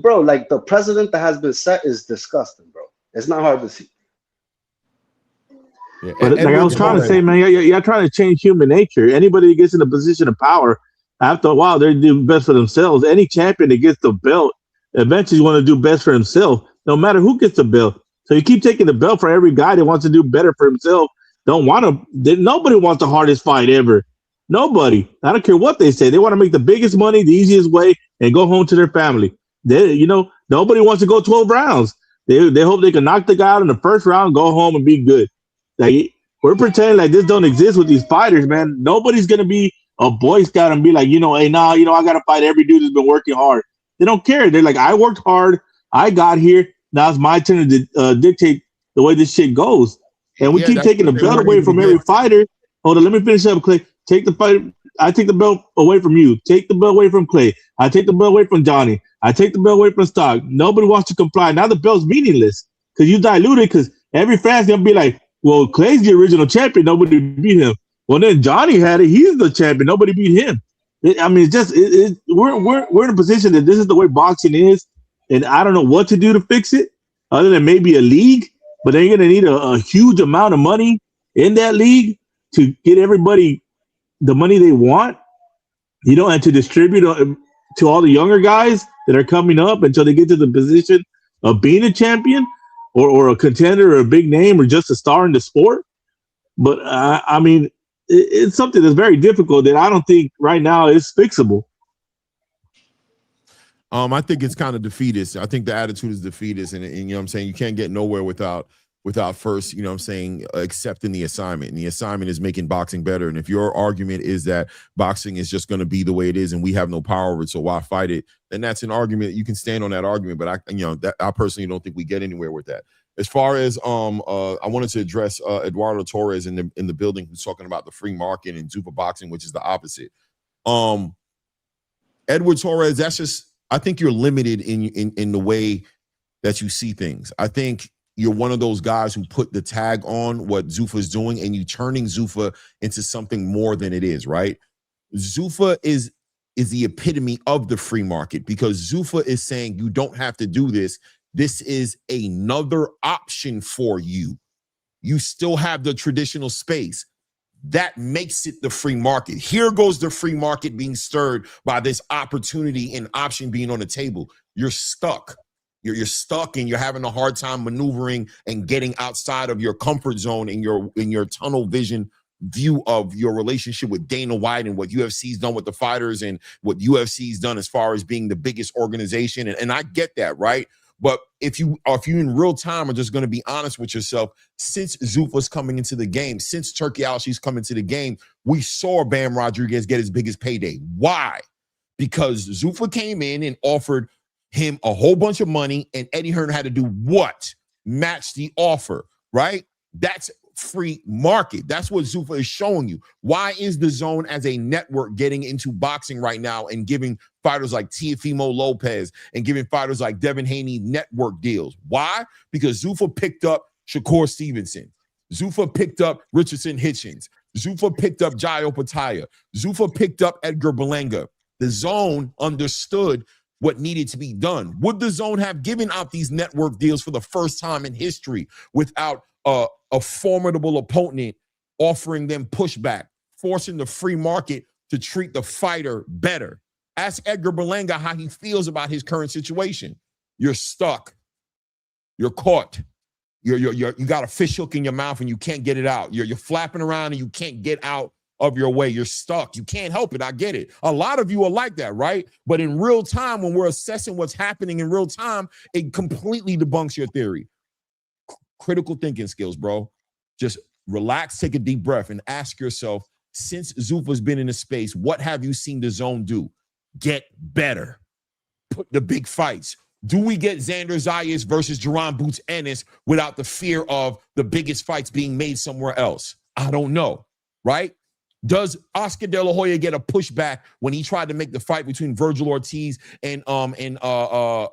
Bro, like, the precedent that has been set is disgusting, bro. It's not hard to see. Yeah. But like I was trying to say, man, you're trying to change human nature. Anybody that gets in a position of power, after a while, they're doing best for themselves. Any champion that gets the belt eventually want to do best for himself, no matter who gets the belt. So you keep taking the belt for every guy that wants to do better for himself. Nobody wants the hardest fight ever. Nobody. I don't care what they say. They want to make the biggest money, the easiest way, and go home to their family. Nobody wants to go 12 rounds. They hope they can knock the guy out in the first round, go home, and be good. Like, we're pretending like this don't exist with these fighters, man. Nobody's gonna be a Boy Scout and be like, hey, I gotta fight every dude who's been working hard. They don't care. They're like, I worked hard. I got here. Now it's my turn to dictate the way this shit goes. And we keep taking the belt away from every fighter. Hold on, let me finish up, Clay. Take the fight. I take the belt away from you. Take the belt away from Clay. I take the belt away from Johnny. I take the belt away from Stock. Nobody wants to comply. Now the belt's meaningless because you diluted, because every fan's going to be like, well, Clay's the original champion. Nobody beat him. Well, then Johnny had it. He's the champion. Nobody beat him. We're in a position that this is the way boxing is, and I don't know what to do to fix it other than maybe a league, but they're going to need a huge amount of money in that league to get everybody the money they want, and to distribute to all the younger guys that are coming up until they get to the position of being a champion or a contender or a big name or just a star in the sport. But it's something that's very difficult that I don't think right now is fixable. I think it's kind of defeatist. I think the attitude is defeatist, and you know what I'm saying, you can't get nowhere without first, you know what I'm saying, accepting the assignment. And the assignment is making boxing better. And if your argument is that boxing is just going to be the way it is and we have no power over it, so why fight it? Then that's an argument. You can stand on that argument, but I personally don't think we get anywhere with that. As far as I wanted to address Eduardo Torres in the building, who's talking about the free market and Zuffa boxing, which is the opposite. Edward Torres, that's just, I think you're limited in the way that you see things. I think you're one of those guys who put the tag on what Zuffa is doing, and you turning Zuffa into something more than it is, right? Zuffa is the epitome of the free market, because Zuffa is saying you don't have to do this. This is another option for you. You still have the traditional space. That makes it the free market. Here goes the free market being stirred by this opportunity and option being on the table. You're stuck. You're stuck, and you're having a hard time maneuvering and getting outside of your comfort zone in your tunnel vision view of your relationship with Dana White and what UFC's done with the fighters and what UFC's done as far as being the biggest organization. And I get that, right? But if you in real time are just going to be honest with yourself, since Zuffa's coming into the game, since Turkey Alshi's coming to the game, we saw Bam Rodriguez get his biggest payday. Why? Because Zuffa came in and offered him a whole bunch of money, and Eddie Hearn had to do what? Match the offer, right? That's free market. That's what Zuffa is showing you. Why is the Zone as a network getting into boxing right now and giving fighters like Teofimo Lopez and giving fighters like Devin Haney network deals? Why? Because Zuffa picked up Shakur Stevenson. Zuffa picked up Richardson Hitchens. Zuffa picked up Jayo Pataya. Zuffa picked up Edgar Berlanga. The Zone understood what needed to be done. Would the Zone have given out these network deals for the first time in history without a formidable opponent offering them pushback, forcing the free market to treat the fighter better? Ask Edgar Berlanga how he feels about his current situation. You're stuck. You're caught. You got a fish hook in your mouth and you can't get it out. You're flapping around and you can't get out of your way. You're stuck. You can't help it. I get it. A lot of you are like that, right? But in real time, when we're assessing what's happening in real time, it completely debunks your theory. Critical thinking skills, bro. Just relax, take a deep breath, and ask yourself, since Zuffa's been in the space, what have you seen the Zone do? Get better. Put the big fights. Do we get Xander Zayas versus Jerron Boots Ennis without the fear of the biggest fights being made somewhere else? I don't know, right? Does Oscar De La Hoya get a pushback when he tried to make the fight between Virgil Ortiz and Errol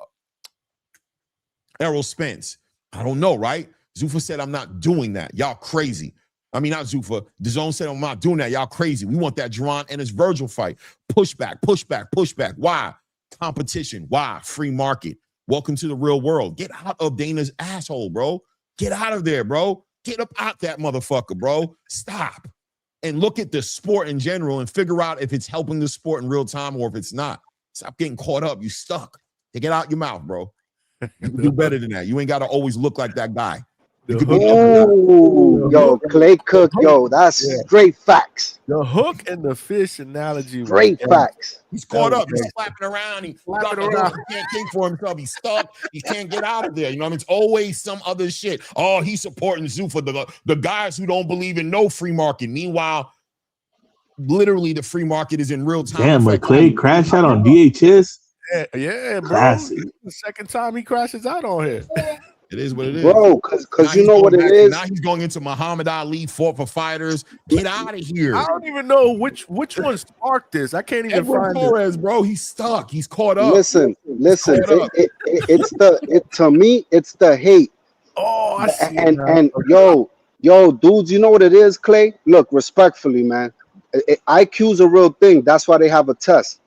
Spence? I don't know, right? Zuffa said, I'm not doing that. Y'all crazy. I mean, not Zuffa. The Zone said, I'm not doing that. Y'all crazy. We want that Jerron and his Virgil fight. Pushback, pushback, pushback. Why? Competition. Why? Free market. Welcome to the real world. Get out of Dana's asshole, bro. Get out of there, bro. Get up out that motherfucker, bro. Stop. And look at the sport in general and figure out if it's helping the sport in real time or if it's not. Stop getting caught up. You stuck. Take it out your mouth, bro. You can do better than that. You ain't got to always look like that guy. Oh, yo, Clay Cook, yo, that's great facts. The hook and the fish analogy. Great facts. He's caught up. He's flapping around. He can't think for himself. He's stuck. He can't get out of there. You know what I mean? It's always some other shit. Oh, he's supporting Zuffa, the guys who don't believe in no free market. Meanwhile, literally the free market is in real time. Damn, but Clay crashed out on VHS. Yeah, bro. Classic. The second time he crashes out on here. It is what it is. Bro, because you know what it is. Now he's going into Muhammad Ali, fought for fighters. Get out of here. I don't even know which one sparked this. I can't even Edward find Torres, it. Bro. He's stuck. He's caught up. Listen. To me, it's the hate. Oh, I see. And yo, dudes, you know what it is, Clay? Look, respectfully, man. IQ's a real thing. That's why they have a test.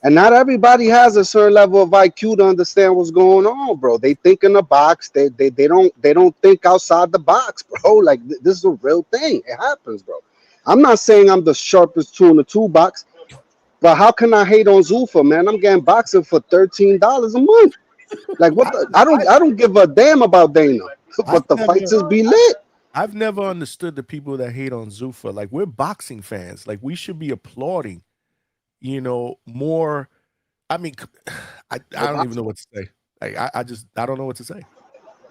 And not everybody has a certain level of IQ to understand what's going on, bro. They think in the box. They don't think outside the box, bro. Like this is a real thing. It happens, bro. I'm not saying I'm the sharpest tool in the toolbox, but how can I hate on Zuffa, man? I'm getting boxing for $13 a month. Like what? I don't give a damn about Dana, but the fights just be lit. I've never understood the people that hate on Zuffa. Like we're boxing fans. Like we should be applauding. You know, more. I mean, I don't even know what to say. Like I don't know what to say.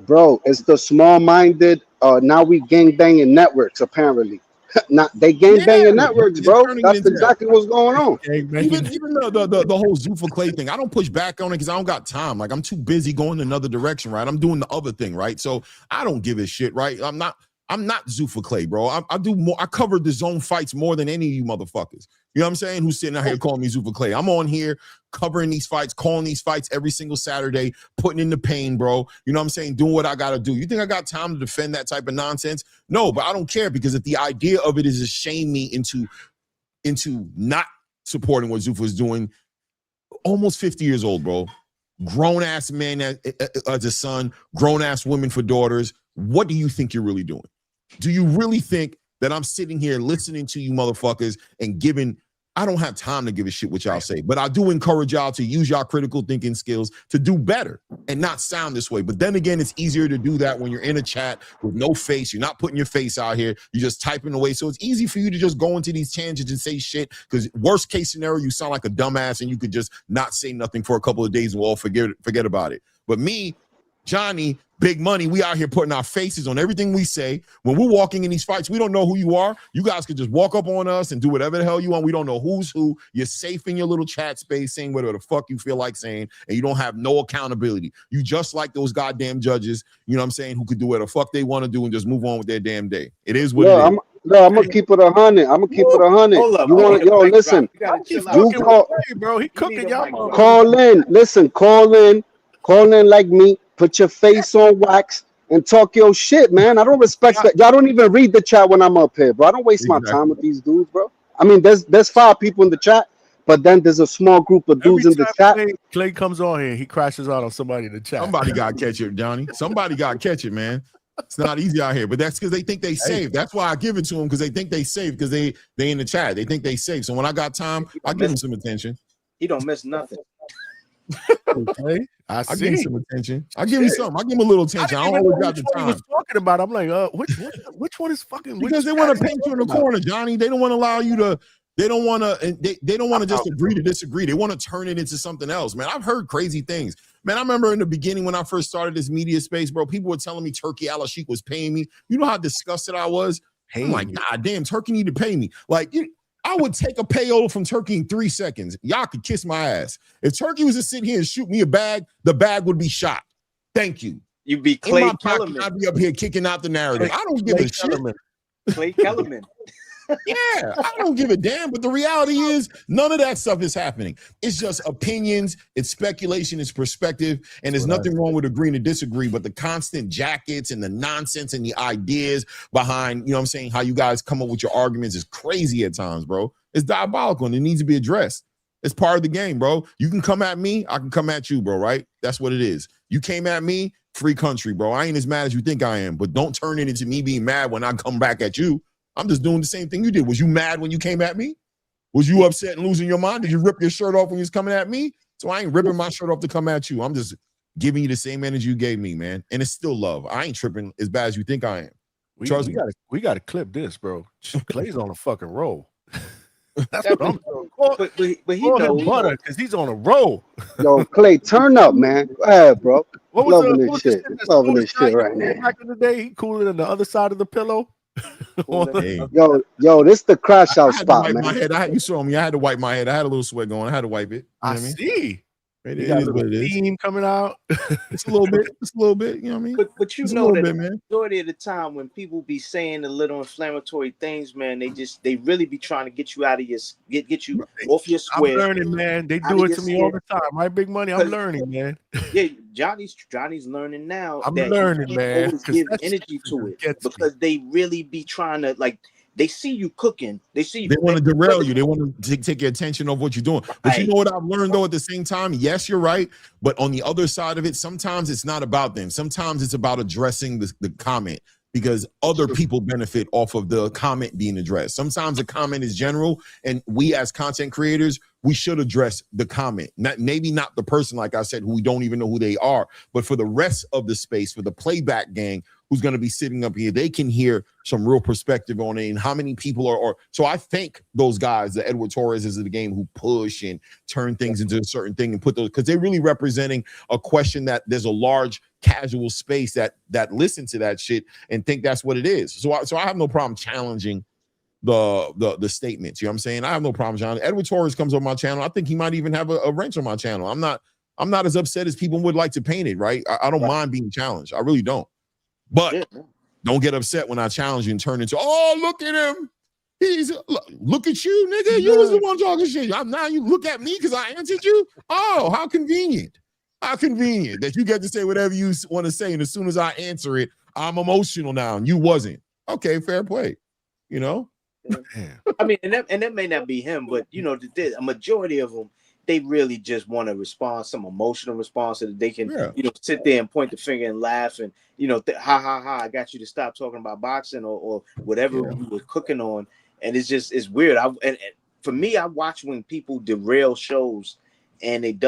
Bro, it's the small-minded. Now we gang banging networks apparently. Not they gang banging networks, bro. That's exactly what's going on. Even the whole Zuffa Clay thing, I don't push back on it because I don't got time. Like I'm too busy going another direction, right? I'm doing the other thing, right? So I don't give a shit, right? I'm not Zuffa Clay, bro. I do more. I cover the zone fights more than any of you motherfuckers. You know what I'm saying? Who's sitting out here calling me Zuffa Clay? I'm on here covering these fights, calling these fights every single Saturday, putting in the pain, bro. You know what I'm saying? Doing what I got to do. You think I got time to defend that type of nonsense? No, but I don't care because if the idea of it is to shame me into not supporting what Zuffa is doing, almost 50 years old, bro. Grown-ass man as a son, grown-ass women for daughters. What do you think you're really doing? Do you really think that I'm sitting here listening to you motherfuckers and giving, I don't have time to give a shit what y'all say, but I do encourage y'all to use y'all critical thinking skills to do better and not sound this way. But then again, it's easier to do that when you're in a chat with no face. You're not putting your face out here. You're just typing away. So it's easy for you to just go into these tangents and say shit because worst case scenario, you sound like a dumbass and you could just not say nothing for a couple of days and we'll all forget about it. But me, Johnny, Big Money, we out here putting our faces on everything we say. When we're walking in these fights, we don't know who you are. You guys could just walk up on us and do whatever the hell you want. We don't know who's who. You're safe in your little chat space saying whatever the fuck you feel like saying, and you don't have no accountability. You just like those goddamn judges, you know what I'm saying, who could do whatever the fuck they want to do and just move on with their damn day. It is what it is. I'm gonna keep it 100. I'm gonna keep it 100. You want yo? Listen, you call, bro. He cooking y'all. Call in. Listen, call in like me. Put your face on wax and talk your shit, man. I don't respect that. Y'all don't even read the chat when I'm up here, bro. I don't waste my time with these dudes, bro. I mean, there's 5 people in the chat, but then there's a small group of dudes in the chat. Clay comes on here, he crashes out on somebody in the chat. Somebody got to catch it, Johnny. Somebody got to catch it, man. It's not easy out here, but that's because they think they safe. That's why I give it to them, because they think they safe, because they in the chat. They think they safe. So when I got time, I give them some attention. He don't miss nothing. Okay. I give him some attention. I give him something. I give him a little attention. I don't always got the time. He was talking about. I'm like, which one is fucking? Because they want to paint you in the corner, Johnny. They don't want to allow you to. They don't want to. They don't want to just agree to disagree. They want to turn it into something else, man. I've heard crazy things, man. I remember in the beginning when I first started this media space, bro. People were telling me Turkey Al-Ashik was paying me. You know how disgusted I was. I'm like, God damn, Turkey need to pay me. Like I would take a payola from Turkey in 3 seconds. Y'all could kiss my ass. If Turkey was to sit here and shoot me a bag, the bag would be shot. Thank you. You'd be Clay Kellerman. I'd be up here kicking out the narrative. I don't give a shit. Clay Kellerman. Yeah, I don't give a damn. But the reality is, none of that stuff is happening. It's just opinions, it's speculation, it's perspective, and there's nothing wrong with agreeing to disagree. But the constant jackets and the nonsense and the ideas behind, you know what I'm saying, how you guys come up with your arguments is crazy at times, bro. It's diabolical and it needs to be addressed. It's part of the game, bro. You can come at me, I can come at you, bro, right? That's what it is. You came at me, free country, bro. I ain't as mad as you think I am, but don't turn it into me being mad when I come back at you. I'm just doing the same thing you did. Was you mad when you came at me? Was you upset and losing your mind? Did you rip your shirt off when you was coming at me? So I ain't ripping my shirt off to come at you. I'm just giving you the same energy you gave me, man. And it's still love. I ain't tripping as bad as you think I am. Trust me. We gotta clip this, bro. Clay's on a fucking roll. That's what I'm doing. But he knows butter because he's on a roll. Yo, Clay, turn up, man. Go ahead, bro. What was loving this shit. Loving this shit right now. Back in the day, he cooler than the other side of the pillow. Hey. Yo, this the crash out spot, man. You saw me. I had to wipe my head. I had a little sweat going. I had to wipe it. I see. It is what it is. Steam coming out. It's a little bit. It's a little bit. You know what I mean? But you know that the majority of the time when people be saying the little inflammatory things, man, they really be trying to get you out of your get you off your square. I'm learning, man. They do it to me all the time. My big money. I'm learning, man. Yeah, Johnny's learning now. I'm learning, man. Give energy to it because they really be trying to like. They see you cooking. They see you. They want to derail you. They want to take your attention off what you're doing. But you know what I've learned, though, at the same time? Yes, you're right. But on the other side of it, sometimes it's not about them. Sometimes it's about addressing the comment because other people benefit off of the comment being addressed. Sometimes the comment is general, and we as content creators, we should address the comment. Maybe not the person, like I said, who we don't even know who they are, but for the rest of the space, for the playback gang who's going to be sitting up here, they can hear some real perspective on it and how many people are. So I thank those guys, the Edward Torreses of the game, who push and turn things into a certain thing and put those, because they're really representing a question that there's a large casual space that listen to that shit and think that's what it is. So I have no problem challenging the statements. You know what I'm saying? I have no problem, John. Edward Torres comes on my channel. I think he might even have a wrench on my channel. I'm not as upset as people would like to paint it, right? I don't mind being challenged. I really don't. But don't get upset when I challenge you and turn into, oh, look at him. Look at you, nigga. You was the one talking shit. Now you look at me because I answered you. Oh, how convenient. How convenient that you get to say whatever you want to say. And as soon as I answer it, I'm emotional now and you wasn't. Okay, fair play. You know? I mean, and that may not be him, but you know, a majority of them, they really just want a response, some emotional response, so that they can, you know, sit there and point the finger and laugh and, you know, ha ha ha, I got you to stop talking about boxing or whatever you were cooking on. And it's weird. And for me, I watch when people derail shows, and it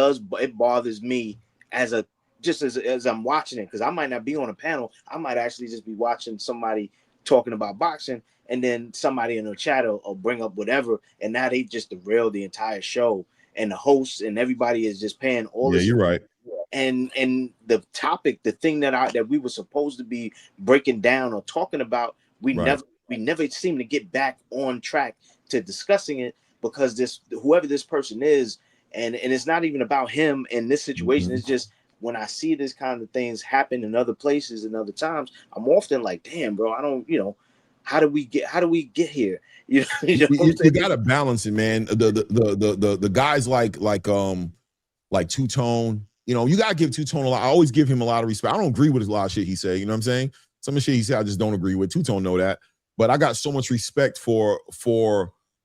bothers me as I'm watching it, because I might not be on a panel. I might actually just be watching somebody talking about boxing, and then somebody in the chat will bring up whatever, and now they just derail the entire show, and the hosts and everybody is just paying all this. Yeah, you're right. And the topic, the thing that we were supposed to be breaking down or talking about, we never seem to get back on track to discussing it, because whoever this person is, and it's not even about him in this situation. It's just when I see this kind of things happen in other places and other times, I'm often like, damn, bro, I don't, you know, how do we get here? You gotta balance it, man. The guys like Two-Tone, you know, you gotta give Two-Tone a lot. I always give him a lot of respect. I don't agree with a lot of shit he said, you know what I'm saying? Some of the shit he said I just don't agree with. Two-Tone know that. But I got so much respect for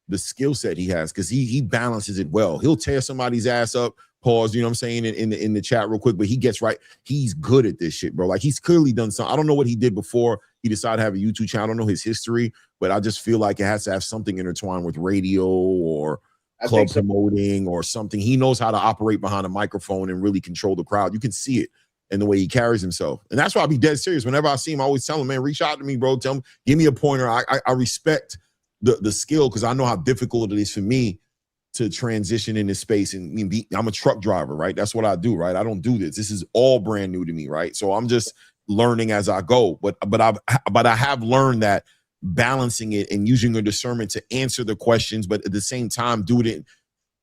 the skill set he has, because he balances it well. He'll tear somebody's ass up, pause, you know what I'm saying, in the chat real quick, but he gets right. He's good at this shit, bro. Like, he's clearly done something. I don't know what he did before he decided to have a YouTube channel. I don't know his history, but I just feel like it has to have something intertwined with radio or club promoting or something. He knows how to operate behind a microphone and really control the crowd. You can see it in the way he carries himself. And that's why I be dead serious. Whenever I see him, I always tell him, man, reach out to me, bro. Tell him, give me a pointer. I respect the skill, because I know how difficult it is for me to transition in this space. And I'm a truck driver, right? That's what I do, right? I don't do this. This is all brand new to me, right? So I'm just learning as I go. But I have learned that balancing it and using your discernment to answer the questions, but at the same time do it.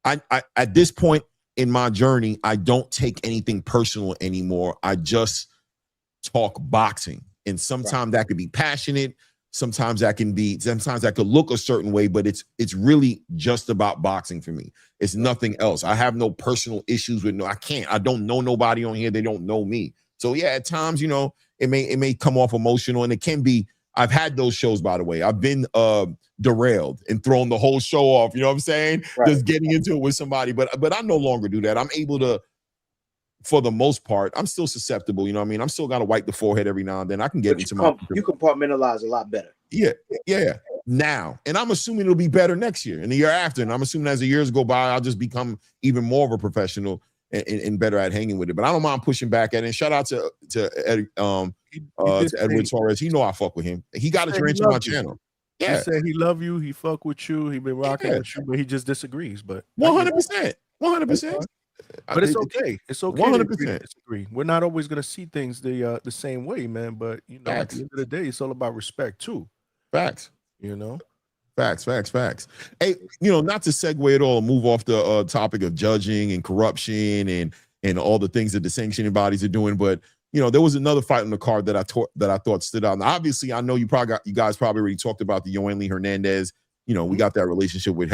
I at this point in my journey, I don't take anything personal anymore. I just talk boxing, and sometimes that could be passionate. Sometimes that could look a certain way, but it's really just about boxing for me. It's nothing else. I have no personal issues with I don't know nobody on here. They don't know me. So yeah, at times, you know, it may come off emotional, and it can be. I've had those shows, by the way. I've been derailed and thrown the whole show off. You know what I'm saying? Right. Just getting into it with somebody, but I no longer do that. I'm able to, for the most part, I'm still susceptible. You know what I mean? I'm still got to wipe the forehead every now and then. I can get into you compartmentalize a lot better. Yeah. Now, and I'm assuming it'll be better next year and the year after. And I'm assuming as the years go by, I'll just become even more of a professional and better at hanging with it. But I don't mind pushing back at it. And shout out to Edward Torres. He know I fuck with him. He got a trench on my channel. Yeah. He said he love you. He fuck with you. He been rocking with you, but he just disagrees. But 100%. But it's okay. It's okay. 100%. Disagree. We're not always gonna see things the same way, man. But you know, at the end of the day, it's all about respect too. Facts. You know. Facts. Hey, you know, not to segue at all, move off the topic of judging and corruption and all the things that the sanctioning bodies are doing, but you know, there was another fight on the card that I thought stood out. And obviously, I know you guys probably already talked about the Yoeli Hernandez. You know, we got that relationship with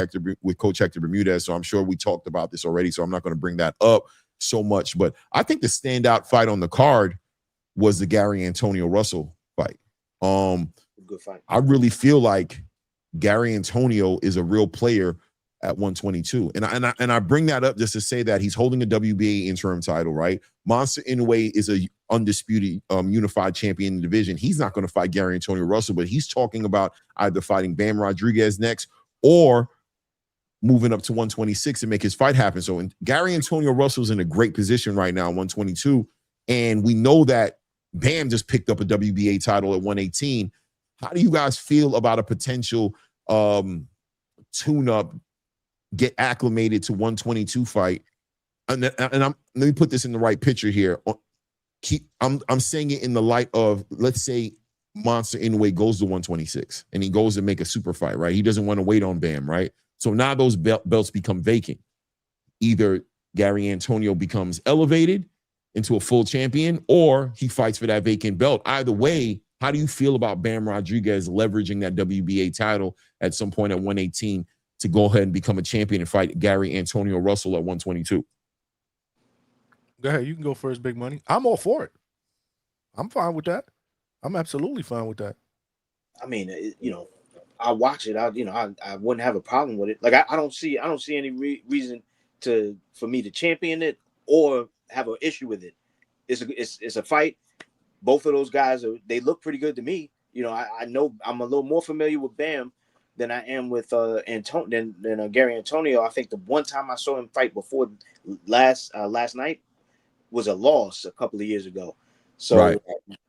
Coach Hector Bermudez, so I'm sure we talked about this already. So I'm not going to bring that up so much. But I think the standout fight on the card was the Gary Antonio Russell fight. Good fight. I really feel like Gary Antonio is a real player at 122. And I bring that up just to say that he's holding a WBA interim title, right? Monster Inoue is a undisputed unified champion in the division. He's not going to fight Gary Antonio Russell, but he's talking about either fighting Bam Rodriguez next or moving up to 126 and make his fight happen. So Gary Antonio Russell's in a great position right now, 122. And we know that Bam just picked up a WBA title at 118. How do you guys feel about a potential tune-up, get acclimated to 122 fight? And let me put this in the right picture here. I'm saying it in the light of, let's say Monster Inoue goes to 126 and he goes to make a super fight, right? He doesn't want to wait on Bam, right? So now those belts become vacant. Either Gary Antonio becomes elevated into a full champion, or he fights for that vacant belt. Either way, how do you feel about Bam Rodriguez leveraging that WBA title at some point at 118 to go ahead and become a champion and fight Gary Antonio Russell at 122? Go ahead. You can go first, Big Money. I'm all for it. I'm fine with that. I'm absolutely fine with that. I mean, I watch it. I wouldn't have a problem with it. Like I don't see any reason for me to champion it or have an issue with it. It's a fight. Both of those guys they look pretty good to me. I know I'm a little more familiar with Bam than I am with than Gary Antonio. I think the one time I saw him fight before last night was a loss a couple of years ago. So right.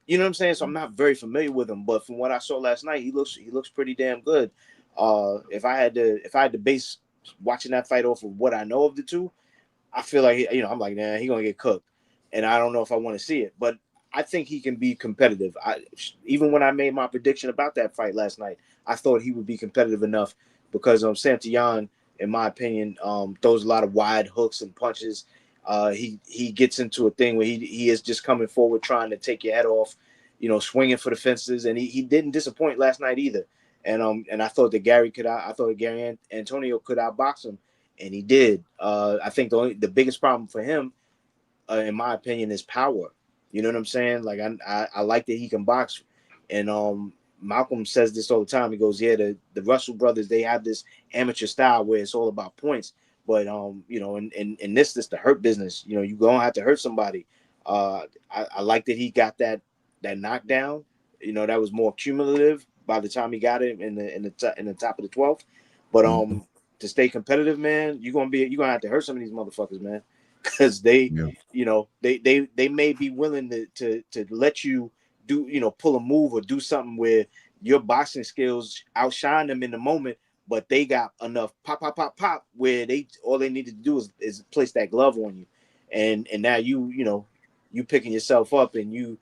You know what I'm saying? So I'm not very familiar with him, but from what I saw last night, he looks pretty damn good. If I had to base watching that fight off of what I know of the two, I feel like I'm like, nah, he's gonna get cooked, and I don't know if I want to see it. But I think he can be competitive. Even when I made my prediction about that fight last night, I thought he would be competitive enough because Santillan, in my opinion, throws a lot of wide hooks and punches. He gets into a thing where he is just coming forward trying to take your head off, swinging for the fences, and he didn't disappoint last night either. And I thought that Gary Antonio could outbox him, and he did. I think the biggest problem for him, in my opinion, is power. You know what I'm saying? Like I like that he can box, and Malcolm says this all the time. He goes, yeah, the Russell brothers, they have this amateur style where it's all about points. But in this the hurt business. You're gonna have to hurt somebody. I like that he got that knockdown. That was more cumulative by the time he got it in the top of the 12th. But to stay competitive, man, you're gonna have to hurt some of these motherfuckers, man, because they may be willing to let you do pull a move or do something where your boxing skills outshine them in the moment. But they got enough pop where all they needed to do is place that glove on you, and now you picking yourself up and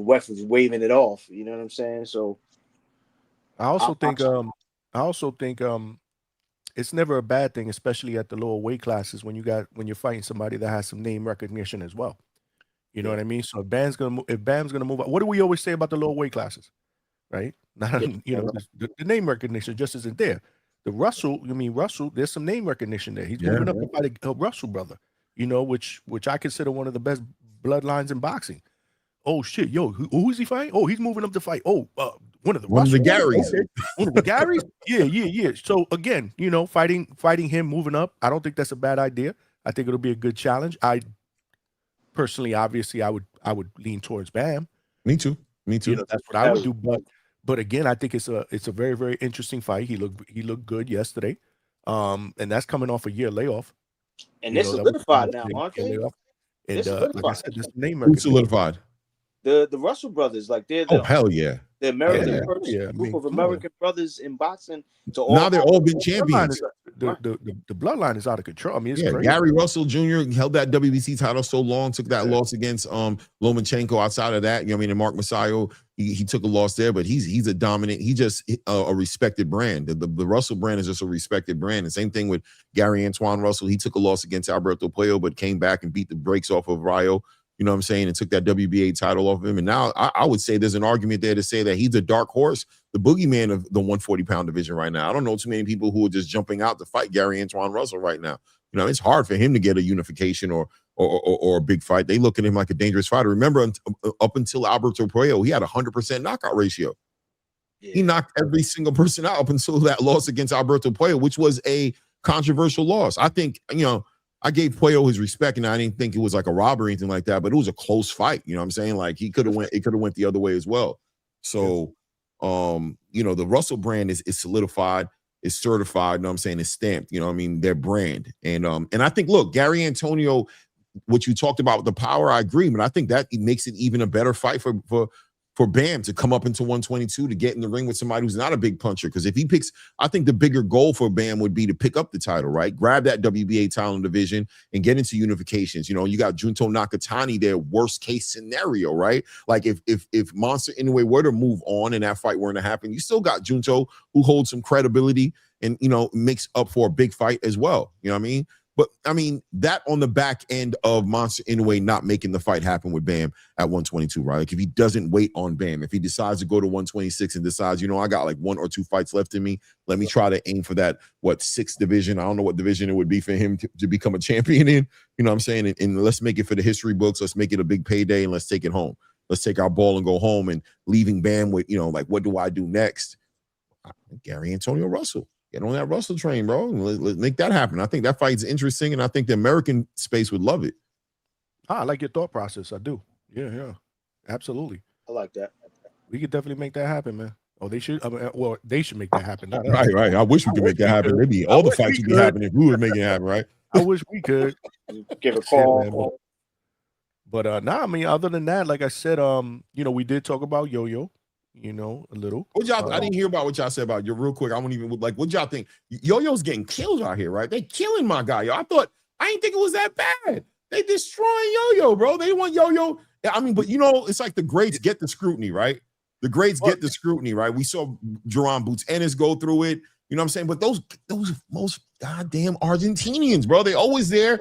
ref is waving it off. You know what I'm saying? So I also think it's never a bad thing, especially at the lower weight classes when you're fighting somebody that has some name recognition as well. You know what I mean? So if Bam's gonna move up, what do we always say about the lower weight classes, right? The name recognition just isn't there. The Russell, there's some name recognition there. He's moving up to fight a Russell brother, which I consider one of the best bloodlines in boxing. Oh shit, yo, who is he fighting? Oh, he's moving up to fight. Oh, one of the Garys. Okay. One of the Garys. Yeah. So again, fighting him, moving up. I don't think that's a bad idea. I think it'll be a good challenge. I personally, obviously, I would lean towards Bam. Me too. That's what I would do. But again, I think it's a very, very interesting fight. He looked good yesterday, and that's coming off a year layoff. And they're solidified now, aren't they? And like I said, this name solidified. The Russell brothers, like they're hell yeah. The American group of American brothers in boxing. Now they're all been champions. The bloodline is out of control. I mean, it's crazy. Gary Russell Jr. held that WBC title so long, took that loss against Lomachenko. Outside of that, and Mark Masayo, he took a loss there, but he's a dominant. He just a respected brand. The Russell brand is just a respected brand. The same thing with Gary Antoine Russell. He took a loss against Alberto Puello, but came back and beat the brakes off of Rayo. You know what I'm saying? And took that WBA title off of him. And now I would say there's an argument there to say that he's a dark horse, the boogeyman of the 140-pound division right now. I don't know too many people who are just jumping out to fight Gary Antoine Russell right now. It's hard for him to get a unification or a big fight. They look at him like a dangerous fighter. Remember, up until Alberto Puello, he had a 100% knockout ratio. Yeah. He knocked every single person out up until that loss against Alberto Puello, which was a controversial loss. I think, I gave Puello his respect, and I didn't think it was like a robbery or anything like that, but it was a close fight. You know what I'm saying? Like it could have went the other way as well. So, the Russell brand is solidified. is certified, you know what I'm saying, is stamped, you know what I mean, their brand. And I think, look, Gary Antonio, what you talked about with the power, I agree, but I think that it makes it even a better fight for Bam to come up into 122 to get in the ring with somebody who's not a big puncher. Because if he picks, I think the bigger goal for Bam would be to pick up the title, right? Grab that WBA title division and get into unifications. You know, you got Junto Nakatani there, worst case scenario, right? Like if Monster Inoue were to move on and that fight weren't to happen, you still got Junto who holds some credibility and, you know, makes up for a big fight as well. You know what I mean? But, I mean, that on the back end of Monster Inoue not making the fight happen with Bam at 122, right? Like, if he doesn't wait on Bam, if he decides to go to 126 and decides, you know, I got like 1 or 2 fights left in me, let me try to aim for that, 6th division. I don't know what division it would be for him to become a champion in, you know what I'm saying? And let's make it for the history books. Let's make it a big payday and let's take it home. Let's take our ball and go home, and leaving Bam with, you know, like, what do I do next? Gary Antonio Russell. Get on that Russell train, bro. Let's make that happen. I think that fight's interesting, and I think the American space would love it. I like your thought process. I do. Yeah. Absolutely. I like that. We could definitely make that happen, man. Oh, they should. Well, they should make that happen. Right. I wish we could make that happen. Maybe all the fights would be happening if we would make it happen, right? I wish we could. Give a call. But I mean, other than that, like I said, you know, we did talk about Yo-Yo, you know, a little. What y'all? I didn't hear about what y'all said about you. Real quick, I won't even like. What y'all think? Yo-Yo's getting killed out here, right? They killing my guy. Yo, I didn't think it was that bad. They destroying Yo-Yo, bro. They want Yo-Yo. I mean, but you know, it's like the greats get the scrutiny, right? The greats get the scrutiny, right? We saw Jerron Boots Ennis go through it. You know what I'm saying? But those most goddamn Argentinians, bro, they always there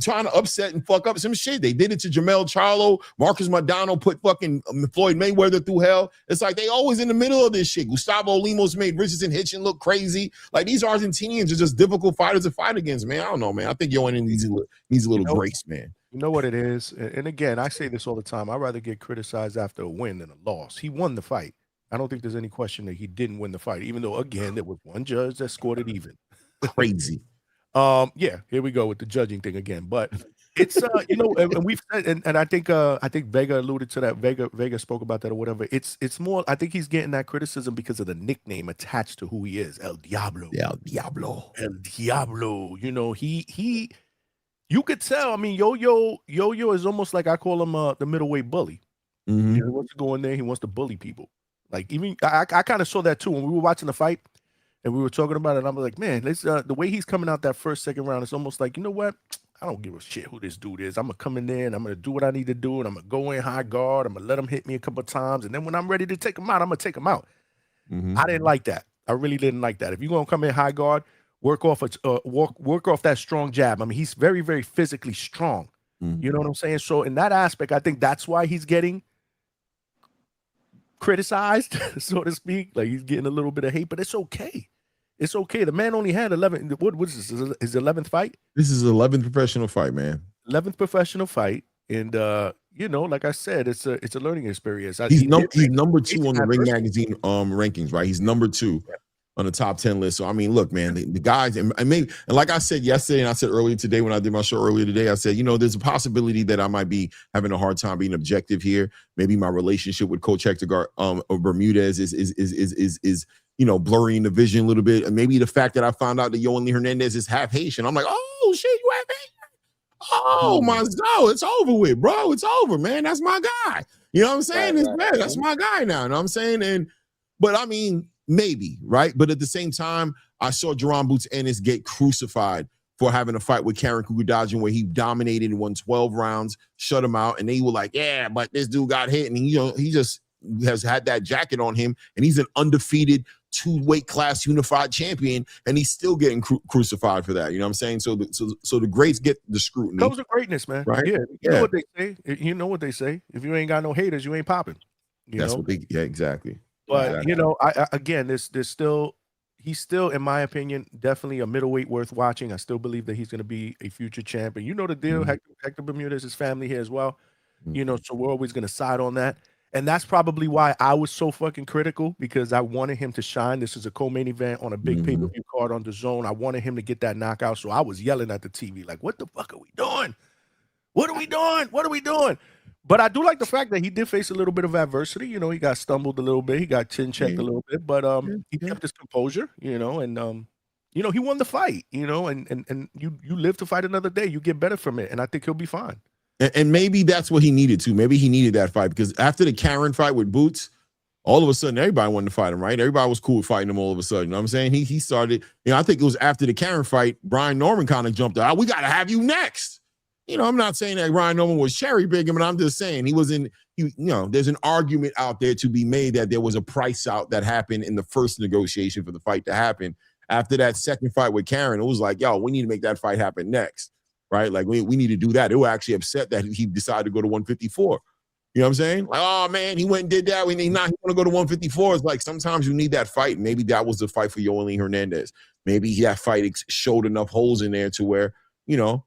trying to upset and fuck up some shit. They did it to Jamel Charlo. Marcus Modano put fucking Floyd Mayweather through hell. It's like they always in the middle of this shit. Gustavo Lemos made Richardson Hitchin look crazy. Like, these Argentinians are just difficult fighters to fight against, man. I don't know, man. I think Yoann needs a little grace, man. You know what it is? And again, I say this all the time. I'd rather get criticized after a win than a loss. He won the fight. I don't think there's any question that he didn't win the fight, even though, again, there was one judge that scored it even. Crazy. Yeah, here we go with the judging thing again. But it's you know, and we've said, and I think Vega alluded to that. Vega spoke about that or whatever. It's more, I think he's getting that criticism because of the nickname attached to who he is, El Diablo. El Diablo. El Diablo. You know, he you could tell. I mean, Yo-Yo is almost like, I call him the middleweight bully. Mm-hmm. He wants to go in there, he wants to bully people. Like, even I kind of saw that too when we were watching the fight and we were talking about it. I was like, man, the way he's coming out that second round, it's almost like, you know what? I don't give a shit who this dude is. I'm gonna come in there and I'm gonna do what I need to do, and I'm gonna go in high guard. I'm gonna let him hit me a couple of times, and then when I'm ready to take him out, I'm gonna take him out. Mm-hmm. I didn't like that. I really didn't like that. If you're gonna come in high guard, work off that strong jab. I mean, he's very, very physically strong. Mm-hmm. You know what I'm saying? So in that aspect, I think that's why he's getting criticized, so to speak. Like, he's getting a little bit of hate, but it's okay. It's okay. The man only had 11. What is this? His 11th fight? This is his 11th professional fight, man. 11th professional fight, and you know, like I said, it's a learning experience. He's number 2 on the Ring Magazine rankings, right? He's number 2 on the top 10 list. So I mean, look, man, the guys, and like I said yesterday, and I said earlier today when I did my show earlier today, I said, you know, there's a possibility that I might be having a hard time being objective here. Maybe my relationship with Coach Hector Bermudez is you know, blurring the vision a little bit, and maybe the fact that I found out that Yoann Hernandez is half Haitian. I'm like, oh shit, you half Haitian? Oh Manzur, it's over with, bro. It's over, man. That's my guy. You know what I'm saying? Right. That's my guy now. You know what I'm saying? But I mean, maybe, right? But at the same time, I saw Jerron Boots Ennis get crucified for having a fight with Karen Kugudajin where he dominated and won 12 rounds, shut him out, and they were like, yeah, but this dude got hit, and he just has had that jacket on him, and he's an undefeated 2-weight class unified champion, and he's still getting crucified for that. You know what I'm saying? So the greats get the scrutiny. Comes with greatness, man. Right? Yeah. You know what they say. You know what they say. If you ain't got no haters, you ain't popping. That's what they. Yeah, exactly. But exactly. you know, I again, he's still, in my opinion, definitely a middleweight worth watching. I still believe that he's going to be a future champ. And you know the deal. Mm-hmm. Hector Bermudez, his family here as well. Mm-hmm. You know, so we're always going to side on that. And that's probably why I was so fucking critical, because I wanted him to shine. This is a co-main event on a big pay-per-view card on DAZN. I wanted him to get that knockout. So I was yelling at the TV like, what the fuck are we doing? What are we doing? What are we doing? But I do like the fact that he did face a little bit of adversity. You know, he got stumbled a little bit, he got chin checked a little bit, but he kept his composure. You know, and you know, he won the fight. You know, and you live to fight another day. You get better from it, and I think he'll be fine. And maybe that's what he needed to. Maybe he needed that fight because after the Karen fight with Boots, all of a sudden everybody wanted to fight him, right? Everybody was cool with fighting him all of a sudden. You know what I'm saying? He started, you know, I think it was after the Karen fight, Brian Norman kind of jumped out. We got to have you next. You know, I'm not saying that Brian Norman was cherry picking, but I'm just saying you know, there's an argument out there to be made that there was a price out that happened in the first negotiation for the fight to happen. After that second fight with Karen, it was like, yo, we need to make that fight happen next. Right? Like we need to do that. They were actually upset that he decided to go to 154. You know what I'm saying? Like, oh man, he went and did that. He want to go to 154. It's like sometimes you need that fight. Maybe that was the fight for Yoeli Hernandez. Maybe that fight showed enough holes in there to where, you know,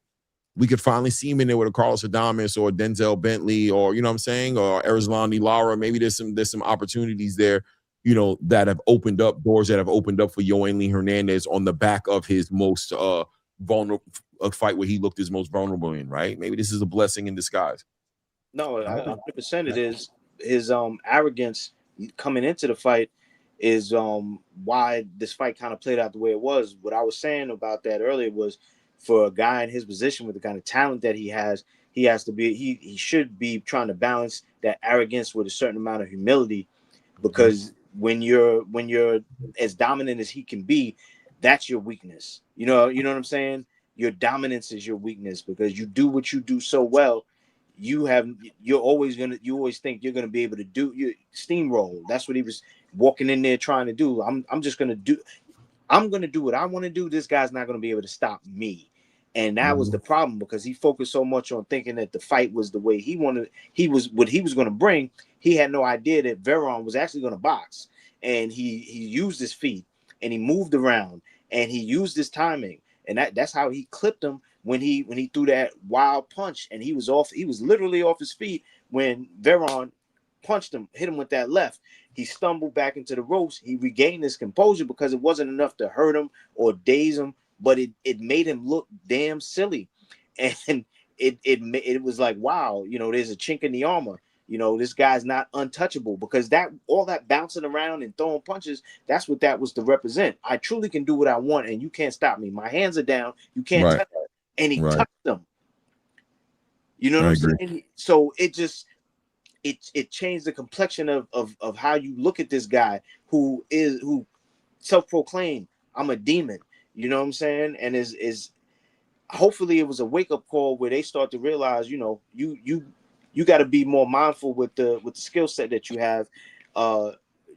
we could finally see him in there with a Carlos Adames or Denzel Bentley or, you know what I'm saying, or Erislandy Lara. Maybe there's some opportunities there, you know, that have opened up doors that have opened up for Yoeli Hernandez on the back of his most vulnerable. A fight where he looked his most vulnerable in, right? Maybe this is a blessing in disguise. No, 100% it is. His arrogance coming into the fight is why this fight kind of played out the way it was. What I was saying about that earlier was for a guy in his position with the kind of talent that he has to be he should be trying to balance that arrogance with a certain amount of humility, because when you're as dominant as he can be, that's your weakness. You know what I'm saying? Your dominance is your weakness because you do what you do so well. You always think you're gonna be able to do your steamroll. That's what he was walking in there trying to do. I'm gonna do what I want to do. This guy's not gonna be able to stop me. And that was the problem because he focused so much on thinking that the fight was the way he wanted. What he was gonna bring. He had no idea that Veron was actually gonna box. And he used his feet and he moved around and he used his timing. And that's how he clipped him when he threw that wild punch, and he was literally off his feet when Veron punched him, hit him with that left. He stumbled back into the ropes. He regained his composure because it wasn't enough to hurt him or daze him, but it made him look damn silly, and it was like, wow, you know, there's a chink in the armor. You know, this guy's not untouchable because all that bouncing around and throwing punches, that's what that was to represent. I truly can do what I want and you can't stop me. My hands are down. You can't touch them. And he touched them. You know what I'm saying? So it changed the complexion of how you look at this guy who self-proclaimed, I'm a demon. You know what I'm saying? And is hopefully it was a wake-up call where they start to realize, you know, you got to be more mindful with the skill set that you have.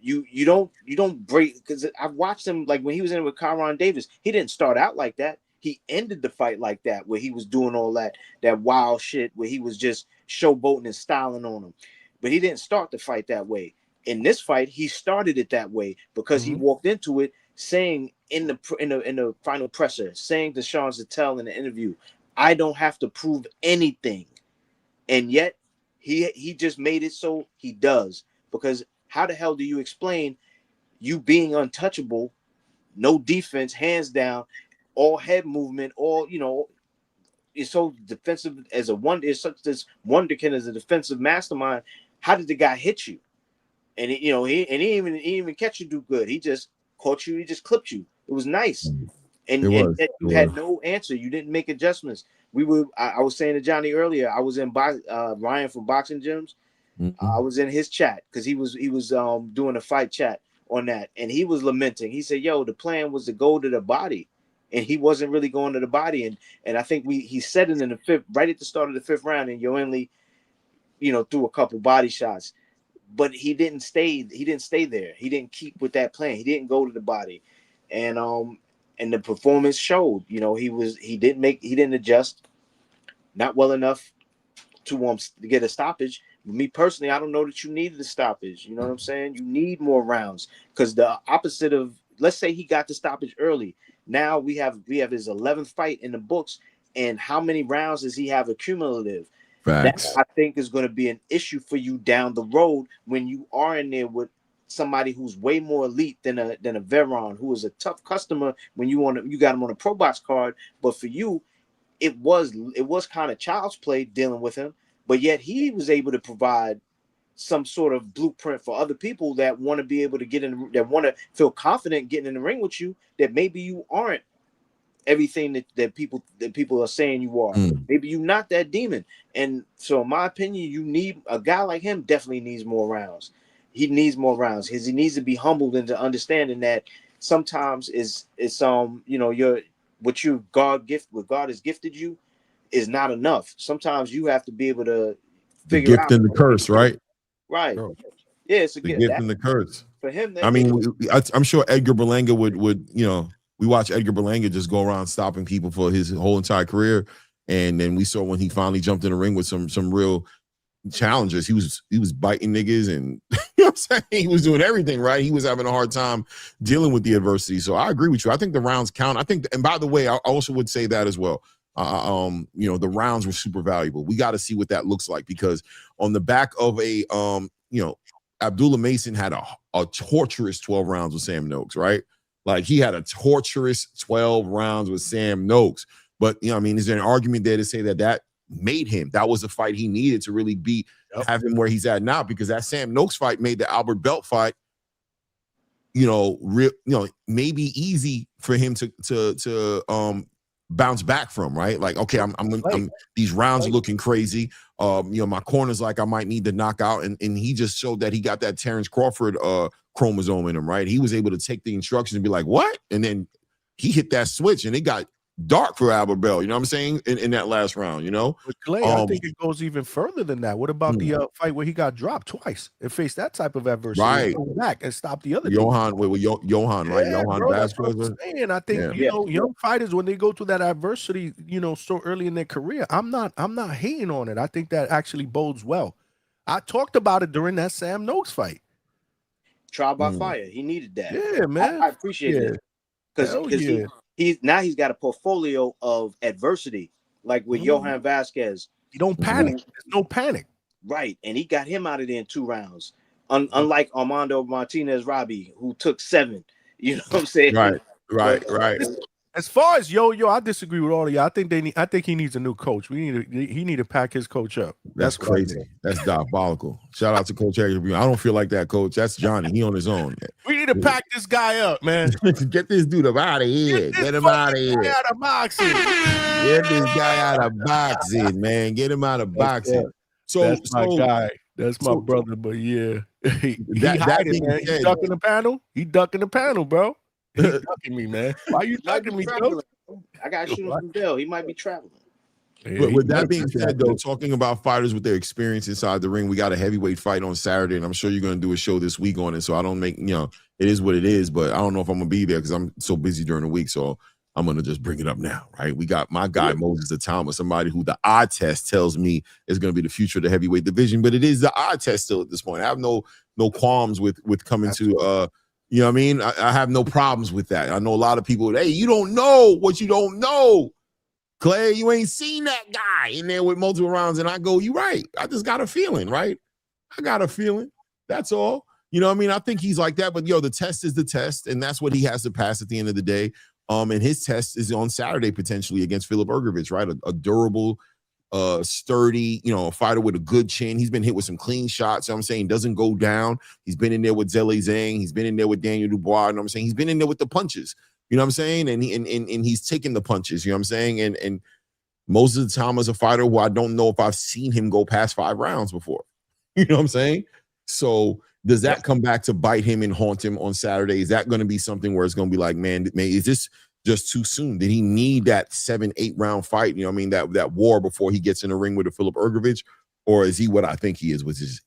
You don't break, because I've watched him, like when he was in with Kyron Davis, he didn't start out like that. He ended the fight like that, where he was doing all that wild shit, where he was just showboating and styling on him. But he didn't start the fight that way. In this fight, he started it that way because he walked into it saying in the final presser, saying to Sean Zattel in the interview, I don't have to prove anything. And yet he just made it so he does. Because how the hell do you explain you being untouchable, no defense, hands down, all head movement, all, you know, is so defensive as a wonder, is such this wonderkin as a defensive mastermind. How did the guy hit you? And he didn't even catch you do good. He just caught you. He just clipped you. It was nice. And you had no answer. You didn't make adjustments. I was saying to Johnny earlier, I was in Ryan from Boxing Gyms. I was in his chat because he was doing a fight chat on that, and he was lamenting. He said, "Yo, the plan was to go to the body, and he wasn't really going to the body." And I think he said it in the fifth, right at the start of the fifth round, and Yoeli, you know, threw a couple body shots, but he didn't stay. He didn't stay there. He didn't keep with that plan. He didn't go to the body, and the performance showed. You know, he didn't adjust, not well enough to get a stoppage. Me personally, I don't know that you needed a stoppage. You know what I'm saying? You need more rounds, because the opposite of, let's say he got the stoppage early. Now we have his 11th fight in the books, and how many rounds does he have accumulative? Facts. That, I think, is going to be an issue for you down the road when you are in there with somebody who's way more elite than a Veron, who is a tough customer when you got him on a pro box card. But for you, it was kind of child's play dealing with him, but yet he was able to provide some sort of blueprint for other people that want to be able to get in, that want to feel confident getting in the ring with you, that maybe you aren't everything that people are saying you are. Maybe you're not that demon. And so in my opinion, you need a guy like him. Definitely needs more rounds. He needs more rounds because he needs to be humbled into understanding that sometimes it's you know, what God has gifted you is not enough. Sometimes you have to be able to figure out the gift and the curse, right? Right. Yeah, it's a The gift. gift and the curse. For him, I mean, I'm sure Edgar Berlanga would, you know, we watch Edgar Berlanga just go around stopping people for his whole entire career. And then we saw when he finally jumped in the ring with some real challengers, he was biting niggas and you know what I'm saying? He was doing everything, right? He was having a hard time dealing with the adversity. So I agree with you. I think the rounds count. I think, and by the way, I also would say that as well. You know, the rounds were super valuable. We got to see what that looks like, because on the back of a you know, Abdullah Mason had a torturous 12 rounds with Sam Noakes, right? Like he had a torturous 12 rounds with Sam Noakes. But you know, I mean, is there an argument there to say that made him? That was a fight he needed to really have him where he's at now, because that Sam Noakes fight made the Albert Belt fight, you know, maybe easy for him to bounce back from, right? Like, okay, I'm these rounds looking crazy. You know, my corner's like I might need to knock out, and he just showed that he got that Terrence Crawford chromosome in him, right? He was able to take the instructions and be like, what? And then he hit that switch and it got dark for Albert Bell, you know what I'm saying? In that last round, you know? But Clay, I think it goes even further than that. What about the fight where he got dropped twice and faced that type of adversity? Right. And back and stop the other Johan, Johan, right? Johan Vasquez. I think you know, young fighters, when they go through that adversity, you know, so early in their career, I'm not hating on it. I think that actually bodes well. I talked about it during that Sam Noakes fight. Trial by fire. He needed that. Yeah, man. I appreciate it. Because he's got a portfolio of adversity, like with Johan Vasquez. You don't panic. There's no panic. Right. And he got him out of there in 2 rounds. Unlike Armando Martinez Robbie, who took 7. You know what I'm saying? Right. As far as Yo, I disagree with all of you. I think he needs a new coach. He need to pack his coach up. That's crazy. That's diabolical. Shout out to Coach Hector. I don't feel like that, Coach. That's Johnny. He on his own. We need to pack this guy up, man. Get this dude out of here. Get him out of here. Out of boxing. Get this guy out of boxing, man. Get him out of boxing. That's my guy. That's my brother. But yeah, he hiding, man. He ducking the panel. He ducking the panel, bro. He's ducking me, man. Why you ducking me, Coach? I got to shoot him from Bill. He might be traveling. But with that being said, though, talking about fighters with their experience inside the ring, we got a heavyweight fight on Saturday, and I'm sure you're going to do a show this week on it. So I don't make, you know, it is what it is, but I don't know if I'm going to be there because I'm so busy during the week. So I'm going to just bring it up now, right? We got my guy, Moses Atama, somebody who the eye test tells me is going to be the future of the heavyweight division, but it is the eye test still at this point. I have no qualms with coming to you know what I mean? I have no problems with that. I know a lot of people, hey, you don't know what you don't know. Clay, you ain't seen that guy in there with multiple rounds. And I go, you right. I just got a feeling, right? I got a feeling. That's all. You know what I mean? I think he's like that. But, yo, the test is the test. And that's what he has to pass at the end of the day. And his test is on Saturday, potentially, against Filip Ergovic, right? A durable, sturdy, you know, a fighter with a good chin. He's been hit with some clean shots. You know what I'm saying? Doesn't go down. He's been in there with Zhele Zhang. He's been in there with Daniel Dubois. You know what I'm saying? He's been in there with the punches. You know what I'm saying? And he's taking the punches. You know what I'm saying? And Moses Atama is a fighter who I don't know if I've seen him go past 5 rounds before. You know what I'm saying? So does that come back to bite him and haunt him on Saturday? Is that going to be something where it's going to be like, man, is this just too soon? Did he need that 7-8 round fight? You know what I mean? That war before he gets in the ring with a Filip Ergovic? Or is he what I think he is, which is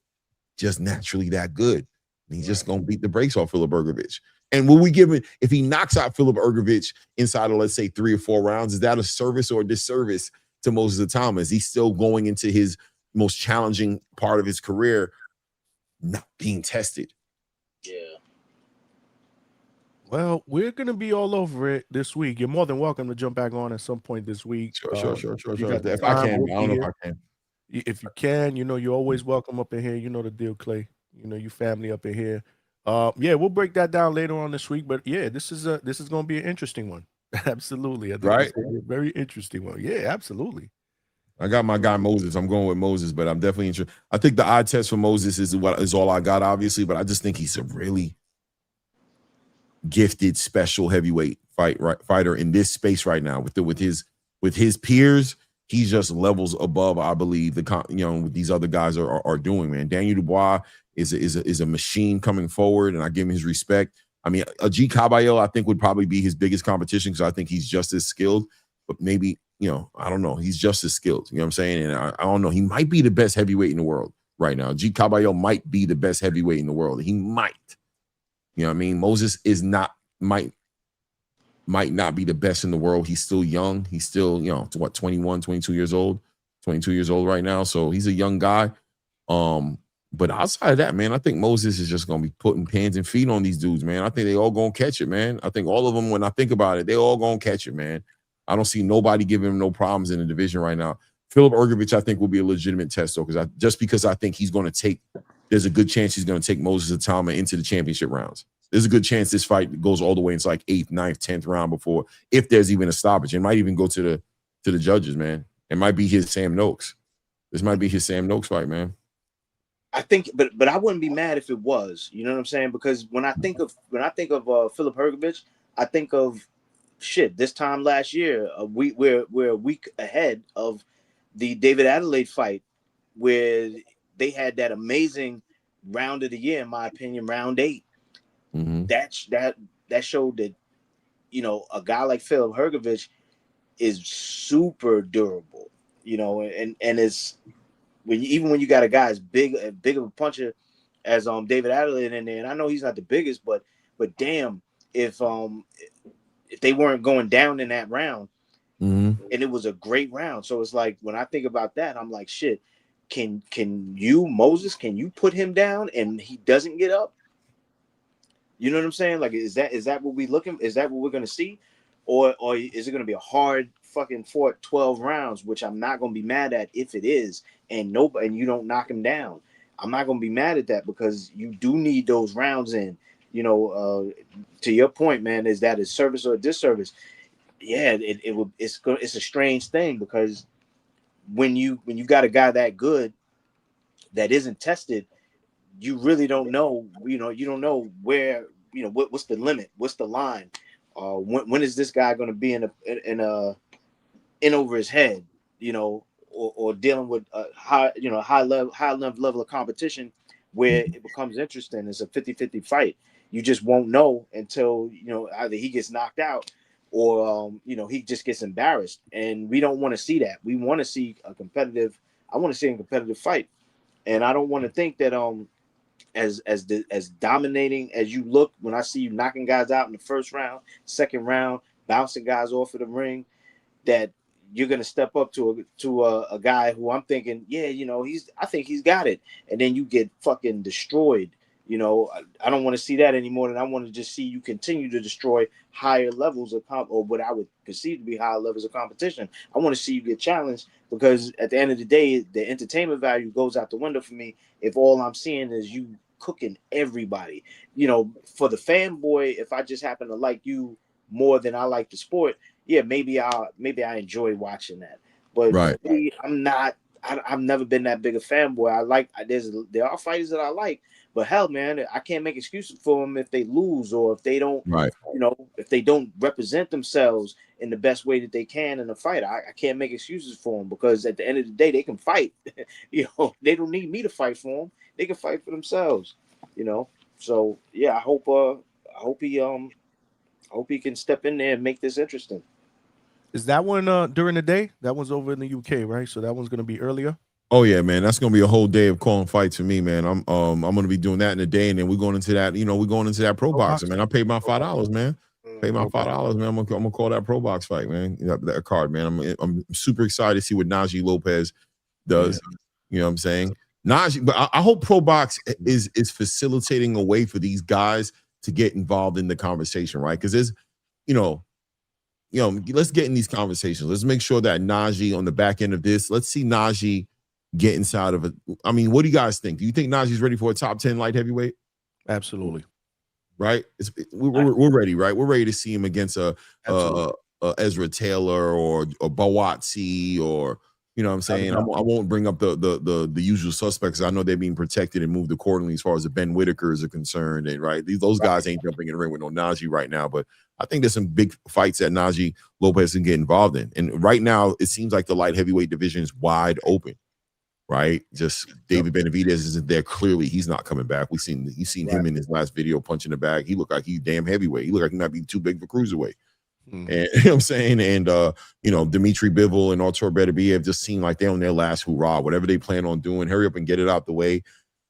just naturally that good? And he's just going to beat the brakes off Filip Ergovic. And will we give him, if he knocks out Filip Ergovic inside of, let's say, 3 or 4 rounds, is that a service or a disservice to Moses Atama? Is he still going into his most challenging part of his career not being tested? Yeah. Well, we're going to be all over it this week. You're more than welcome to jump back on at some point this week. Sure. If I can, I don't know if I can. If you can, you know, you're always welcome up in here. You know the deal, Clay. You know, your family up in here. Yeah, we'll break that down later on this week. But yeah, this is going to be an interesting one. Absolutely. I think right. It's gonna be a very interesting one. Yeah, absolutely. I got my guy Moses. I'm going with Moses, but I'm definitely interested. I think the eye test for Moses is all I got, obviously, but I just think he's a really gifted, special heavyweight fighter in this space right now. With his peers, he's just levels above, I believe, what these other guys are doing, man. Daniel Dubois is a machine coming forward, and I give him his respect. I mean, a G Caballo, I think, would probably be his biggest competition because I think he's just as skilled, but maybe, I don't know. He's just as skilled. You know what I'm saying? And I don't know. He might be the best heavyweight in the world right now. G Caballo might be the best heavyweight in the world. He might. You know what I mean? Moses might not be the best in the world. He's still young. He's still, 21, 22 years old. 22 years old right now. So he's a young guy. But outside of that, man, I think Moses is just going to be putting hands and feet on these dudes, man. I think they all going to catch it, man. I think all of them, when I think about it, they all going to catch it, man. I don't see nobody giving him no problems in the division right now. Filip Hrgović, I think, will be a legitimate test, though, because I think there's a good chance he's going to take Moses Atama into the championship rounds. There's a good chance this fight goes all the way into like 8th, 9th, 10th round before, if there's even a stoppage. It might even go to the judges, man. It might be his Sam Noakes. This might be his Sam Noakes fight, man. I think, but I wouldn't be mad if it was. You know what I'm saying? Because when I think of Filip Hrgović, I think of this time last year. We're a week ahead of the David Adelaide fight, where they had that amazing round of the year, in my opinion, round 8. Mm-hmm. That showed that, a guy like Filip Hrgović is super durable, and it's when you got a guy as big of a puncher as David Adelaide in there, and I know he's not the biggest, but damn, if they weren't going down in that round, and it was a great round. So it's like, when I think about that, I'm like, shit, can you, Moses, can you put him down and he doesn't get up? You know what I'm saying? Like, is that what we're gonna see? Or is it gonna be a hard fucking fought 12 rounds, which I'm not gonna be mad at if it is, and you don't knock him down. I'm not gonna be mad at that, because you do need those rounds in. To your point, man, is that a service or a disservice? Yeah, it's a strange thing, because when you got a guy that good that isn't tested, you really don't know. You don't know where. What's the limit? What's the line? When is this guy going to be in over his head? Or dealing with a high level of competition where it becomes interesting. It's a 50-50 fight. You just won't know until either he gets knocked out or he just gets embarrassed. And we don't want to see that. We want to see a competitive. I want to see a competitive fight, and I don't want to think that as dominating as you look when I see you knocking guys out in the first round, second round, bouncing guys off of the ring, that you're gonna step up to a guy who I'm thinking, I think he's got it, and then you get fucking destroyed. I don't want to see that anymore, and I want to just see you continue to destroy higher levels of or what I would perceive to be higher levels of competition. I want to see you get challenged, because at the end of the day, the entertainment value goes out the window for me if all I'm seeing is you cooking everybody. For the fanboy, if I just happen to like you more than I like the sport, yeah, maybe I enjoy watching that. But right. Me, I've never been that big a fanboy. There are fighters that I like, but hell, man, I can't make excuses for them if they lose or if they don't, if they don't represent themselves in the best way that they can in a fight. I can't make excuses for them, because at the end of the day, they can fight. They don't need me to fight for them. They can fight for themselves. So yeah, I hope he can step in there and make this interesting. Is that one during the day? That one's over in the UK, right? So that one's gonna be earlier. Oh yeah, man. That's gonna be a whole day of calling fights for me, man. I'm gonna be doing that in a day, and then we're going into that. We're going into that pro boxing, man. I paid my $5, man. Paid my $5, man. I'm gonna call that pro box fight, man. That card, man. I'm super excited to see what Najee Lopez does. Yeah. You know what I'm saying? Najee, but I hope pro box is facilitating a way for these guys to get involved in the conversation, right? Because there's, let's get in these conversations. Let's make sure that Najee on the back end of this. Let's see Najee get inside of it. I mean, what do you guys think? Do you think Najee's ready for a top 10 light heavyweight? Absolutely. Right? We're ready, right? We're ready to see him against a Ezra Taylor or Bawatsi or You know what I'm saying? I won't bring up the usual suspects. I know they're being protected and moved accordingly as far as the Ben Whitakers are concerned. And those guys ain't jumping in the ring with no Najee right now. But I think there's some big fights that Najee Lopez can get involved in. And right now, it seems like the light heavyweight division is wide open. Right? Just David Benavidez isn't there. Clearly, he's not coming back. You've seen him in his last video punching the bag. He looked like he's damn heavyweight. He looked like he might be too big for cruiserweight. And you know what I'm saying? And Dimitri Bivol and Artur Beterbiev just seem like they're on their last hurrah. Whatever they plan on doing, hurry up and get it out the way.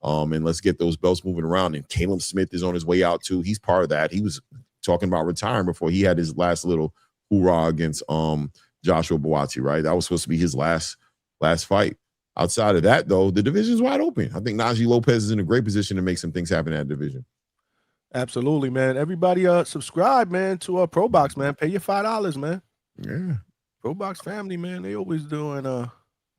And let's get those belts moving around. And Caleb Smith is on his way out too. He's part of that. He was talking about retiring before he had his last little hoorah against Joshua Buatsi, right? That was supposed to be his last fight. Outside of that, though, the division's wide open. I think Najee Lopez is in a great position to make some things happen in that division. Absolutely, man. Everybody subscribe, man, to Pro Box, man. Pay your $5, man. Yeah. Pro Box family, man. They always doing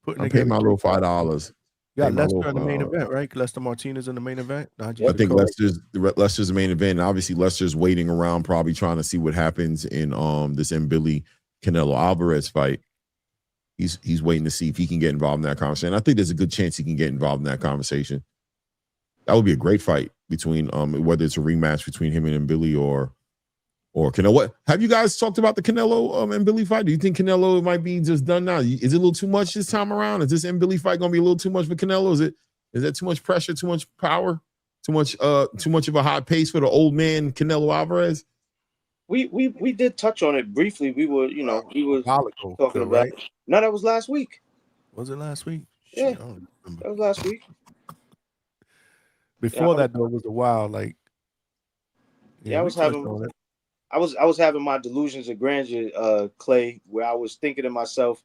putting I pay my little $5. You got Lester in the main event, right? Lester Martinez in the main event. I think Lester's the main event. And obviously, Lester's waiting around, probably trying to see what happens in this Billy Canelo Alvarez fight. He's waiting to see if he can get involved in that conversation. I think there's a good chance he can get involved in that conversation. That would be a great fight between whether it's a rematch between him and Billy or Canelo. What have you guys talked about the Canelo and Billy fight? Do you think Canelo might be just done now? Is it a little too much this time around? Is this Billy fight gonna be a little too much for Canelo? Is that too much pressure, too much power, too much of a high pace for the old man Canelo Alvarez? We did touch on it briefly. We were talking about right? it. No, that was last week. Was it last week? Yeah, Shit, I don't remember. that was last week. Before that, though, it was a while. Like, I was having my delusions of grandeur, Clay, where I was thinking to myself,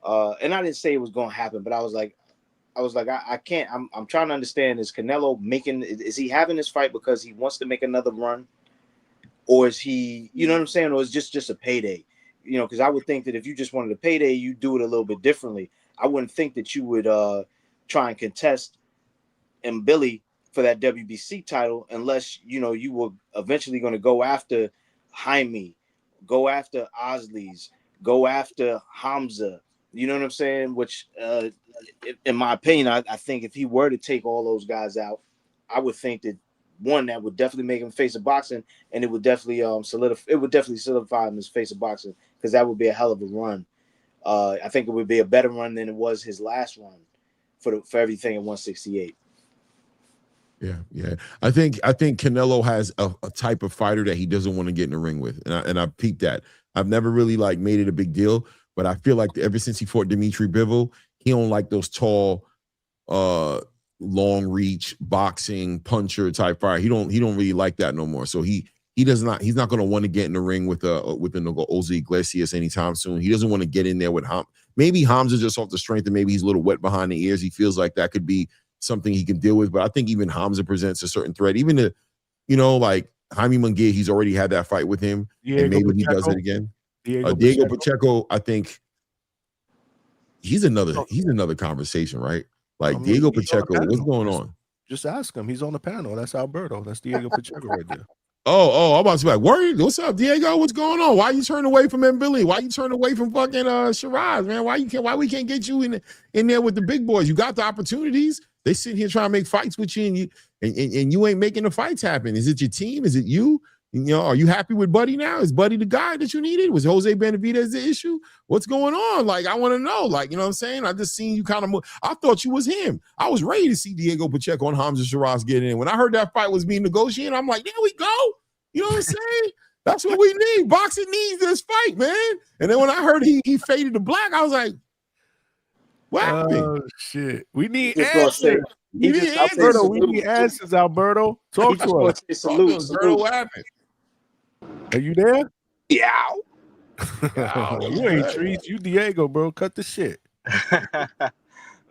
and I didn't say it was going to happen, but I was like, I can't. I'm trying to understand: is Canelo is he having this fight because he wants to make another run, or is he, you know what I'm saying, or is just a payday? You know, because I would think that if you just wanted a payday, you do it a little bit differently. I wouldn't think that you would try and contest Billy for that WBC title unless, you were eventually going to go after Jaime, go after Osleys, go after Hamza. You know what I'm saying? Which, in my opinion, I think if he were to take all those guys out, I would think that one, that would definitely make him face of boxing, and it would definitely solidify him as face of boxing, because that would be a hell of a run. I think it would be a better run than it was his last run for everything at 168. Yeah. I think Canelo has a type of fighter that he doesn't want to get in the ring with, and I peeped that. I've never really made it a big deal, but I feel like ever since he fought Dimitri Bivol, he don't like those tall, long reach boxing puncher type fighter. He don't really like that no more. So he's not going to want to get in the ring with Ozzy Iglesias anytime soon. He doesn't want to get in there with maybe Hamza just off the strength, and maybe he's a little wet behind the ears. He feels like that could be something he can deal with. But I think even Hamza presents a certain threat. Even like Jaime Munguia, he's already had that fight with him, and maybe he does it again. Diego Pacheco, I think he's another conversation, right? Like, Diego Pacheco, what's going on? Just ask him. He's on the panel. That's Alberto. That's Diego Pacheco right there. I'm about to be like, worried. What's up, Diego? What's going on? Why you turn away from Billy? Why you turn away from fucking Shiraz, man? Why we can't get you in there with the big boys? You got the opportunities. They sit here trying to make fights with you, and you ain't making the fights happen. Is it your team? Is it you? Are you happy with Buddy now? Is Buddy the guy that you needed? Was Jose Benavidez the issue? What's going on? Like, I want to know. Like, you know what I'm saying? I just seen you kind of move. I thought you was him. I was ready to see Diego Pacheco and Hamza Shiraz get in. When I heard that fight was being negotiated, I'm like, there we go. You know what I'm saying? That's what we need. Boxing needs this fight, man. And then when I heard he faded to black, I was like, what happened? Oh, shit. We need answers. We need answers, Alberto. Talk to us. Salute. What happened? Are you there? Yeah. You ain't Trees. You Diego, bro. Cut the shit.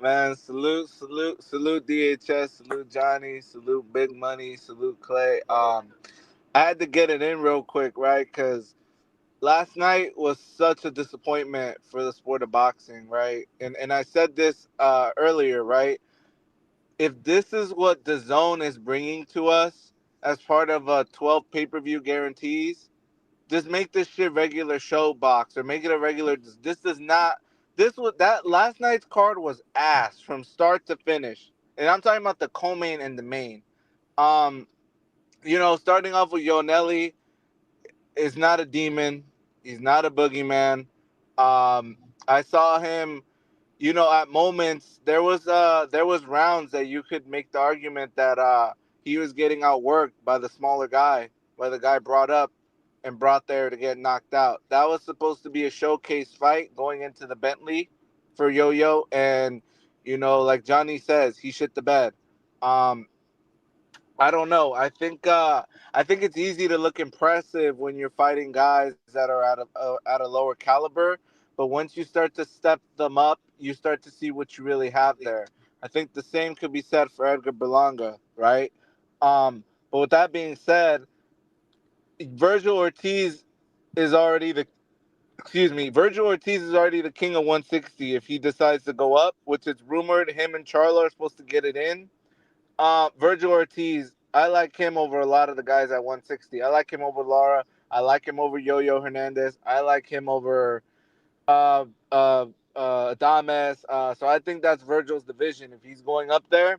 Man, salute DHS, salute Johnny, salute Big Money, salute Clay. I had to get it in real quick, right? Because last night was such a disappointment for the sport of boxing, right? And I said this earlier, right? If this is what DAZN is bringing to us as part of 12 pay-per-view guarantees, just make this shit regular show box, or make it a regular. This does not that last night's card was ass from start to finish, and I'm talking about the co-main and the main. Starting off with Yonelli is not a demon. He's not a boogeyman. I saw him. At moments there was rounds that you could make the argument that he was getting outworked by the smaller guy, by the guy brought up and brought there to get knocked out. That was supposed to be a showcase fight going into the Bentley for Yo-Yo, and like Johnny says, he shit the bed. I don't know. I think it's easy to look impressive when you're fighting guys that are at a lower caliber, but once you start to step them up, you start to see what you really have there. I think the same could be said for Edgar Berlanga, right? But with that being said, Virgil Ortiz is already the Virgil Ortiz is already the king of 160 if he decides to go up, which is rumored him and Charlo are supposed to get it in. Virgil Ortiz, I like him over a lot of the guys at 160. I like him over Lara. I like him over Yo-Yo Hernandez. I like him over Adames. So I think that's Virgil's division. If he's going up there,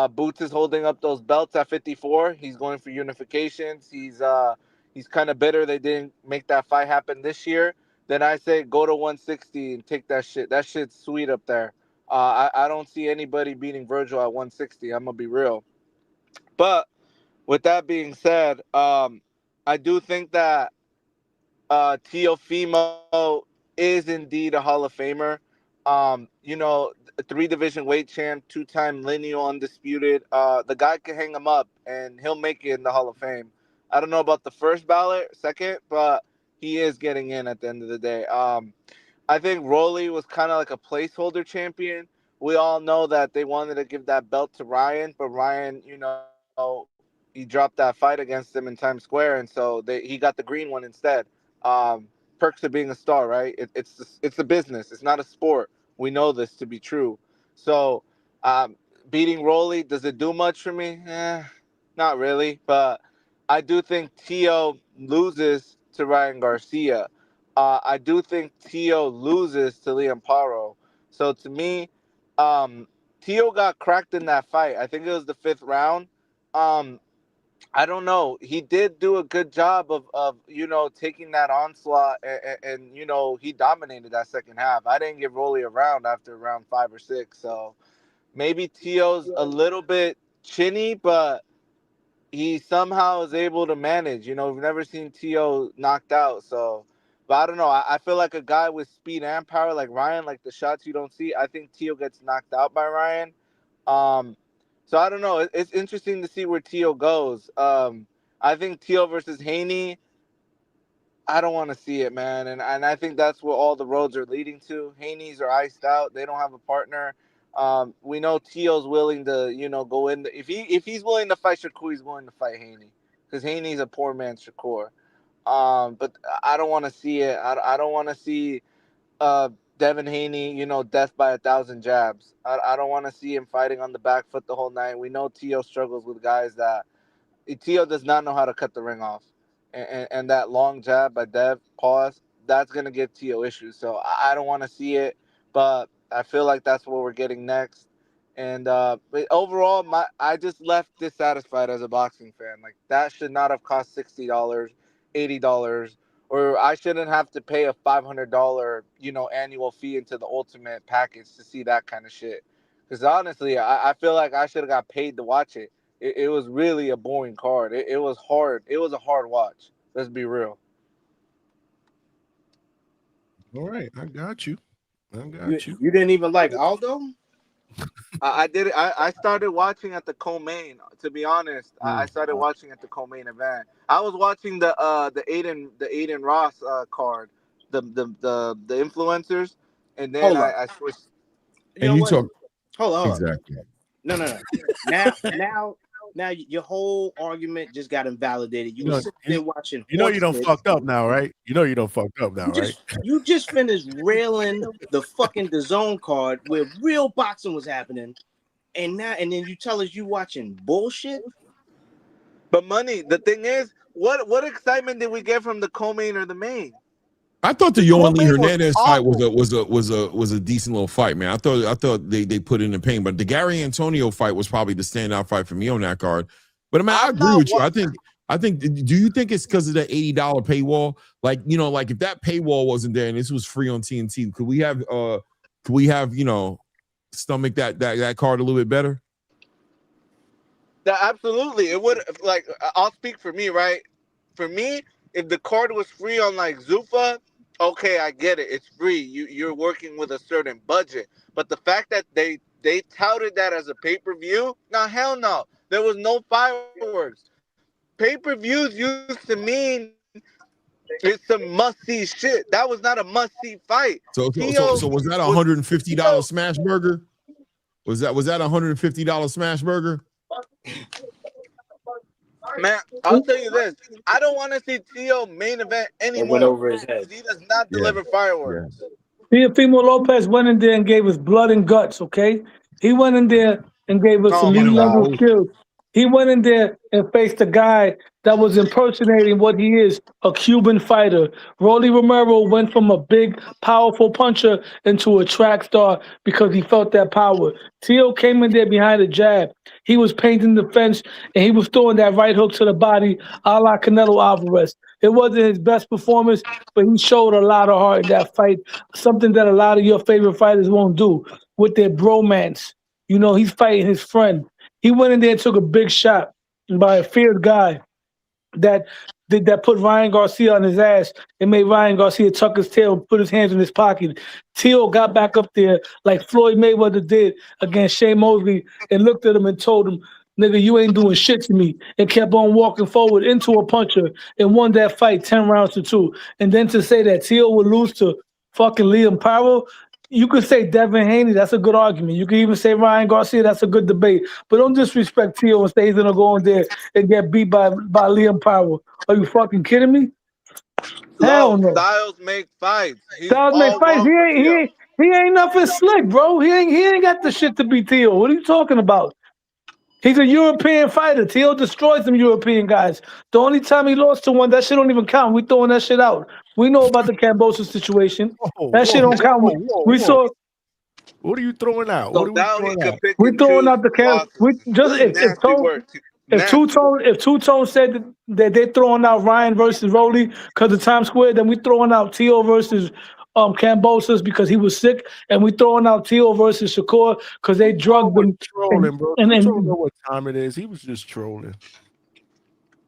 Boots is holding up those belts at 54. He's going for unifications. He's kind of bitter they didn't make that fight happen this year. Then I say go to 160 and take that shit. That shit's sweet up there. I don't see anybody beating Virgil at 160. I'm gonna be real. But with that being said, I do think that Teofimo is indeed a Hall of Famer. A 3-division weight champ, 2-time lineal undisputed. The guy can hang him up and he'll make it in the Hall of Fame. I don't know about the first ballot, second, but he is getting in at the end of the day. I think Rolly was kind of like a placeholder champion. We all know that they wanted to give that belt to Ryan, but Ryan, he dropped that fight against him in Times Square, and so he got the green one instead. Perks of being a star, right? It's a business. It's not a sport. We know this to be true. So beating Rolly, does it do much for me? Not really, but I do think Teo loses to Ryan Garcia. I do think Teo loses to Liam Paro. So to me, Teo got cracked in that fight. I think it was the 5th round. I don't know. He did do a good job of taking that onslaught, and he dominated that second half. I didn't give Rolly a round after round 5 or 6, so maybe Teo's a little bit chinny, but he somehow is able to manage. We've never seen Teo knocked out, so. But I don't know. I feel like a guy with speed and power like Ryan, like the shots you don't see, I think Teo gets knocked out by Ryan. So I don't know. It's interesting to see where Teo goes. I think Teo versus Haney, I don't want to see it, man. And I think that's where all the roads are leading to. Haney's are iced out. They don't have a partner. We know Teo's willing to, go in. If he's willing to fight Shakur, he's willing to fight Haney. Because Haney's a poor man's Shakur. But I don't want to see it. I don't want to see Devin Haney, death by 1,000 jabs. I don't want to see him fighting on the back foot the whole night. We know Teo struggles with guys that Teo does not know how to cut the ring off. And that long jab by Dev, pause, that's going to give Teo issues. So I don't want to see it, but I feel like that's what we're getting next. And but overall, I just left dissatisfied as a boxing fan. Like, that should not have cost $60, $80, or I shouldn't have to pay a $500, annual fee into the Ultimate package to see that kind of shit. Because honestly, I feel like I should have got paid to watch it. It was really a boring card. It was hard. It was a hard watch. Let's be real. All right, I got you. You didn't even like Aldo? I did it. I started watching at the co-main. To be honest, I started watching at the co-main event. I was watching the Aiden Ross card, the influencers, and then I switched. You know what? Hold on. Exactly. No. Now your whole argument just got invalidated. You were sitting there watching. You don't fucked up now, right? You don't fucked up now, right? You just finished railing the fucking DAZN card where real boxing was happening, and then you tell us you watching bullshit. But money. The thing is, what excitement did we get from the co-main or the main? I thought the Yohan Lee Cormier was Hernandez fight awful. was a decent little fight, man. I thought they put in the pain, but the Gary Antonio fight was probably the standout fight for me on that card. But I mean, I agree with you. I think. Do you think it's because of the $80 paywall? Like, you know, like if that paywall wasn't there and this was free on TNT, could we have you know, stomach that card a little bit better? Absolutely, it would. Like, I'll speak for me, right? For me, if the card was free on like Zuffa, okay, I get it. It's free. You're working with a certain budget. But the fact that they touted that as a pay-per-view, now hell no. There was no fireworks. Pay-per-views used to mean it's some must-see shit. That was not a must-see fight. So was that a $150 smash burger? Was that a $150 smash burger? Man, I'll tell you this. I don't want to see Tio main event anymore. It went over his head. He does not deliver fireworks. Teofimo Lopez went in there and gave us blood and guts, okay? He went in there and gave us elite level skills. He went in there and faced a guy that was impersonating what he is, a Cuban fighter. Rolly Romero went from a big, powerful puncher into a track star because he felt that power. Tio came in there behind a jab. He was painting the fence, and he was throwing that right hook to the body a la Canelo Alvarez. It wasn't his best performance, but he showed a lot of heart in that fight, something that a lot of your favorite fighters won't do with their bromance. You know, he's fighting his friend. He went in there and took a big shot by a feared guy that put Ryan Garcia on his ass and made Ryan Garcia tuck his tail and put his hands in his pocket. Tio got back up there like Floyd Mayweather did against Shane Mosley and looked at him and told him, nigga, you ain't doing shit to me, and kept on walking forward into a puncher and won that fight 10 rounds to 2. And then to say that Tio would lose to fucking Liam Powell, you could say Devin Haney, that's a good argument. You could even say Ryan Garcia, that's a good debate. But don't disrespect Tio and say he's gonna go in there and get beat by Liam Powell. Are you fucking kidding me? Hell no. Styles make fights. Styles make fights. He ain't nothing slick, bro. He ain't got the shit to beat Tio. What are you talking about? He's a European fighter. Tio destroys them European guys. The only time he lost to one, that shit don't even count. We throwing that shit out. We know about the Cambosa situation. That shit don't count. We saw. What are you throwing out? So what are we throwing out? We throwing out the Cam. We just if Two Tone said that they're throwing out Ryan versus Rolly because of Times Square, then we throwing out Tio versus Cambosos because he was sick, and we throwing out Tio versus Shakur because they drugged him. Trolling, bro. And don't know what time it is. He was just trolling.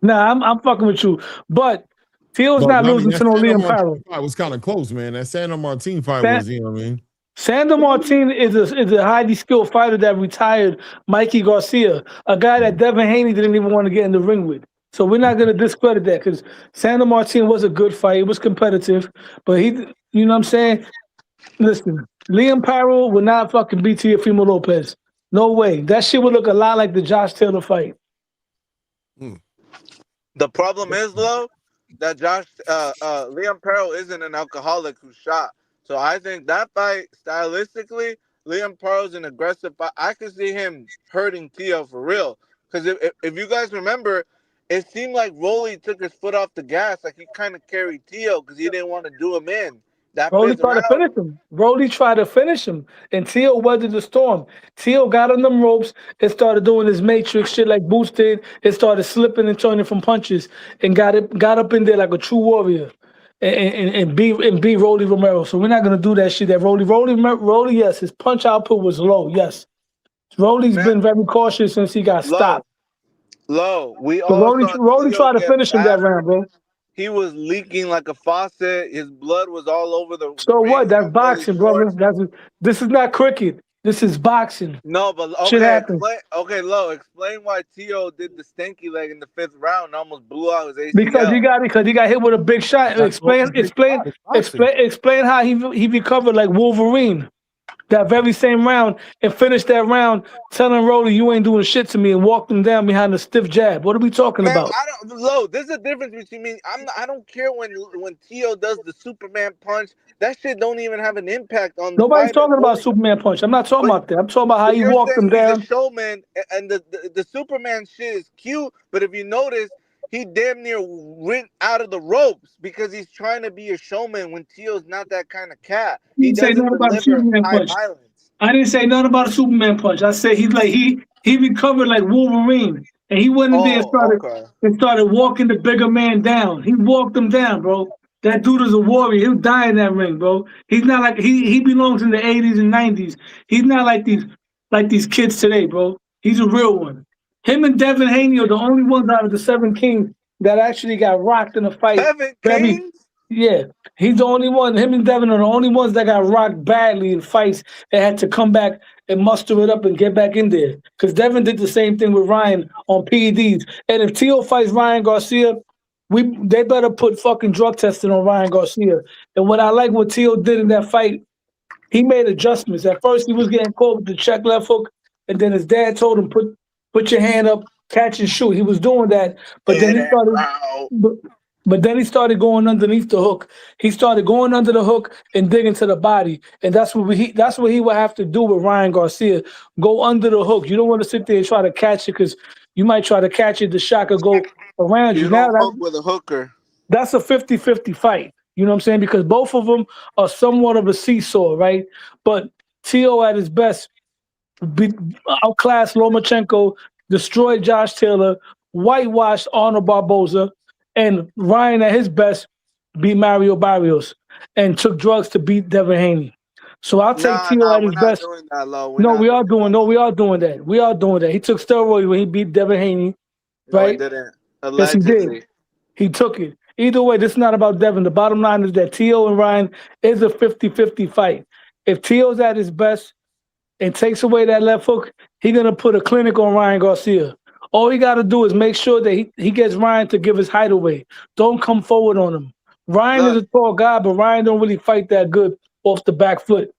Nah, I'm fucking with you, but Tio's not losing to no Liam Powell. It was kind of close, man. That Sandor Martin fight was, you know what I mean? Sandor Martin is a highly skilled fighter that retired Mikey Garcia, a guy that Devin Haney didn't even want to get in the ring with. So we're not going to discredit that because Sandor Martin was a good fight. It was competitive, but he, you know what I'm saying? Listen, Liam Powell would not fucking beat Teofimo Lopez. No way. That shit would look a lot like the Josh Taylor fight. The problem is, though, that Liam Powell isn't an alcoholic who shot. So I think that fight, stylistically, Liam Powell's an aggressive fight. I could see him hurting Tio for real. Because if you guys remember, it seemed like Rolly took his foot off the gas. Like he kind of carried Tio because he didn't want to do him in. Rolly tried to finish him. Rolly tried to finish him. And Tio weathered the storm. Tio got on them ropes and started doing his matrix shit like Boots did. It started slipping and turning from punches and got up in there like a true warrior. And beat Rolly Romero. So we're not gonna do that shit. That Rolly, yes, his punch output was low. Yes, Rolly's been very cautious since he got stopped. We so Rolly tried to finish him that round, bro. He was leaking like a faucet. His blood was all over the. So what? That's boxing, brother. This is not cricket. This is boxing. No, but okay, shit happens. Explain why Tio did the stanky leg in the 5th round and almost blew out his ACL. Because he got hit with a big shot. Explain how he recovered like Wolverine that very same round and finished that round telling Rolly you ain't doing shit to me and walked him down behind a stiff jab. What are we talking about? There's a difference between me. I don't care when Tio does the Superman punch. That shit don't even have an impact on. Nobody's talking about Superman punch. I'm not talking about that. I'm talking about how he walked him down. He's a showman, and the Superman shit is cute. But if you notice, he damn near went out of the ropes because he's trying to be a showman when Teo's not that kind of cat. He didn't say doesn't nothing about a deliver Superman high punch. violence. I didn't say nothing about a Superman punch. I said he recovered like Wolverine, and he went in there and started walking the bigger man down. He walked him down, bro. That dude is a warrior. He'll die in that ring, bro. He's not like he belongs in the 80s and 90s. He's not like these kids today, bro. He's a real one. Him and Devin Haney are the only ones out of the 7 Kings that actually got rocked in a fight. 7 Kings? Yeah, he's the only one. Him and Devin are the only ones that got rocked badly in fights and had to come back and muster it up and get back in there. Because Devin did the same thing with Ryan on PEDs. And if Teo fights Ryan Garcia, they better put fucking drug testing on Ryan Garcia. And what I like what Teo did in that fight, he made adjustments. At first, he was getting caught with the check left hook, and then his dad told him, put your hand up, catch and shoot. He was doing that, but then he started... But then he started going underneath the hook. He started going under the hook and digging to the body, and that's what he would have to do with Ryan Garcia. Go under the hook. You don't want to sit there and try to catch it because you might try to catch it. The shot could go around you. You don't hook with a hooker. That's a 50-50 fight. You know what I'm saying? Because both of them are somewhat of a seesaw, right? But Teo at his best outclassed Lomachenko, destroyed Josh Taylor, whitewashed Arnold Barboza. And Ryan, at his best, beat Mario Barrios and took drugs to beat Devin Haney. So I'll take Teo at his best. We are doing that. We are doing that. He took steroids when he beat Devin Haney, right? No, he didn't. Yes, he did. He took it. Either way, this is not about Devin. The bottom line is that Teo and Ryan is a 50-50 fight. If Teo's at his best and takes away that left hook, he's going to put a clinic on Ryan Garcia. All he got to do is make sure that he gets Ryan to give his height away. Don't come forward on him. Ryan is a tall guy, but Ryan don't really fight that good off the back foot.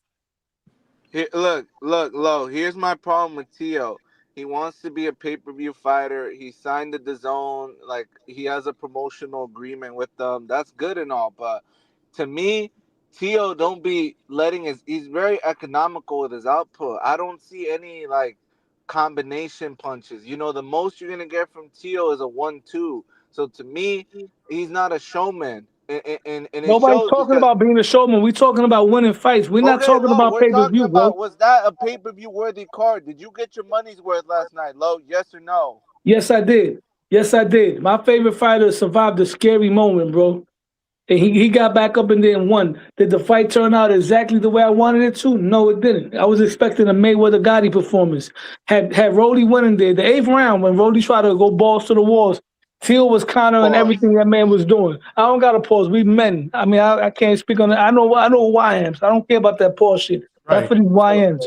Look, Lo. Here's my problem with Teo. He wants to be a pay-per-view fighter. He signed the DAZN. Like, he has a promotional agreement with them. That's good and all, but to me, Teo don't be letting he's very economical with his output. I don't see any, like, combination punches. You know, the most you're gonna get from Teo is a 1-2. So to me, he's not a showman. And nobody's talking about being a showman. We're talking about winning fights. We're not talking about pay-per-view, bro. Was that a pay-per-view worthy card? Did you get your money's worth last night, Lo? Yes or no? Yes, I did. Yes, I did. My favorite fighter survived a scary moment, bro. And he got back up in there and won. Did the fight turn out exactly the way I wanted it to? No, it didn't. I was expecting a Mayweather Gotti performance. Had Rolly winning there, the 8th round, when Rolly tried to go balls to the walls, Teo was countering everything that man was doing. I don't got to pause. We men. I mean, I can't speak on it. I know YMs. I don't care about that pause shit. Right. That's for these YMs.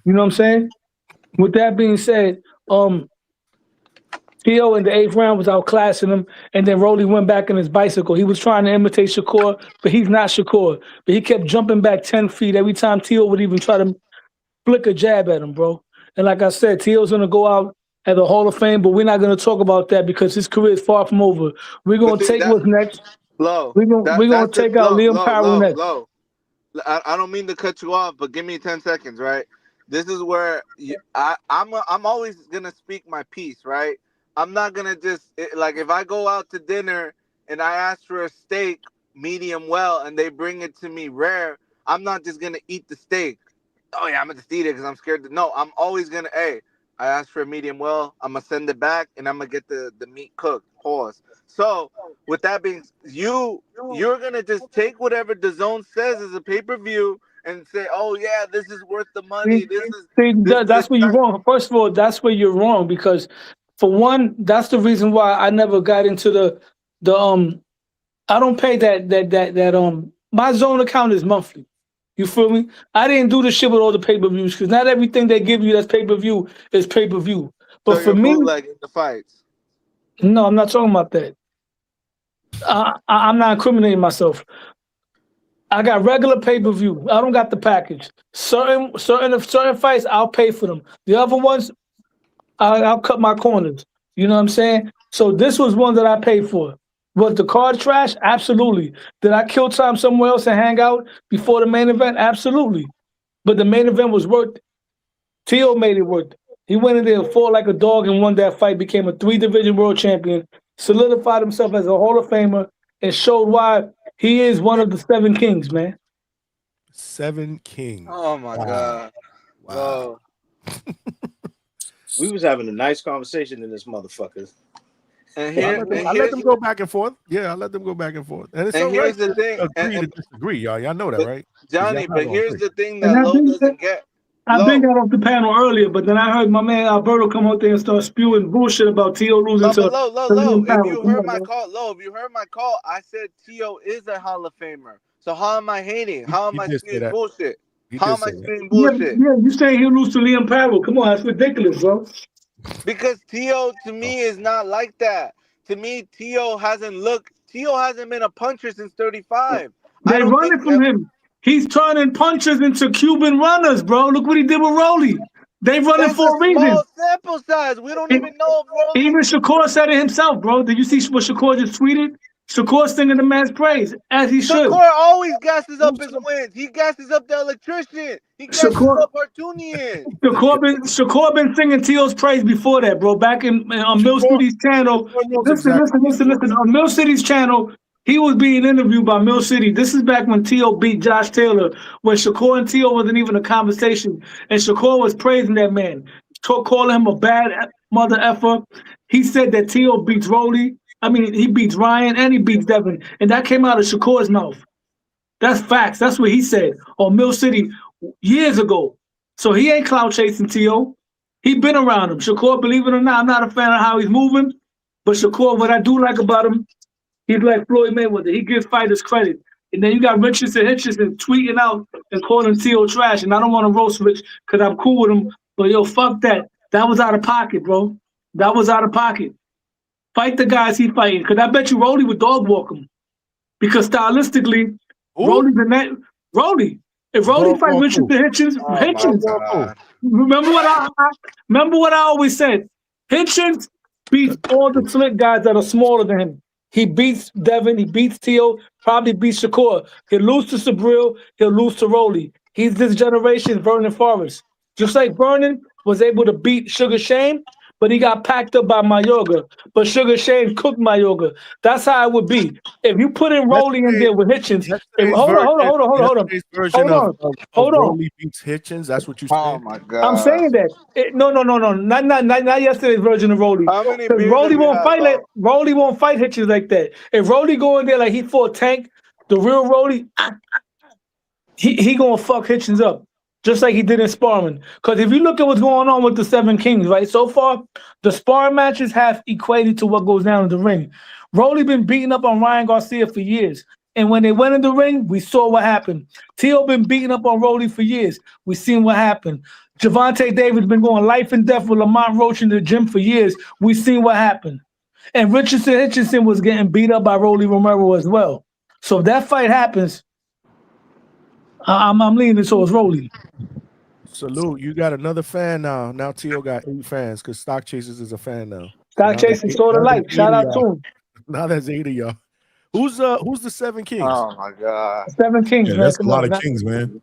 You know what I'm saying? With that being said, Teo in the 8th round was outclassing him, and then Rolly went back on his bicycle. He was trying to imitate Shakur, but he's not Shakur. But he kept jumping back 10 feet every time Teo would even try to flick a jab at him, bro. And like I said, Teo's going to go out at the Hall of Fame, but we're not going to talk about that because his career is far from over. We're going to take what's next. We're going to take out Liam Powell next. I don't mean to cut you off, but give me 10 seconds, right? This is where I'm always going to speak my piece, right? I'm not going to just, like, if I go out to dinner and I ask for a steak medium well and they bring it to me rare, I'm not just going to eat the steak. Oh, yeah, I'm going to just eat it because I'm scared. No, I'm always going to, I asked for a medium well, I'm going to send it back and I'm going to get the meat cooked. Pause. So, with that being, you're going to just take whatever DAZN says as a pay-per-view and say, oh, yeah, this is worth the money. That's where you're wrong. First of all, that's where you're wrong because, for one, that's the reason why I never got into the I don't pay that my zone account is monthly. You feel me? I didn't do the shit with all the pay-per-views because not everything they give you that's pay-per-view is pay-per-view. But so for me, bootlegging the fights. No, I'm not talking about that. I'm not incriminating myself. I got regular pay-per-view. I don't got the package. Certain fights, I'll pay for them. The other ones, I'll cut my corners. You know what I'm saying? So this was one that I paid for. Was the card trash? Absolutely. Did I kill time somewhere else and hang out before the main event? Absolutely. But the main event was worth it. Teo made it worth it. He went in there and fought like a dog and won that fight, became a 3-division world champion, solidified himself as a Hall of Famer, and showed why he is one of the 7 kings, man. 7 kings. Oh my God. Wow. We was having a nice conversation in this motherfucker. And I here, let them go back and forth. Yeah, I let them go back and forth. And it's and all right here's the to thing, agree to disagree, y'all. Y'all know that, right? 'Cause Johnny. y'all not But gonna here's agree. the thing And that I Low think doesn't get. I've Low. been got off the panel earlier, but then I heard my man Alberto come out there and start spewing bullshit about T.O. losing No, to but Low. Liam If Powell. you Come heard on, my man. call, if you heard my call, I said T.O. is a Hall of Famer. So how am I hating? How am He I did say spewing that. bullshit? He How did am I say that. spewing Yeah, bullshit? you saying he'll lose to Liam Powell. Come on, that's ridiculous, bro. Because T.O. to me is not like that. To me, T.O. hasn't been a puncher since 35. They running from him. He's turning punchers into Cuban runners, bro. Look what he did with Rolly. They running That's a for a reason. small sample size. We don't even know if Rolly. Even Shakur said it himself, bro. Did you see what Shakur just tweeted? Shakur singing the man's praise, as he should. Shakur always gasses up his wins. He gasses up the electrician. He gasses Shakur- up Hartunian. Shakur been singing T.O.'s praise before that, bro. Back on Mill City's channel. Listen. On Mill City's channel, he was being interviewed by Mill City. This is back when T.O. beat Josh Taylor, when Shakur and T.O. wasn't even a conversation. And Shakur was praising that man, calling him a bad mother effer. He said that T.O. beats Rolly. I mean, he beats Ryan and he beats Devin. And that came out of Shakur's mouth. That's facts. That's what he said on Mill City years ago. So he ain't clout chasing T.O. He been around him. Shakur, believe it or not, I'm not a fan of how he's moving. But Shakur, what I do like about him, he's like Floyd Mayweather. He gives fighters credit. And then you got Richardson tweeting out and calling T.O. trash. And I don't want to roast Rich because I'm cool with him. But yo, fuck that. That was out of pocket, bro. That was out of pocket. Fight the guys he fighting. Because I bet you Rolly would dog walk him. Because stylistically, Rolly's the net. Rolly. If Rolly fight Richardson Hitchens, remember what I always said. Hitchens beats all the slick guys that are smaller than him. He beats Devin, he beats T.O., probably beats Shakur. He'll lose to Sabril, he'll lose to Rolly. He's this generation's Vernon Forrest. Just like Vernon was able to beat Sugar Shane, but he got packed up by Mayorga. But Sugar Shane cooked Mayorga. That's how it would be. If you put in Rolly in there with Hitchens, hold on. Rolly beats Hitchens. That's what you said. Oh my God! I'm saying that. No. Not yesterday's version of Rolly. How many Because beers Rolly have you won't had, fight like Bob? Rolly won't fight Hitchens like that. If Rolly go in there like he fought Tank, the real Rolly, he gonna fuck Hitchens up. Just like he did in sparring. Because if you look at what's going on with the 7 Kings, right? So far, the sparring matches have equated to what goes down in the ring. Rolly been beating up on Ryan Garcia for years. And when they went in the ring, we saw what happened. T.O. been beating up on Rolly for years. We seen what happened. Javante Davis been going life and death with Lamont Roach in the gym for years. We seen what happened. And Richardson was getting beat up by Rolly Romero as well. So if that fight happens, I'm leaning towards Rolly. Salute. You got another fan now. Now T.O. got 8 fans because Stock Chasers is a fan now. Stock Chasers sort of like. Shout out to him. Now there's 8 of y'all. Who's the 7 Kings? Oh my God! 7 Kings. Yeah, that's a lot of kings, man.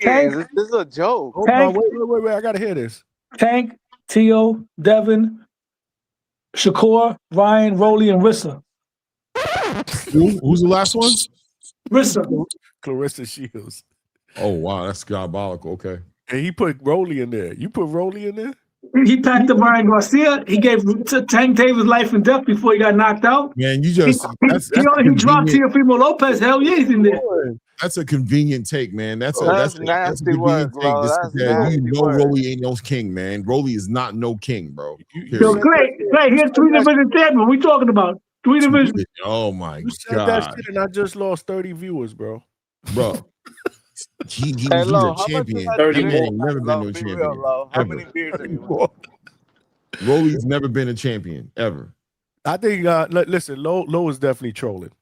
Tank, This is a joke. Hold on, wait. I gotta hear this. Tank, T.O., Devin, Shakur, Ryan, Rolly, and Rissa. Who's the last one? Rissa. Clarissa Shields. Oh wow, that's diabolical. Okay. And he put Rolly in there. You put Rolly in there? He packed up Ryan Garcia. He gave Tank Davis life and death before he got knocked out. Man, you just he dropped Teofimo Lopez. Hell yeah, he's in there. That's a convenient take, man. That's a nasty convenient work, take. bro. Just That's because you know work. Rolly ain't no king, man. Rolly is not no king, bro. Yo, Clay, here's 3 division champion. We talking about 3 divisions. Oh my You said that God, shit and I just lost 30 viewers, bro. bro. He's Lo, a champion. how much That is man that ain't never been no Be champion. real, Lo. How Ever. many beers have you had? Rolly's never been a champion ever. I think listen, Low is definitely trolling.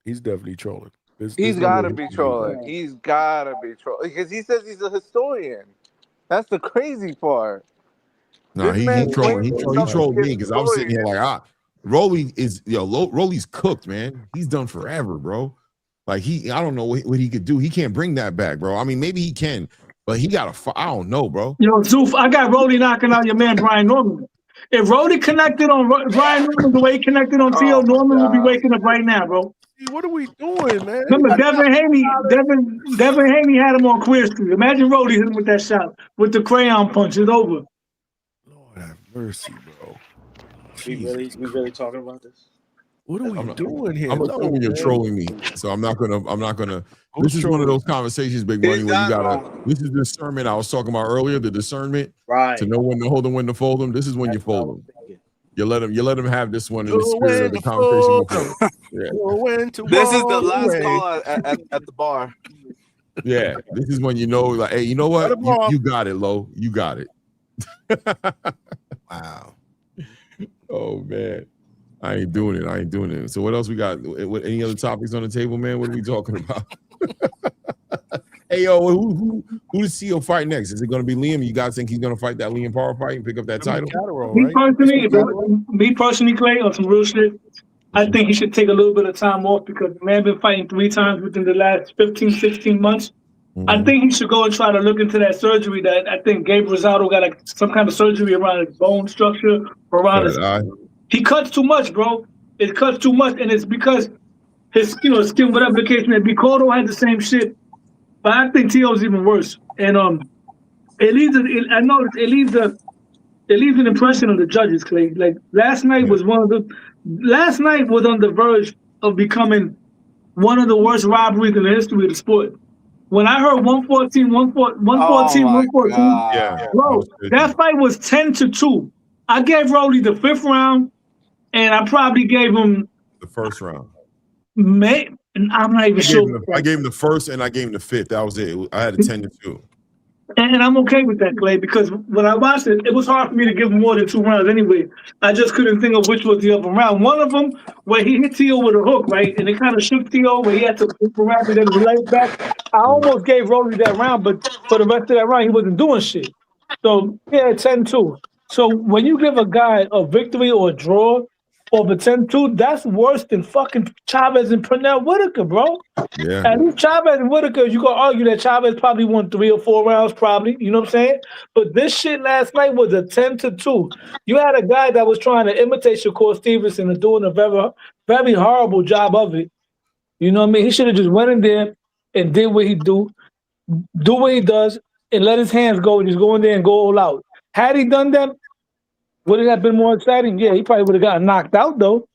He's definitely trolling. He's got to be trolling. He's got to be trolling because he says he's a historian. That's the crazy part. No, he trolling. He trolled me because I was sitting here like, Rolly is Rolly's cooked, man. He's done forever, bro. Like I don't know what he could do. He can't bring that back, bro. I mean, maybe he can, but he got I don't know, bro. Yo, Zoof, I got Rolly knocking out your man Brian Norman. If Rolly connected on Ryan Norman the way he connected on T.O., Norman would be waking up right now, bro. What are we doing, man? Remember, Devin Haney had him on Queer Street. Imagine Rolly hit him with that shot with the crayon punch. It's over. Lord have mercy, bro. We really talking about this? What are we doing here? I'm assuming you're trolling me, so I'm not gonna. This is one of those conversations, Big Money, where you gotta. This is the discernment I was talking about earlier. The discernment, right? To know when to hold them, when to fold them. This is when you fold them. You let them have this one in the spirit of the conversation. Yeah. This is the last call at the bar. Yeah, this is when you know, like, hey, you know what? You got it, Lo. You got it. Wow. Oh man, I ain't doing it. So what else we got? Any other topics on the table, man? What are we talking about? Hey, yo, who does T.O. fight next? Is it going to be Liam? You guys think he's going to fight that Liam Power fight and pick up that title? Me personally, Clay, on some real shit, I think he should take a little bit of time off because the man been fighting 3 times within the last 15, 16 months. Mm-hmm. I think he should go and try to look into that surgery that I think Gabe Rosado got like some kind of surgery around his bone structure, around his. He cuts too much, bro. It cuts too much, and it's because his skin, whatever the case may be. Cotto had the same shit. But I think T.O.'s even worse. And it leaves an impression on the judges, Clay. Like last night was on the verge of becoming one of the worst robberies in the history of the sport. When I heard 114, bro, that fight was 10-2. I gave Rolly the 5th round, and I probably gave him the 1st round. I'm not even sure. I gave him the 1st and I gave him the 5th. That was it. I had a 10-2. And I'm okay with that, Clay, because when I watched it, it was hard for me to give him more than 2 rounds anyway. I just couldn't think of which was the other round. One of them, where he hit T.O. with a hook, right? And it kind of shook T.O., where he had to move around and then relate back. I almost gave Rolly that round, but for the rest of that round, he wasn't doing shit. So, yeah, 10-2. So when you give a guy a victory or a draw over 10-2, that's worse than fucking Chavez and Pernell Whitaker, bro. Yeah. At least Chavez and Whitaker, you can argue that Chavez probably won 3 or 4 rounds, probably. You know what I'm saying? But this shit last night was a 10-2. You had a guy that was trying to imitate Shakur Stevenson and doing a very, very horrible job of it. You know what I mean? He should have just went in there and did what he do what he does, and let his hands go and just go in there and go all out. Had he done that, would it have been more exciting? Yeah, he probably would have gotten knocked out though.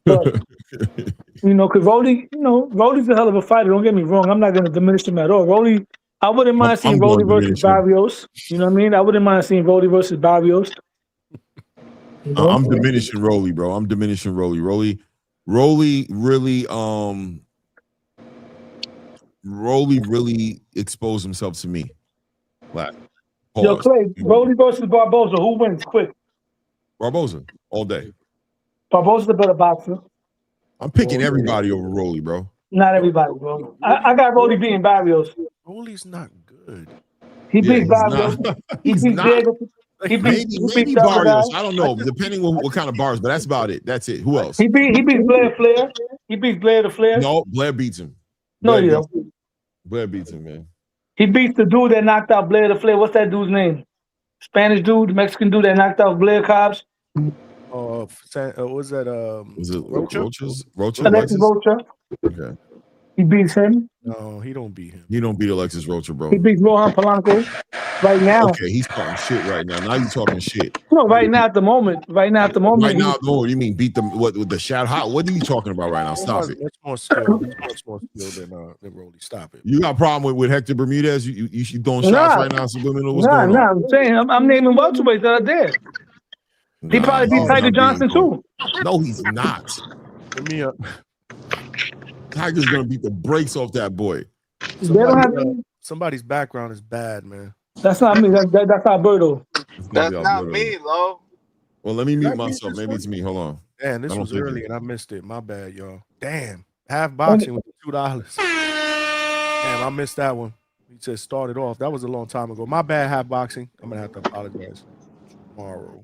But because Rolly's a hell of a fighter. Don't get me wrong. I'm not going to diminish him at all. Rolly, I wouldn't mind seeing Rolly versus Barrios. You know what I mean? I wouldn't mind seeing Rolly versus Barrios. I'm diminishing Rolly, bro. I'm diminishing Rolly. Rolly really exposed himself to me. Like, yo, Clay, Rolly versus Barboza. Who wins quick? Barboza all day. Barboza's the better boxer. I'm picking everybody over Rolly, bro. Not everybody, bro. I got Rolly beating Barrios. Rolly's not good. He beats Barrios. He's not. Maybe Barrios. I don't know. Depending on what kind of bars, but that's about it. That's it. Who else? He beats Blair Flair. He beats Blair the Flair. No, Blair beats him. Blair beats him, man. He beats the dude that knocked out Blair the Flair. What's that dude's name? Spanish dude, Mexican dude that knocked out Blair Cobbs. What was that? Was it Roaches? Alexis Rocha. Okay. He beats him. No, he don't beat him. You don't beat Alexis Rocha, bro. He beats Rohan Polanco right now. Okay, he's talking shit right now. Now you're talking shit. No, right now at the moment. Right now at the moment. You mean beat them with the shot hot? What are you talking about right now? Stop it. That's more skill. That's much more skill than Rolly. Stop it. You got a problem with Hector Bermudez? You throwing shots right now, subliminal? What's going on? I'm saying I'm naming welterweights that are there. He probably beat Tiger Johnson too. No, he's not. Give me up. Tiger's gonna beat the brakes off that boy. Somebody's background is bad, man. That's not me. That's Alberto. That's not me, Lo. Well, let me mute myself. Maybe it's me. Hold on. Damn, this was early and I missed it. My bad, y'all. Damn. Half boxing with $2. Damn, I missed that one. He just started off. That was a long time ago. My bad, half boxing. I'm gonna have to apologize tomorrow.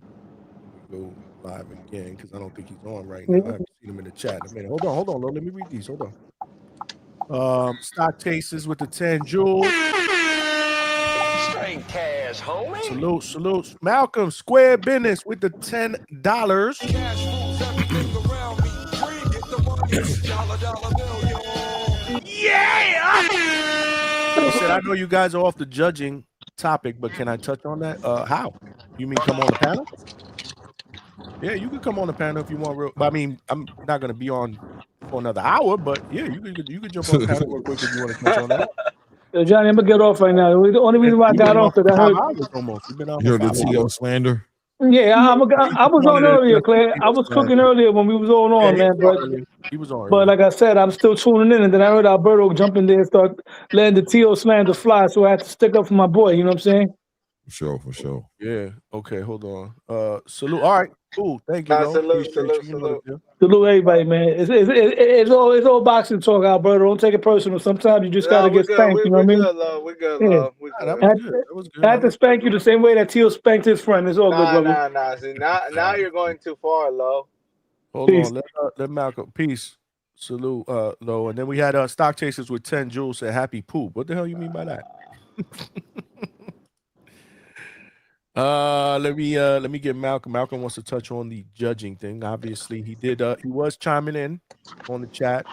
Go live again because I don't think he's on right now. I haven't seen him in the chat in a minute. Hold on. Let me read these. Hold on. Stock Chasers with the 10 jewels. Straight Straight cash, homie. Salute. Malcolm, Square Business with the $10. Yeah! He said, I know you guys are off the judging topic, but can I touch on that? How? You mean come on the panel? Yeah, you can come on the panel if you want. But I mean, I'm not going to be on for another hour, but yeah, you could jump on the panel real quick if you want to touch on that. Yo, Johnny, I'm gonna get off right now. The only reason why I got off because I heard. Almost. You've been on You for heard the 5 T.O. hours. slander? Yeah, I was on earlier, Claire. I was cooking earlier when we was all on, man. But he was on. But like I said, I'm still tuning in, and then I heard Alberto jump in there and start letting the T.O. slander fly, so I had to stick up for my boy. You know what I'm saying? For sure. Yeah. Okay. Hold on. Salute. All right. Cool. Thank you, bro. Salute. Salute everybody, man. It's all boxing talk, Alberto. Don't take it personal. Sometimes you just gotta get spanked. You know what I mean? We good, love. We good. That was good. I had to spank you the same way that T.O. spanked his friend. It's all good, brother. Nah. See, now you're going too far, love. Hold on. Let Malcolm. Peace. Salute, Lo. And then we had Stock Chasers with 10 Jules said happy poop. What the hell you mean by that? Let me get Malcolm. Malcolm wants to touch on the judging thing. Obviously, he was chiming in on the chat,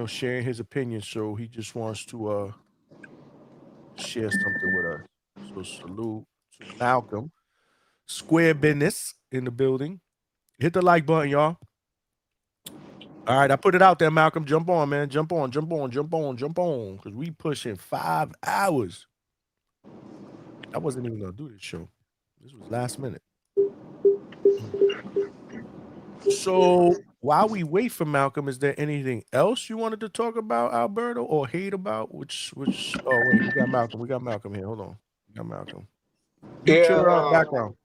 sharing his opinion. So he just wants to share something with us. So salute to Malcolm. Square Business in the building. Hit the like button, y'all. All right, I put it out there, Malcolm. Jump on, man. Jump on. Because we pushing 5 hours. I wasn't even going to do this show. This was last minute. So while we wait for Malcolm, is there anything else you wanted to talk about, Alberto, or hate about? Which? Oh wait, we got Malcolm. We got Malcolm here. Hold on. We got Malcolm. Mute your background.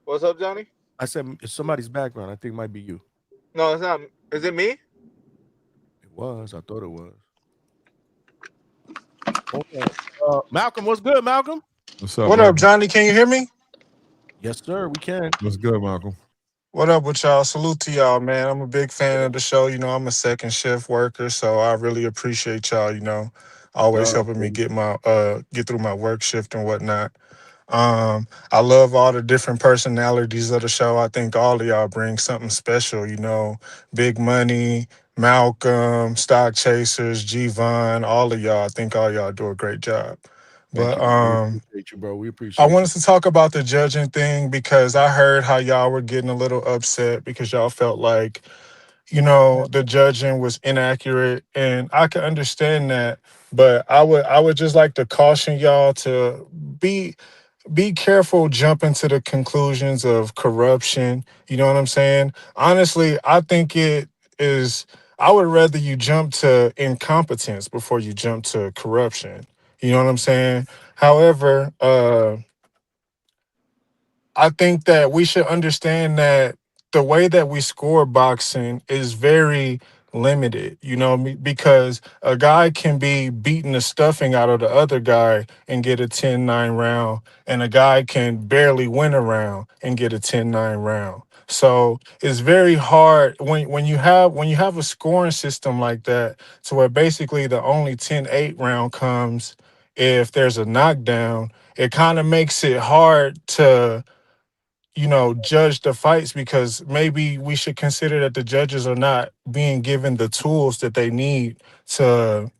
What's up, Johnny? I said it's somebody's background. I think it might be you. No, it's not. Is it me? It was. I thought it was. Okay. Malcolm, what's good, Malcolm? What's up? What up, Johnny? Can you hear me? Yes, sir. We can. What's good, Malcolm? What up with y'all? Salute to y'all, man. I'm a big fan of the show. I'm a second shift worker, so I really appreciate y'all, always helping me get through my work shift and whatnot. I love all the different personalities of the show. I think all of y'all bring something special, Big Money, Malcolm, Stock Chasers, G-Von, all of y'all. I think all y'all do a great job. But we appreciate you, bro. We appreciate I wanted to talk about the judging thing because I heard how y'all were getting a little upset because y'all felt like, the judging was inaccurate, and I can understand that. But I would just like to caution y'all to be careful jumping to the conclusions of corruption. You know what I'm saying? Honestly, I think I would rather you jump to incompetence before you jump to corruption. You know what I'm saying? However, I think that we should understand that the way that we score boxing is very limited, because a guy can be beating the stuffing out of the other guy and get a 10-9 round, and a guy can barely win a round and get a 10-9 round. So it's very hard when you have a scoring system like that, to where basically the only 10-8 round comes if there's a knockdown. It kind of makes it hard to judge the fights, because maybe we should consider that the judges are not being given the tools that they need to,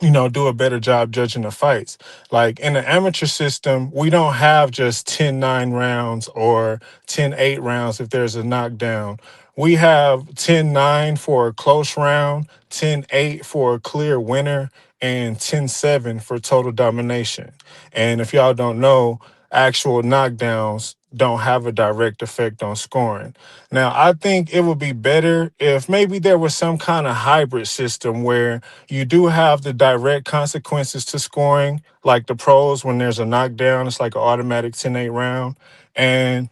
do a better job judging the fights. Like in the amateur system, we don't have just 10-9 rounds or 10-8 rounds if there's a knockdown. We have 10-9 for a close round, 10-8 for a clear winner, and 10-7 for total domination. And if y'all don't know, actual knockdowns don't have a direct effect on scoring. Now, I think it would be better if maybe there was some kind of hybrid system where you do have the direct consequences to scoring, like the pros. When there's a knockdown, it's like an automatic 10-8 round. And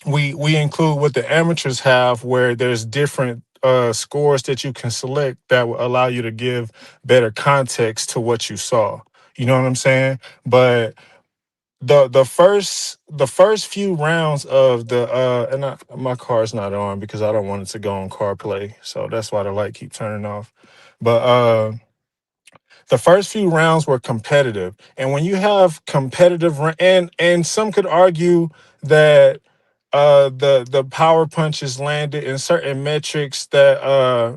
we include what the amateurs have, where there's different scores that you can select that will allow you to give better context to what you saw. You know what I'm saying? But the first few rounds of my car's not on because I don't want it to go on CarPlay, so that's why the light keep turning off. But the first few rounds were competitive. And when you have competitive, and some could argue that the power punches landed in certain metrics that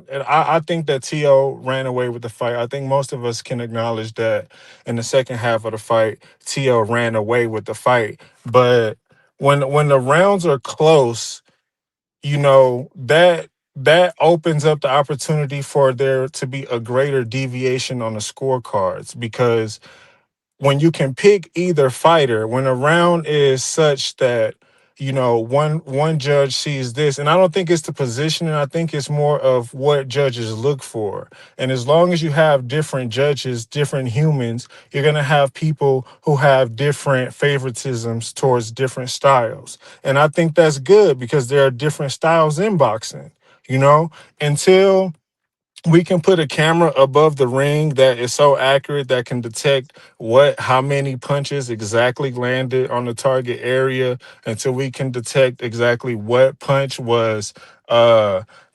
and I think that T.O. ran away with the fight. I think most of us can acknowledge that in the second half of the fight, T.O. ran away with the fight. But when the rounds are close, you know, that opens up the opportunity for there to be a greater deviation on the scorecards, because when you can pick either fighter, when a round is such that, you know, one judge sees this, and I don't think it's the positioning, I think it's more of what judges look for. And as long as you have different judges, different humans, you're going to have people who have different favoritisms towards different styles. And I think that's good, because there are different styles in boxing, you know, until we can put a camera above the ring that is so accurate that can detect how many punches exactly landed on the target area, until we can detect exactly what punch was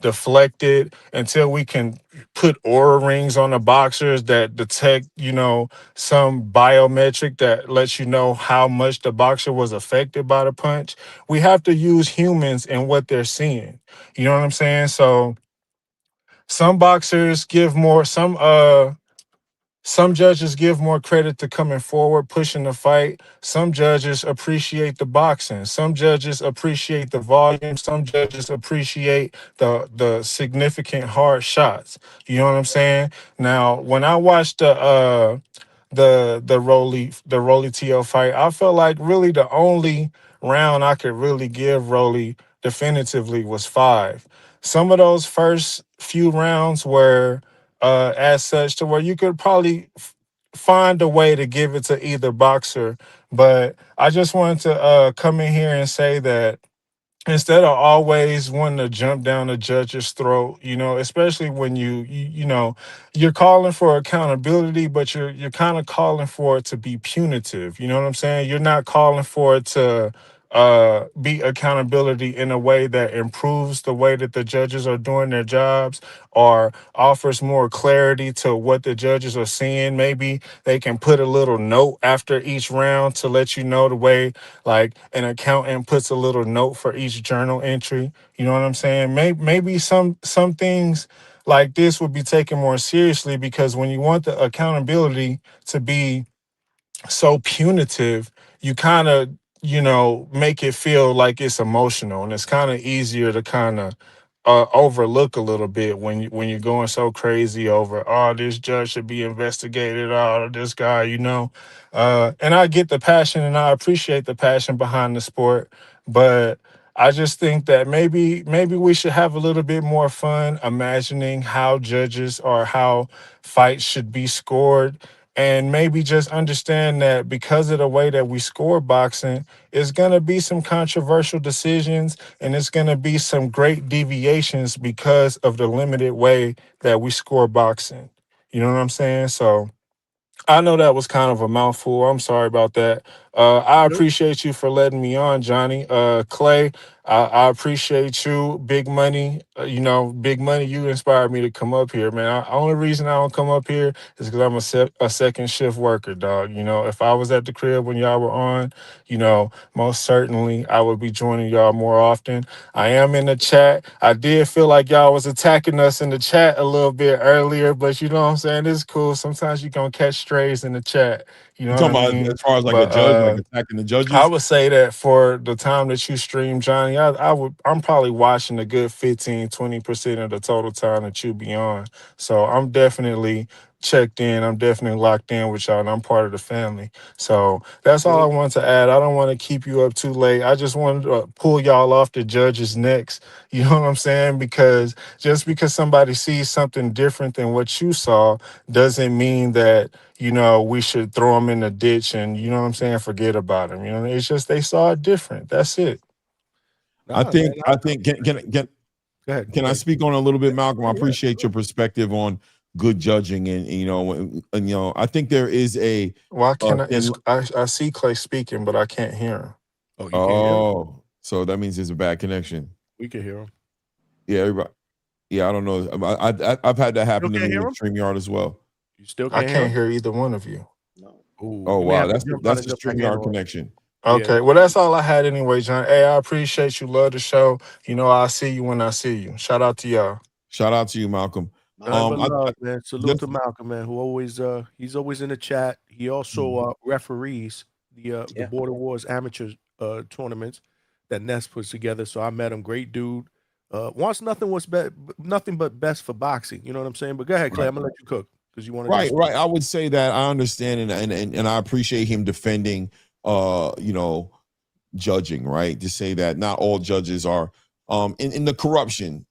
deflected, until we can put aura rings on the boxers that detect, you know, some biometric that lets you know how much the boxer was affected by the punch. We have to use humans and what they're seeing. You know what I'm saying? So some boxers give more, some judges give more credit to coming forward, pushing the fight. Some judges appreciate the boxing. Some judges appreciate the volume. Some judges appreciate the significant hard shots. You know what I'm saying? Now, when I watched the Rolly T.O. fight, I felt like really the only round I could really give Rolly definitively was 5. Some of those first few rounds were as such to where you could probably find a way to give it to either boxer. But I just wanted to come in here and say that instead of always wanting to jump down the judge's throat, you know, especially when you know, you're calling for accountability, but you're kind of calling for it to be punitive. You know what I'm saying? You're not calling for it to be accountability in a way that improves the way that the judges are doing their jobs, or offers more clarity to what the judges are seeing. Maybe they can put a little note after each round to let you know the way, like an accountant puts a little note for each journal entry. You know what I'm saying? Maybe some things like this would be taken more seriously, because when you want the accountability to be so punitive, you kind of, you know, make it feel like it's emotional, and it's kind of easier to kind of overlook a little bit when you're going so crazy over, oh, this judge should be investigated, oh, this guy, you know. And I get the passion, and I appreciate the passion behind the sport, but I just think that maybe we should have a little bit more fun imagining how judges or how fights should be scored, and maybe just understand that because of the way that we score boxing, it's going to be some controversial decisions, and it's going to be some great deviations because of the limited way that we score boxing. You know what I'm saying? So I know that was kind of a mouthful. I'm sorry about that. I appreciate you for letting me on, Johnny. Clay, I appreciate you. Big Money, you know, Big Money, you inspired me to come up here, man. Only reason I don't come up here is because I'm a second shift worker, dog. You know, if I was at the crib when y'all were on, you know, most certainly I would be joining y'all more often. I am in the chat. I did feel like y'all was attacking us in the chat a little bit earlier, but you know what I'm saying? It's cool. Sometimes you gonna catch strays in the chat. You know You what I talking about mean? as far as like a But judge, like attacking the judges? I would say that for the time that you stream, Johnny, I'm probably watching a good 15-20% of the total time that you be on. So I'm definitely checked in. I'm definitely locked in with y'all, and I'm part of the family. So that's all I want to add. I don't want to keep you up too late. I just wanted to pull y'all off the judges' necks. You know what I'm saying? Because just because somebody sees something different than what you saw doesn't mean that, you know, we should throw them in the ditch and, you know what I'm saying, forget about them. You know, it's just they saw it different. That's it. I think Go ahead. Can I speak on a little bit, Malcolm? I appreciate your perspective on good judging, and you know, I think there is a. Why can't I see Clay speaking, but I can't hear him. Oh, you can't hear him? Oh, so that means there's a bad connection. We can hear him. Yeah, everybody. Yeah, I don't know. I've had that happen to can't me hear with him? StreamYard as well. You still I can't hear can't him? hear either one of you. Ooh, Oh you may wow, have to jump out that's and the jump back in. StreamYard Or connection. Okay, well, that's all I had anyway, John. Hey, I appreciate you. Love the show. You know, I'll see you when I see you. Shout out to y'all. Shout out to you, Malcolm. Nothing but I love, man. Salute just to Malcolm, man, who always he's always in the chat. He also referees the Border Wars amateur tournaments that Ness puts together. So I met him, great dude. Wants nothing but best for boxing. You know what I'm saying? But go ahead, Clay. Right. I'm gonna let you cook because you want to Right. I would say that I understand and I appreciate him defending you know, judging, right? To say that not all judges are in the corruption.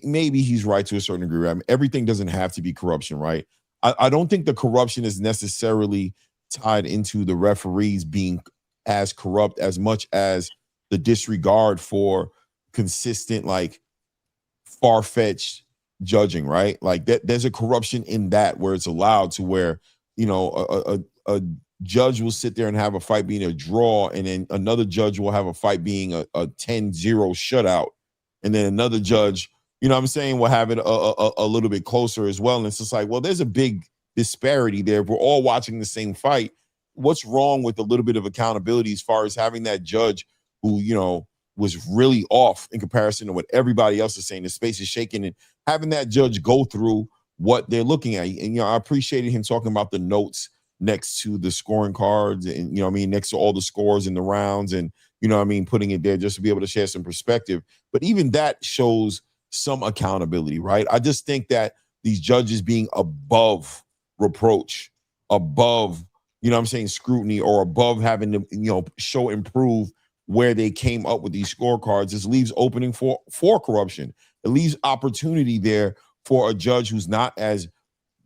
Maybe he's right to a certain degree. I mean, everything doesn't have to be corruption, right? I don't think the corruption is necessarily tied into the referees being as corrupt as much as the disregard for consistent, like far-fetched judging, right? Like that there's a corruption in that where it's allowed to where, you know, a judge will sit there and have a fight being a draw, and then another judge will have a fight being a 10-0 shutout, and then another judge, you know what I'm saying, will have it a little bit closer as well. And it's just like, well, there's a big disparity there. If we're all watching the same fight, what's wrong with a little bit of accountability as far as having that judge who, you know, was really off in comparison to what everybody else is saying? The space is shaking, and having that judge go through what they're looking at. And, you know, I appreciated him talking about the notes next to the scoring cards and, you know what I mean, next to all the scores in the rounds and, you know what I mean, putting it there just to be able to share some perspective. But even that shows some accountability, right? I just think that these judges being above reproach, above, you know what I'm saying, scrutiny, or above having to, you know, show improve where they came up with these scorecards, this leaves opening for corruption. It leaves opportunity there for a judge who's not as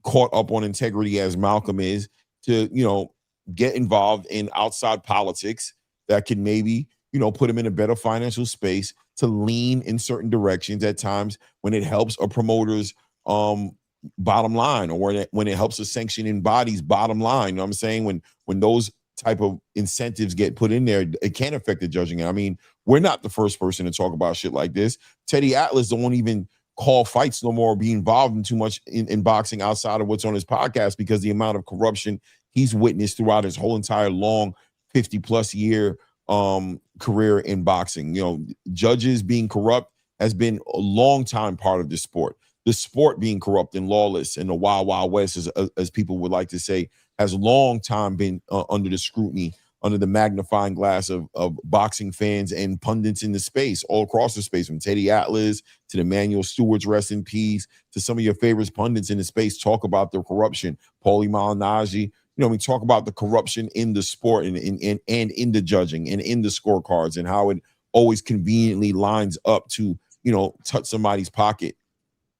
caught up on integrity as Malcolm is to, you know, get involved in outside politics that can maybe, you know, put him in a better financial space to lean in certain directions at times when it helps a promoter's bottom line, or when it helps a sanctioning body's bottom line. You know what I'm saying? When those type of incentives get put in there, it can affect the judging. I mean, we're not the first person to talk about shit like this. Teddy Atlas don't even call fights no more, be involved in too much in boxing outside of what's on his podcast, because the amount of corruption he's witnessed throughout his whole entire long 50+ year career in boxing. You know, judges being corrupt has been a long time part of the sport. The sport being corrupt and lawless in the wild, wild west, as people would like to say, has long time been under the scrutiny, under the magnifying glass of boxing fans and pundits in the space, all across the space, from Teddy Atlas to the Emmanuel Stewart's, rest in peace, to some of your favorite pundits in the space talk about the corruption. Paulie Malignaggi, you know, we talk about the corruption in the sport and in the judging and in the scorecards, and how it always conveniently lines up to, you know, touch somebody's pocket,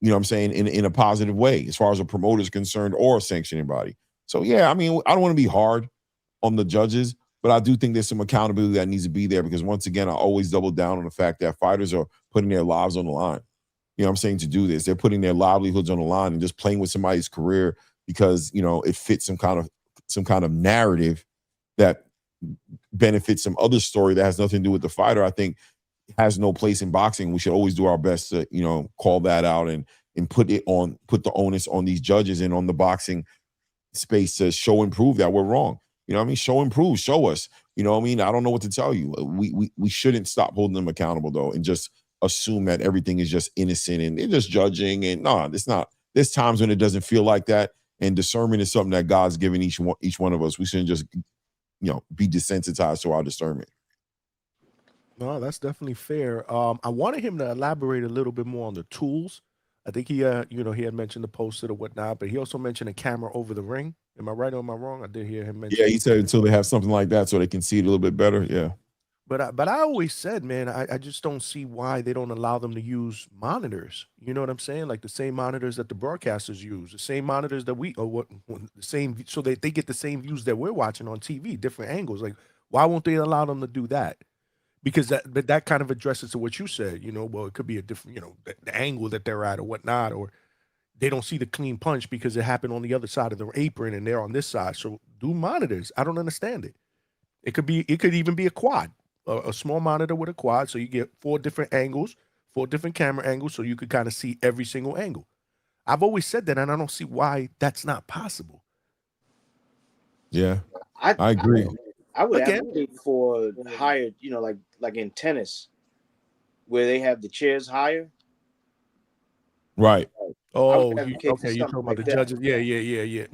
you know what I'm saying, in a positive way, as far as a promoter is concerned or a sanctioning body. So, yeah, I mean, I don't want to be hard on the judges, but I do think there's some accountability that needs to be there, because once again, I always double down on the fact that fighters are putting their lives on the line. You know what I'm saying, to do this. They're putting their livelihoods on the line and just playing with somebody's career because, you know, it fits some kind of narrative that benefits some other story that has nothing to do with the fighter. I think has no place in boxing. We should always do our best to, you know, call that out and put the onus on these judges and on the boxing space to show and prove that we're wrong. You know what I mean? Show and prove, show us. You know what I mean? I don't know what to tell you. We shouldn't stop holding them accountable, though, and just assume that everything is just innocent and they're just judging. And no, it's not. There's times when it doesn't feel like that. And discernment is something that God's given each one of us. We shouldn't just, you know, be desensitized to our discernment. No, that's definitely fair. I wanted him to elaborate a little bit more on the tools. I think he, you know, he had mentioned the post-it or whatnot, but he also mentioned a camera over the ring. Am I right or am I wrong? I did hear him mention. Yeah, he said until they have something like that so they can see it a little bit better. Yeah. But I always said, man, I just don't see why they don't allow them to use monitors. You know what I'm saying? Like the same monitors that the broadcasters use, the same monitors that the same, so they get the same views that we're watching on TV, different angles. Like, why won't they allow them to do that? Because that kind of addresses to what you said, you know, well, it could be a different, you know, the angle that they're at or whatnot, or they don't see the clean punch because it happened on the other side of the apron and they're on this side. So do monitors. I don't understand it. It could even be a quad, a small monitor with a quad. So you get 4 different angles, 4 different camera angles. So you could kind of see every single angle. I've always said that, and I don't see why that's not possible. Yeah, I agree. I would Again. advocate for higher, you know, like in tennis, where they have the chairs higher. Right. Oh, advocate for you're talking something about like the that. judges. Yeah.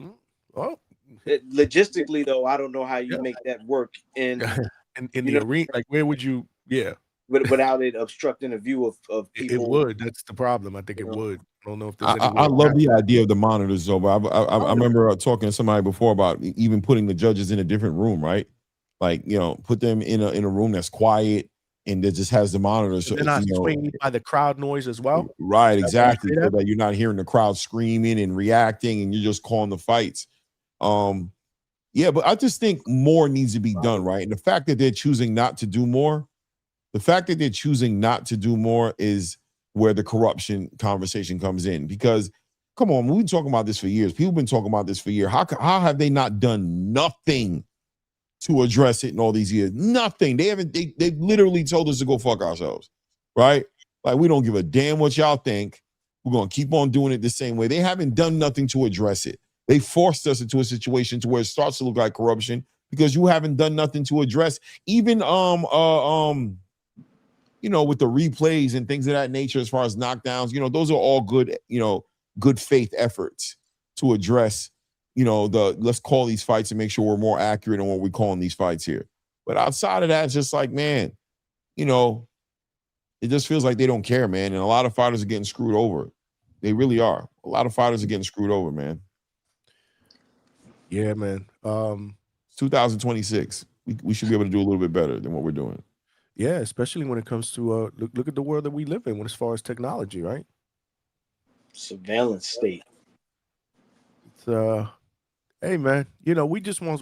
Oh, Logistically, though, I don't know how you make that work in the arena. Like, where would you? Yeah, without it obstructing the view of people. it would. That's the problem. I think it would. I don't know if there's any. I love the idea of the monitors, though. But I remember talking to somebody before about even putting the judges in a different room, right? Like, put them in a room that's quiet and that just has the monitors. So they're not swayed by the crowd noise as well. Right, exactly. So that you're not hearing the crowd screaming and reacting, and you're just calling the fights. Yeah, but I just think more needs to be done, right? And the fact that they're choosing not to do more, is where the corruption conversation comes in. Because, come on, we've been talking about this for years. People have been talking about this for years. How have they not done nothing to address it in all these years? Nothing. They literally told us to go fuck ourselves, right? Like, we don't give a damn what y'all think. We're going to keep on doing it the same way. They haven't done nothing to address it. They forced us into a situation to where it starts to look like corruption because you haven't done nothing to address even with the replays and things of that nature as far as knockdowns. Those are all good, good faith efforts to address, let's call these fights and make sure we're more accurate in what we're calling these fights here. But outside of that, it's just like, man, it just feels like they don't care, man. And a lot of fighters are getting screwed over. They really are. A lot of fighters are getting screwed over, man. Yeah, man. 2026. We should be able to do a little bit better than what we're doing. Yeah, especially when it comes to look at the world that we live in as far as technology, right? Surveillance state. It's hey man, we just want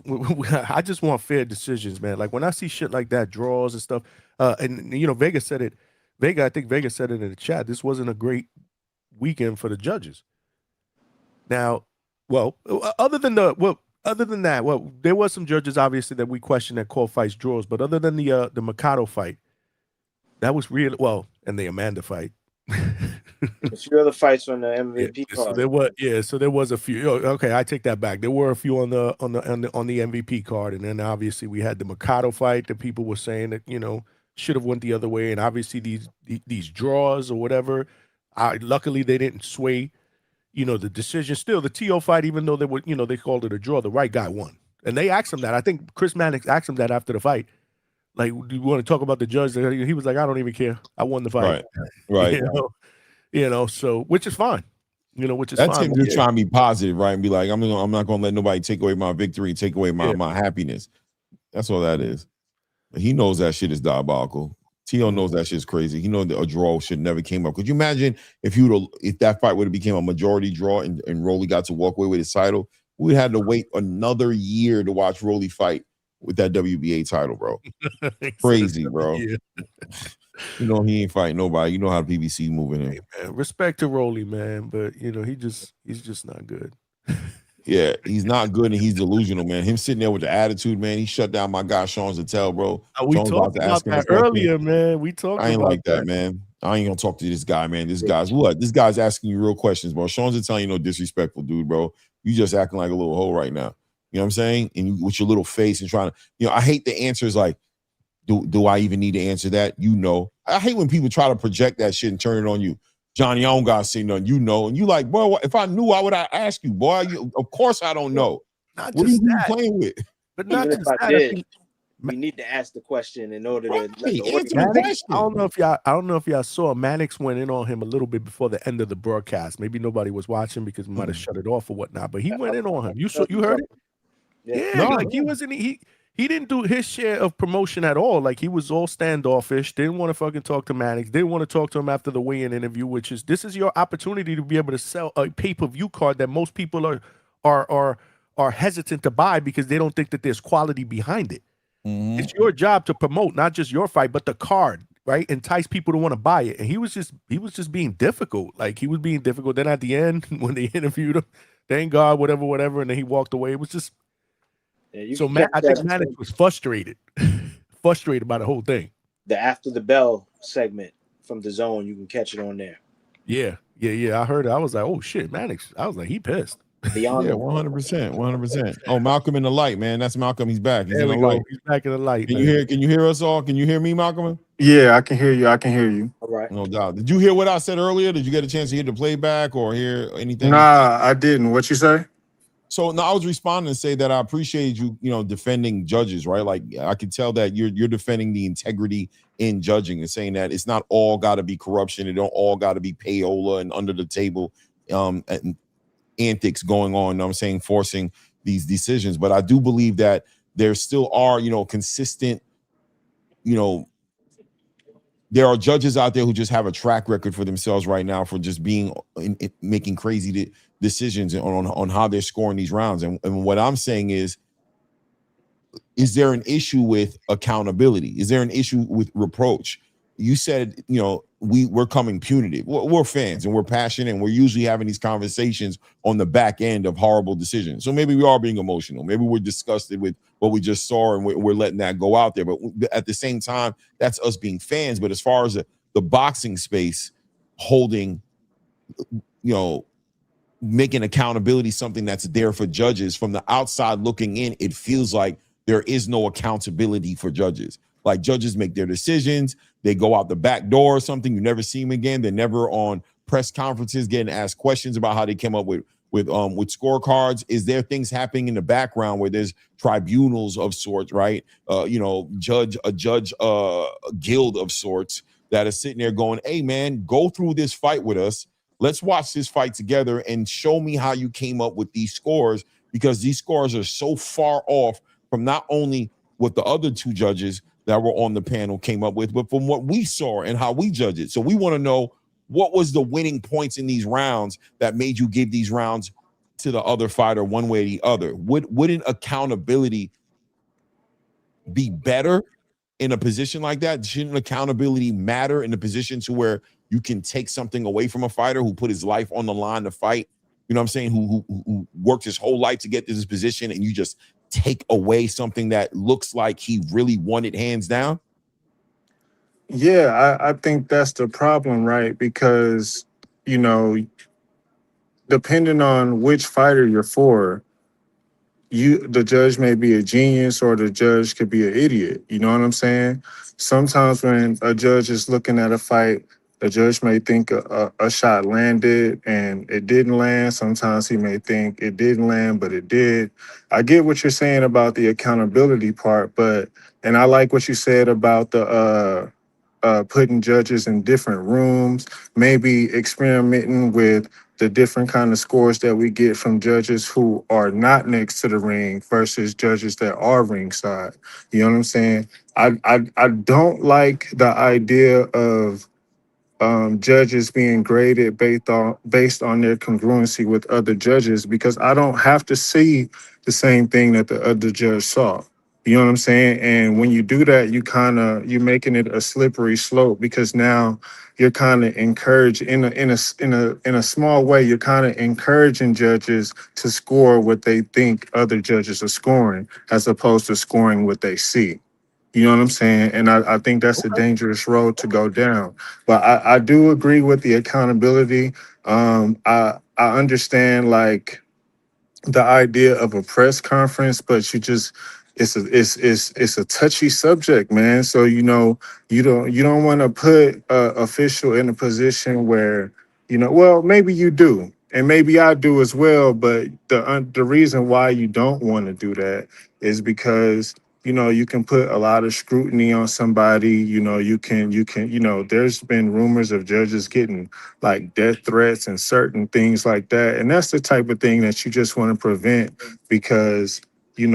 I just want fair decisions, man. Like when I see shit like that, draws and stuff, and Vega said it. I think Vega said it in the chat. This wasn't a great weekend for the judges. Now, other than that, there was some judges obviously that we questioned that call fights draws, but other than the Mikado fight, that was real. And the Amanda fight. A few other fights on the MVP card. So there was a few. Okay, I take that back. There were a few on the MVP card, and then obviously we had the Mikado fight that people were saying that should have went the other way, and obviously these draws or whatever. Luckily they didn't sway. The decision. Still, the TO fight, even though they were, they called it a draw, the right guy won. And they asked him that. I think Chris Mannix asked him that after the fight. Like, do you want to talk about the judge? He was like, I don't even care. I won the fight. Right. So, which is fine. Which is that's fine. Him just trying to be positive, right? And be like, I'm not going to let nobody take away my victory, take away my happiness. That's all that is. He knows that shit is diabolical. Tio knows that shit's crazy. He knows that a draw should never came up. Could you imagine if that fight would have became a majority draw and Rolly got to walk away with his title? We had to wait another year to watch Rolly fight with that WBA title, bro. Crazy, bro. Yeah. He ain't fighting nobody. You know how the PBC moving in. Hey, man, respect to Rolly, man, but he's just not good. Yeah, he's not good and he's delusional, man. Him sitting there with the attitude, man. He shut down my guy Sean Zattel, bro. We talked about that earlier, man. I ain't like that, man. I ain't gonna talk to this guy, man. This guy's asking you real questions, bro. Sean Zattel ain't no disrespectful dude, bro. You just acting like a little hoe right now. You know what I'm saying? And with your little face and trying to, I hate the answers like, do I even need to answer that? I hate when people try to project that shit and turn it on you. Johnny, I don't gotta say nothing, and you like, bro, if I knew, why would I ask you, boy? Of course I don't know. Not what just are you that. playing with? But not Even just if I that. did, we need to ask the question in order to let the audience. Mannix, I don't know if y'all saw Mannix went in on him a little bit before the end of the broadcast. Maybe nobody was watching because we might have shut it off or whatnot. But he went in on him. You heard it? Yeah, like he wasn't he didn't do his share of promotion at all. Like he was all standoffish. Didn't want to fucking talk to Mannix. Didn't want to talk to him after the weigh-in interview. This is your opportunity to be able to sell a pay-per-view card that most people are hesitant to buy because they don't think that there's quality behind it. Mm-hmm. It's your job to promote not just your fight but the card, right? Entice people to want to buy it. And he was just being difficult. Like he was being difficult. Then at the end when they interviewed him, thank God, whatever, and then he walked away. It was just. Yeah, so I think Mannix was frustrated by the whole thing. The After the Bell segment from the Zone, you can catch it on there. Yeah. I heard it. I was like, oh shit, Mannix. I was like, he pissed. Beyond Yeah, 100%, 100%. Oh, Malcolm in the light, man. That's Malcolm. He's back. He's There in the we go. light. He's back in the light. Can man. you hear? Can you hear us all? Can you hear me, Malcolm? Yeah, I can hear you. I can hear you. All right. No doubt. Did you hear what I said earlier? Did you get a chance to hear the playback or hear anything? Nah, I didn't. What you say? So no, I was responding to say that I appreciate you, defending judges, right? Like I could tell that you're defending the integrity in judging and saying that it's not all got to be corruption. It don't all got to be payola and under the table and antics going on. I'm saying forcing these decisions, but I do believe that there still are, consistent, there are judges out there who just have a track record for themselves right now for just being making crazy decisions on how they're scoring these rounds. And what I'm saying is there an issue with accountability? Is there an issue with reproach? You said, we're coming punitive. We're fans and we're passionate and we're usually having these conversations on the back end of horrible decisions. So maybe we are being emotional. Maybe we're disgusted with what we just saw and we're letting that go out there. But at the same time, that's us being fans. But as far as the boxing space holding, making accountability something that's there for judges, from the outside looking in, it feels like there is no accountability for judges. Like judges make their decisions, they go out the back door or something, you never see them again. They're never on press conferences getting asked questions about how they came up with scorecards. Is there things happening in the background where there's tribunals of sorts, right? A judge guild of sorts that are sitting there going, hey man, go through this fight with us. Let's watch this fight together and show me how you came up with these scores, because these scores are so far off from not only what the other two judges that were on the panel came up with, but from what we saw and how we judge it. So we want to know, what was the winning points in these rounds that made you give these rounds to the other fighter one way or the other? Wouldn't accountability be better in a position like that? Shouldn't accountability matter in a position to where you can take something away from a fighter who put his life on the line to fight? You know what I'm saying? Who worked his whole life to get to this position, and you just take away something that looks like he really wanted hands down? Yeah, I think that's the problem, right? Because, depending on which fighter you're for, the judge may be a genius or the judge could be an idiot. You know what I'm saying? Sometimes when a judge is looking at a fight, the judge may think a shot landed and it didn't land. Sometimes he may think it didn't land, but it did. I get what you're saying about the accountability part, and I like what you said about the putting judges in different rooms, maybe experimenting with the different kind of scores that we get from judges who are not next to the ring versus judges that are ringside. You know what I'm saying? I don't like the idea of judges being graded based on their congruency with other judges, because I don't have to see the same thing that the other judge saw. You know what I'm saying? And when you do that, you're making it a slippery slope, because now you're kind of encouraged in a small way. You're kind of encouraging judges to score what they think other judges are scoring, as opposed to scoring what they see. You know what I'm saying? And I think that's a dangerous road to go down. But I do agree with the accountability. I understand like the idea of a press conference, but it's a touchy subject, man. So you don't want to put an official in a position where well, maybe you do, and maybe I do as well. But the reason why you don't want to do that is because you can put a lot of scrutiny on somebody. You can, there's been rumors of judges getting like death threats and certain things like that. And that's the type of thing that you just want to prevent, because, you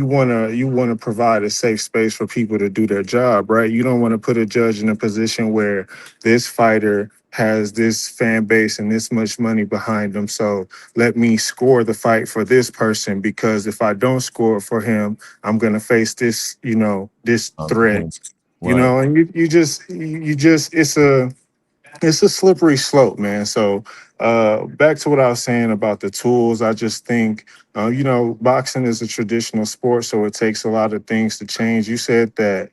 want to provide a safe space for people to do their job, right? You don't want to put a judge in a position where this fighter has this fan base and this much money behind them, so let me score the fight for this person, because if I don't score for him, I'm going to face this, this threat. Right. And you just it's a slippery slope, man. So back to what I was saying about the tools, I just think boxing is a traditional sport, so it takes a lot of things to change. You said that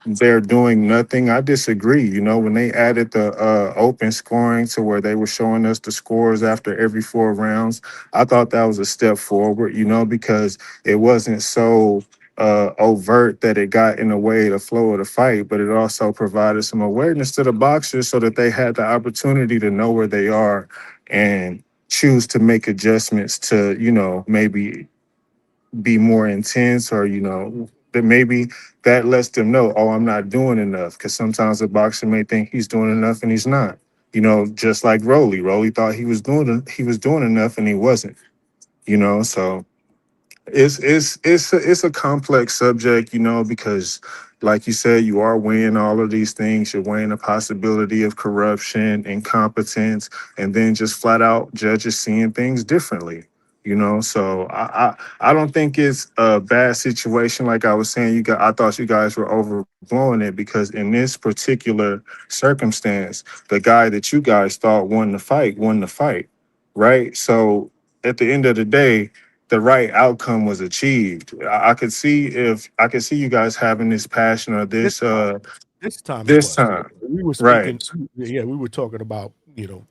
they're doing nothing. I disagree. When they added the open scoring to where they were showing us the scores after every 4 rounds, I thought that was a step forward, because it wasn't so overt that it got in the way of the flow of the fight, but it also provided some awareness to the boxers so that they had the opportunity to know where they are and choose to make adjustments to, maybe be more intense, or, that maybe that lets them know, oh, I'm not doing enough. Because sometimes a boxer may think he's doing enough and he's not. Just like Rolly. Rolly thought he was doing enough and he wasn't. So it's a complex subject, because like you said, you are weighing all of these things. You're weighing the possibility of corruption, incompetence, and then just flat out judges seeing things differently. So I don't think it's a bad situation. Like I was saying, I thought you guys were overblowing it, because in this particular circumstance, the guy that you guys thought won the fight, right? So at the end of the day, the right outcome was achieved. I could see you guys having this passion or this time. We were right. speaking. Yeah, we were talking about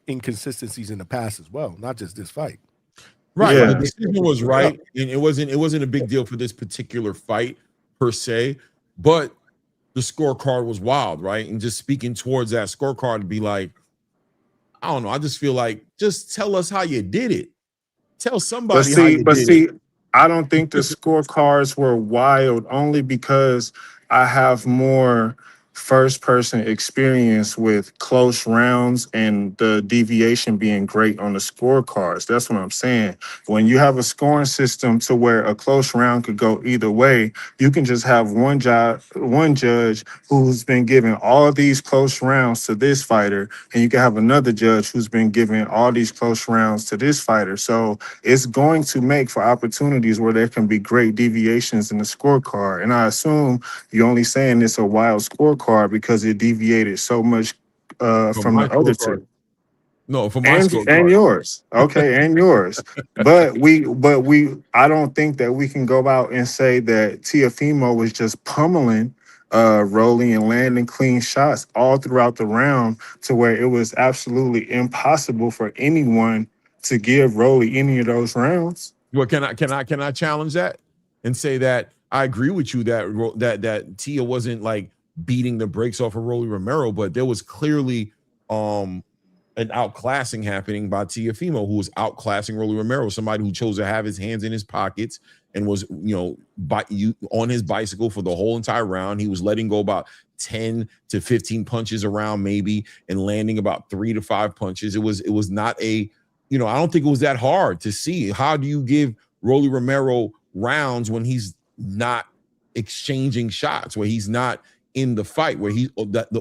inconsistencies in the past as well, not just this fight. Right. Yeah. The decision was right. And it wasn't a big deal for this particular fight per se, but the scorecard was wild, right? And just speaking towards that scorecard to be like, I don't know. I just feel like, just tell us how you did it. Tell somebody how you did it. I don't think the scorecards were wild, only because I have more first-person experience with close rounds and the deviation being great on the scorecards. That's what I'm saying. When you have a scoring system to where a close round could go either way, you can just have one judge who's been giving all these close rounds to this fighter, and you can have another judge who's been giving all these close rounds to this fighter. So it's going to make for opportunities where there can be great deviations in the scorecard. And I assume you're only saying it's a wild scorecard because it deviated so much from the other two. No, from my scorecard. And yours. Okay, and yours. But I don't think that we can go out and say that Teofimo was just pummeling Rolly and landing clean shots all throughout the round, to where it was absolutely impossible for anyone to give Rolly any of those rounds. Well, can I challenge that and say that I agree with you that Tia wasn't like beating the brakes off of Rolly Romero, but there was clearly an outclassing happening by Teofimo, who was outclassing Rolly Romero, somebody who chose to have his hands in his pockets and was, on his bicycle for the whole entire round. He was letting go about 10 to 15 punches around maybe, and landing about 3 to 5 punches. It was not I don't think it was that hard to see. How do you give Rolly Romero rounds when he's not exchanging shots, where he's not in the fight, where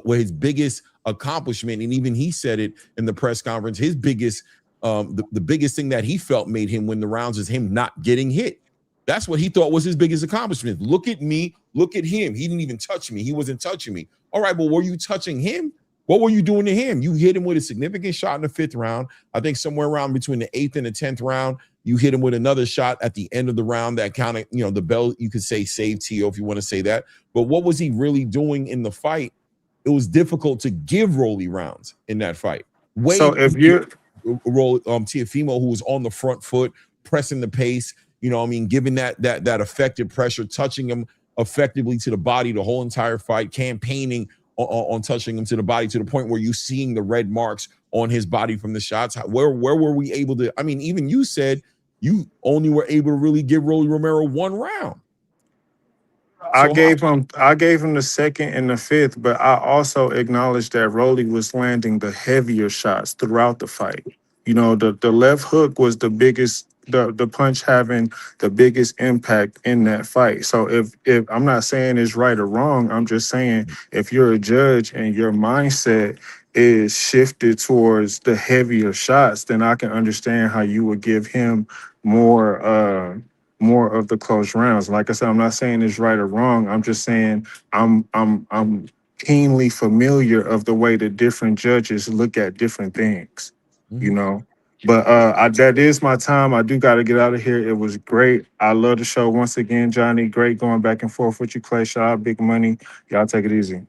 where his biggest accomplishment, and even he said it in the press conference, his biggest the biggest thing that he felt made him win the rounds is him not getting hit. That's what he thought was his biggest accomplishment. Look at me, look at him. He didn't even touch me. He wasn't touching me. All right, but were you touching him? What were you doing to him? You hit him with a significant shot in the 5th round. I think somewhere around between the 8th and the 10th round, you hit him with another shot at the end of the round that kind of, the bell, you could say saved Tio if you want to say that. But what was he really doing in the fight? It was difficult to give Rolly rounds in that fight. So if you're Teofimo, who was on the front foot, pressing the pace, giving that effective pressure, touching him effectively to the body the whole entire fight, campaigning on touching him to the body, to the point where you're seeing the red marks on his body from the shots. Where were we able to? I mean, even you said you only were able to really give Rolly Romero 1 round. I gave him the 2nd and the 5th, but I also acknowledged that Rolly was landing the heavier shots throughout the fight. The left hook was the biggest, the punch having the biggest impact in that fight. So if I'm not saying it's right or wrong, I'm just saying if you're a judge and your mindset is shifted towards the heavier shots, then I can understand how you would give him more of the close rounds. Like I said, I'm not saying it's right or wrong. I'm just saying I'm keenly familiar of the way that different judges look at different things, you know. But that is my time. I do got to get out of here. It was great. I love the show once again, Johnny. Great going back and forth with you, Clay. Shout out Big Money. Y'all take it easy.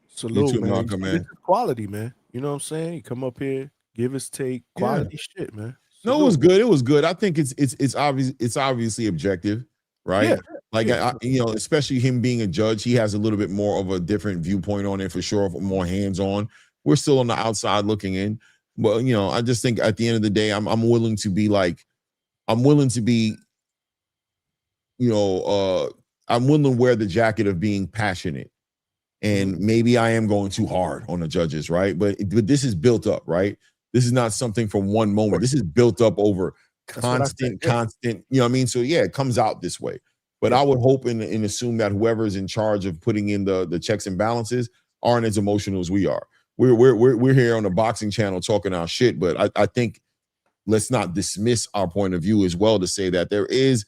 Salute, too, man. Malcolm, You see, man. this is quality, man. You know what I'm saying? You come up here, give us take, quality shit, man. No, it was good. It was good. I think it's obvious. It's obviously objective, right? Yeah. Like Yeah. you know, especially him being a judge, he has a little bit more of a different viewpoint on it for sure, more hands-on. We're still on the outside looking in, but you know, I just think at the end of the day, I'm willing to be like, I'm willing to be, you know, I'm willing to wear the jacket of being passionate. And maybe I am going too hard on the judges, right? But this is built up, right? This is not something from one moment. This is built up over constant, you know what I mean? So yeah, it comes out this way. But I would hope and assume that whoever is in charge of putting in the checks and balances aren't as emotional as we are. We're here on the boxing channel talking our shit, but I think let's not dismiss our point of view as well to say that there is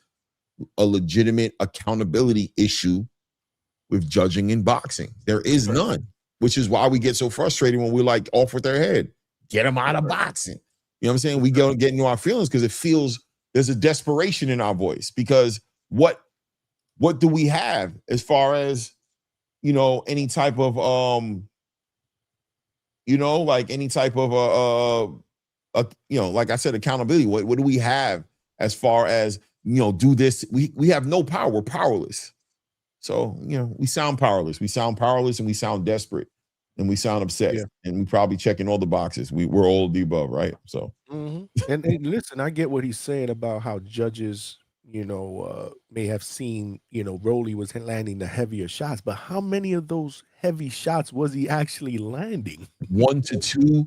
a legitimate accountability issue with judging in boxing. There is none, which is why we get so frustrated when we're like off with their head. Get them out of boxing. You know what I'm saying? We get into our feelings because it feels there's a desperation in our voice because what do we have as far as, you know, any type of you know, like any type of you know, like I said, accountability. What do we have as far as, you know, do this? We have no power. We're powerless. So, you know, we sound powerless. We sound powerless and we sound desperate and we sound obsessed and we probably checking all the boxes. We're all of the above, right? So, and listen, I get what he's saying about how judges, you know, may have seen, you know, Rolly was landing the heavier shots, but how many of those heavy shots was he actually landing? 1 to 2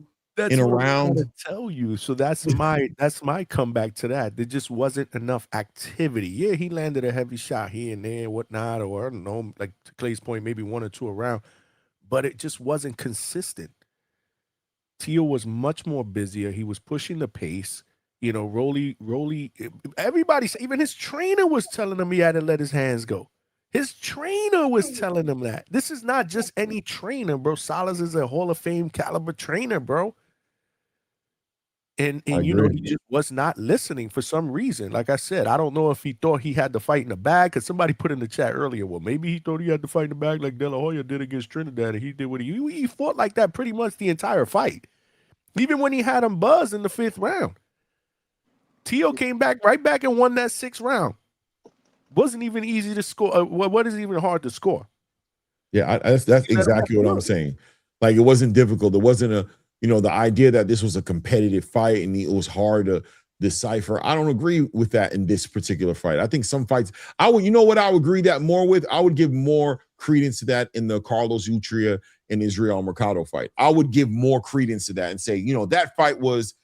in a what I'm round. trying to tell you. So that's my comeback to that. There just wasn't enough activity. Yeah, he landed a heavy shot here and there and whatnot, or I don't know, like to Clay's point, maybe 1 or 2 around, but it just wasn't consistent. Teo was much more busier. He was pushing the pace. You know, Rolly, everybody, even his trainer was telling him he had to let his hands go. His trainer was telling him that. This is not just any trainer, bro. Salas is a Hall of Fame caliber trainer, bro. And you know, he just was not listening for some reason. Like I said, I don't know if he thought he had to fight in the bag, because somebody put in the chat earlier, well, maybe he thought he had to fight in the bag like De La Hoya did against Trinidad, and he did what he fought like that pretty much the entire fight. Even when he had him buzzed in the 5th round. Teo came back right back and won that 6th round. Wasn't even easy to score. What is even hard to score? Yeah, that's exactly what I'm saying. Like, it wasn't difficult. There wasn't a, you know, the idea that this was a competitive fight and it was hard to decipher. I don't agree with that in this particular fight. I think some fights, you know what I would agree that more with? I would give more credence to that in the Carlos Utria and Israel Mercado fight. I would give more credence to that and say, you know, that fight was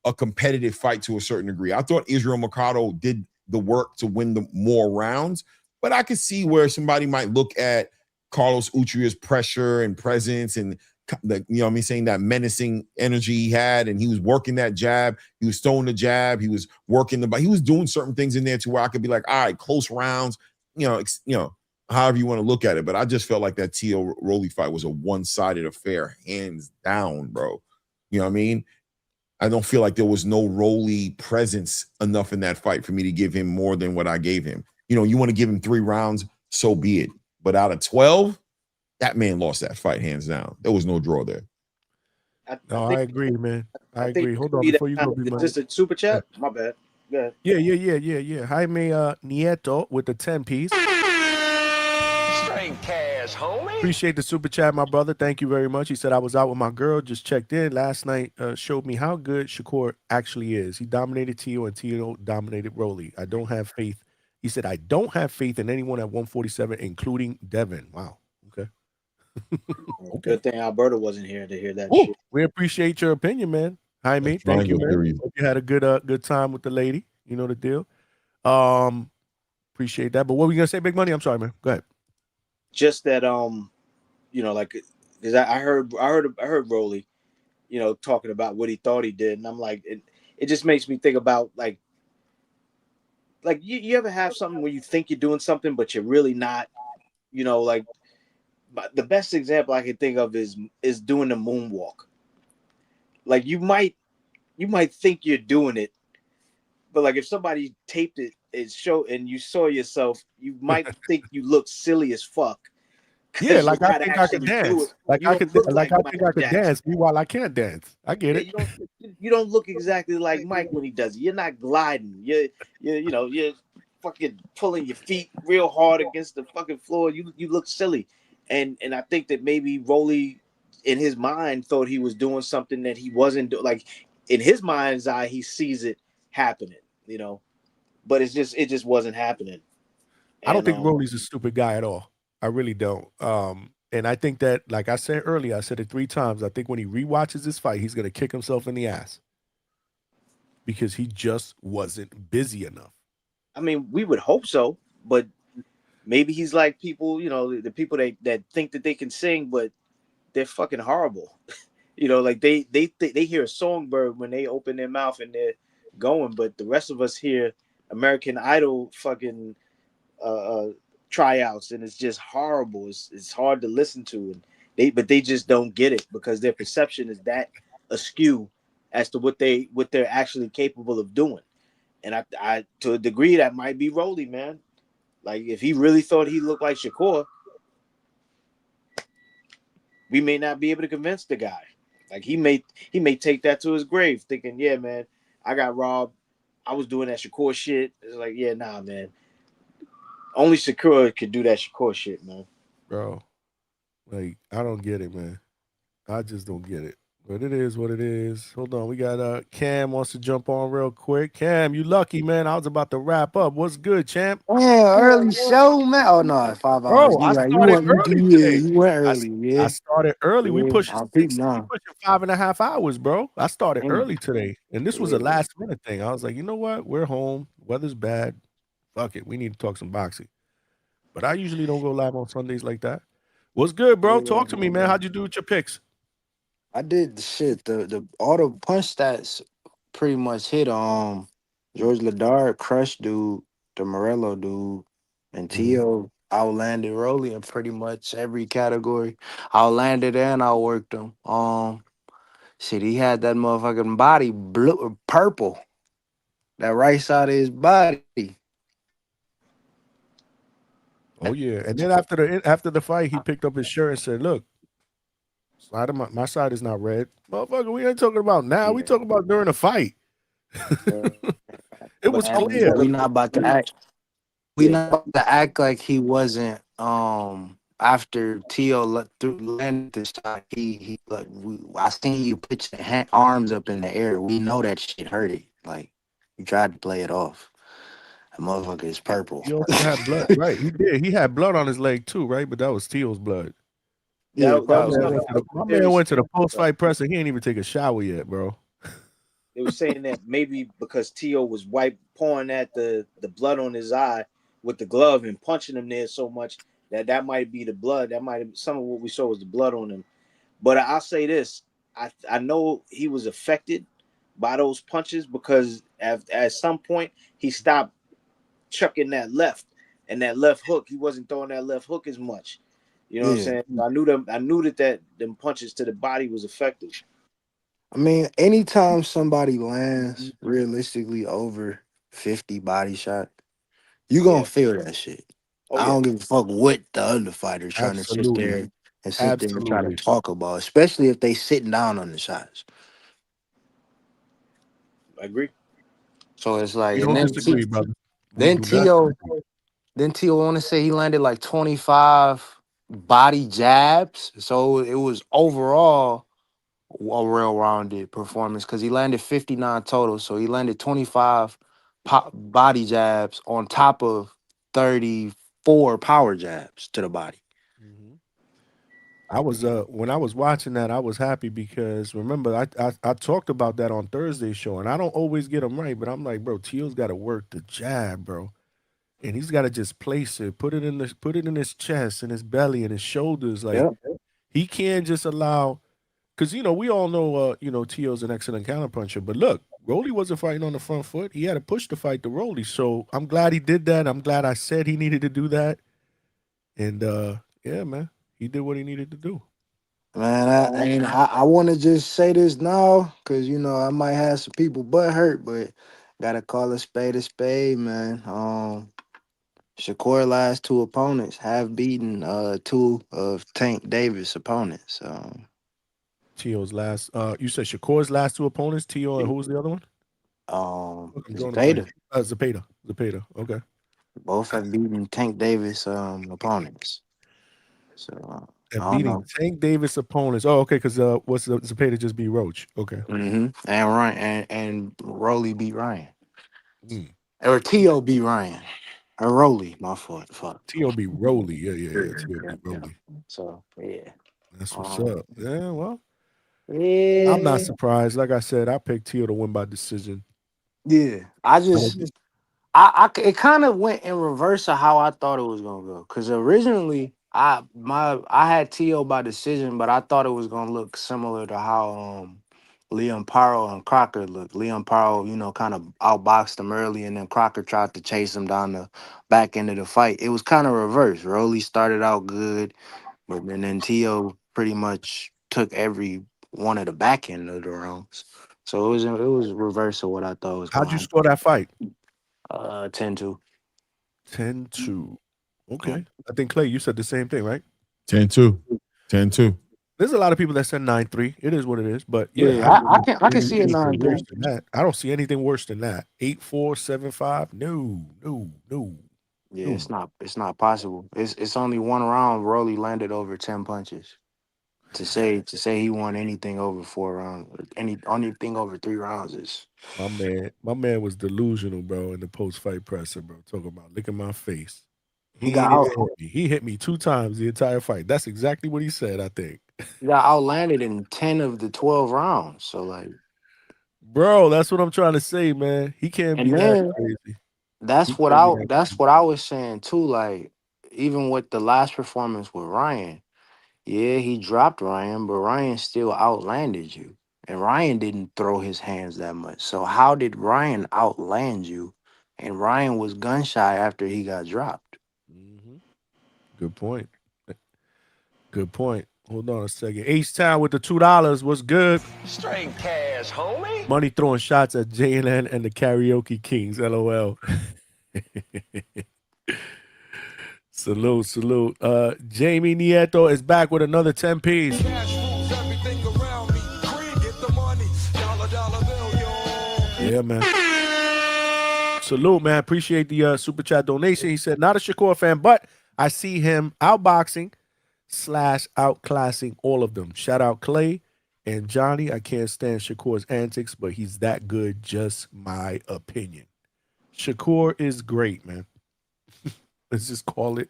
a competitive fight to a certain degree. I thought Israel Mercado did the work to win the more rounds, but I could see where somebody might look at Carlos Utria's pressure and presence and, you know what I mean, saying that menacing energy he had, and he was working that jab, he was throwing the jab, he was working he was doing certain things in there to where I could be like, all right, close rounds, you know, however you want to look at it. But I just felt like that Teo Rolly fight was a one-sided affair, hands down, bro. You know what I mean? I don't feel like there was no Rolly presence enough in that fight for me to give him more than what I gave him. You know, you want to give him 3 rounds, so be it. But out of 12, that man lost that fight hands down. There was no draw there. I agree, man. I agree. Hold on before you go. Is this a super chat? My bad. Go ahead. Yeah. Jaime Nieto with the 10-piece. Straight cash, homie. Appreciate the super chat, my brother. Thank you very much. He said, I was out with my girl, just checked in last night, showed me how good Shakur actually is. He dominated Teo and Teo dominated Rolly. I don't have faith. He said, I don't have faith in anyone at 147, including Devin. Wow. Okay. Good thing Alberto wasn't here to hear that shit. We appreciate your opinion, man. Jaime, thank you, man. Hope you had a good time with the lady. You know the deal. Appreciate that. But what were you gonna say, Big Money? I'm sorry, man. Go ahead. Just that, you know, like, because I heard Rolly, you know, talking about what he thought he did, and I'm like, it just makes me think about like you ever have something where you think you're doing something, but you're really not, you know, like the best example I can think of is doing the moonwalk. Like you might think you're doing it, but like if somebody taped it and you saw yourself, you might think you look silly as fuck. Yeah, You like I gotta think I could actually do dance. it. Like You I don't could, look like like I think Michael I could Jackson. dance. Meanwhile, I can't dance. I get it. You don't look exactly like Mike when he does it. You're not gliding. You're fucking pulling your feet real hard against the fucking floor. You look silly, and I think that maybe Rolly, in his mind, thought he was doing something that he wasn't doing. Like in his mind's eye, he sees it happening. But it just wasn't happening. I don't And think Rolly's a stupid guy at all. I really don't. And I think that, like I said earlier, I said it 3 times. I think when he rewatches this fight, he's gonna kick himself in the ass because he just wasn't busy enough. I mean, we would hope so, but maybe he's like people, the people that think that they can sing, but they're fucking horrible. Like they hear a songbird when they open their mouth and they're going, but the rest of us hear American Idol fucking tryouts, and it's just horrible. It's hard to listen to, and they just don't get it because their perception is that askew as to what they're actually capable of doing. And I to a degree that might be Rolly, man. Like if he really thought he looked like Shakur, we may not be able to convince the guy. Like he may take that to his grave, thinking, yeah, man, I got robbed. I was doing that Shakur shit. It's like, yeah, nah, man. Only Shakur could do that Shakur shit, man. Bro, like I don't get it, man. I just don't get it. But it is what it is. Hold on, we got Cam wants to jump on real quick. Cam, you lucky, man. I was about to wrap up. What's good, champ? Yeah, early show, man. Oh no, 5 hours. Bro, You I right. You started went. early Yeah, today. you went early. I Yeah. started early. We Yeah. pushing I'll keep 6. We now. pushing 5.5 hours, bro. I started Damn. early today, and this was a Yeah. last minute thing. I was like, you know what? We're home. Weather's bad. Fuck it. We need to talk some boxing. But I usually don't go live on Sundays like that. What's good, bro? Talk to me, man. How'd you do with your picks? I did the shit. The all the punch stats pretty much hit. George Ladard crushed dude, the Morello dude, and Tio outlanded Rolly in pretty much every category. Outlanded and outworked him. Shit, he had that motherfucking body blue, purple. That right side of his body. Oh yeah. And then after the fight, he picked up his shirt and said, "Look, side of my side is not red, motherfucker. We ain't talking about now. We talking about during the fight." It was clear. We not about to act. We not about to act like he wasn't. After Tio landed the shot, he like I seen you put your arms up in the air. We know that shit hurt it. Like you tried to play it off. That motherfucker is purple. He also had blood, right? He did. He had blood on his leg too, right? But that was Teal's blood. Yeah, My man went to the post-fight presser. He ain't even take a shower yet, bro. They were saying that maybe because Tio was pouring at the blood on his eye with the glove and punching him there so much that might be the blood. That might have some of what we saw was the blood on him. But I'll say this: I know he was affected by those punches because at some point he stopped chucking that left and that left hook. He wasn't throwing that left hook as much. You know what I'm saying? I knew that them punches to the body was effective. I mean, anytime somebody lands realistically over 50 body shot, you gonna feel that shit. I don't give a fuck what the other fighter's trying to sit there and try to talk about, especially if they sitting down on the shots. I agree. So it's like, We and don't disagree, brother. then Tio I want to say he landed like 25 body jabs. So it was overall a well-rounded performance because he landed 59 total. So he landed 25 body jabs on top of 34 power jabs to the body. I was when I was watching that, I was happy because remember I talked about that on Thursday's show, and I don't always get them right, but I'm like, bro, Teal's got to work the jab, bro, and he's got to just place it, put it in his chest and his belly and his shoulders, like he can't just allow. Because, we all know, Teo's an excellent counterpuncher. But look, Rolly wasn't fighting on the front foot. He had to push the fight to Rolly. So I'm glad he did that. I'm glad I said he needed to do that. And, yeah, man, He did what he needed to do. Man, I want to just say this now because I might have some people butt hurt, but gotta call a spade, man. Shakur last two opponents have beaten two of Tank Davis' opponents. Tio's last. You said Shakur's last two opponents. Tio and who was the other one? I'm drawing a blank. Zepeda. Zepeda. Okay. Both have beaten Tank Davis opponents. So I don't beating know. Tank Davis opponents. Oh, okay. Because what's Zepeda just beat Roach? Okay. And Ryan and Rolly beat Ryan. Mm. Or Tio beat Ryan. Or Rolly, my fault. Fuck. Tio beat Rolly. Yeah. Tio beat Rolly. So yeah. That's what's up. Yeah, well. Yeah. I'm not surprised. Like I said, I picked Tio to win by decision. Yeah. It kind of went in reverse of how I thought it was gonna go. Cause originally I had Tio by decision, but I thought it was gonna look similar to how Leon Paro and Crocker looked. Leon Paro, kind of outboxed him early, and then Crocker tried to chase him down the back end of the fight. It was kind of reverse. Rolly started out good, but then Tio pretty much took every one of the back end of the rounds. So it was reverse of what I thought was going to How'd you score that fight? 10-2. 10-2. Okay. I think, Clay, you said the same thing, right? 10-2. 10-2. There's a lot of people that said 9-3. It is what it is. But I can see it 9-3. I don't see anything worse than that. 8-4, 7-5. No. Yeah, it's not possible. It's only one round. Rolly landed over 10 punches. To say he won anything over 4 rounds, anything over 3 rounds is my man was delusional, bro, in the post-fight presser, bro. Talking about look at my face. He got out. He hit me 2 times the entire fight. That's exactly what he said, I think. He got outlanded in 10 of the 12 rounds. So like, bro, that's what I'm trying to say, man. He can't be that crazy. That's what I was saying too. Like, even with the last performance with Ryan, yeah, he dropped Ryan, but Ryan still outlanded you. And Ryan didn't throw his hands that much. So how did Ryan outland you? And Ryan was gun shy after he got dropped. Good point. Hold on a second. H-Town with the $2. What's good? Straight cash, homie. Money throwing shots at JNN and the Karaoke Kings. LOL. Salute. Jamie Nieto is back with another 10 piece. Yeah, man. Salute, man. Appreciate the super chat donation. He said, not a Shakur fan, but I see him outboxing / outclassing all of them. Shout out Clay and Johnny. I can't stand Shakur's antics, but he's that good. Just my opinion. Shakur is great, man. Let's just call it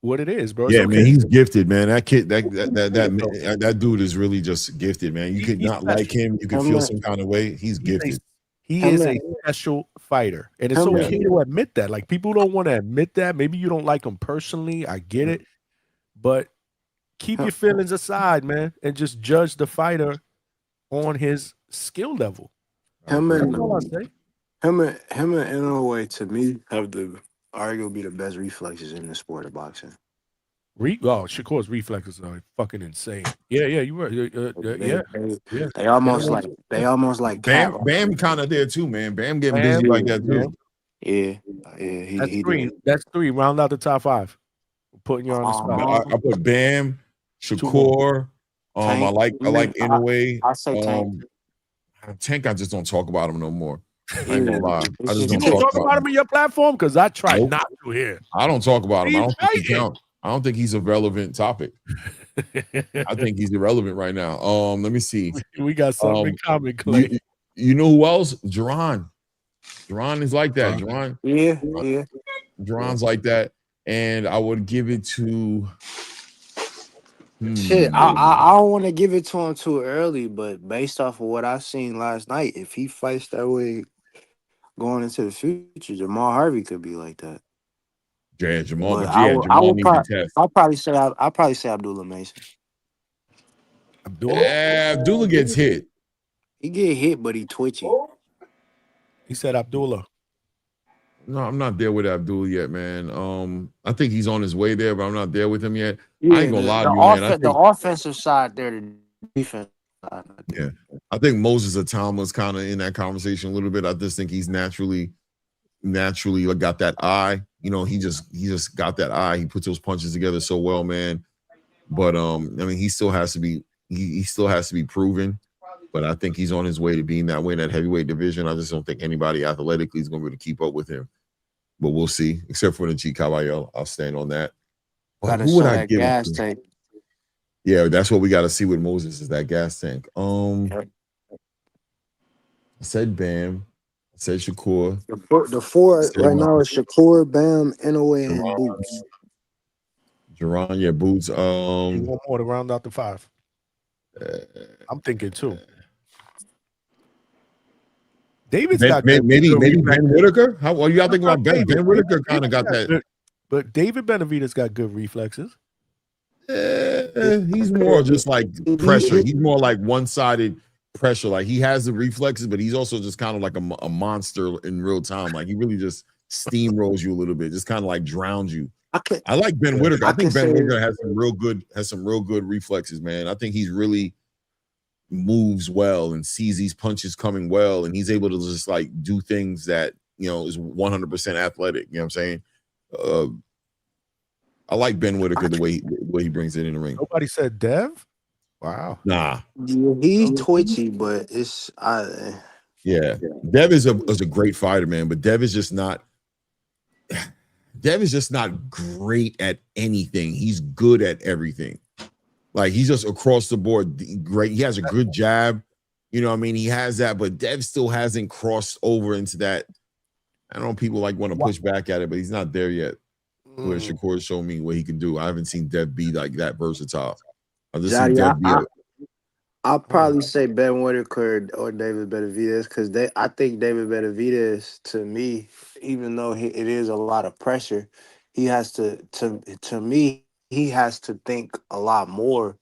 what it is, bro. Yeah, man, he's gifted, man. That kid, that dude is really just gifted, man. You could not like him. You could feel some kind of way. He's gifted. He is a special fighter, and it's okay to admit that. Like, people don't want to admit that. Maybe you don't like him personally. I get it, but keep your feelings aside, man, and just judge the fighter on his skill level. Him and Inoue, to me, have arguably the best reflexes in the sport of boxing. Shakur's reflexes are fucking insane. Yeah, you were. They almost like Bam kind of there too, man. Bam getting busy like that too. Yeah. That's 3. Round out the top 5. Putting you on the spot. I put Bam, Shakur. I like Inoue. I say Tank. Tank, I just don't talk about him no more. I ain't gonna lie. I just You don't talk about him in your platform? Because I try not to here. I don't talk about him. I don't think he counts. I don't think he's a relevant topic. I think he's irrelevant right now. Let me see. We got something in common, Clay. You know who else? Jerron. Jerron is like that. Jerron. Yeah. Jerron's like that. And I would give it to Shit, I don't want to give it to him too early, but based off of what I seen last night, if he fights that way going into the future, Jamal Harvey could be like that. Yeah, Jamal. I'll probably say Abdullah Mason. Abdullah gets hit. He get hit, but he twitchy. He said Abdullah. No, I'm not there with Abdul yet, man. I think he's on his way there, but I'm not there with him yet. Yeah, I ain't gonna lie to you, man. I the think, offensive side there, the defense side. yeah, I think Moses Atama's kind of in that conversation a little bit. I just think he's naturally got that eye. You know, he just got that eye. He puts those punches together so well, man. But I mean, he still has to be proven. But I think he's on his way to being that way in that heavyweight division. I just don't think anybody athletically is going to be able to keep up with him. But we'll see. Except for the G Caballero, I'll stand on that. But who would I give it to? Tank. Yeah, that's what we got to see with Moses is that gas tank. I said Bam. I said Shakur. The four right now is Shakur, Bam, Inoue, and Boots. Jerron, yeah, Boots. One more to round out the 5. I'm thinking 2. David's got maybe Ben Whitaker. How are y'all thinking about Ben? Ben Whitaker kind of got that. But David Benavidez got good reflexes. He's more just like pressure. He's more like one-sided pressure. Like he has the reflexes, but he's also just kind of like a monster in real time. Like he really just steamrolls you a little bit, just kind of like drowns you. I like Ben Whitaker. I think Ben Whitaker has some real good reflexes, man. I think he's really moves well and sees these punches coming well, and he's able to just like do things that, you know, is 100% athletic. You know what I'm saying? I like Ben Whitaker the way he brings it in the ring. Nobody said Dev? Wow. Nah. He's twitchy, but it's yeah. Dev is a great fighter, man, but Dev is just not great at anything. He's good at everything. Like he's just across the board great. He has a good jab. You know what I mean? He has that, but Dev still hasn't crossed over into that. I don't know, people like want to push back at it, but he's not there yet. Where Shakur showed me what he can do. I haven't seen Dev be like that versatile. I've just seen Dev be I'll probably say Ben Whitaker or David Benavidez because I think David Benavidez, to me, even though it is a lot of pressure, he has to me, he has to think a lot more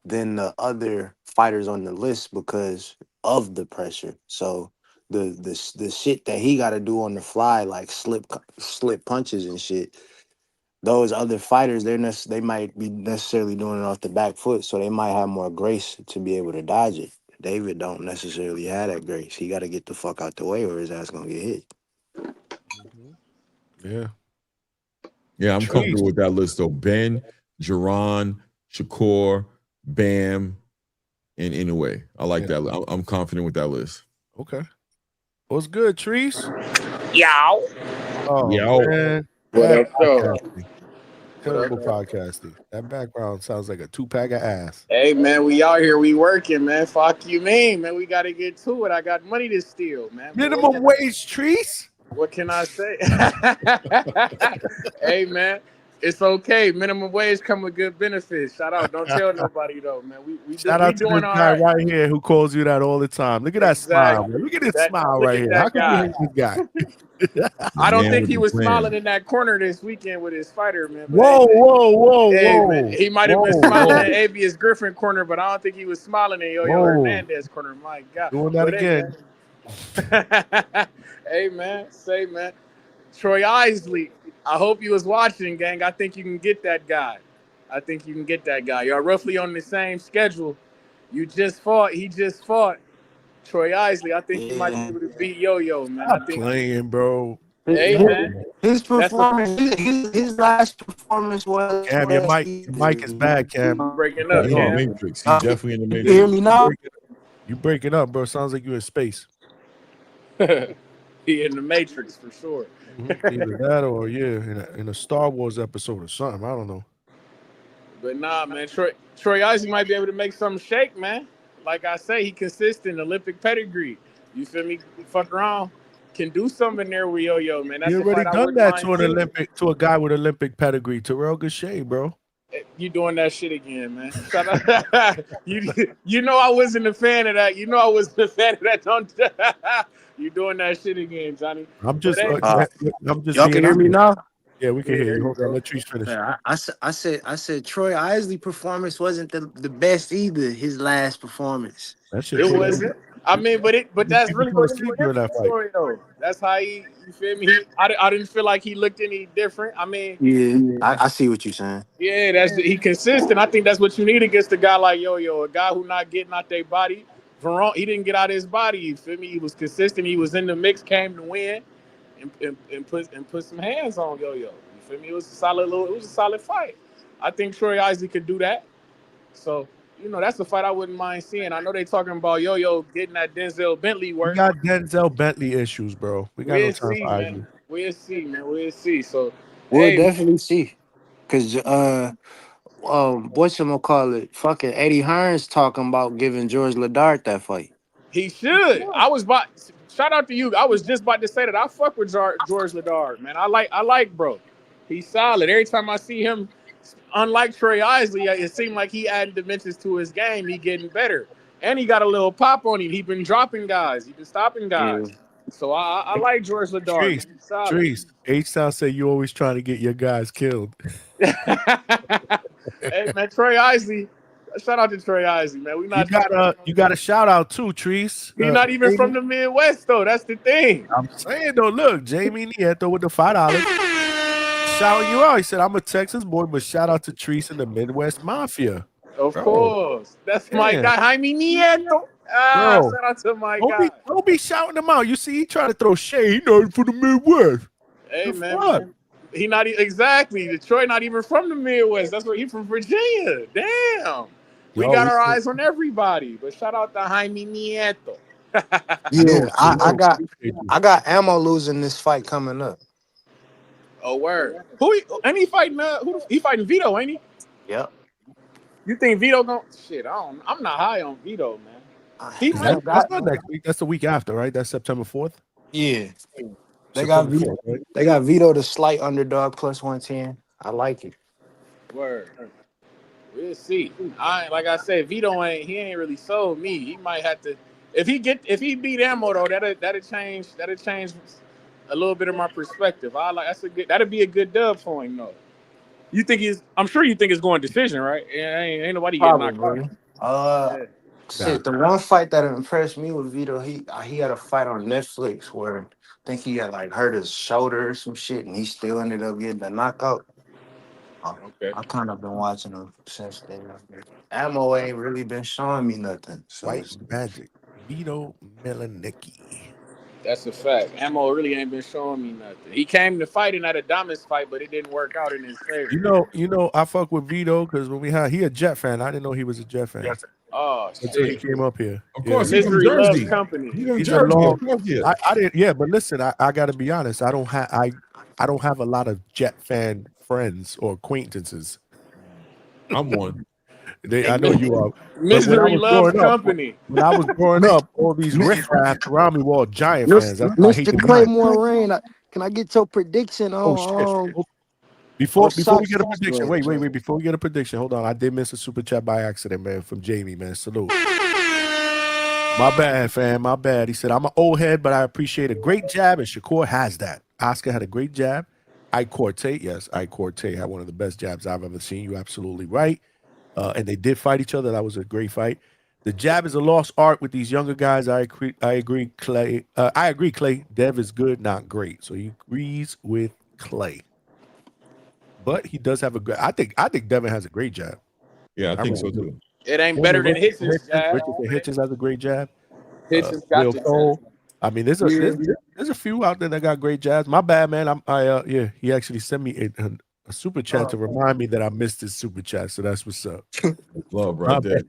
than the other fighters on the list because of the pressure. So the shit that he got to do on the fly, like slip punches and shit, those other fighters, they might be necessarily doing it off the back foot, so they might have more grace to be able to dodge it. David don't necessarily have that grace. He got to get the fuck out the way or his ass gonna get hit. Yeah. Yeah, I'm comfortable with that list though. Ben, Jerron, Shakur, Bam, and Inoue. I like that. I'm confident with that list. Okay. What's good, Trees? Yow. Oh, Yo. man. What up, though? Terrible podcasting. That background sounds like a 2-pack of ass. Hey, man, we out here. We working, man. Fuck you, man. We got to get to it. I got money to steal, man. Minimum wage, Trees? What can I say? Hey, man, it's okay. Minimum wage come with good benefits. Shout out. Don't tell nobody, though, man. Shout out to this guy right here who calls you that all the time. Look at that smile, man. Look at this smile right here. How can you hate this guy? I don't think he was smiling in that corner this weekend with his fighter, man. Whoa. Man, he might have been smiling in Avius Griffin corner, but I don't think he was smiling in Yo-Yo Hernandez corner. My God. Doing that again. Hey, man. Say, man. Troy Isley, I hope you was watching, gang. I think you can get that guy. Y'all roughly on the same schedule. He just fought. Troy Isley, I think he might be able to beat Yo-Yo, man. I think playing, bro. Hey, man. His performance, his last performance was. Cam, your mic is bad, Cam. Breaking up, He's in the Cam. Matrix. He's definitely in the Matrix. You hear me now? You breaking up, bro. Sounds like you're in space. He in the Matrix for sure. Either that or in a Star Wars episode or something. I don't know. But nah, man. Troy Isley might be able to make something shake, man. Like I say, he consistent, Olympic pedigree. You feel me? Fuck around, can do something there with Yo-Yo, man. That's you already done that to a guy with Olympic pedigree, Terrell Gachet, bro. You doing that shit again, man. You know I wasn't a fan of that. You Don't you doing that shit again, Johnny? I'm just y'all can hear me now? Yeah, we can hear you. Hold on, let Trees finish. Yeah, I said Troy Isley performance wasn't the best either. His last performance. That shit it wasn't. I mean, but that's People really fell what asleep his during that fight. story though. That's how you feel me. I didn't feel like he looked any different. I mean, Yeah, I see what you're saying. yeah, he consistent. I think that's what you need against a guy like Yo-Yo, a guy who not getting out their body. Veron, he didn't get out his body. You feel me? He was consistent. He was in the mix, came to win, and put some hands on Yo-Yo. You feel me? It was a solid fight. I think Troy Isley could do that. So, that's a fight I wouldn't mind seeing. I know they talking about Yo-Yo getting that Denzel Bentley We work. got Denzel Bentley issues, bro. We got no We'll time see, for man. Isley. We'll see, man. We'll see. So, We'll hey, definitely see. Cause whatchamacallit, fucking Eddie Hearns talking about giving George Ladart that fight. he should. Shout out to you. I was just about to say that I fuck with George Ladard, man. I like bro. He's solid. Every time I see him, unlike Troy Isley, it seemed like he added dimensions to his game. He getting better. And he got a little pop on him. He been dropping guys. He been stopping guys. So I like George Ladard. Trees. H-Town say you always trying to get your guys killed. Hey man, Troy Isley. Shout out to Troy Isley, man. We not you got a shout out too, Trees. He's not even from the Midwest though. That's the thing. I'm saying though, look, Jamie Nieto with the $5. Shouting you out. He said, I'm a Texas boy, but shout out to Trees and the Midwest Mafia. Of course. That's my guy, Jaime Nieto. Bro, Shout out to my guy. Don't be shouting him out. You see, he trying to throw shade. He not from the Midwest. Hey, man. He not exactly. Detroit not even from the Midwest. That's where he from Virginia. Damn. We got our eyes on everybody. But shout out to Jaime Nieto. Yeah, I got ammo losing this fight coming up. Oh, word. Ain't he fighting? He fighting Vito, ain't he? Yep. You think Vito gonna? Shit, I'm not high on Vito, man. That's not next week. That's the week after, right? That's September 4th. Yeah. They September got Vito. 4th, right? They got Vito the slight underdog plus 110. I like it. Word. We'll see. Like I said, Vito ain't really sold me. He might have to if he beat Ammo though, that'll change a little bit of my perspective. That'd be a good dub for him though. I'm sure you think it's going decision, right? Ain't nobody getting knocked out. Shit, the one fight that impressed me with Vito, he had a fight on Netflix where I think he had hurt his shoulder or some shit, and he still ended up getting the knockout. Okay. I kind of been watching him since then. Ammo ain't really been showing me nothing. So White Magic, Vito Melanicki. That's a fact. Ammo really ain't been showing me nothing. He came to fighting at a Damas fight, but it didn't work out in his favor. You know, I fuck with Vito because when he a Jet fan. I didn't know he was a Jet fan. Oh, until he came up here. Of course, he's from Jersey. Company. He's a long. I didn't. Yeah, but listen, I got to be honest. I don't have a lot of Jet fan friends or acquaintances. I'm one. I know you are. Misery loves company. When I was growing up, all these riffraff around me were all Giant fans. Mr. Claymore Rain, can I get your prediction on? Before we get a prediction, wait. Before we get a prediction, hold on. I did miss a super chat by accident, man, from Jamie, man. Salute. My bad, fam. My bad. He said, I'm an old head, but I appreciate a great jab, and Shakur has that. Oscar had a great jab. Ike Corte, yes, Ike Corte had one of the best jabs I've ever seen. You're absolutely right. And they did fight each other. That was a great fight. The jab is a lost art with these younger guys. I agree, Clay. I agree, Clay. Dev is good, not great. So he agrees with Clay. But he does have a good. I think Devin has a great jab. Yeah, I think so too. It ain't better than Hitchens' jab. Hitchens has a great jab. Hitchens got the jab. I mean, there's a few out there that got great jabs. My bad, man. He actually sent me a super chat to remind me that I missed his super chat. So that's what's up. Love right there.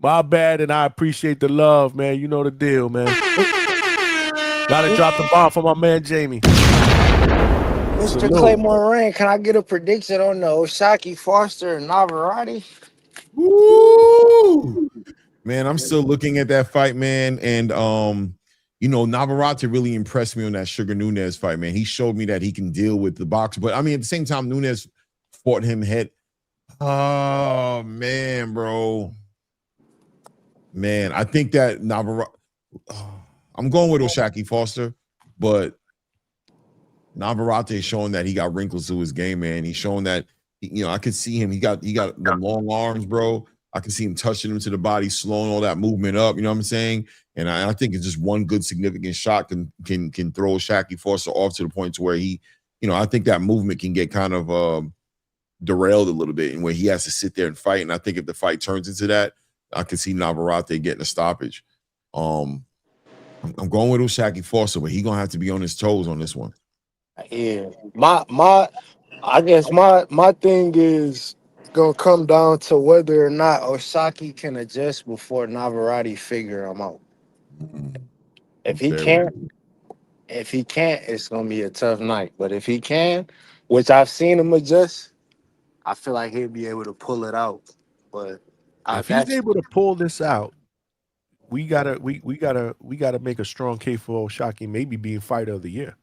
My bad, and I appreciate the love, man. You know the deal, man. Gotta drop the bomb for my man Jamie. Mr. Claymore Rain, can I get a prediction on the Oshaki Foster and Navarrete? Woo! Man, I'm still looking at that fight, man. And Navarrete really impressed me on that Sugar Nunes fight, man. He showed me that he can deal with the box. But I mean, at the same time, Nunes fought him head. Oh man, bro. Man, I think that Navarrete. I'm going with Oshaki Foster, but Navarrete is showing that he got wrinkles to his game, man. He's showing that I could see him. He got the long arms, bro. I can see him touching him to the body, slowing all that movement up. You know what I'm saying? And I think it's just one good significant shot can throw Shaqy Foster off to the point to where he, I think that movement can get kind of derailed a little bit, and where he has to sit there and fight. And I think if the fight turns into that, I can see Navarrete getting a stoppage. I'm going with Shaqy Foster, but he's gonna have to be on his toes on this one. Yeah, I guess my thing is gonna come down to whether or not Osaki can adjust before Navarrete figure him out. If he can't, it's gonna be a tough night. But if he can, which I've seen him adjust, I feel like he'll be able to pull it out. But if he's able to pull this out, we gotta make a strong case for Osaki maybe being fighter of the year.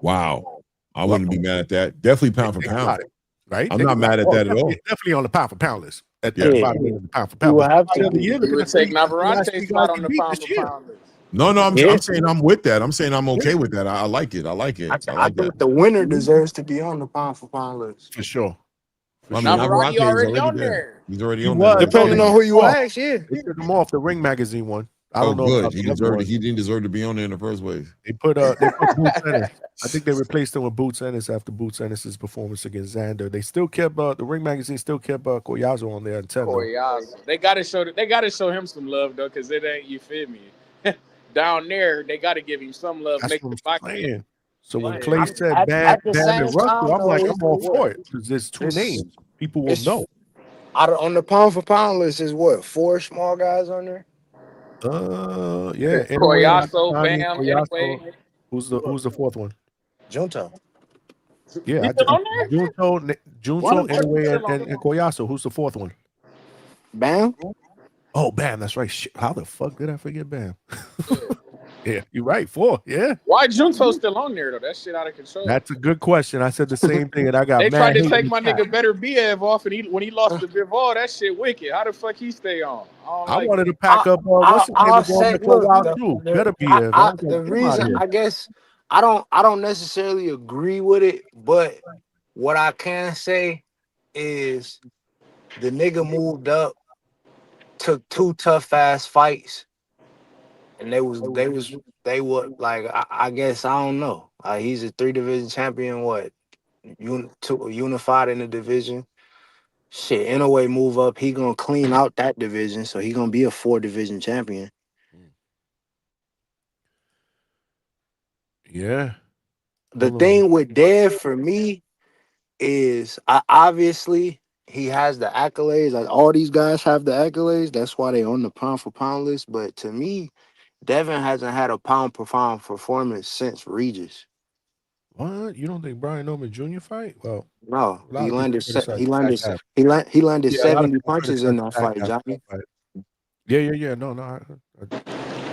Wow, I wouldn't be mad at that. Definitely pound for pound, right? I'm not mad at that at all. Definitely on the pound for pound list. At the bottom of the pound for pound. You would take Navarrete's spot on the pound for pound list. No, I'm saying I'm with that. I'm saying I'm okay with that. I like it. I think the winner deserves to be on the pound for pound list. For sure. Navarrete already on there. He's already on there. Depending on who you ask, They took him off the Ring Magazine one. I don't know. Good. He didn't deserve to be on there in the first place. They put Boots Ennis. I think they replaced him with Boots Ennis after Boots Ennis' performance against Xander. They still kept the Ring Magazine still kept Koyazo on there until Koyazo. They gotta show him some love though, because it ain't, you feel me. Down there, they gotta give him some love. That's Make what the I'm fight. saying. So when Clay said Bam and Russell, I'm like, I'm all for it because there's two names. People will know. On the pound for pound list is what, 4 small guys on there? Yeah. Koyazo, Bam, anyway. Who's the fourth one? Junto. Yeah, He's still on there? Junto, anyway, and Koyazo. Who's the fourth one? Bam. Oh, Bam. That's right. Shit, how the fuck did I forget Bam? Yeah, you're right. 4. Yeah. Why Junto still on there though? That shit out of control. That's a good question. I said the same thing, and I got. They mad tried to take my nigga Better Biev off, and when he lost to Bivol, that shit wicked. How the fuck he stay on? I wanted to pack up. What's his name? Better Biev. The reason, I guess, I don't necessarily agree with it, but what I can say is the nigga moved up, took 2 tough ass fights. And they were like, I guess, I don't know. He's a 3-division champion, unified in the division. Shit, in a way, move up. He gonna clean out that division, so he gonna be a 4-division champion. Yeah. The thing with Dev for me is, obviously he has the accolades. Like all these guys have the accolades. That's why they on the pound for pound list. But to me, Devin hasn't had a pound for pound performance since Regis. What? You don't think Brian Norman Jr. fight? Well, no, he landed 70 punches in that fight, Johnny. Yeah. No.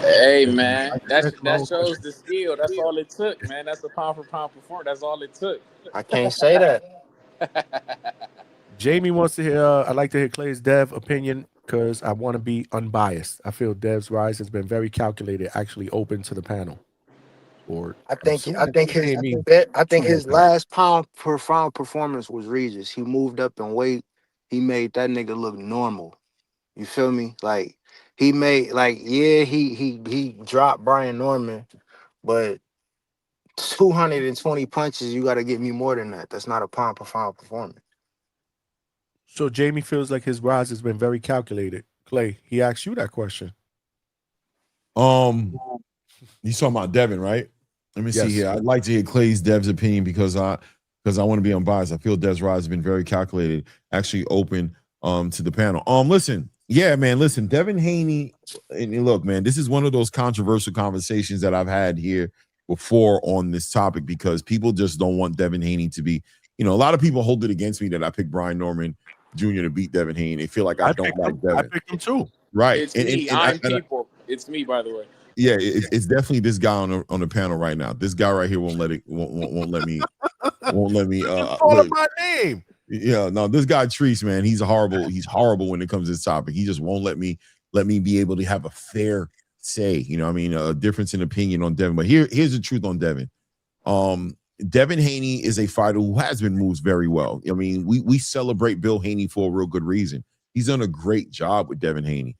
Hey man, that shows the skill. That's all it took, man. That's a pound for pound performance. That's all it took. I can't say that. Jamie wants to hear. I'd like to hear Clay's Dev opinion, because I want to be unbiased. I feel Dev's rise has been very calculated, actually open to the panel. I think his last pound per pound performance was Regis. He moved up in weight. He made that nigga look normal. You feel me? Like he made he dropped Brian Norman, but 220 punches, you got to get me more than that. That's not a pound per pound performance. So Jamie feels like his rise has been very calculated. Clay, he asked you that question. You talking about Devin, right? Let me see here. I'd like to hear Clay's Dev's opinion because I want to be unbiased. I feel Dev's rise has been very calculated, actually open to the panel. Listen, Devin Haney, and look, man, this is one of those controversial conversations that I've had here before on this topic because people just don't want Devin Haney to be, a lot of people hold it against me that I picked Brian Norman Jr. to beat Devin Haney. They feel like I don't like Devin. I picked him too. Right. It's me. It's me, by the way. Yeah, it's definitely this guy on the panel right now. This guy right here won't let me call him my name. Yeah, no, this guy Treese, man, he's horrible when it comes to this topic. He just won't let me be able to have a fair say, a difference in opinion on Devin. But here's the truth on Devin. Devin Haney is a fighter who has been moved very well. I mean, we celebrate Bill Haney for a real good reason. He's done a great job with Devin Haney.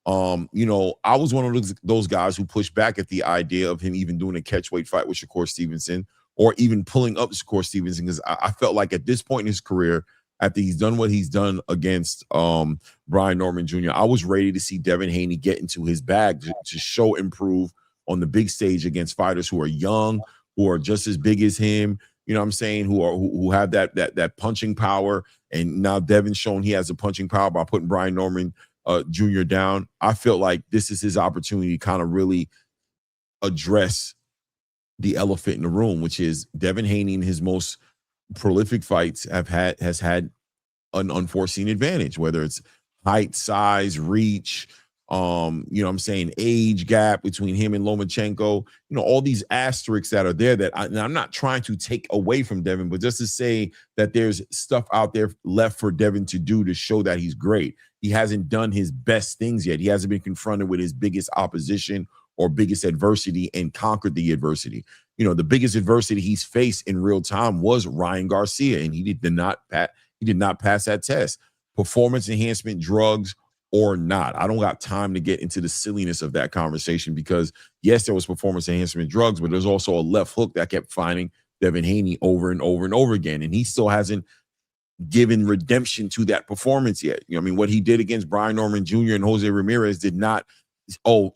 You know, I was one of those guys who pushed back at the idea of him even doing a catchweight fight with Shakur Stevenson or even pulling up Shakur Stevenson, because I felt like at this point in his career, after he's done what he's done against Brian Norman Jr., I was ready to see Devin Haney get into his bag to show improve on the big stage against fighters who are young, who are just as big as him, you know what I'm saying, who have that punching power. And now Devin's shown he has a punching power by putting Brian Norman Jr. down. I feel like this is his opportunity to kind of really address the elephant in the room, which is Devin Haney in his most prolific fights has had an unforeseen advantage, whether it's height, size, reach, you know what I'm saying, age gap between him and Lomachenko, you know, all these asterisks that are there that I'm not trying to take away from Devin, but just to say that there's stuff out there left for Devin to do to show that he's great. He hasn't done his best things yet. He hasn't been confronted with his biggest opposition or biggest adversity and conquered the adversity. You know, the biggest adversity he's faced in real time was Ryan Garcia, and he did not pass that test. Performance enhancement drugs or not. I don't got time to get into the silliness of that conversation, because yes, there was performance enhancement drugs, but there's also a left hook that kept finding Devin Haney over and over and over again, and he still hasn't given redemption to that performance yet. You know, I mean, what he did against Brian Norman Jr. and Jose Ramirez did not tell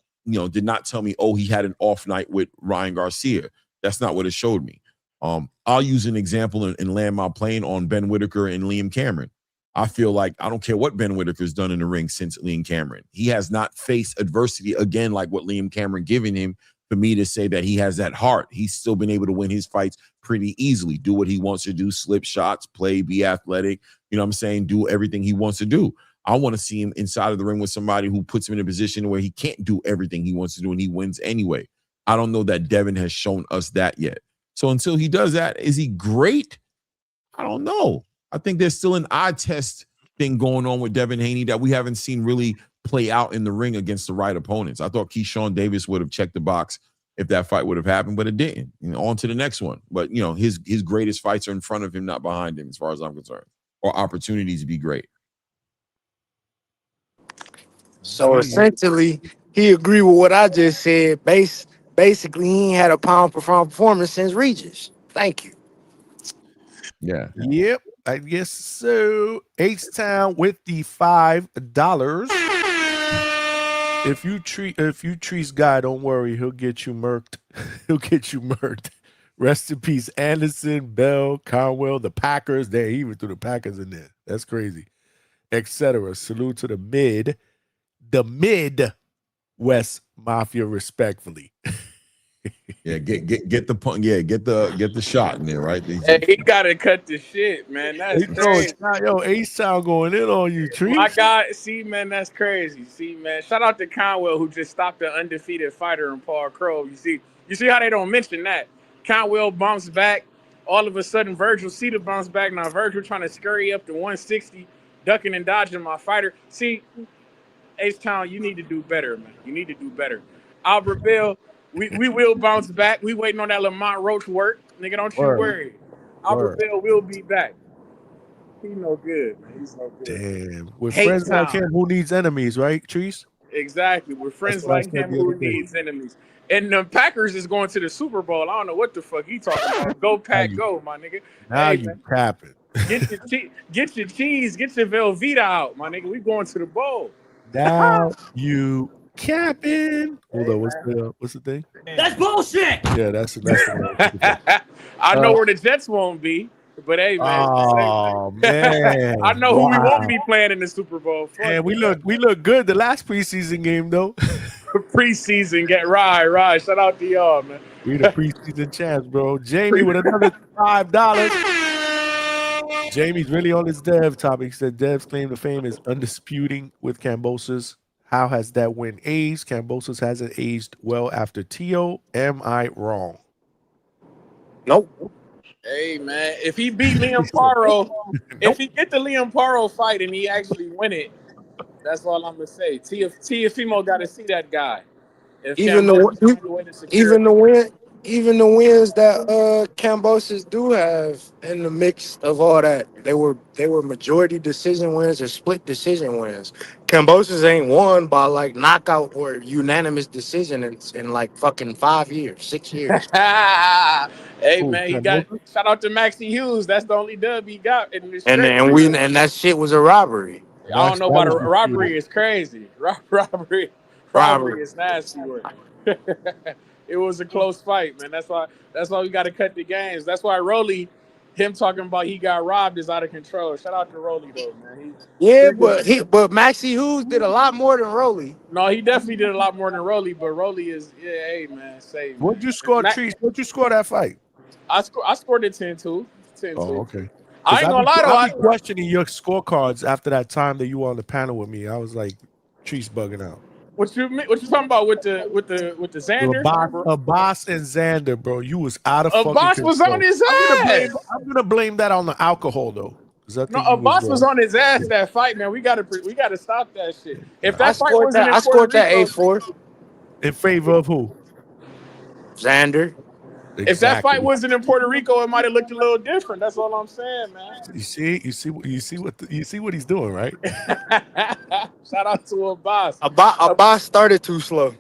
me, he had an off night with Ryan Garcia. That's not what it showed me. I'll use an example and land my plane on Ben Whitaker and Liam Cameron. I feel like I don't care what Ben Whitaker's done in the ring since Liam Cameron. He has not faced adversity again like what Liam Cameron given him for me to say that he has that heart. He's still been able to win his fights pretty easily, do what he wants to do, slip shots, play, be athletic, you know what I'm saying, do everything he wants to do. I want to see him inside of the ring with somebody who puts him in a position where he can't do everything he wants to do and he wins anyway. I don't know that Devin has shown us that yet. So until he does that, is he great? I don't know. I think there's still an eye test thing going on with Devin Haney that we haven't seen really play out in the ring against the right opponents. I thought Keyshawn Davis would have checked the box if that fight would have happened, but it didn't. You know, on to the next one. But, you know, his greatest fights are in front of him, not behind him, as far as I'm concerned, or opportunities to be great. So essentially, he agreed with what I just said. Basically, he ain't had a pound per pound performance since Regis. Thank you. Yeah. Yep. I guess so. H-Town with the $5. If you treat Guy, don't worry, he'll get you murked. He'll get you murked. Rest in peace, Anderson, Bell, Conwell, the Packers. They even threw the Packers in there. That's crazy. Etc. Salute to the Midwest Mafia, respectfully. Yeah, get the point. Yeah, get the shot in there, right? Hey, he gotta cut the shit, man. That's crazy. Yo, H-Town going in on you, Tree. My God, see, man, that's crazy. See, man, shout out to Conwell, who just stopped the undefeated fighter in Paul Crow. You see how they don't mention that. Conwell bumps back. All of a sudden, Virgil Cedar bumps back. Now Virgil trying to scurry up to 160, ducking and dodging my fighter. See, H-Town, you need to do better, man. You need to do better. Albert Bell, we will bounce back. We waiting on that Lamont Roach work. Nigga, don't you worry. Albert Bell will be back. He's no good, man. He's no good. Damn. With friends like him, who needs enemies, right, Trees? Exactly. With friends like him, who needs enemies. And the Packers is going to the Super Bowl. I don't know what the fuck he talking about. Go Pack, go, my nigga. Now you capping. Get your cheese, get your Velveeta out, my nigga. We going to the bowl. Now you capping. Hold on, what's the thing? That's bullshit. Yeah, that's I know where the Jets won't be, but hey, man. Oh man, I know who we won't be playing in the Super Bowl. And we look good the last preseason game though. Preseason, get right. Shout out to y'all, man. We the preseason champs, bro. Jamie with another $5. Jamie's really on his Dev topic. He said Dev's claim to fame is undisputing with Kambosos. How has that win aged? Kambosos hasn't aged well after Tio. Am I wrong? Nope. Hey, man, if he beat Liam Paro, if he get the Liam Paro fight and he actually win it, that's all I'm gonna say. Teofimo got to see that guy. If Even the even the wins that Kambosos do have in the mix of all that, they were majority decision wins or split decision wins. Kambosos ain't won by like knockout or unanimous decision in like fucking 5 years, 6 years. Hey Who, man, he got Kambosos? shout out to Maxie Hughes. That's the only dub he got in this And stretch. and that shit was a robbery. I don't know That about a was robbery. disputed. It's crazy. Robbery Robbery. is nasty work. It was a close fight, man. That's why we got to cut the games. That's why Rolly, him talking about he got robbed is out of control. Shout out to Rolly though, man. Yeah, but Maxie Hughes did a lot more than Rolly. No, he definitely did a lot more than Rolly, but Rolly is hey man, say man. What'd you score, Trees? What'd you score that fight? I scored it 10-2. 10-2. Oh, okay. I ain't gonna lie though. I be questioning your scorecards after that time that you were on the panel with me. I was like, Trees bugging out. What you talking about with the Xander? Abbas and Xander, bro. You was out of fucking Abbas control. was on his ass. I'm gonna blame that on the alcohol though. No, Abbas was on his ass that fight, man. We gotta stop that shit. If that fight wasn't in I scored Puerto that Rico, 8-4. In favor of who? Xander. If that fight wasn't in Puerto Rico, it might have looked a little different. That's all I'm saying, man. You see what he's doing, right? Shout out to Abbas. Abbas started too slow.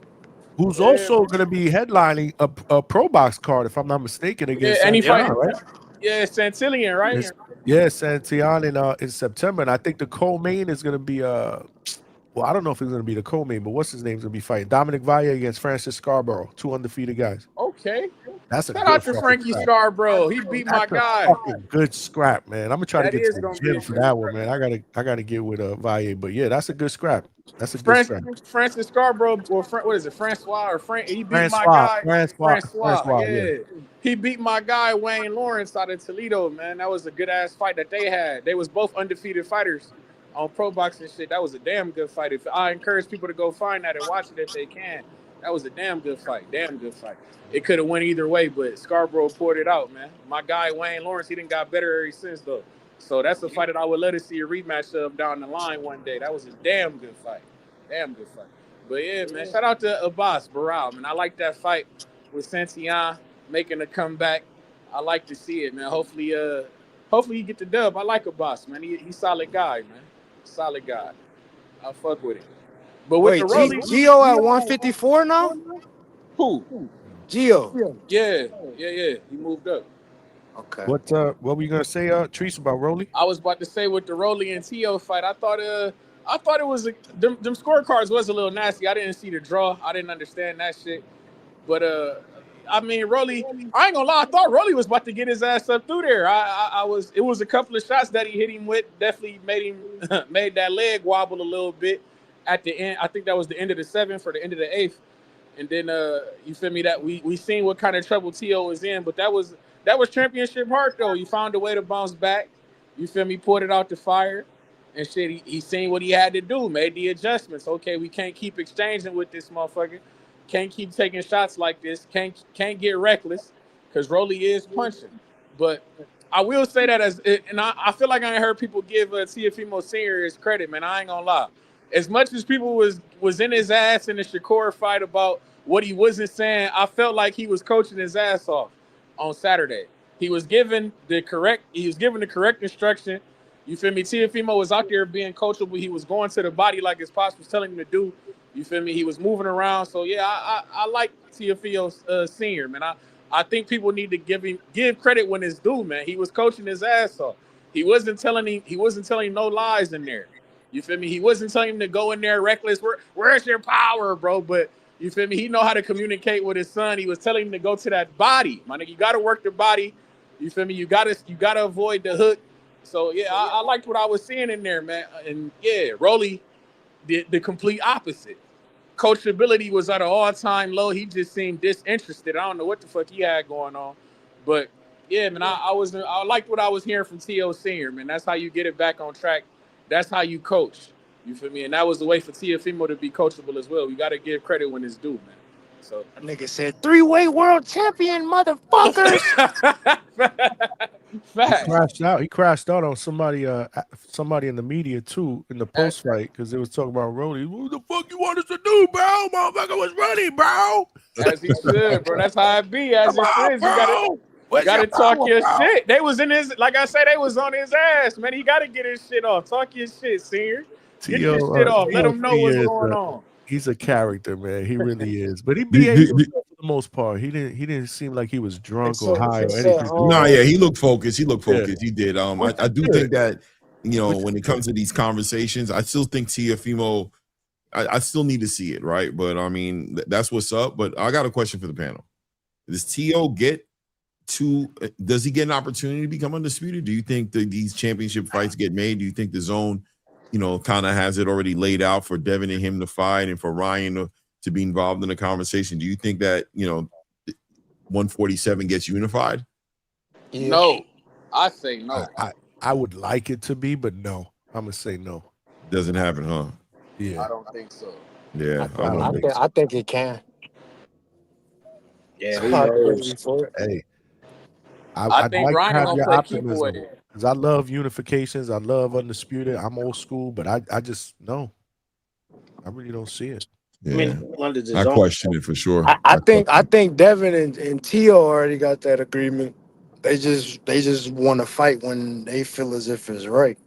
Who's also going to be headlining a pro box card, if I'm not mistaken, against and he Santillan, fight, right? Yeah, Santillan, right? Santillan in September, and I think the co-main is going to be well, I don't know if it's going to be the co-main, but what's his name's going to be fighting? Dominic Valle against Francis Scarborough, 2 undefeated guys. Okay. That's a Shout good out to Frankie scrap. Scarborough. He beat my guy. Fucking good scrap, man. I'm gonna try to That get is to gonna the be gym a for good that one, man. I gotta get with Valle, but yeah, that's a good scrap. That's a good scrap. Francis Scarborough, or what is it, Francois or Frank? He beat my guy. Francois, yeah. He beat my guy Wayne Lawrence out of Toledo, man. That was a good ass fight that they had. They was both undefeated fighters on pro boxing shit. That was a damn good fight. If I encourage people to go find that and watch it if they can. That was a damn good fight. Damn good fight. It could have went either way, but Scarborough poured it out, man. My guy Wayne Lawrence, he didn't got better ever since though. So that's a fight that I would love to see a rematch of down the line one day. That was a damn good fight. Damn good fight. But yeah, man, shout out to Abbas Barral, man. I like that fight with Santillan making a comeback. I like to see it, man. Hopefully he get the dub. I like Abbas, man. He's solid guy, man. Solid guy. I fuck with it. But with wait, the Rolly, Gio at 154 now? Who? Gio. Yeah. He moved up. Okay. What were you gonna say, Treese, about Rolly? I was about to say with the Rolly and Tio fight, I thought it was them scorecards was a little nasty. I didn't see the draw. I didn't understand that shit. But I mean, Rolly, I ain't gonna lie, I thought Rolly was about to get his ass up through there. It was a couple of shots that he hit him with, definitely made that leg wobble a little bit at the end. I think that was the end of the 7th or the end of the 8th. And then you feel me, that we seen what kind of trouble T.O. was in, but that was championship heart though. He found a way to bounce back. You feel me, poured it out the fire and shit. He seen what he had to do, made the adjustments. Okay, we can't keep exchanging with this motherfucker. Can't keep taking shots like this. Can't get reckless, because Rolly is punching. But I will say that and I feel like I ain't heard people give Teofimo Senior his credit, man. I ain't gonna lie. As much as people was in his ass in the Shakur fight about what he wasn't saying, I felt like he was coaching his ass off on Saturday. He was given the correct instruction. You feel me? Teofimo was out there being coachable. He was going to the body like his pops was telling him to do. You feel me? He was moving around. So yeah, I like Teofimo Senior, man. I think people need to give credit when it's due, man. He was coaching his ass off. He wasn't telling no lies in there. You feel me? He wasn't telling him to go in there reckless. Where's your power, bro? But you feel me? He know how to communicate with his son. He was telling him to go to that body. My nigga, you got to work the body. You feel me? You got to avoid the hook. So, yeah, I liked what I was seeing in there, man. And, yeah, Rolly did the complete opposite. Coachability was at an all-time low. He just seemed disinterested. I don't know what the fuck he had going on. But, yeah, man, I liked what I was hearing from T.O. Senior, man. That's how you get it back on track. That's how you coach. You feel me? And that was the way for Teofimo to be coachable as well. We got to give credit when it's due, man. So that nigga said 3-way world champion, motherfuckers. He crashed out on somebody in the media too in the post fight, because they was talking about Rolly. What the fuck you want us to do, bro? Motherfucker was running, bro. As he should, bro. That's how it be. As it is, you gotta talk your shit. They was in his, like I said, they was on his ass, man. He gotta get his shit off. Talk your shit, senior. Get your shit off. Let him know what's going on. He's a character, man. He really is. But he behaved himself for the most part. He didn't seem like he was drunk or high or anything. No, yeah, he looked focused. He looked focused. He did. I do think that, you know, when it comes to these conversations, I still think Teofimo, I still need to see it, right? But I mean, that's what's up. But I got a question for the panel. Does Teo does he get an opportunity to become undisputed? Do you think that these championship fights get made? Do you think the zone, you know, kind of has it already laid out for Devin and him to fight and for Ryan to be involved in the conversation? Do you think that, you know, 147 gets unified? No, I say no. I would like it to be, but no. I'm gonna say no. Doesn't happen, huh? Yeah, I don't think so. Yeah, I think it can. Yeah, hey, I think like Ryan to have gonna your play optimism keep away. because I love unifications. I love undisputed. I'm old school, but I just no. I really don't see it. Yeah. I mean, under the I zone. question it for sure. I think Devin and Tio already got that agreement. They just want to fight when they feel as if it's right.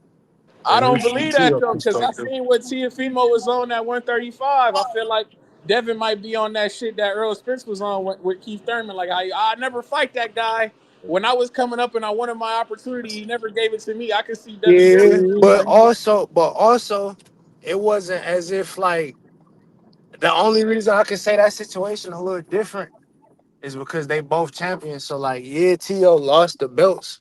I don't believe that though, because I perspective. seen what Teofimo was on at 135. I feel like Devin might be on that shit that Earl Spence was on with Keith Thurman. Like I never fight that guy. When I was coming up and I wanted my opportunity, he never gave it to me. I could see Devin. Yeah, but also, it wasn't as if like the only reason I could say that situation a little different is because they both champions. So like, yeah, Tio lost the belts,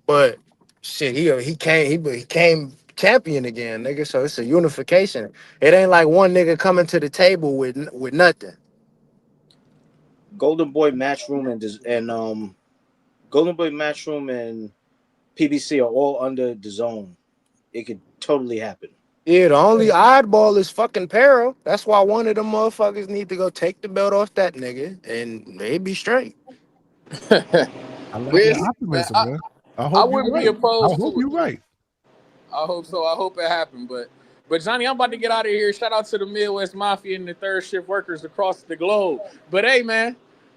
but shit, he came champion again, nigga. So it's a unification. It ain't like one nigga coming to the table with nothing. Golden Boy Matchroom and Golden Boy Matchroom and PBC are all under the zone. It could totally happen. Yeah, the only oddball is fucking Pero. That's why one of them motherfuckers need to go take the belt off that nigga, and they be straight. I like your optimism, man. I wouldn't be opposed. I hope you're right. I hope so. I hope it happened. But Johnny, I'm about to get out of here. Shout out to the Midwest Mafia and the third shift workers across the globe. But hey, man,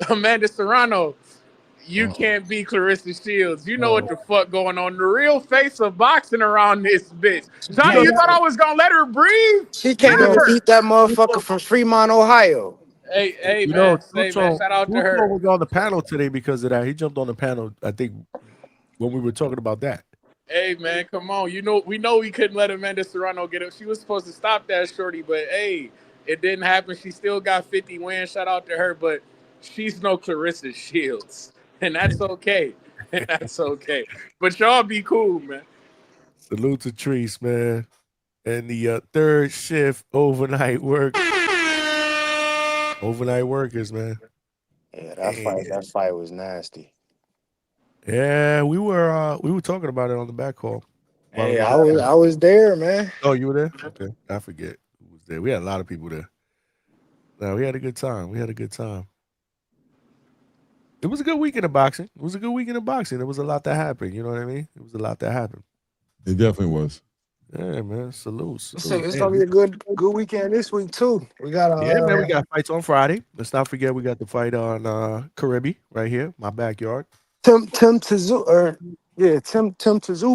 Amanda Serrano, you can't be Clarissa Shields. You know what the fuck going on. The real face of boxing around this bitch. Johnny, you thought I was gonna let her breathe? She can't even beat that motherfucker from Fremont, Ohio. Hey, man, shout out to her. Was on the panel today because of that. He jumped on the panel, I think, when we were talking about that. Hey, man, come on. We know we couldn't let Amanda Serrano get it. She was supposed to stop that shorty, but hey, it didn't happen. She still got 50 wins. Shout out to her, but she's no Clarissa Shields. And that's okay. That's okay. But y'all be cool, man. Salute to Treese, man. And the third shift overnight work. Overnight workers, man. Yeah, that fight was nasty. Yeah, we were talking about it on the back call. Hey, I was there, man. Oh, you were there? Okay. I forget who was there. We had a lot of people there. No, we had a good time. It was a good weekend of boxing. There was a lot that happened. You know what I mean? It was a lot that happened. It definitely was. Yeah, man. Salute. It's gonna be a good weekend this week too. We got man. We got fights on Friday. Let's not forget we got the fight on Caribbean right here, my backyard. Tim Tszyu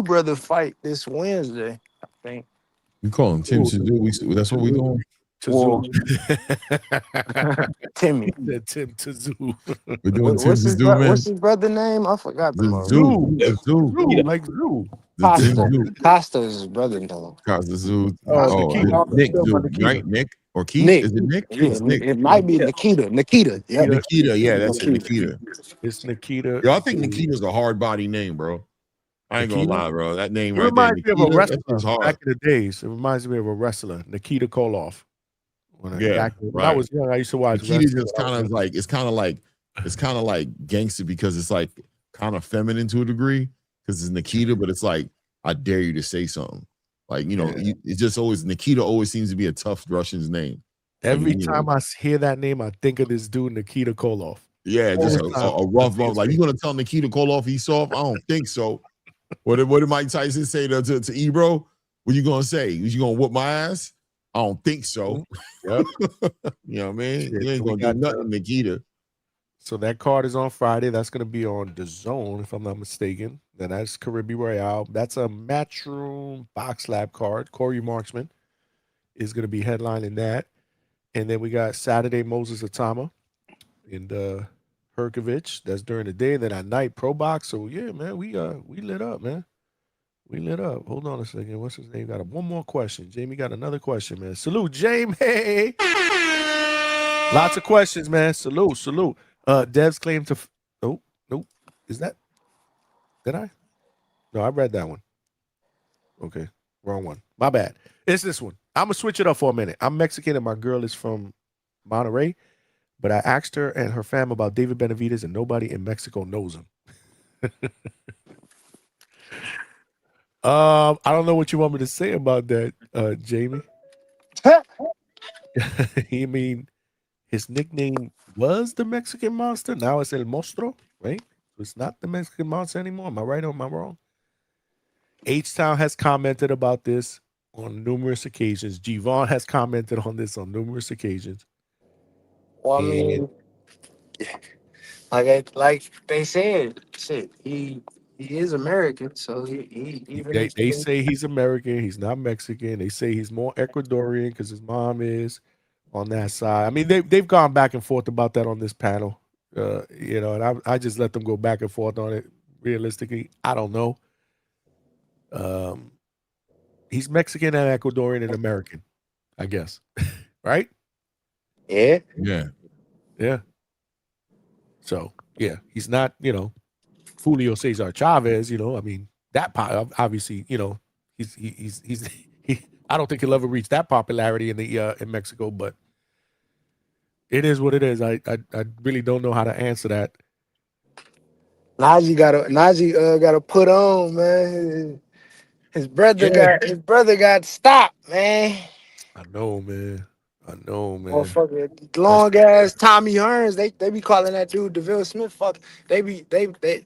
brother fight this Wednesday, I think. You call him Tim Tszyu? That's what we doing. Timmy. Tim Tszyu. We're doing Tim What's his brother name? I forgot the Zoo. Like Zoo. Costa is his brother name. Costa Zoo. Nick Zoo, right? Nick or Keith? Nick. Is it Nick? Yeah, It's Nick. It might be Nikita. Yeah. Nikita. Yeah, that's it. Nikita. It's Nikita. Yo, I think Nikita's a hard body name, bro. I ain't gonna lie, bro. That name right there. Reminds me of a Nikita, wrestler back in the days. It reminds me of a wrestler, Nikita Koloff. When I was young, I used to watch. Nikita just kind of like it's kind of like gangster because it's like kind of feminine to a degree because it's Nikita, but it's like I dare you to say something. Like it's just always Nikita always seems to be a tough Russian's name. Every time I hear that name, I think of this dude Nikita Koloff. Yeah, just a rough. Like you gonna tell Nikita Koloff he's soft? I don't think so. What did Mike Tyson say to Ebro? What you gonna say? You gonna whoop my ass? I don't think so. Yep. You know what I mean? Shit, You ain't so we gonna got do nothing, Nikita. So that card is on Friday. That's going to be on the Zone, if I'm not mistaken. Then that's Caribbean Royale. That's a Matchroom Box Lab card. Corey Marksman is going to be headlining that. And then we got Saturday Moses Atama and Herkovich. That's during the day. And then at night Pro Box. So yeah, man, we lit up, man. We lit up. Hold on a second. What's his name? Got one more question. Jamie got another question, man. Salute, Jamie. Hey. Lots of questions, man. Salute. Dev's claim to nope. Is that? Did I? No, I read that one. Okay, wrong one. My bad. It's this one. I'm gonna switch it up for a minute. I'm Mexican and my girl is from Monterrey, but I asked her and her fam about David Benavidez and nobody in Mexico knows him. I don't know what you want me to say about that, Jamie. You mean his nickname was the Mexican Monster? Now it's El Monstro, right? So it's not the Mexican Monster anymore. Am I right or am I wrong? H-Town has commented about this on numerous occasions. G-Vaughn has commented on this on numerous occasions. Well, I mean, like they said, shit, he is American, so he even They say he's American. He's not Mexican. They say he's more Ecuadorian because his mom is on that side. I mean, they've gone back and forth about that on this panel, and I just let them go back and forth on it. Realistically, I don't know. He's Mexican and Ecuadorian and American, I guess, right? Yeah. So yeah, he's not, Julio Cesar Chavez. I mean that obviously, he's I don't think he'll ever reach that popularity in Mexico, but it is what it is. I really don't know how to answer that. Najee gotta put on, man. His brother got stopped, man. I know, man. Motherfucker, long ass Tommy Hearns. They be calling that dude DeVille Smith. Fuck. They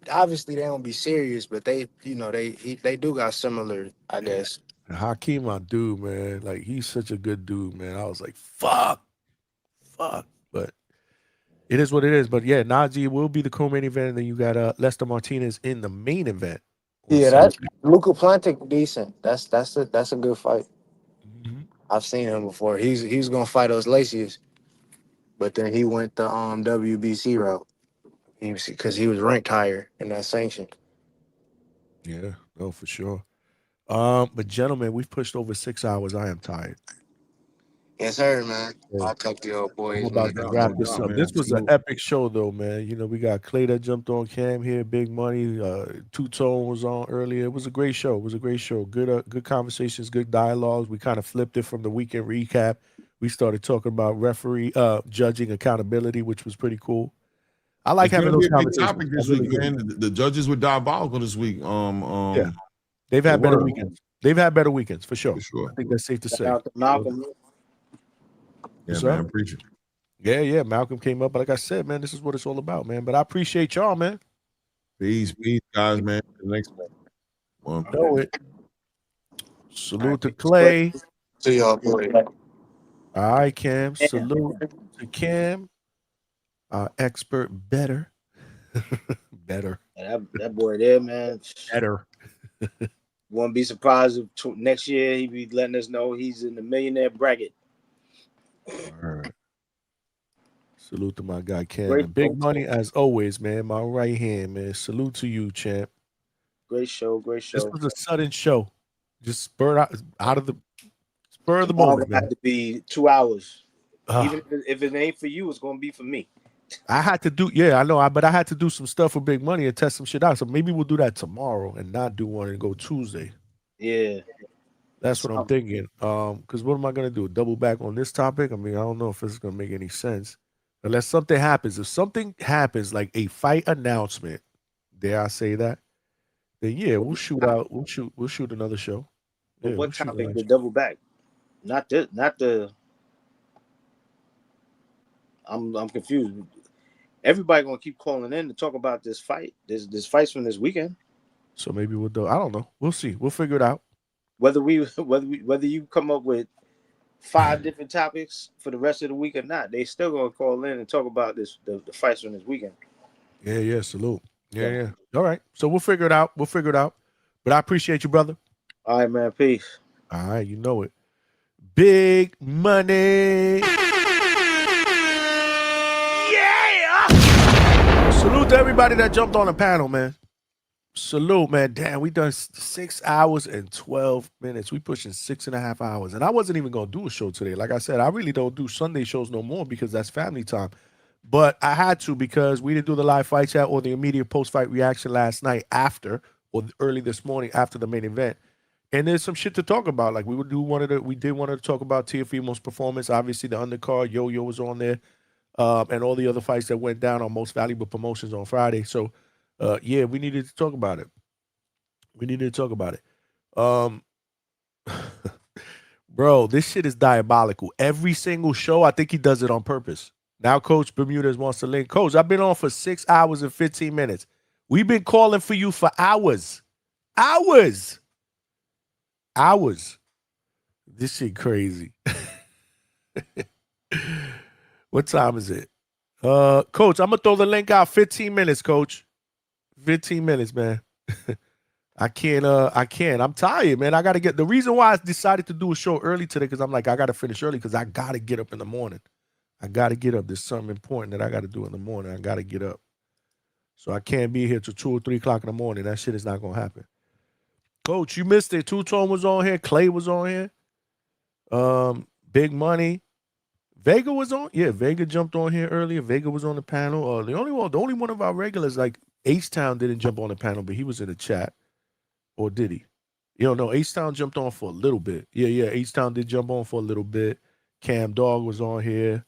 obviously they don't be serious, but they do got similar, I guess. Hakeem, my dude, man. Like he's such a good dude, man. I was like, fuck. But it is what it is. But yeah, Najee will be the co-main event, and then you got Lester Martinez in the main event. Yeah, that's Luca Plantic decent. That's a good fight. Mm-hmm. I've seen him before. He's gonna fight those Lacius, but then he went the WBC route. Because he was ranked higher in that sanction. Yeah, no, for sure. But gentlemen, we've pushed over 6 hours. I am tired. Yes, sir, man. I'll talk to y'all boys. I'm about to wrap this up. This was an epic show, though, man. We got Clay that jumped on cam here, Big Money. Two Tone was on earlier. It was a great show. Good conversations, good dialogues. We kind of flipped it from the weekend recap. We started talking about referee judging accountability, which was pretty cool. I like having those conversations. Topic this week, man. The judges were diabolical this week. Yeah, they've had better weekends. They've had better weekends for sure. I think that's safe to say. Malcolm. Yeah, man, appreciate it. Yeah. Malcolm came up, but like I said, man, this is what it's all about, man. But I appreciate y'all, man. Peace, guys, man. The next one. Know it. Salute to Clay. See y'all, boy. All right, Cam. Salute to Cam. Our expert better. That boy there, man. Better. Won't be surprised if next year he be letting us know he's in the millionaire bracket. All right. Salute to my guy Cam. Big Money as always, man. My right hand, man. Salute to you, champ. Great show. This was a sudden show. Just spur out of the moment. Had to be 2 hours. Even if it ain't for you, it's gonna be for me. I had to do, I know, but I had to do some stuff for Big Money and test some shit out. So maybe we'll do that tomorrow and not do one and go Tuesday. Yeah. That's what I'm thinking. Because what am I gonna do? Double back on this topic? I mean, I don't know if it's gonna make any sense. Unless something happens. If something happens, like a fight announcement, dare I say that? Then yeah, we'll shoot out. We'll shoot another show. But what topic to double back? Not the. I'm confused. Everybody gonna keep calling in to talk about this fight. This fights from this weekend. So maybe we'll do. I don't know. We'll see. We'll figure it out. Whether you come up with 5 different topics for the rest of the week or not, they still gonna call in and talk about the fights from this weekend. Yeah, salute. Yeah. All right. So we'll figure it out. But I appreciate you, brother. All right, man. Peace. All right, you know it. Big money. Yeah. Salute to everybody that jumped on the panel, man. Salute, man. Damn, we done 6 hours and 12 minutes. We pushing 6.5 hours. And I wasn't even going to do a show today. Like I said, I really don't do Sunday shows no more because that's family time. But I had to because we didn't do the live fight chat or the immediate post-fight reaction last night after or early this morning after the main event. And there's some shit to talk about. Like we did want to talk about Teofimo's performance. Obviously, the undercard, Yo-Yo was on there. And all the other fights that went down on Most Valuable Promotions on Friday. So, yeah, we needed to talk about it. Bro, this shit is diabolical. Every single show, I think he does it on purpose. Now, Coach Bermudez wants to link. Coach, I've been on for 6 hours and 15 minutes. We've been calling for you for hours. Hours. This shit crazy. What time is it? Coach, I'm going to throw the link out 15 minutes, Coach. 15 minutes, man. I can't. I'm tired, man. I got to get. The reason why I decided to do a show early today because I'm like, I got to finish early because I got to get up in the morning. I got to get up. There's something important that I got to do in the morning. I got to get up. So I can't be here till 2 or 3 o'clock in the morning. That shit is not going to happen. Coach, you missed it. Two-Tone was on here. Clay was on here. Big Money. Vega was on. Yeah, Vega jumped on here earlier. Vega was on the panel. The only one of our regulars, like H-Town, didn't jump on the panel, but he was in the chat. Or did he? No, H-Town jumped on for a little bit. Yeah, H-Town did jump on for a little bit. Cam Dog was on here.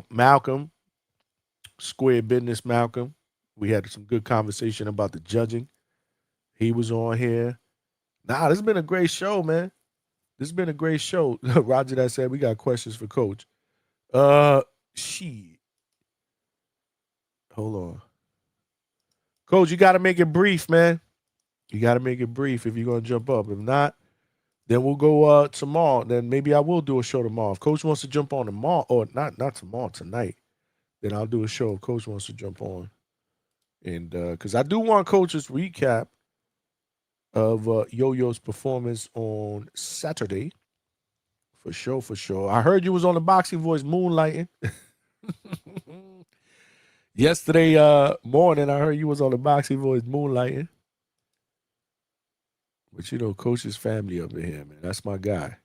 Malcolm, Square Business Malcolm. We had some good conversation about the judging. He was on here. Nah, this has been a great show, man. This has been a great show. Roger that said we got questions for Coach. Shit. Hold on. Coach, you got to make it brief, man. You got to make it brief if you're going to jump up. If not, then we'll go tomorrow. Then maybe I will do a show tomorrow. If Coach wants to jump on tomorrow, or not tomorrow, tonight, then I'll do a show if Coach wants to jump on. And because I do want Coach's recap of Yo-Yo's performance on Saturday. For sure. I heard you was on the Boxing Voice moonlighting. Yesterday morning, I heard you was on the Boxing Voice moonlighting. But Coach's family up in here, man. That's my guy.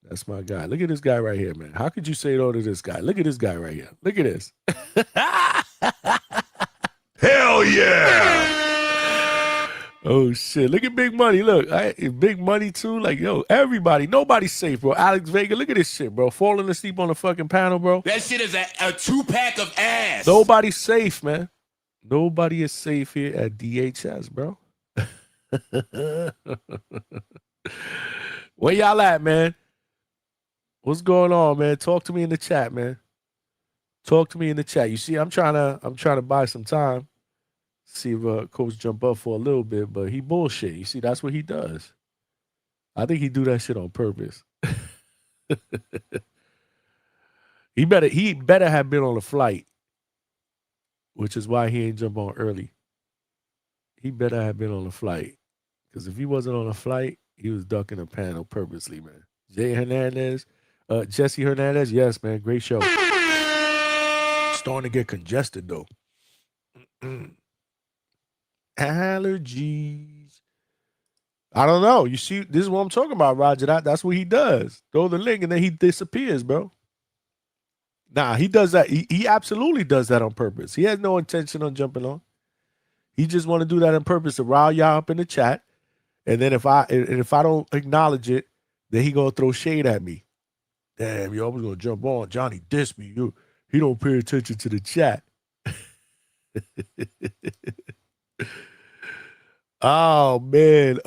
Look at this guy right here, man. How could you say no to this guy? Look at this guy right here. Look at this. Hell yeah! Oh, shit. Look at Big Money. Look, Big Money, too. Like, yo, everybody. Nobody's safe, bro. Alex Vega, look at this shit, bro. Falling asleep on the fucking panel, bro. That shit is a 2-pack of ass. Nobody's safe, man. Nobody is safe here at DHS, bro. Where y'all at, man? What's going on, man? Talk to me in the chat, man. Talk to me in the chat. You see, I'm trying to buy some time. See if Coach jump up for a little bit, but he bullshit. You see, that's what he does. I think he do that shit on purpose. He better have been on a flight, which is why he ain't jump on early. He better have been on a flight. Because if he wasn't on a flight, he was ducking a panel purposely, man. Jay Hernandez, Jesse Hernandez, yes, man, great show. Starting to get congested, though. Allergies. I don't know. You see, this is what I'm talking about, Roger. That's what he does. Throw the link and then he disappears, bro. Nah, he does that. He absolutely does that on purpose. He has no intention on jumping on. He just want to do that on purpose to rile y'all up in the chat. And then if I don't acknowledge it, then he gonna throw shade at me. Damn, you always gonna jump on. Johnny diss me. He don't pay attention to the chat. Oh man.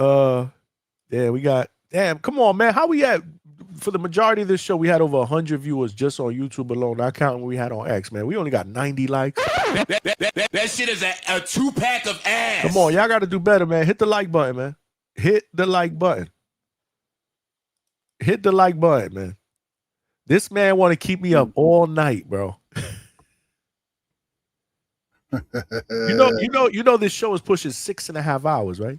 Come on, man. How we at? For the majority of this show, we had over 100 viewers just on YouTube alone. Not counting what we had on X, man. We only got 90 likes. That shit is a 2-pack of ass. Come on, y'all got to do better, man. Hit the like button, man. Hit the like button. Hit the like button, man. This man want to keep me up all night, bro. You know this show is pushing 6.5 hours, right?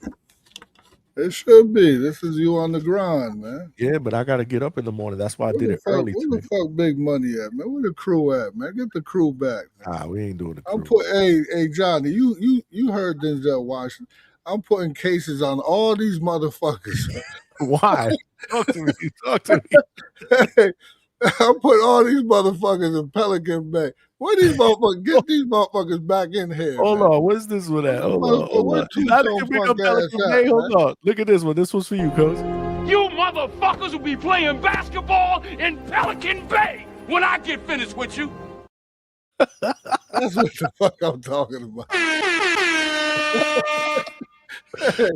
It should be. This is you on the grind, man. Yeah, but I gotta get up in the morning. That's why I did it early. Where the fuck Big Money at, man? Where the crew at, man? Get the crew back. Nah, we ain't doing the crew. I'm hey Johnny, you heard Denzel Washington. I'm putting cases on all these motherfuckers. Why? Talk to me. Talk to me. Hey, I'm putting all these motherfuckers in Pelican Bay. Where these motherfuckers? Get these motherfuckers back in here. Hold man. on, what's this one at? Hold on. How did you bring up Pelican Bay? Hold on. Look at this one. This one's for you, Coach. You motherfuckers will be playing basketball in Pelican Bay when I get finished with you. That's what the fuck I'm talking about. Hey,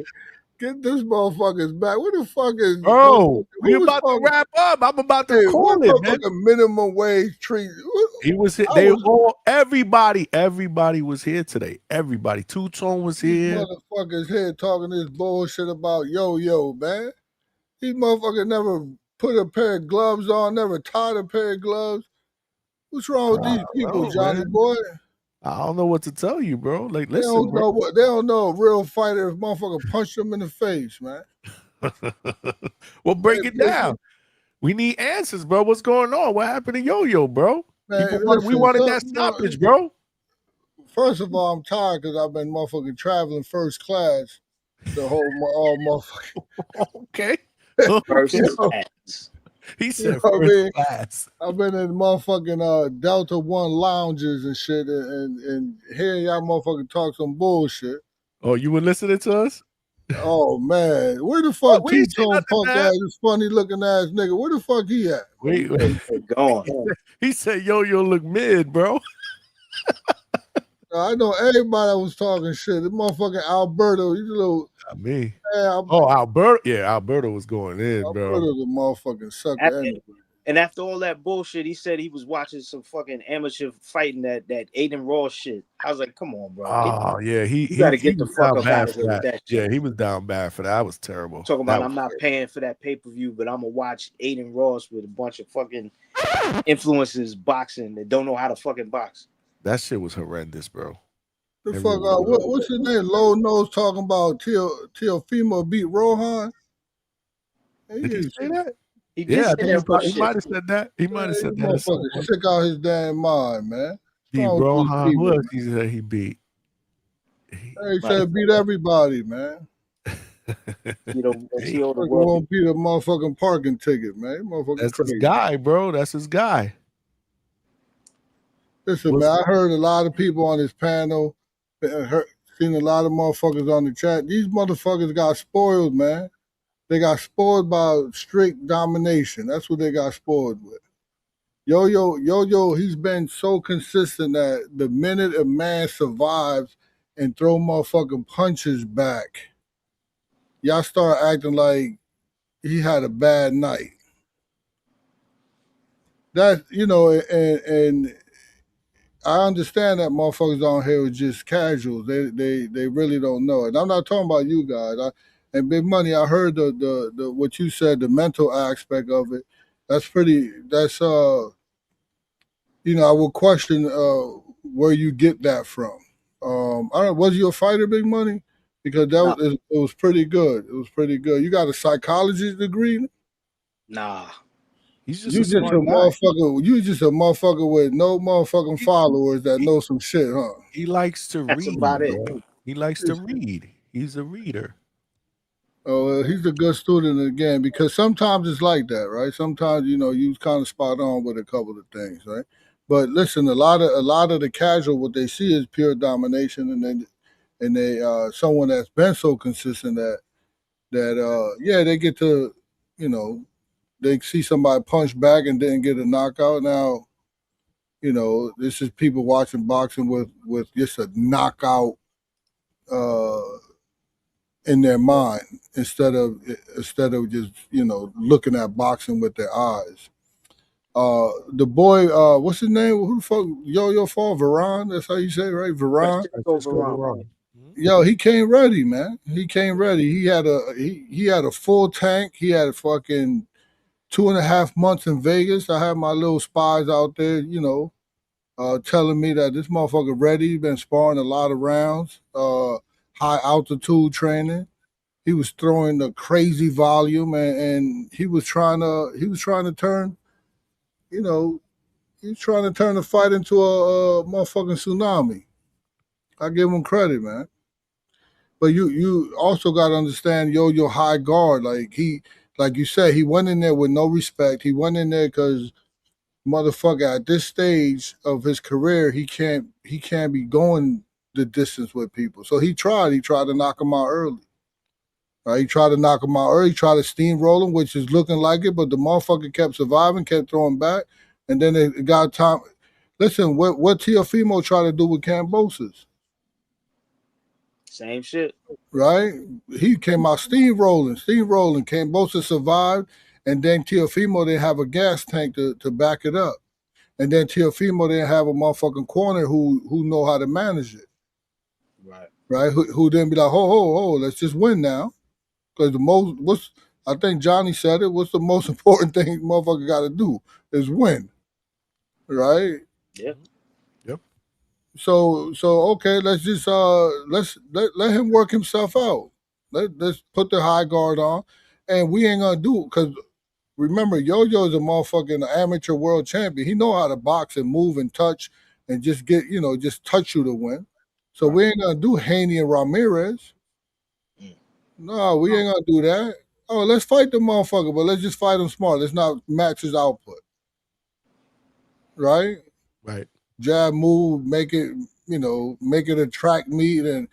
get this motherfuckers back. Where the fuck is? Bro, we about to wrap up. I'm about to call it, man. A minimum wage treat. He was here. Everybody was here today. Everybody. Two-Tone was here. Motherfuckers here talking this bullshit about yo, man. These motherfuckers never put a pair of gloves on, never tied a pair of gloves. What's wrong with these people, Johnny boy? I don't know what to tell you, bro. Like, They listen, don't bro. know what they don't know. A real fighter, if motherfucker punched them in the face, man. Well, break it down. We need answers, bro. What's going on? What happened to Yo-Yo, bro? Man, We wanted that stoppage, bro. First of all, I'm tired because I've been motherfucking traveling first class the whole all motherfucking. Okay. First class. He said what I first mean? class. I've been in motherfucking Delta One lounges and shit, and hearing y'all motherfucking talk some bullshit. Oh, you were listening to us? Oh man, where the fuck we ain't Two-Tone punk ass, this funny looking ass nigga? Where the fuck he at? Wait. Gone. He said Yo-Yo look mid, bro. I know everybody that was talking shit. This motherfucking Alberto, he's a little. Not me. Man, Alberto. Yeah, Alberto was going in, bro. Alberto's a motherfucking sucker. And after all that bullshit, he said he was watching some fucking amateur fighting that Aiden Ross shit. I was like, come on, bro. Oh, yeah. He got to get the was fuck down up bad out of for here with that. that shit. Yeah, he was down bad for that. That was terrible. Talking about That I'm was not terrible. paying for that pay-per-view, but I'm going to watch Aiden Ross with a bunch of fucking influencers boxing that don't know how to fucking box. That shit was horrendous, bro. The fuck, what's his name? Low Nose talking about Teofimo beat Rohan. Did he say that? He Yeah, I say think that he might have said that. He might have said that. at some Motherfucker point. sick out his damn mind, man. Beat What's wrong with these Rohan. Who people? else he said he beat? He said beat everybody, man. You know, Fucking won't beat a motherfucking parking ticket, man. Motherfucking That's crazy. his guy, bro. That's his guy. Listen, man, I heard a lot of people on this panel, seen a lot of motherfuckers on the chat. These motherfuckers got spoiled, man. They got spoiled by strict domination. That's what they got spoiled with. Yo-Yo, he's been so consistent that the minute a man survives and throw motherfucking punches back, y'all start acting like he had a bad night. That, and I understand that motherfuckers on here are just casuals. They really don't know it. I'm not talking about you guys. And Big Money, I heard the what you said, the mental aspect of it. That's I would question where you get that from. I don't know, was you a fighter, Big Money? Because it was pretty good. It was pretty good. You got a psychology degree? Nah. He's You just a motherfucker. You just a motherfucker with no motherfucking followers that know some shit, huh? He likes to That's read. about it. Bro. He likes to read. He's a reader. Oh, he's a good student again, because sometimes it's like that, right? Sometimes you kind of spot on with a couple of things, right? But listen, a lot of the casual, what they see is pure domination, and they someone that's been so consistent that they get to they see somebody punch back and didn't get a knockout. Now, this is people watching boxing with just a knockout in their mind instead of just looking at boxing with their eyes. The boy, what's his name? Who the fuck? Yo fall Veron. That's how you say it, right? Veron. Yo, he came ready, man. He came ready. He had a full tank. He had fucking 2.5 months in Vegas. I had my little spies out there, telling me that this motherfucker ready. Been sparring a lot of rounds, high altitude training. He was throwing a crazy volume, and he was trying to turn, he was trying to turn the fight into a motherfucking tsunami. I give him credit, man. But you also got to understand, your high guard. Like you said, he went in there with no respect. He went in there because motherfucker, at this stage of his career, he can't be going the distance with people. So he tried to knock him out early. Right? He tried to knock him out early, he tried to steamroll him, which is looking like it, but the motherfucker kept surviving, kept throwing back, and then it got time. Listen, what Teofimo tried to do with Kambosos? Same shit. Right? He came out steamrolling. Kambosos survived, and then Teofimo didn't have a gas tank to back it up. And then Teofimo didn't have a motherfucking corner who know how to manage it. Right? Who didn't be like, ho, let's just win now. Because I think Johnny said it, what's the most important thing motherfucker got to do is win. Right? Yeah. Yep. So okay, let's just let him work himself out. Let's put the high guard on, and we ain't gonna do, because remember, Yo-Yo is a motherfucking amateur world champion. He know how to box and move and touch and just just touch you to win. So we ain't gonna do Haney and Ramirez. No, we ain't gonna do that. Oh, let's fight the motherfucker, but let's just fight him smart. Let's not match his output. Right? Right. Jab, move, make it a track meet and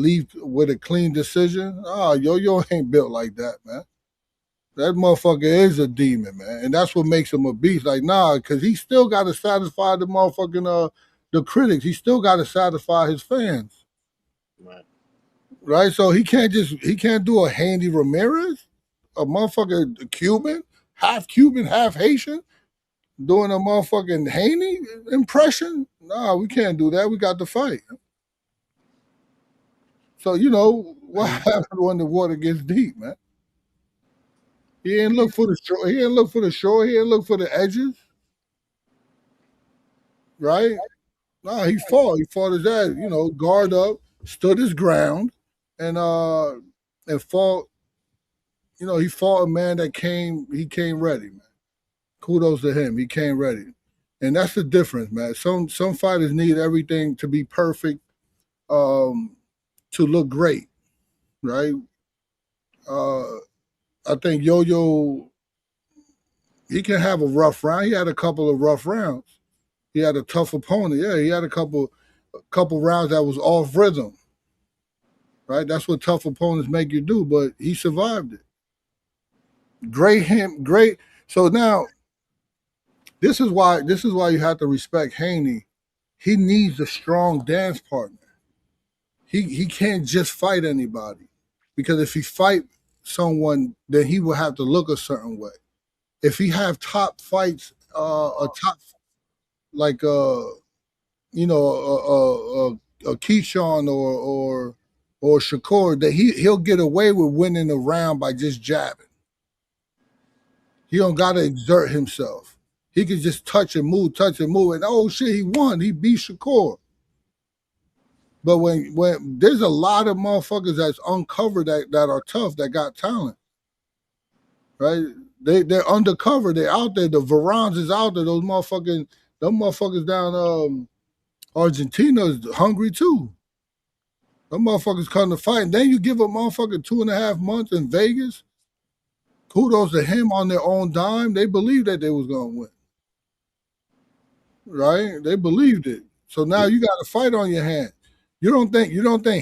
leave with a clean decision. Yo-Yo ain't built like that, man. That motherfucker is a demon, man. And that's what makes him a beast. Like, because he still got to satisfy the motherfucking, the critics. He still got to satisfy his fans. Right? So he can't do a Handy Ramirez, a motherfucker Cuban, half Haitian, doing a motherfucking Haney impression. We can't do that. We got to fight. So, what happened when the water gets deep, man? He didn't look for the shore. He didn't look for the shore. He didn't look for the edges. Right? He fought. He fought his ass, guard up, stood his ground, and fought. He fought a man that came ready, man. Kudos to him. He came ready. And that's the difference, man. Some fighters need everything to be perfect, to look great. Right? I think Yo-Yo, he can have a rough round. He had a couple of rough rounds. He had a tough opponent. Yeah, he had a couple rounds that was off rhythm. Right? That's what tough opponents make you do, but he survived it. Great. So now, this is why you have to respect Haney. He needs a strong dance partner. He can't just fight anybody, because if he fight someone, then he will have to look a certain way. If he have top fights, like a Keyshawn or Shakur, that he'll get away with winning a round by just jabbing. He don't gotta exert himself. He can just touch and move, and oh shit, he won. He beat Shakur. But when there's a lot of motherfuckers that's uncovered that are tough, that got talent, right? They're undercover. They're out there. The Verons is out there. Them motherfuckers down Argentina is hungry too. Them motherfuckers come to fight. And then you give a motherfucker 2.5 months in Vegas. Kudos to him on their own dime. They believed that they was gonna win. Right? They believed it. So now you got a fight on your hand. You don't think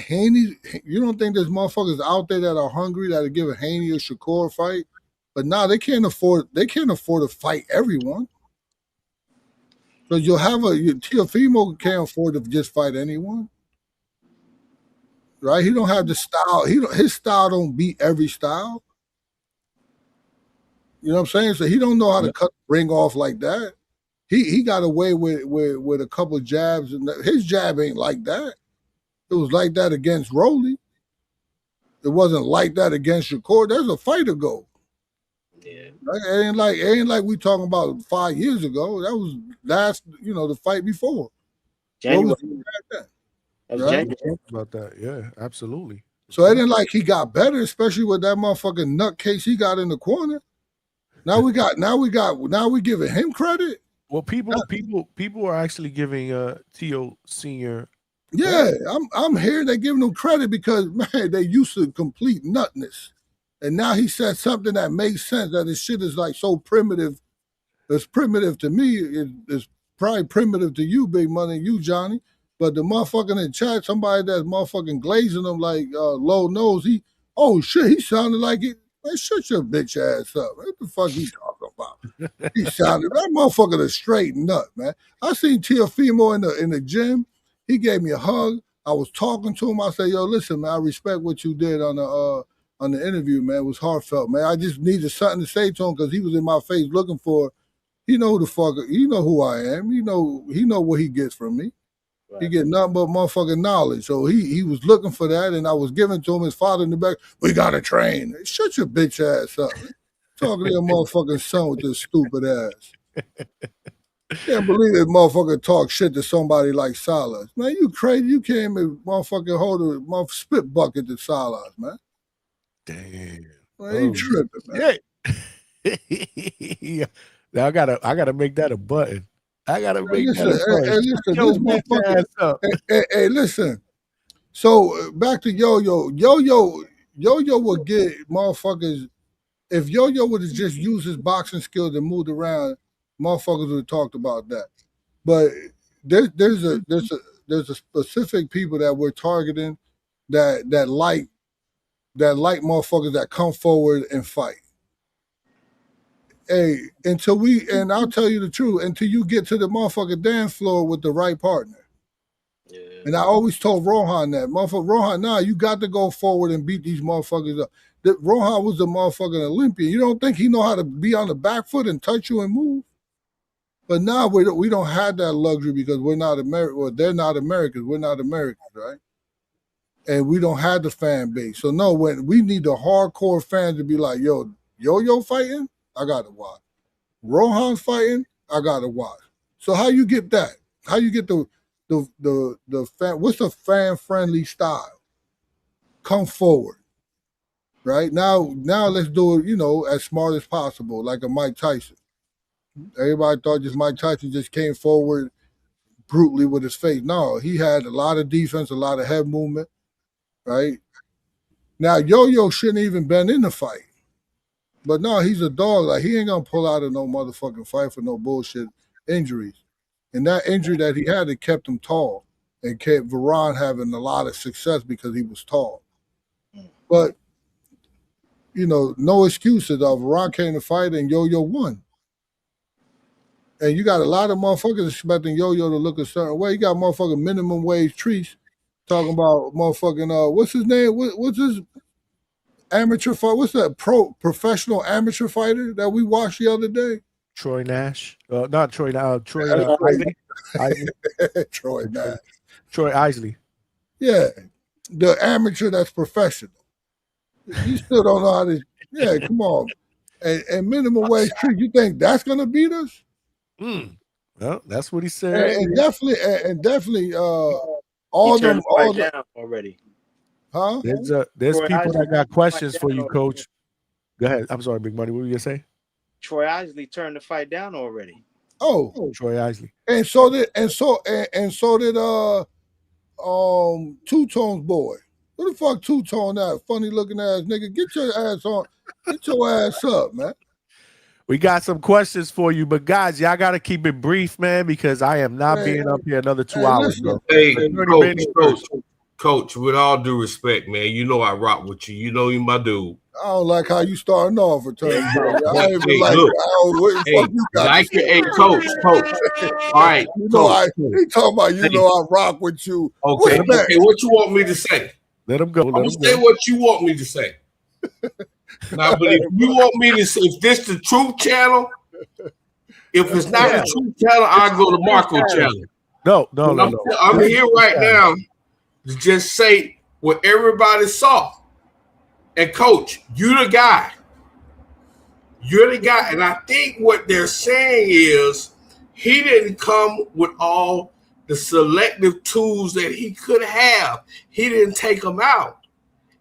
Haney, you don't think there's motherfuckers out there that are hungry that'll give a Haney or Shakur fight? But they can't afford to fight everyone. Because Teofimo can't afford to just fight anyone. Right? He don't have the style. His style don't beat every style. You know what I'm saying? So he don't know how to cut the ring off like that. He got away with a couple of jabs, and his jab ain't like that. It was like that against Rolly. It wasn't like that against Shakur. There's a fight to go. Right? It ain't like we talking about 5 years ago. That was the fight before. January. What was that? Right? About that, yeah, absolutely. So it ain't like he got better, especially with that motherfucking nutcase he got in the corner. Now we giving him credit. Well, people are actually giving Tio Senior. Yeah, I'm here. They're giving him credit because man, they used to complete nutness, and now he said something that makes sense. That his shit is like so primitive. It's primitive to me. It's probably primitive to you, Big Money, you Johnny. But the motherfucking in chat, somebody that's motherfucking glazing him like low nose. He sounded like it. Man, shut your bitch ass up. What the fuck he talking about? He sounded that motherfucker a straight nut, man. I seen Teofimo in the gym. He gave me a hug. I was talking to him. I said, "Yo, listen, man. I respect what you did on the interview, man. It was heartfelt, man. I just needed something to say to him because he was in my face looking for. He know who the fuck. He know who I am. He know what he gets from me. Right. He get nothing but motherfucking knowledge. So he was looking for that, and I was giving to him. His father in the back. We gotta train. Shut your bitch ass up. Talking to your motherfucking son with this stupid ass. Can't believe this motherfucker talk shit to somebody like Salas. Man, you crazy. You can't even motherfucking hold a spit bucket to Salas, man. Damn. Man, you tripping, man. Yeah. Now I gotta make that a button. I gotta make that a button. Hey, listen. So back to Yo-Yo. Yo-Yo would get motherfuckers. If Yo-Yo would have just used his boxing skills and moved around, motherfuckers would have talked about that. But there's a specific people that we're targeting that like motherfuckers that come forward and fight. Hey, and I'll tell you the truth, until you get to the motherfucking dance floor with the right partner. Yeah. And I always told Rohan that. Motherfucker, Rohan, you got to go forward and beat these motherfuckers up. Rohan was the motherfucking Olympian. You don't think he know how to be on the back foot and touch you and move? But now we don't have that luxury because we're not American. Well, they're not Americans. We're not Americans, right? And we don't have the fan base. So no, when we need the hardcore fans to be like, yo fighting, I gotta watch. Rohan fighting, I gotta watch. So how you get that? How you get the fan? What's the fan friendly style? Come forward, right? Now let's do it. As smart as possible, like a Mike Tyson. Everybody thought Mike Tyson just came forward brutally with his face. No, he had a lot of defense, a lot of head movement, right? Now Yo-Yo shouldn't even been in the fight. But no, he's a dog. Like, he ain't gonna pull out of no motherfucking fight for no bullshit injuries. And that injury that he had, it kept him tall and kept Veron having a lot of success because he was tall. But, no excuses. Veron came to fight and Yo-Yo won. And you got a lot of motherfuckers expecting Yo-Yo to look a certain way. You got motherfucking minimum wage trees talking about motherfucking, what's his name? What's his amateur fight? What's that professional amateur fighter that we watched the other day? Troy Nash. Not Troy Nash. Troy Isley. Troy Nash. Troy Isley. Yeah. The amateur that's professional. You still don't know how to. Yeah, come on. And minimum wage treat, you think that's going to beat us? Well, that's what he said. And definitely all them down already. Huh? There's people that got questions for you, Coach. Go ahead. I'm sorry, Big Money. What were you gonna say? Troy Isley turned the fight down already. Oh, Troy Isley. And so did Two Tone's boy. Who the fuck Two Tone that funny looking ass nigga? Get your ass on. Get your ass up, man. We got some questions for you, but guys, y'all got to keep it brief, man, because I am not being up here another 2 hours, bro. Hey, Coach, with all due respect, man, you know I rock with you. You know you my dude. I don't like how you starting off with turn. I ain't Hey, like, look. what the fuck you got? Coach. All right, he talking about I rock with you. Okay, what you want me to say? Let him go. I'm gonna say what you want me to say. Now, but if you want me to say, if this the Truth Channel, if it's not the Truth Channel, I'll go to Marco Channel. No. I'm here right now to just say what everybody saw. And Coach, you the guy. You're the guy. And I think what they're saying is he didn't come with all the selective tools that he could have. He didn't take them out.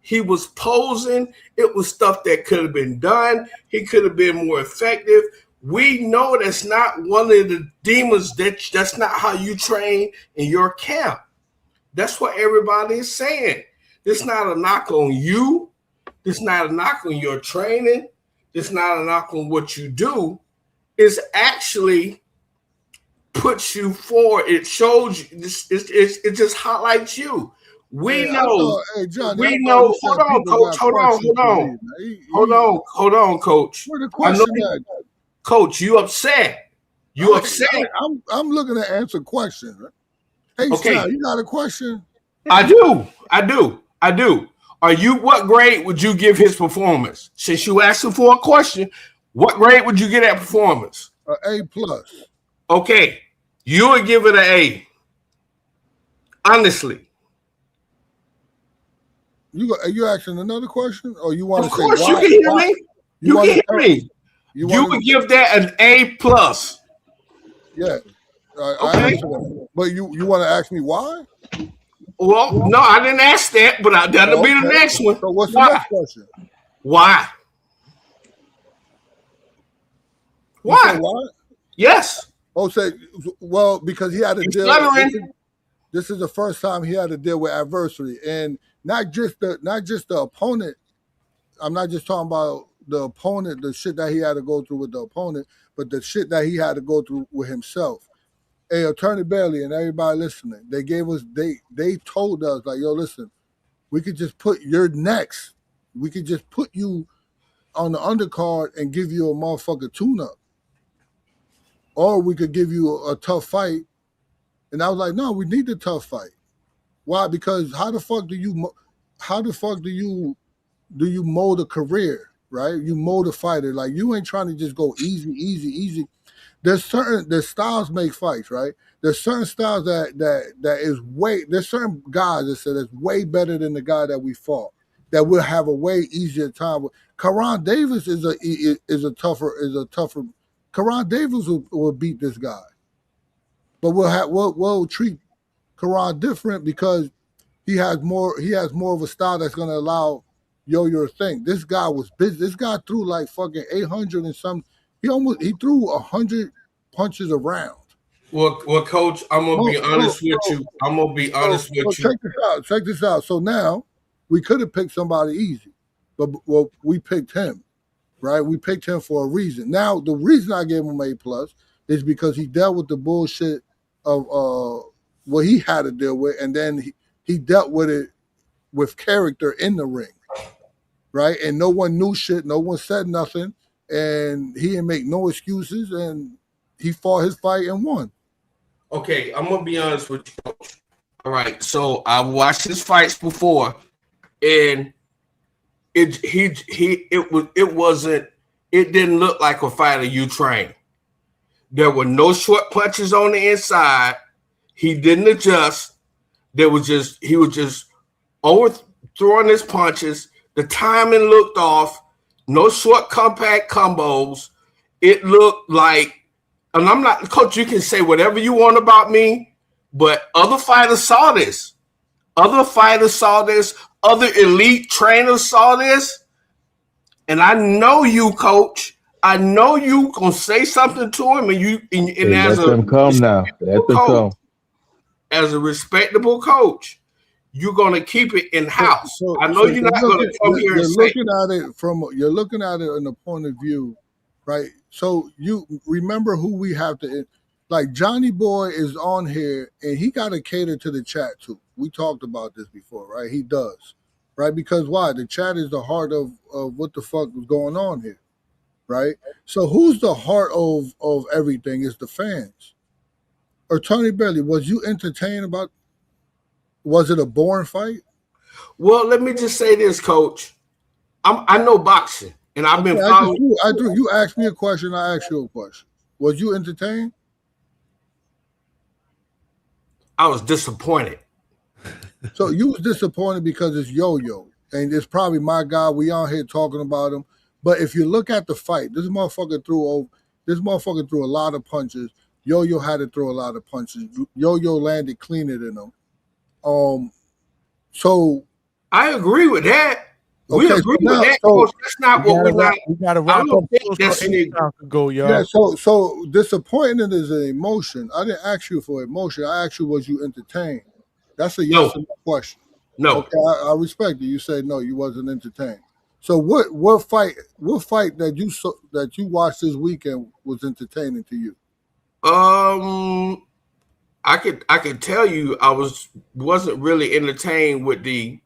He was posing. It was stuff that could have been done. He could have been more effective. We know that's not one of the demons. That's not how you train in your camp. That's what everybody is saying. It's not a knock on you. It's not a knock on your training. It's not a knock on what you do. It's actually puts you forward. It shows you. It just highlights you. We know. John, we know. Hold on, coach. Hold on, coach. Where the question at? Coach, you upset. You upset. I'm looking to answer questions. Hey, okay. John, you got a question? I do. What grade would you give his performance? Since you asked him for a question, what grade would you get that performance? A+. Okay. You would give it an A. Honestly. You asking another question? Or you want to say why? Of course, you can hear me. You can hear me. You would give that an A+. Yeah. Okay. But you want to ask me why? Well, no, I didn't ask that, but that'll be the next one. So what's the next question? Why? Why? Why? Yes. Oh, well, because he had to deal. This is the first time he had to deal with adversity, and not just the opponent. I'm not just talking about the opponent, the shit that he had to go through with the opponent, but the shit that he had to go through with himself. Hey, Attorney Bailey and everybody listening, they told us, like, yo, listen, we could just put your next. We could just put you on the undercard and give you a motherfucker tune-up. Or we could give you a tough fight. And I was like, no, we need the tough fight. Why? Because how the fuck do you mold a career, right? You mold a fighter. Like, you ain't trying to just go easy. There's styles make fights, right? There's certain styles there's certain guys that said it's way better than the guy that we fought, that will have a way easier time with. Karan Davis is a tougher. Karan Davis will beat this guy, but we'll treat Karan different because he has more of a style that's going to allow your thing. This guy was busy. This guy threw like fucking 800 and some. He threw 100 punches a round. Well, Coach, I'm gonna be honest with you. I'm gonna be honest with you. Check this out. So now we could have picked somebody easy, but we picked him, right? We picked him for a reason. Now the reason I gave him A+ is because he dealt with the bullshit of what he had to deal with, and then he dealt with it with character in the ring, right? And no one knew shit. No one said nothing. And he didn't make no excuses, and he fought his fight and won. Okay, I'm gonna be honest with you, Coach. All right, so I watched his fights before, and it didn't look like a fighter you trained. There were no short punches on the inside. He didn't adjust. He was just overthrowing his punches. The timing looked off. No short compact combos. It looked like, and I'm not, Coach, you can say whatever you want about me, but other fighters saw this. Other elite trainers saw this. And I know you, Coach. I know you gonna say something to him, Let them come now. Let them come. As a respectable coach, you're gonna keep it in house. I know you're not gonna come here and say. You're looking at it in the point of view, right? So you remember who we have to, like Johnny Boy is on here, and he got to cater to the chat too. We talked about this before, right? He does, right? Because why? The chat is the heart of what the fuck is going on here, right? So who's the heart of everything? Is the fans. Or Tony Bailey, was you entertained about? Was it a boring fight? Well, let me just say this, Coach. I know boxing, and I've been following. You asked me a question. I asked you a question. Was you entertained? I was disappointed. So you was disappointed because it's Yo-Yo, and it's probably my guy. We out here talking about him, But if you look at the fight, this motherfucker threw a lot of punches. Yo-Yo had to throw a lot of punches. Yo-Yo landed cleaner than him. So I agree with that. We okay, agree so now, with that. so Coach. That's not what we're not. We gotta I wrap don't up think so that's H-Town could go, y'all. yeah, so disappointment is an emotion. I didn't ask you for emotion. I asked you, was you entertained? That's a yes or no question. No. Okay, I respect it. You said no, you wasn't entertained. So what fight that you watched this weekend was entertaining to you? I could tell you I wasn't really entertained with the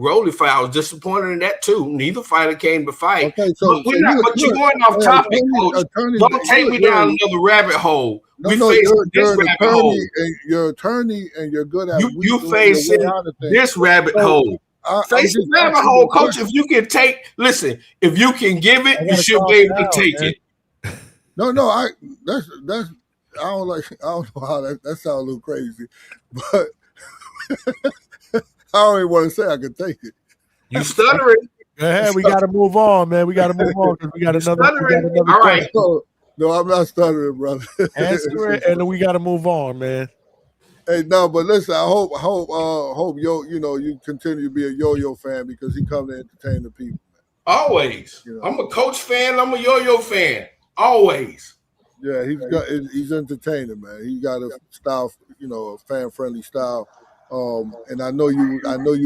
Rolly fight. I was disappointed in that too. Neither fighter came to fight. Okay, but we're not. But you're going off topic, Coach. Don't take me down another rabbit hole. No, We no, face you're this an rabbit attorney, hole. and you're attorney, and you're good at You facing this rabbit hole. Face the rabbit hole, Coach. If you can listen. If you can give it, you should be able to take it. No, that's I don't know how that sounds a little crazy, but I don't even want to say I can take it. You stuttering. Go ahead, we got to move on, man. We got to move on because we got another All right. No, I'm not stuttering, brother. Answer it, and then we got to move on, man. Hey, no, but listen, I hope you continue to be a Yo-Yo fan because he come to entertain the people. Always. I'm a Coach fan. I'm a Yo-Yo fan. Always. Yeah, he's entertaining, man. He got a style, a fan-friendly style. And I know you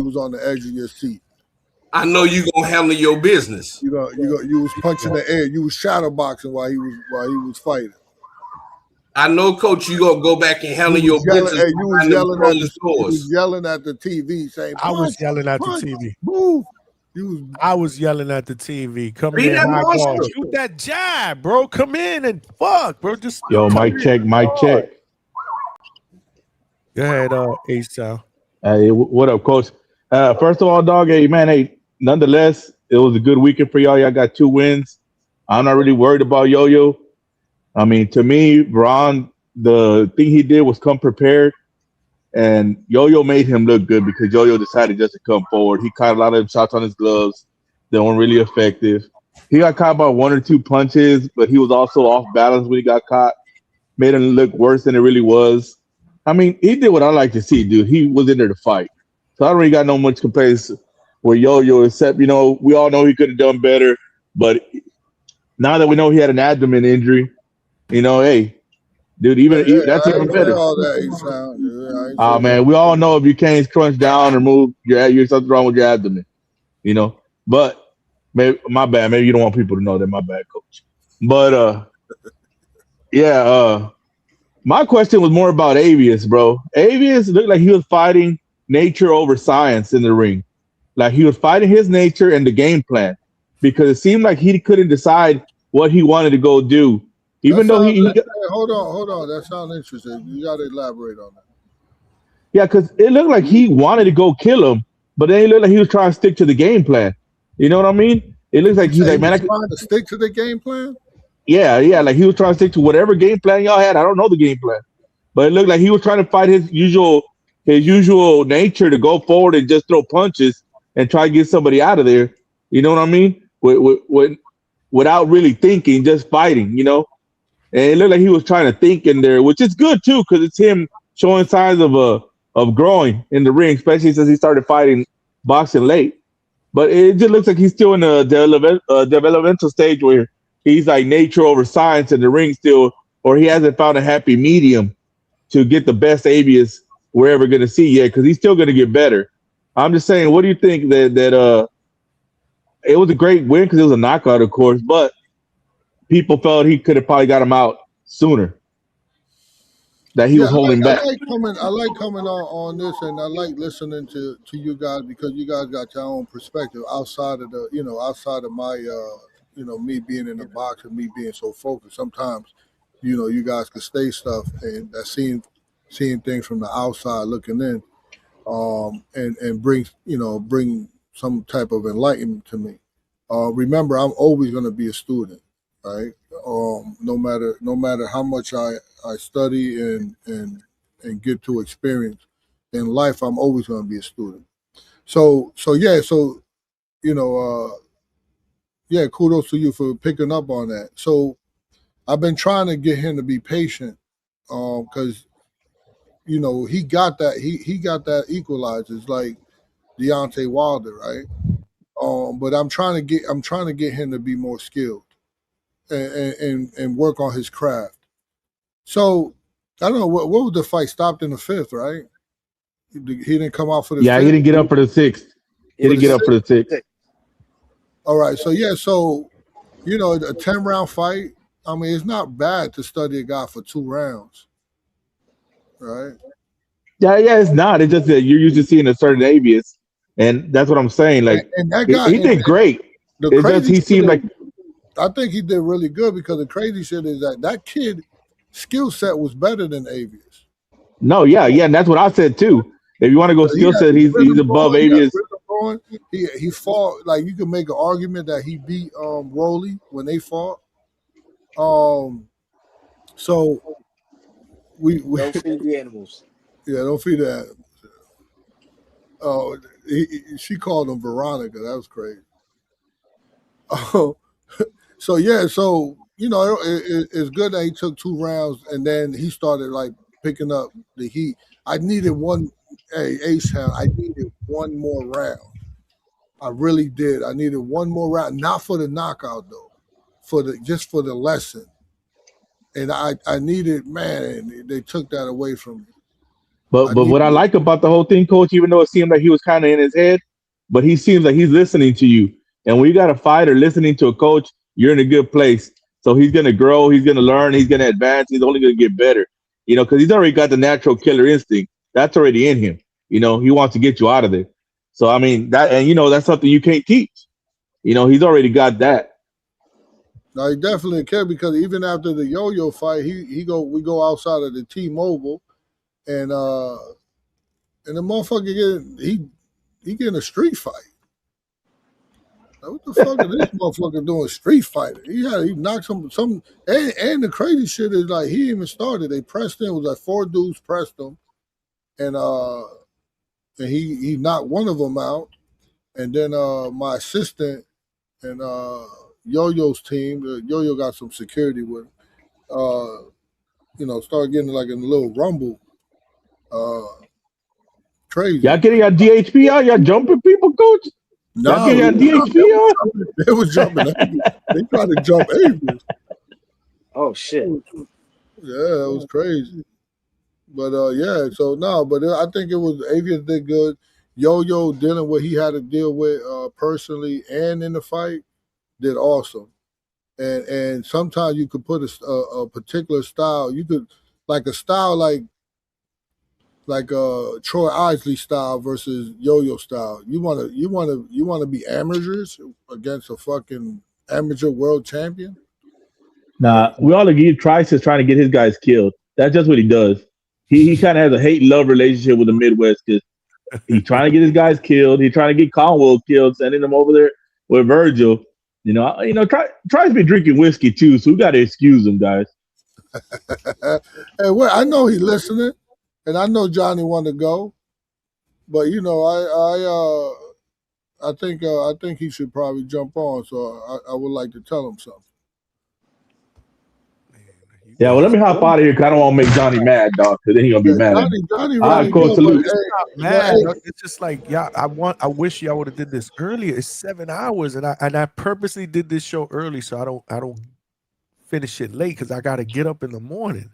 was on the edge of your seat. I know you gonna handle your business. You was punching the air. You was shadow boxing while he was fighting. I know, Coach, you gonna go back and handle your business. Hey, you was yelling at the TV saying, I was yelling at the TV. Move. I was yelling at the TV. Come Be in, that high monster. ball. Shoot that jab, bro. Come in and fuck, bro. Just Yo, mic check. Go ahead, H-Town. Hey, what up, Coach? First of all, dog, nonetheless, it was a good weekend for y'all. Y'all got 2 wins. I'm not really worried about Yo-Yo. I mean, to me, Veron, the thing he did was come prepared, and Yo-Yo made him look good because Yo-Yo decided just to come forward. He caught a lot of them shots on his gloves. They weren't really effective. He got caught by 1 or 2 punches, but he was also off balance when he got caught. Made him look worse than it really was. I mean, he did what I like to see, dude. He was in there to fight. So I don't really got no much complaints with Yo-Yo, except, we all know he could have done better. But now that we know he had an abdomen injury, hey, dude, that's even better. Man, we all know if you can't crunch down or move, you're something wrong with your abdomen, But maybe my bad. Maybe you don't want people to know that. My bad, Coach. But my question was more about Avius, bro. Avius looked like he was fighting nature over science in the ring. Like he was fighting his nature and the game plan because it seemed like he couldn't decide what he wanted to go do. Even though hold on. That sounds interesting. You got to elaborate on that. Yeah, because it looked like he wanted to go kill him, but then it looked like he was trying to stick to the game plan. You know what I mean? It looks like he's like, man, trying to stick to the game plan. Yeah, like he was trying to stick to whatever game plan y'all had. I don't know the game plan, but it looked like he was trying to fight his usual nature to go forward and just throw punches and try to get somebody out of there. You know what I mean? Without really thinking, just fighting. And it looked like he was trying to think in there, which is good too, because it's him showing signs of growing in the ring, especially since he started boxing late. But it just looks like he's still in a developmental stage where he's like nature over science in the ring still, or he hasn't found a happy medium to get the best Avius we're ever going to see yet, because he's still going to get better. I'm just saying, what do you think that it was a great win because it was a knockout, of course, but people felt he could have probably got him out sooner. That he was holding back. I like coming on this, and I like listening to you guys because you guys got your own perspective outside of my me being in the box and me being so focused. Sometimes, you guys can say stuff and seeing things from the outside looking in, and bring some type of enlightenment to me. Remember, I'm always going to be a student, right? No matter how much I study and get to experience in life, I'm always going to be a student. So yeah, kudos to you for picking up on that. So I've been trying to get him to be patient, because you know he got that he got that equalizer. It's like Deontay Wilder, right? But I'm trying to get him to be more skilled and work on his craft. So I don't know what was the fight stopped in the 5th, right? He didn't come out for the 5th? He didn't get up for the 6th. He didn't get up for the 6th. All right, so yeah, so you know, a 10-round fight. I mean, it's not bad to study a guy for 2 rounds, right? Yeah, it's not. It's just that you're used to seeing a certain Avius, and that's what I'm saying. Like, And that guy, he did great. It's just he seemed like I think he did really good, because the crazy shit is that kid skill set was better than Avius. no, yeah, and that's what I said too. If you want to go skill set, he's above Avius. He fought, like, you can make an argument that he beat Rolly when they fought. So we Don't feed the animals. Yeah, don't feed the animals. Oh, she called him Veronica. That was crazy. So yeah, so you know, it's good that he took 2 rounds and then he started like picking up the heat. I needed one. Hey, H-Town, I needed one more round. I really did. I needed one more round, not for the knockout though, just for the lesson. And I needed, man, they took that away from me. But what I like about the whole thing, Coach, even though it seemed like he was kind of in his head, but he seems like he's listening to you. And when you got a fighter listening to a coach, you're in a good place. So he's going to grow, he's going to learn, he's going to advance, he's only going to get better. You know, because he's already got the natural killer instinct. That's already in him. You know, he wants to get you out of there. So, I mean, that's something you can't teach. You know, he's already got that. No, he definitely can, because even after the Yo-Yo fight, we go outside of the T-Mobile, and the motherfucker he getting a street fight. Like, what the fuck is this motherfucker doing? Street fighter. He knocked some and the crazy shit is like he even started. They pressed him. It was like 4 dudes pressed him, and he knocked one of them out, and then my assistant and Yo-Yo's team, Yo-Yo got some security with him, you know, started getting like in a little rumble. Crazy. Y'all getting your DHP out? Y'all jumping people, Coach? No, y'all getting your DHP out? They was jumping. They tried to jump Avery. Oh shit! Yeah, it was crazy. But yeah, so no, but I think it was Avius did good. Yo-Yo dealing with what he had to deal with personally and in the fight did awesome. And sometimes you could put a particular style. You could like a style like Troy Isley style versus Yo-Yo style. You wanna be amateurs against a fucking amateur world champion? Nah, we all agree Trice is trying to get his guys killed. That's just what he does. He kind of has a hate-love relationship with the Midwest because he's trying to get his guys killed. He's trying to get Conwell killed, sending them over there with Virgil. You know, Trice been drinking whiskey too, so we got to excuse him, guys. Hey, well, I know he's listening, and I know Johnny wanted to go, but you know, I think he should probably jump on. So I would like to tell him something. Yeah, well, let me hop out of here because I don't want to make Johnny mad, dog. Because then he's gonna be mad. Johnny All right, cool. Salute. Man, it's just like, yeah, I wish y'all would have did this earlier. It's 7 hours, and I purposely did this show early so I don't finish it late because I got to get up in the morning.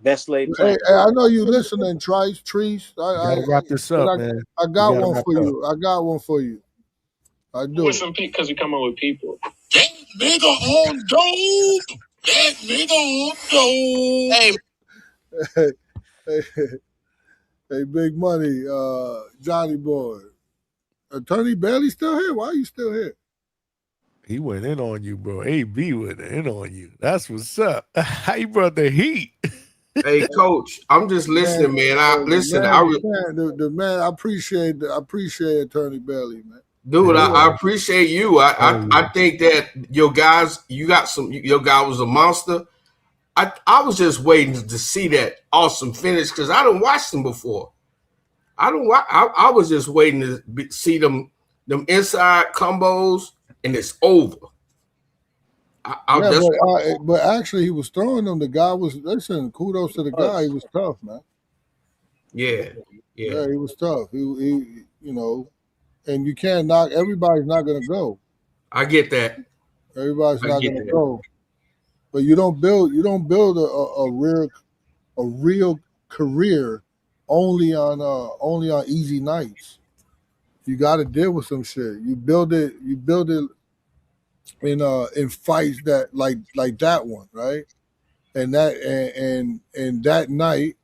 Best laid Hey, plan. I know you listening, Trees. I gotta wrap this up, man. I got one for you. I got one for you. I do. With some because we come up with people. That nigga on dope. That nigga on dope. Hey, Big Money, Johnny Boy. Attorney Bailey still here? Why are you still here? He went in on you, bro. AB went in on you. That's what's up. How you brought the heat? Hey, Coach, I'm just listening, man. I appreciate Attorney Bailey, man. Dude, I appreciate you. I think that your guy was a monster. I was just waiting to see that awesome finish because I don't watch them before. I was just waiting to see them inside combos and it's over. But actually, he was throwing them. The guy was kudos to the guy. He was tough, man. Yeah. He was tough. He and you can't knock. Everybody's not gonna go. I get that. Everybody's not gonna go. But you don't build a real career only on easy nights. You got to deal with some shit. You build it in fights that like that one, right? And that night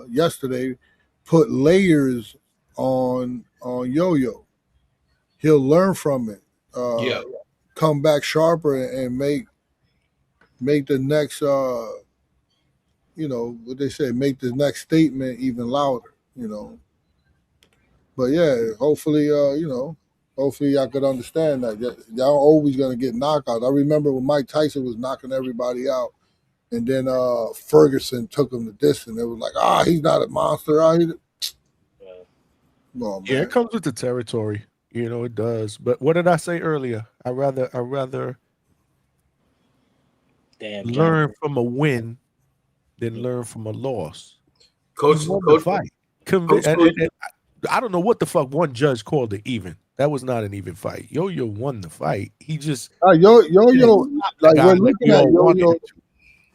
yesterday put layers on Yo-Yo. He'll learn from it. Come back sharper and make the next what they say, make the next statement even louder, But yeah, hopefully y'all could understand that. Y'all always gonna get knockouts. I remember when Mike Tyson was knocking everybody out, and then Ferguson took him the distance. It was like, he's not a monster. No, Yeah, it comes with the territory. It does. But what did I say earlier? I rather learn from a win than learn from a loss. Coach, fight. I don't know what the fuck one judge called it even. That was not an even fight. Yo-Yo won the fight. He just Yo-Yo, like we're looking at Yo-Yo.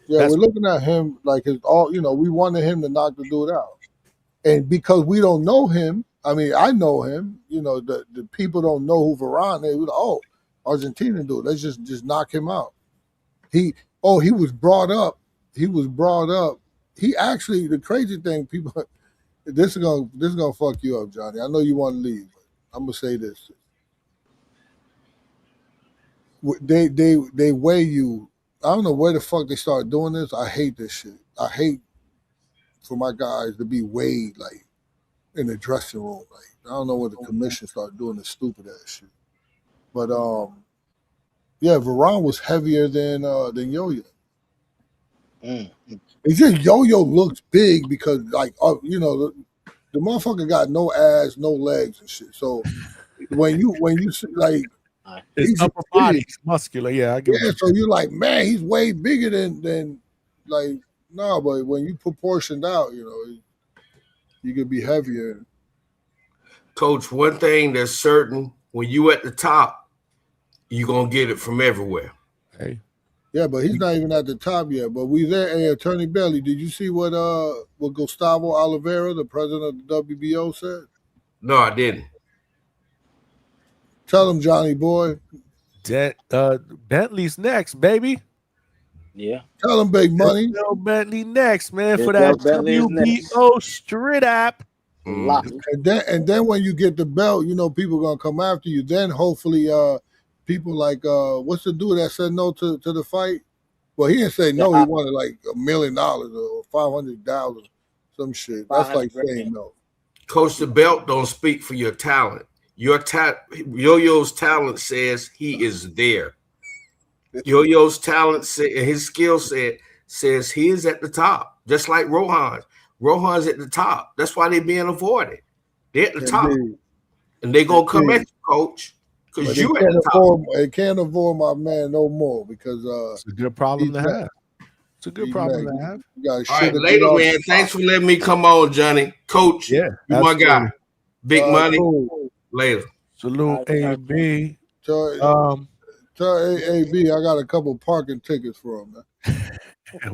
Yeah, we're looking at him like his all. We wanted him to knock the dude out, and because we don't know him. I mean, I know him. The people don't know who Veron is. Argentinian dude. Let's just knock him out. He was brought up. He actually, the crazy thing, people. This is gonna fuck you up, Johnny. I know you want to leave, but I'm gonna say this. They weigh you. I don't know where the fuck they start doing this. I hate this shit. I hate for my guys to be weighed like in the dressing room. Like I don't know when the commission start doing this stupid ass shit. But yeah, Veron was heavier than Yo-Yo. It's just Yo-Yo looks big because the motherfucker got no ass, no legs and shit. So when you see like his upper body's muscular, I get it. So you're like, man, he's way bigger than like no, but when you proportioned out, you could be heavier. Coach, one thing that's certain, when you at the top, you're gonna get it from everywhere. Hey. Yeah, but he's not even at the top yet. But we there. Hey, Attorney Bailey, did you see what Gustavo Oliveira, the president of the WBO, said? No, I didn't. Tell him, Johnny boy. Bentley's next, baby. Yeah. Tell him, big money. Bentley next, man, for that WBO straight app. And then when you get the belt, people gonna come after you. Then hopefully, people like what's the dude that said no to the fight? Well, he didn't say no. He wanted like $1 million or $500,000, some shit. That's like saying no. Coach, the belt don't speak for your talent. Yo-Yo's talent says he is there. Yo-Yo's talent his skill set says he is at the top, just like Rohan's. Rohan's at the top. That's why they're being avoided. They're at the top, and they're gonna come at you, Coach. Because you at the top. They can't avoid my man no more because it's a good problem to have. It's a good problem to have. All right, later, man. Thanks for letting me come on, Johnny. Coach, you my guy. Big money. Cool. Later. Salute, AB. Tell AB I got a couple parking tickets for him, man.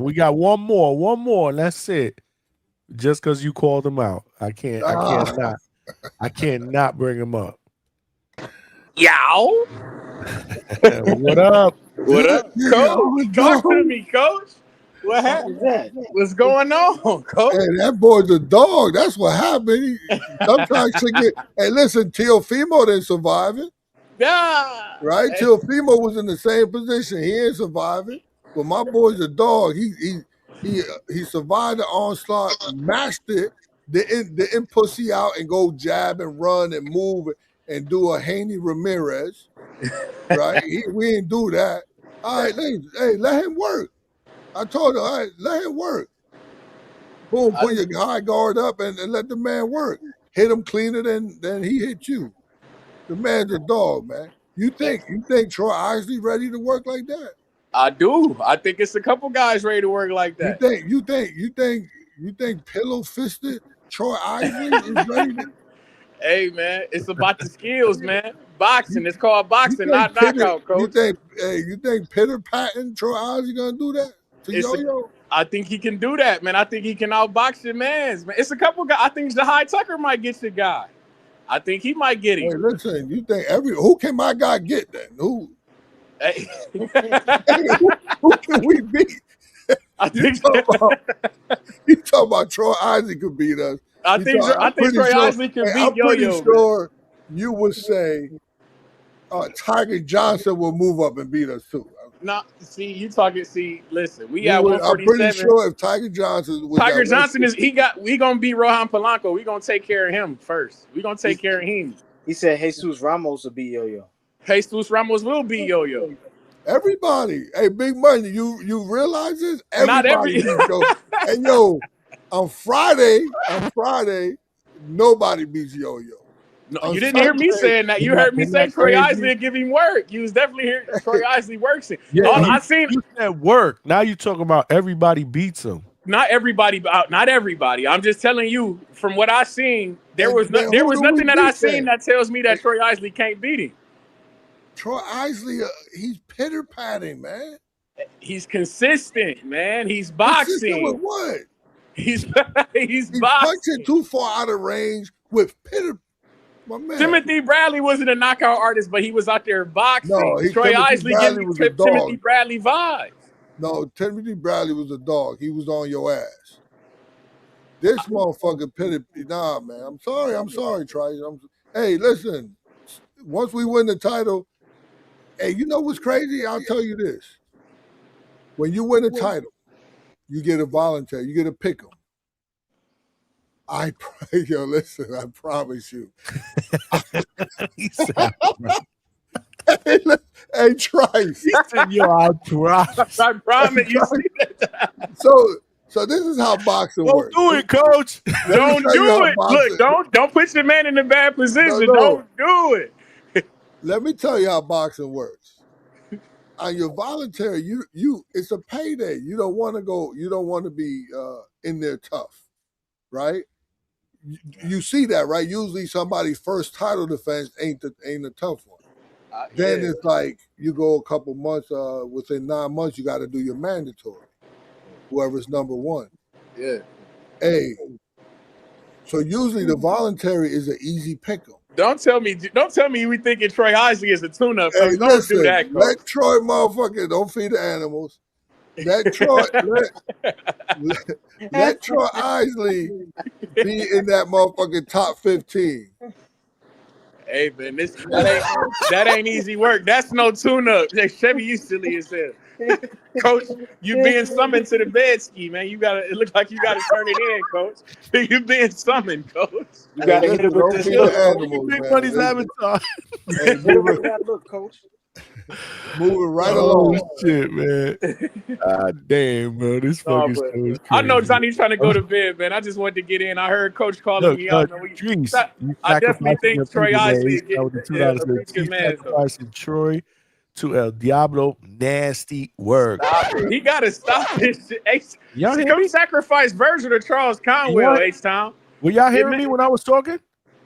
We got one more, and that's it. Just because you called him out, I cannot bring him up. Yow. What up? What up, Coach? Talk to me, Coach. What happened? What's going on, Coach? Hey, that boy's a dog. That's what happened. Sometimes you get. Hey, listen, Teofimo didn't survive it. Yeah. Right? Hey. Teofimo was in the same position. He ain't surviving. But my boy's a dog. He survived the onslaught, matched it, didn't pussy out and go jab and run and move and do a Haney Ramirez. Right? We didn't do that. All right, let him work. I told her, all right, let him work. Boom, put your high guard up and let the man work. Hit him cleaner than he hit you. The man's a dog, man. You think Troy Isley ready to work like that? I do. I think it's a couple guys ready to work like that. You think pillow fisted Troy Isley is ready to? Hey man, it's about the skills, man. Boxing. It's called boxing, not knockout, coach. You think Pitter Patton Troy Isley gonna do that to Yo-Yo? I think he can do that, man. I think he can outbox your man. It's a couple guys. I think Jahai Tucker might get your guy. I think he might get him. Hey, listen, you think who can my guy get then? Who? Hey. who can we beat? You talking about Troy Isley could beat us. I think Troy Isley can beat Yo-Yo. I'm pretty sure you would say Tiger Johnson will move up and beat us too. No, see, you talking. See, listen, we got 147. I'm pretty sure if Tiger Johnson was we gonna beat Rohan Polanco. We gonna take care of him first. We gonna take care of him. He said Jesus Ramos will beat Yo-Yo. Jesus Ramos will beat Yo-Yo. Everybody, hey, Big Money, you realize this? Not every. And yo, on Friday, nobody beats Yo-Yo. No, you didn't hear me saying that. You heard me say Troy Isley and give him work. You was definitely hearing Troy Isley works it. Yeah, I seen you said work. Now you talking about everybody beats him. Not everybody. I'm just telling you from what I seen. There was nothing that I seen that tells me that Troy Isley can't beat him. Troy Isley, he's pitter patting, man. He's consistent, man. He's boxing. Consistent with what? He's boxing. Punching too far out of range with pitter. My man. Timothy Bradley wasn't a knockout artist, but he was out there boxing. No, Troy Isley gave me Timothy Bradley vibes. No, Timothy Bradley was a dog. He was on your ass. This motherfucker pitted. Nah, man. I'm sorry, Troy. Hey, listen. Once we win the title, hey, you know what's crazy? I'll tell you this. When you win a title, you get a voluntary. You get a pick 'em. Yo, listen, I promise you. Hey, Trice. Yo, I promise. I promise you. So this is how boxing works. Don't do it, coach. Don't do it. Look, don't put your man in a bad position. No. Don't do it. Let me tell you how boxing works. On your voluntary, you it's a payday. You don't want to go. You don't want to be in there tough, right? You see that, right? Usually somebody's first title defense ain't a tough one. Then it's like you go a couple months, within 9 months, you got to do your mandatory. Whoever's number one. Yeah. Hey, so usually the voluntary is an easy pick'em. Don't tell me we thinking Troy Isley is a tune-up. Hey, don't listen, do that, coach. let Troy motherfucker don't feed the animals. Let Troy let Troy Isley be in that motherfucking top 15. Hey man, that ain't easy work. That's no tune-up. Chevy, you silly as hell. Coach, you being summoned to the bed ski, man. It looks like you gotta turn it in, coach. You being summoned, coach. You gotta hit it with this look. Big Money's avatar. Hit it with that look, coach. Moving right along. Shit, man. God damn, bro. This fucking show is crazy. I know Johnny's trying to go to bed, man. I just wanted to get in. I heard Coach calling me out. I definitely think Troy Isley is getting good man. Sacrificing Troy to El Diablo. Nasty work. He got to stop this shit. Come sacrifice Virgil to Charles Conwell, H-Town. Were y'all hearing me when I was talking?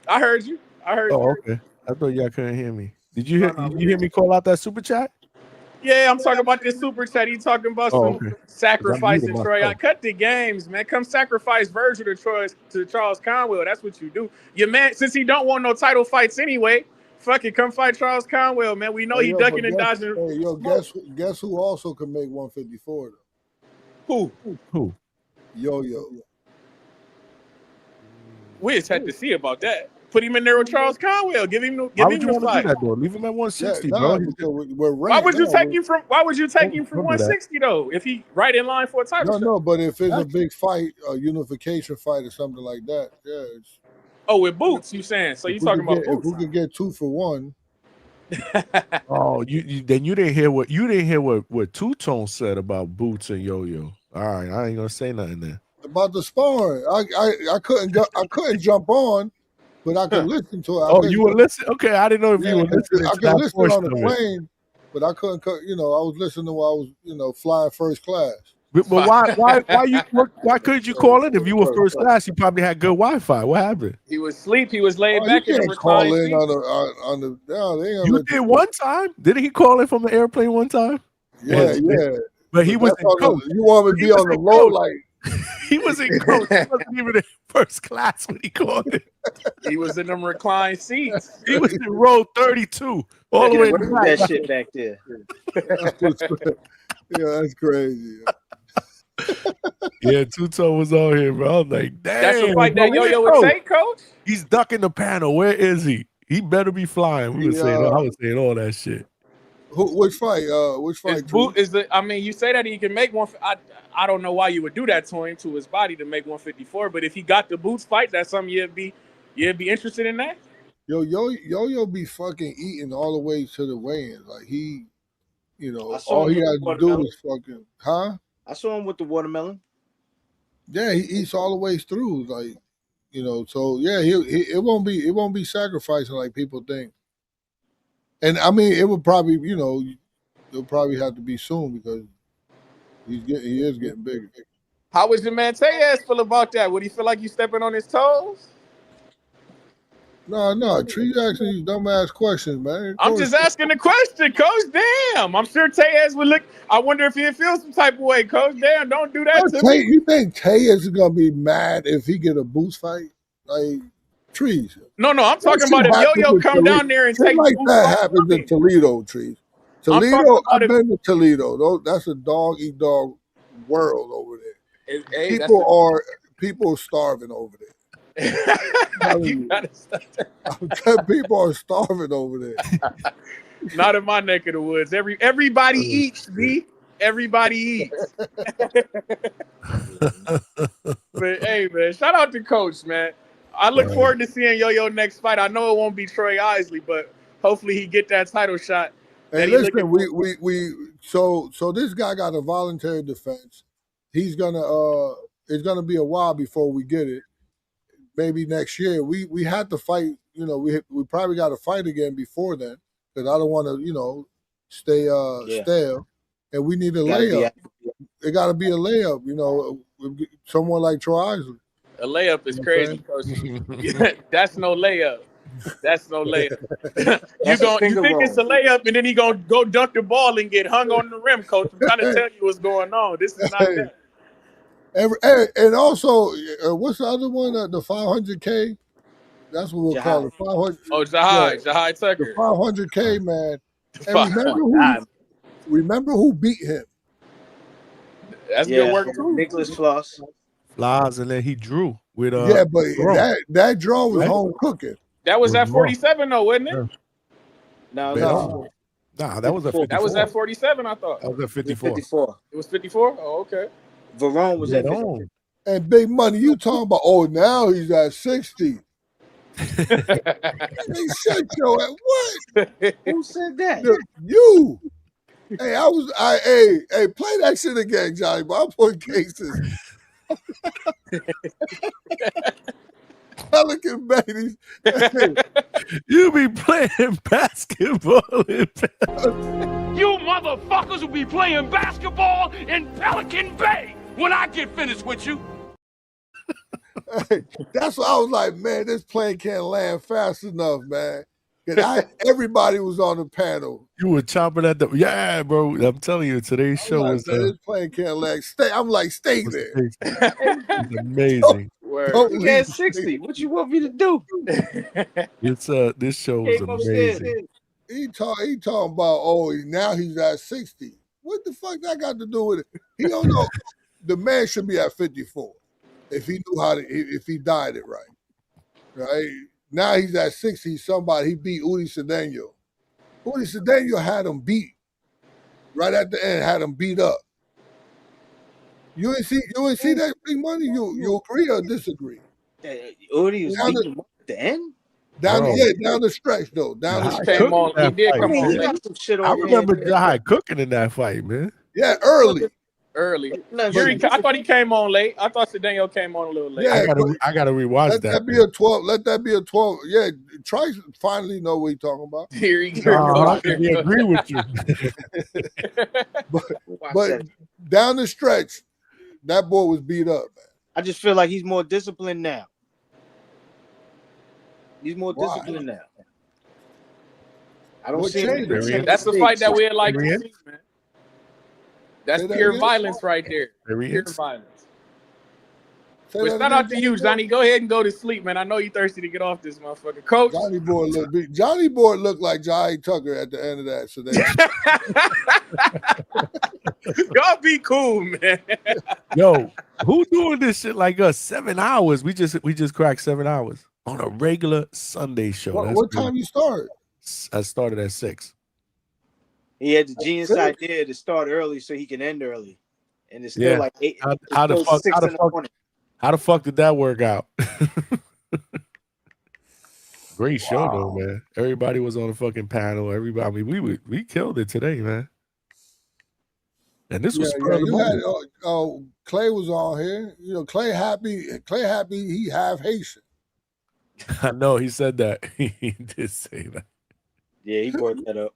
I heard you. Oh, okay. I thought y'all couldn't hear me. Did you hear me call out that super chat? Yeah, I'm talking about this super chat. He talking about sacrificing Troy. Cut the games, man. Come sacrifice Virgil to Charles Conwell. That's what you do. Your man, since he don't want no title fights anyway, fuck it, come fight Charles Conwell, man. We know he ducking and dodging. Hey, yo, guess who also can make 154 though? Who? Yo-Yo. We just had to see about that. Put him in there with Charles Conwell. Give him the fight. Do that, though? Leave him at 160, bro. Why would you take him from 160 though? If he right in line for a title? No, but if it's a big fight, a unification fight or something like that, Oh, with Boots, you saying? So you talking about Boots? If we could get 2 for 1. Oh, you didn't hear what Two Tone said about Boots and Yo-Yo. All right, I ain't gonna say nothing there about the sparring. I couldn't jump on. but I could listen to it. Oh, you were listening? Okay, I didn't know if you were listening I to could that listen portion on the of it. plane, but I couldn't. I was listening while I was, flying first class. But why couldn't you call in if you were first class? You probably had good Wi-Fi. What happened? He was asleep. He was laid Oh, back you in the can't call reclined in seat. on the. No, they ain't gonna You let did one time. Didn't he call in from the airplane one time? Yeah. But he was that's in on coach. you want me to He be was on the in low coach. like He was in coach. He wasn't even in first class when he called it. He was in them reclined seats. He was in row 32, all the way in the Wave back. that shit back there. Yeah, that's crazy. Yeah, Two-Tone was on here, bro. I was like, damn. That's a fight bro, that Yo-Yo would where- take, coach. He's ducking the panel. Where is he? He better be flying. I was saying all that shit. Which fight? Which fight? His boot is the. I mean, you say that he can make one. I don't know why you would do that to him, to his body, to make 154. But if he got the boots fight, that's something you'd be interested in that. Yo be fucking eating all the way to the weigh-in. Like he, saw all him he with had to do watermelon. is fucking, huh? I saw him with the watermelon. Yeah, he eats all the way through. Like, so yeah, it won't be sacrificing like people think. And I mean, it would probably, it'll probably have to be soon because he is getting bigger. How was your man Tellez feel about that? Would he feel like you stepping on his toes? No, Tree asking you dumbass questions, man. I'm just asking the question, Coach. Damn, I'm sure Tellez would look. I wonder if he'd feel some type of way, Coach. Damn, don't do that to me. You think Tay is gonna be mad if he get a boost fight? Like Trees. No, I'm talking about if Yo-Yo come down there and Shit take like the boost that fight happens from in me. Toledo, Trees. I'm talking Toledo, about I've been to Toledo. That's a dog eat dog world over there. Hey, People are starving over there. You gotta stop that. I'm telling people are starving over there. Not in my neck of the woods. Everybody eats, B. Everybody eats. But hey, man, shout out to Coach, man. I look forward to seeing Yo-Yo next fight. I know it won't be Troy Isley, but hopefully he get that title shot. Hey, listen, so this guy got a voluntary defense. He's gonna it's gonna be a while before we get it. Maybe next year. We had to fight. We probably got to fight again before then because I don't want to stay stale. And we need a layup. It got to be a layup. Someone like Troy Isley. A layup is crazy, Coach. That's no layup. That's no layup. You think it's a layup, and then he gonna go dunk the ball and get hung on the rim, Coach. I'm trying to tell you what's going on. This is not that. And also, what's the other one? The 500K. That's what we'll call it. 500. Oh, Jahai Tucker. The 500K, man. And remember who beat him? That's good work too. Nicholas Floss. Flies, and then he drew with Yeah, but Veron. that draw was home cooking. That was at 47 though, wasn't it? No. Nah, that was at 54. That was at 47, I thought. That was at 54. 54. It was 54? Oh, okay. Veron was at 54. And Big Money, you talking about, now he's at 60. Hey, shut your ass. What? Who said that? You. Hey, hey, play that shit again, Johnny. But I'm putting cases. Pelican babies. You be playing basketball. You motherfuckers will be playing basketball in Pelican Bay when I get finished with you. Hey, that's what I was like, man, this plane can't land fast enough, man. Everybody was on the panel. You were chopping at the bro. I'm telling you, today's show was this plane can't land. I'm like, stay there. It's amazing. You got 60. What you want me to do? It's this show was amazing. He talking about now he's at 60. What the fuck that got to do with it? He don't know. The man should be at 54 if he knew if he died it right. Right? Now he's at 60. He beat Udi Cedeno. Udi Cedeno had him beat. Right at the end, had him beat up. You ain't see that Big Money? You agree or disagree? Udi was beating him at the end? Down the stretch though. Down the stretch. He did come on. I remember Jahai cooking in that fight, man. Yeah, early. early. No, Yuri, I thought he came on late. I thought Cedeno came on a little late. Yeah, I gotta rewatch let that be a 12. Let that be a 12. Yeah, Trice finally know what he's talking about. Here he We agree with you. but down the stretch, that boy was beat up, man. I just feel like he's more disciplined now. He's more disciplined now. I don't see him. That's the fight that we'd like to see, man. That's Say that pure again? violence right there. Pure Experience. violence. Say But that shout again, out to you, Johnny. Go ahead and go to sleep, man. I know you thirsty to get off this motherfucker. Coach. Johnny Boy looked big. Johnny Boy looked like Jai Tucker at the end of that. So Y'all be cool, man. Yo, who doing this shit like us? 7 hours. We just cracked 7 hours on a regular Sunday show. what time you start? I started at 6. He had the genius idea to start early so he can end early, and it's still like 8. How the fuck did that work out? Great show though, man. Everybody was on the fucking panel. Everybody, I mean, we killed it today, man. And this was you had Clay was on here. You know, Clay happy. He half Haitian. I know he said that. He did say that. Yeah, he brought that up.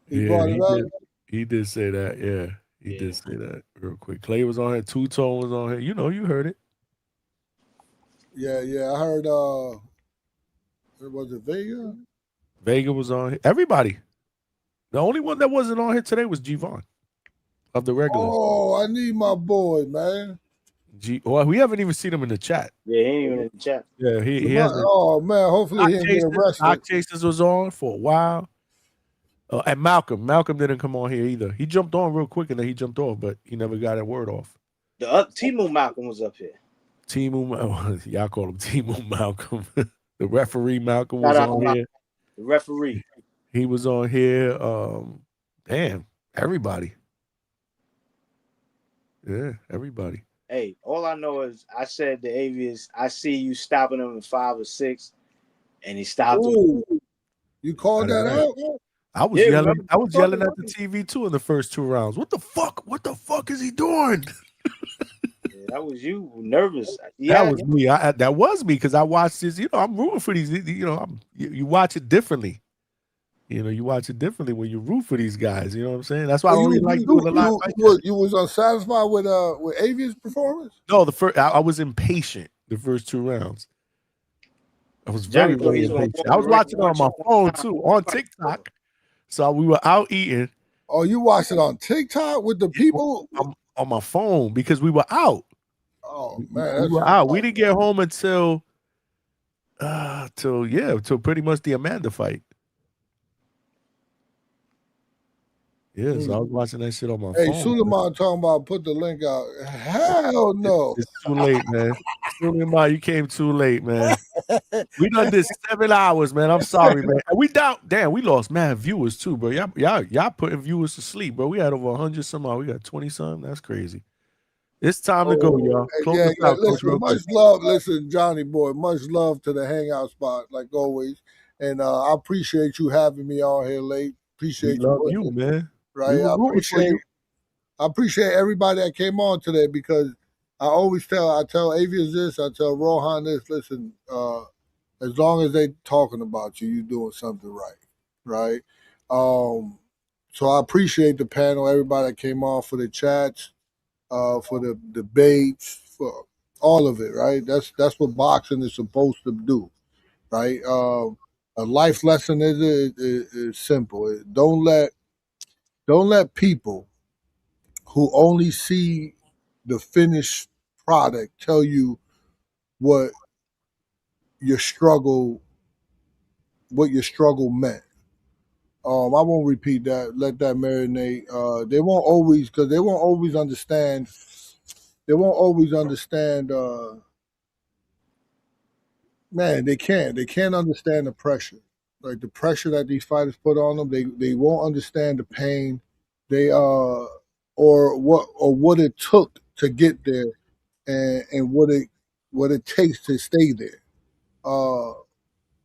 He brought it up. He did say that. Yeah, he did say that real quick. Clay was on here. Two Tone was on here. You know, you heard it. Yeah. I heard. Was it Vega? Vega was on here. Everybody. The only one that wasn't on here today was G-Von of the regulars. Oh, I need my boy, man. Well, we haven't even seen him in the chat. Yeah, he ain't even in the chat. Yeah, he hasn't. Oh man, hopefully he didn't get arrested. Stock Chasers was on for a while. And Malcolm didn't come on here either. He jumped on real quick and then he jumped off, but he never got a word off. The Timu Malcolm was up here. Y'all call him Timu Malcolm. The referee Malcolm was on here. The referee. He was on here. Damn, everybody. Yeah, everybody. Hey, all I know is I said to Avius, I see you stopping him in 5 or 6, and he stopped him. You called that out? I was yelling. I was yelling at the TV too in the first 2 rounds. What the fuck? What the fuck is he doing? Yeah, that was you nervous. That was me. That was me because I watched this. You know, I'm rooting for these. You know, you watch it differently. You know, you watch it differently when you root for these guys. You know what I'm saying? That's why I don't really like doing a lot. You was unsatisfied with Avia's performance? No, I was impatient the first 2 rounds. I was very impatient. I was watching it on my phone too, on TikTok. So we were out eating. Oh, you watched it on TikTok with the people? On my phone because we were out. Oh man, we were out. We didn't get home until pretty much the Amanda fight. Yeah, so I was watching that shit on my phone. Hey, Suleiman talking about put the link out. Hell no. It's too late, man. Suleiman, you came too late, man. We done this 7 hours, man. I'm sorry, man. We down. Damn, we lost mad viewers too, bro. Y'all putting viewers to sleep, bro. We had over 100 some odd. We got 20 something. That's crazy. It's time to go, y'all. Close us out, Coach. Listen, much love. Listen, Johnny boy, much love to the Hangout Spot, like always. And I appreciate you having me on here late. Appreciate we love you, man. Right. I appreciate everybody that came on today because I tell Avius this, I tell Rohan this, listen, as long as they talking about you, you're doing something right. Right. So I appreciate the panel, everybody that came on for the chats, for the debates, for all of it, right? That's what boxing is supposed to do. Right. A life lesson is simple. Don't let people who only see the finished product tell you what your struggle meant. I won't repeat that. Let that marinate. They won't always understand. They won't always understand. Man, they can't. They can't understand the pressure. Like the pressure that these fighters put on them, they won't understand the pain, or what it took to get there, and what it takes to stay there.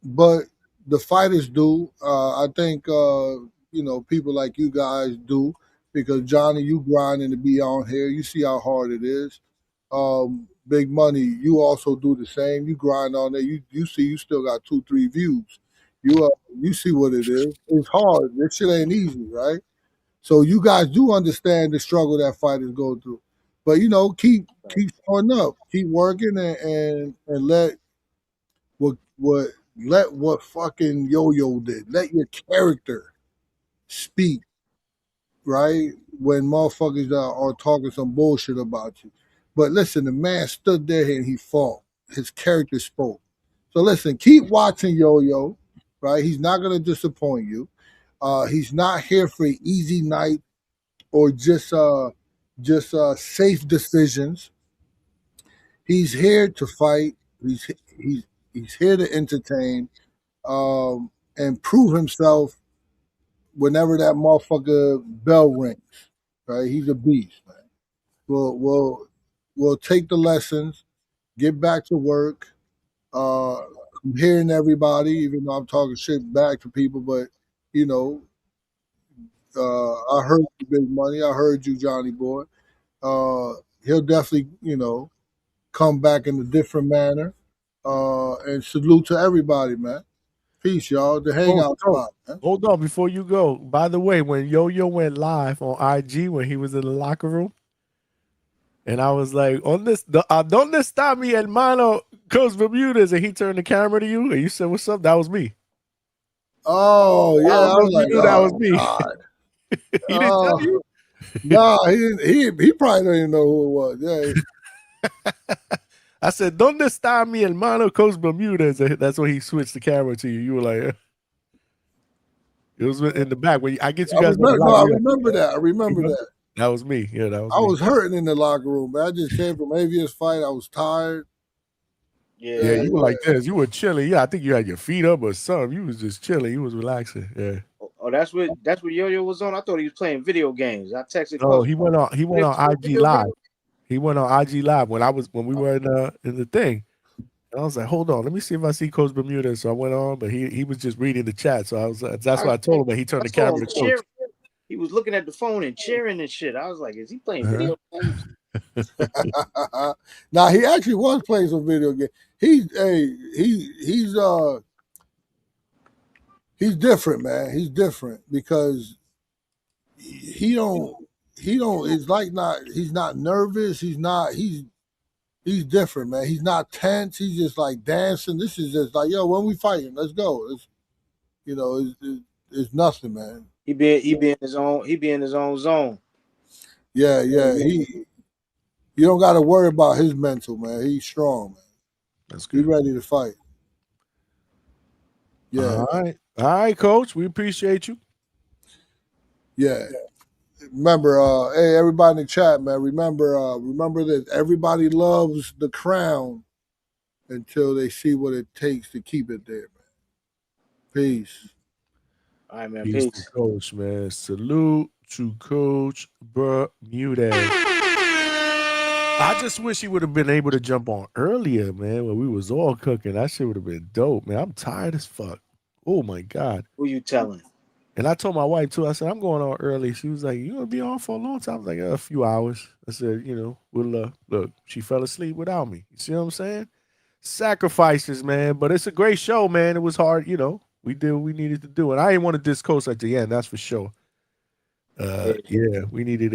But the fighters do. I think people like you guys do because Johnny, you grinding to be on here. You see how hard it is. Big Money, you also do the same. You grind on there. You see you still got 2-3 views. You see what it is. It's hard. This shit ain't easy, right? So you guys do understand the struggle that fighters go through. But keep showing up, keep working, and let what fucking Yo-Yo did. Let your character speak, right? When motherfuckers are talking some bullshit about you. But listen, the man stood there and he fought. His character spoke. So listen, keep watching Yo-Yo, right? He's not gonna disappoint you. He's not here for an easy night or just safe decisions. He's here to fight. He's here to entertain, and prove himself whenever that motherfucker bell rings. Right? He's a beast, man. We'll take the lessons, get back to work. I'm hearing everybody, even though I'm talking shit back to people, but I heard you, Big Money. I heard you, Johnny Boy. He'll definitely, come back in a different manner. And salute to everybody, man. Peace, y'all. The Hangout Spot, man. Hold on before you go. By the way, when Yo-Yo went live on IG when he was in the locker room, and I was like, ¿Dónde está mi hermano Coach Bermudez? And he turned the camera to you, and you said, "What's up?" That was me. Oh yeah, I was like, you knew that was me. God. He didn't tell you? Nah, he didn't. He probably don't even know who it was. Yeah. I said, ¿Dónde está mi hermano Coach Bermudez? And that's when he switched the camera to you. You were like, it was in the back. I get you guys. I remember that. I remember that. That was me. Yeah, that was I me. was hurting in the locker room, man. I just came from Avia's fight. I was tired. Yeah, you were like this. You were chilling. Yeah, I think you had your feet up or something. You was just chilling. You was relaxing. Yeah. Oh, that's what Yo-Yo was on. I thought he was playing video games. I texted. No, he went on IG Live. He went on IG Live when we were in the thing. And I was like, hold on, let me see if I see Coach Bermudez. So I went on, but he was just reading the chat. So that's why I told him that he turned the camera to Coach. He was looking at the phone and cheering and shit. I was like, is he playing video games? Nah, he actually was playing some video games. He's different, man. He's different because he's not nervous. He's different, man. He's not tense. He's just like dancing. This is just like, yo, when we fighting, let's go. It's nothing, man. He be in his own zone. Yeah. You don't got to worry about his mental, man. He's strong, man. That's good. He's ready to fight. Yeah. All right, Coach. We appreciate you. Yeah. Remember, hey, everybody in the chat, man. Remember that everybody loves the crown until they see what it takes to keep it there, man. Peace. All right, man. Peace to Coach, man. Salute to Coach Bermudez. I just wish he would have been able to jump on earlier, man, when we was all cooking. That shit would have been dope, man. I'm tired as fuck. Oh, my God. Who you telling? And I told my wife, too. I said, I'm going on early. She was like, you going to be on for a long time? I was like, a few hours. I said, we'll look, she fell asleep without me. You see what I'm saying? Sacrifices, man. But it's a great show, man. It was hard, We did what we needed to do. And I didn't want to diss Coach at the end, that's for sure. Yeah, we needed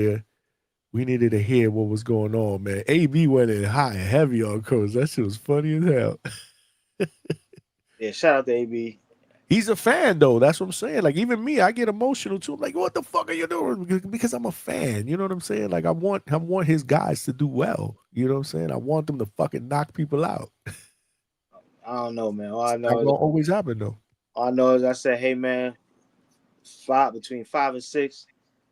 to hear what was going on, man. AB went in hot and heavy on Coach. That shit was funny as hell. Yeah, shout out to AB. He's a fan, though. That's what I'm saying. Like, even me, I get emotional, too. I'm like, what the fuck are you doing? Because I'm a fan. You know what I'm saying? Like, I want his guys to do well. You know what I'm saying? I want them to fucking knock people out. I don't know, man. All I know It's not gonna always happen, though. All I know is I said, hey, man, between 5 and 6.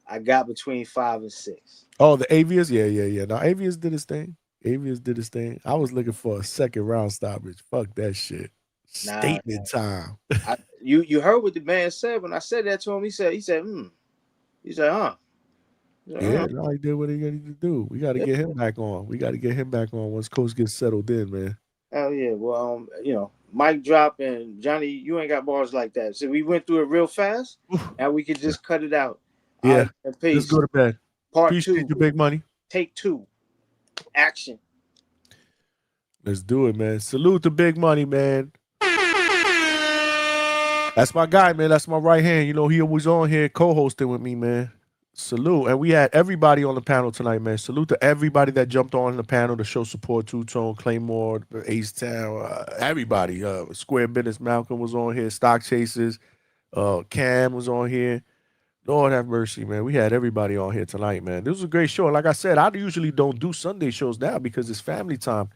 I got between 5 and 6. Oh, the Avius? Yeah. Now, Avius did his thing. I was looking for a second round stoppage. Fuck that shit. Statement time. You heard what the man said when I said that to him. He said, He said, huh? Yeah, no, he did what he needed to do. We got to get him back on. Once Coach gets settled in, man. Hell yeah. Well, Mike drop and Johnny, you ain't got bars like that. So we went through it real fast, and we could just cut it out. Yeah. All right, man, Let's peace. go to bed. Part Appreciate 2. you, Big Money. Take 2. Action. Let's do it, man. Salute to Big Money, man. That's my guy, man. That's my right hand. You know, he was on here co-hosting with me, man. Salute. And we had everybody on the panel tonight, man. Salute to everybody that jumped on the panel to show support. Two-Tone, Claymore, Ace Town, everybody. Square Business, Malcolm was on here. Stock Chasers, Cam was on here. Lord have mercy, man. We had everybody on here tonight, man. This was a great show. Like I said, I usually don't do Sunday shows now because it's family time.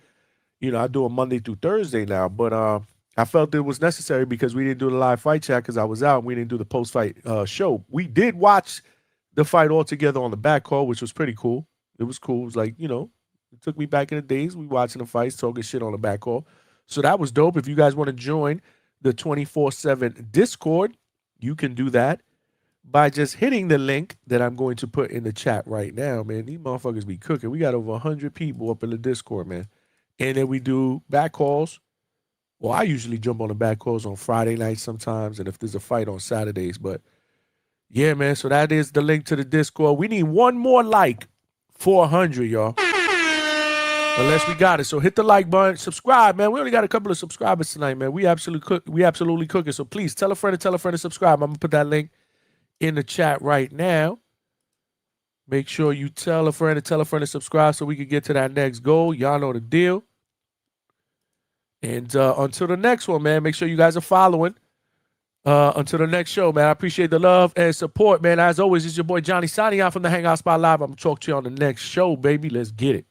You know, I do a Monday through Thursday now, but I felt it was necessary because we didn't do the live fight chat because I was out. And we didn't do the post-fight show. We did watch the fight all together on the back call, which was pretty cool. It was cool. It was like, you know, it took me back in the days. We watching the fights, talking shit on the back call. So that was dope. If you guys want to join the 24/7 Discord, you can do that by just hitting the link that I'm going to put in the chat right now, man. These motherfuckers be cooking. We got over 100 people up in the Discord, man. And then we do back calls. Well, I usually jump on the back calls on Friday nights sometimes, and if there's a fight on Saturdays. But yeah, man, so that is the link to the Discord. We need one more like for 100, y'all. Unless we got it. So hit the like button. Subscribe, man. We only got a couple of subscribers tonight, man. We absolutely cooking. So please tell a friend to subscribe. I'm going to put that link in the chat right now. Make sure you tell a friend to subscribe so we can get to that next goal. Y'all know the deal. And until the next one, man, make sure you guys are following. Until the next show, man, I appreciate the love and support, man. As always, it's your boy Johnny signing out from the Hangout Spot Live. I'm going to talk to you on the next show, baby. Let's get it.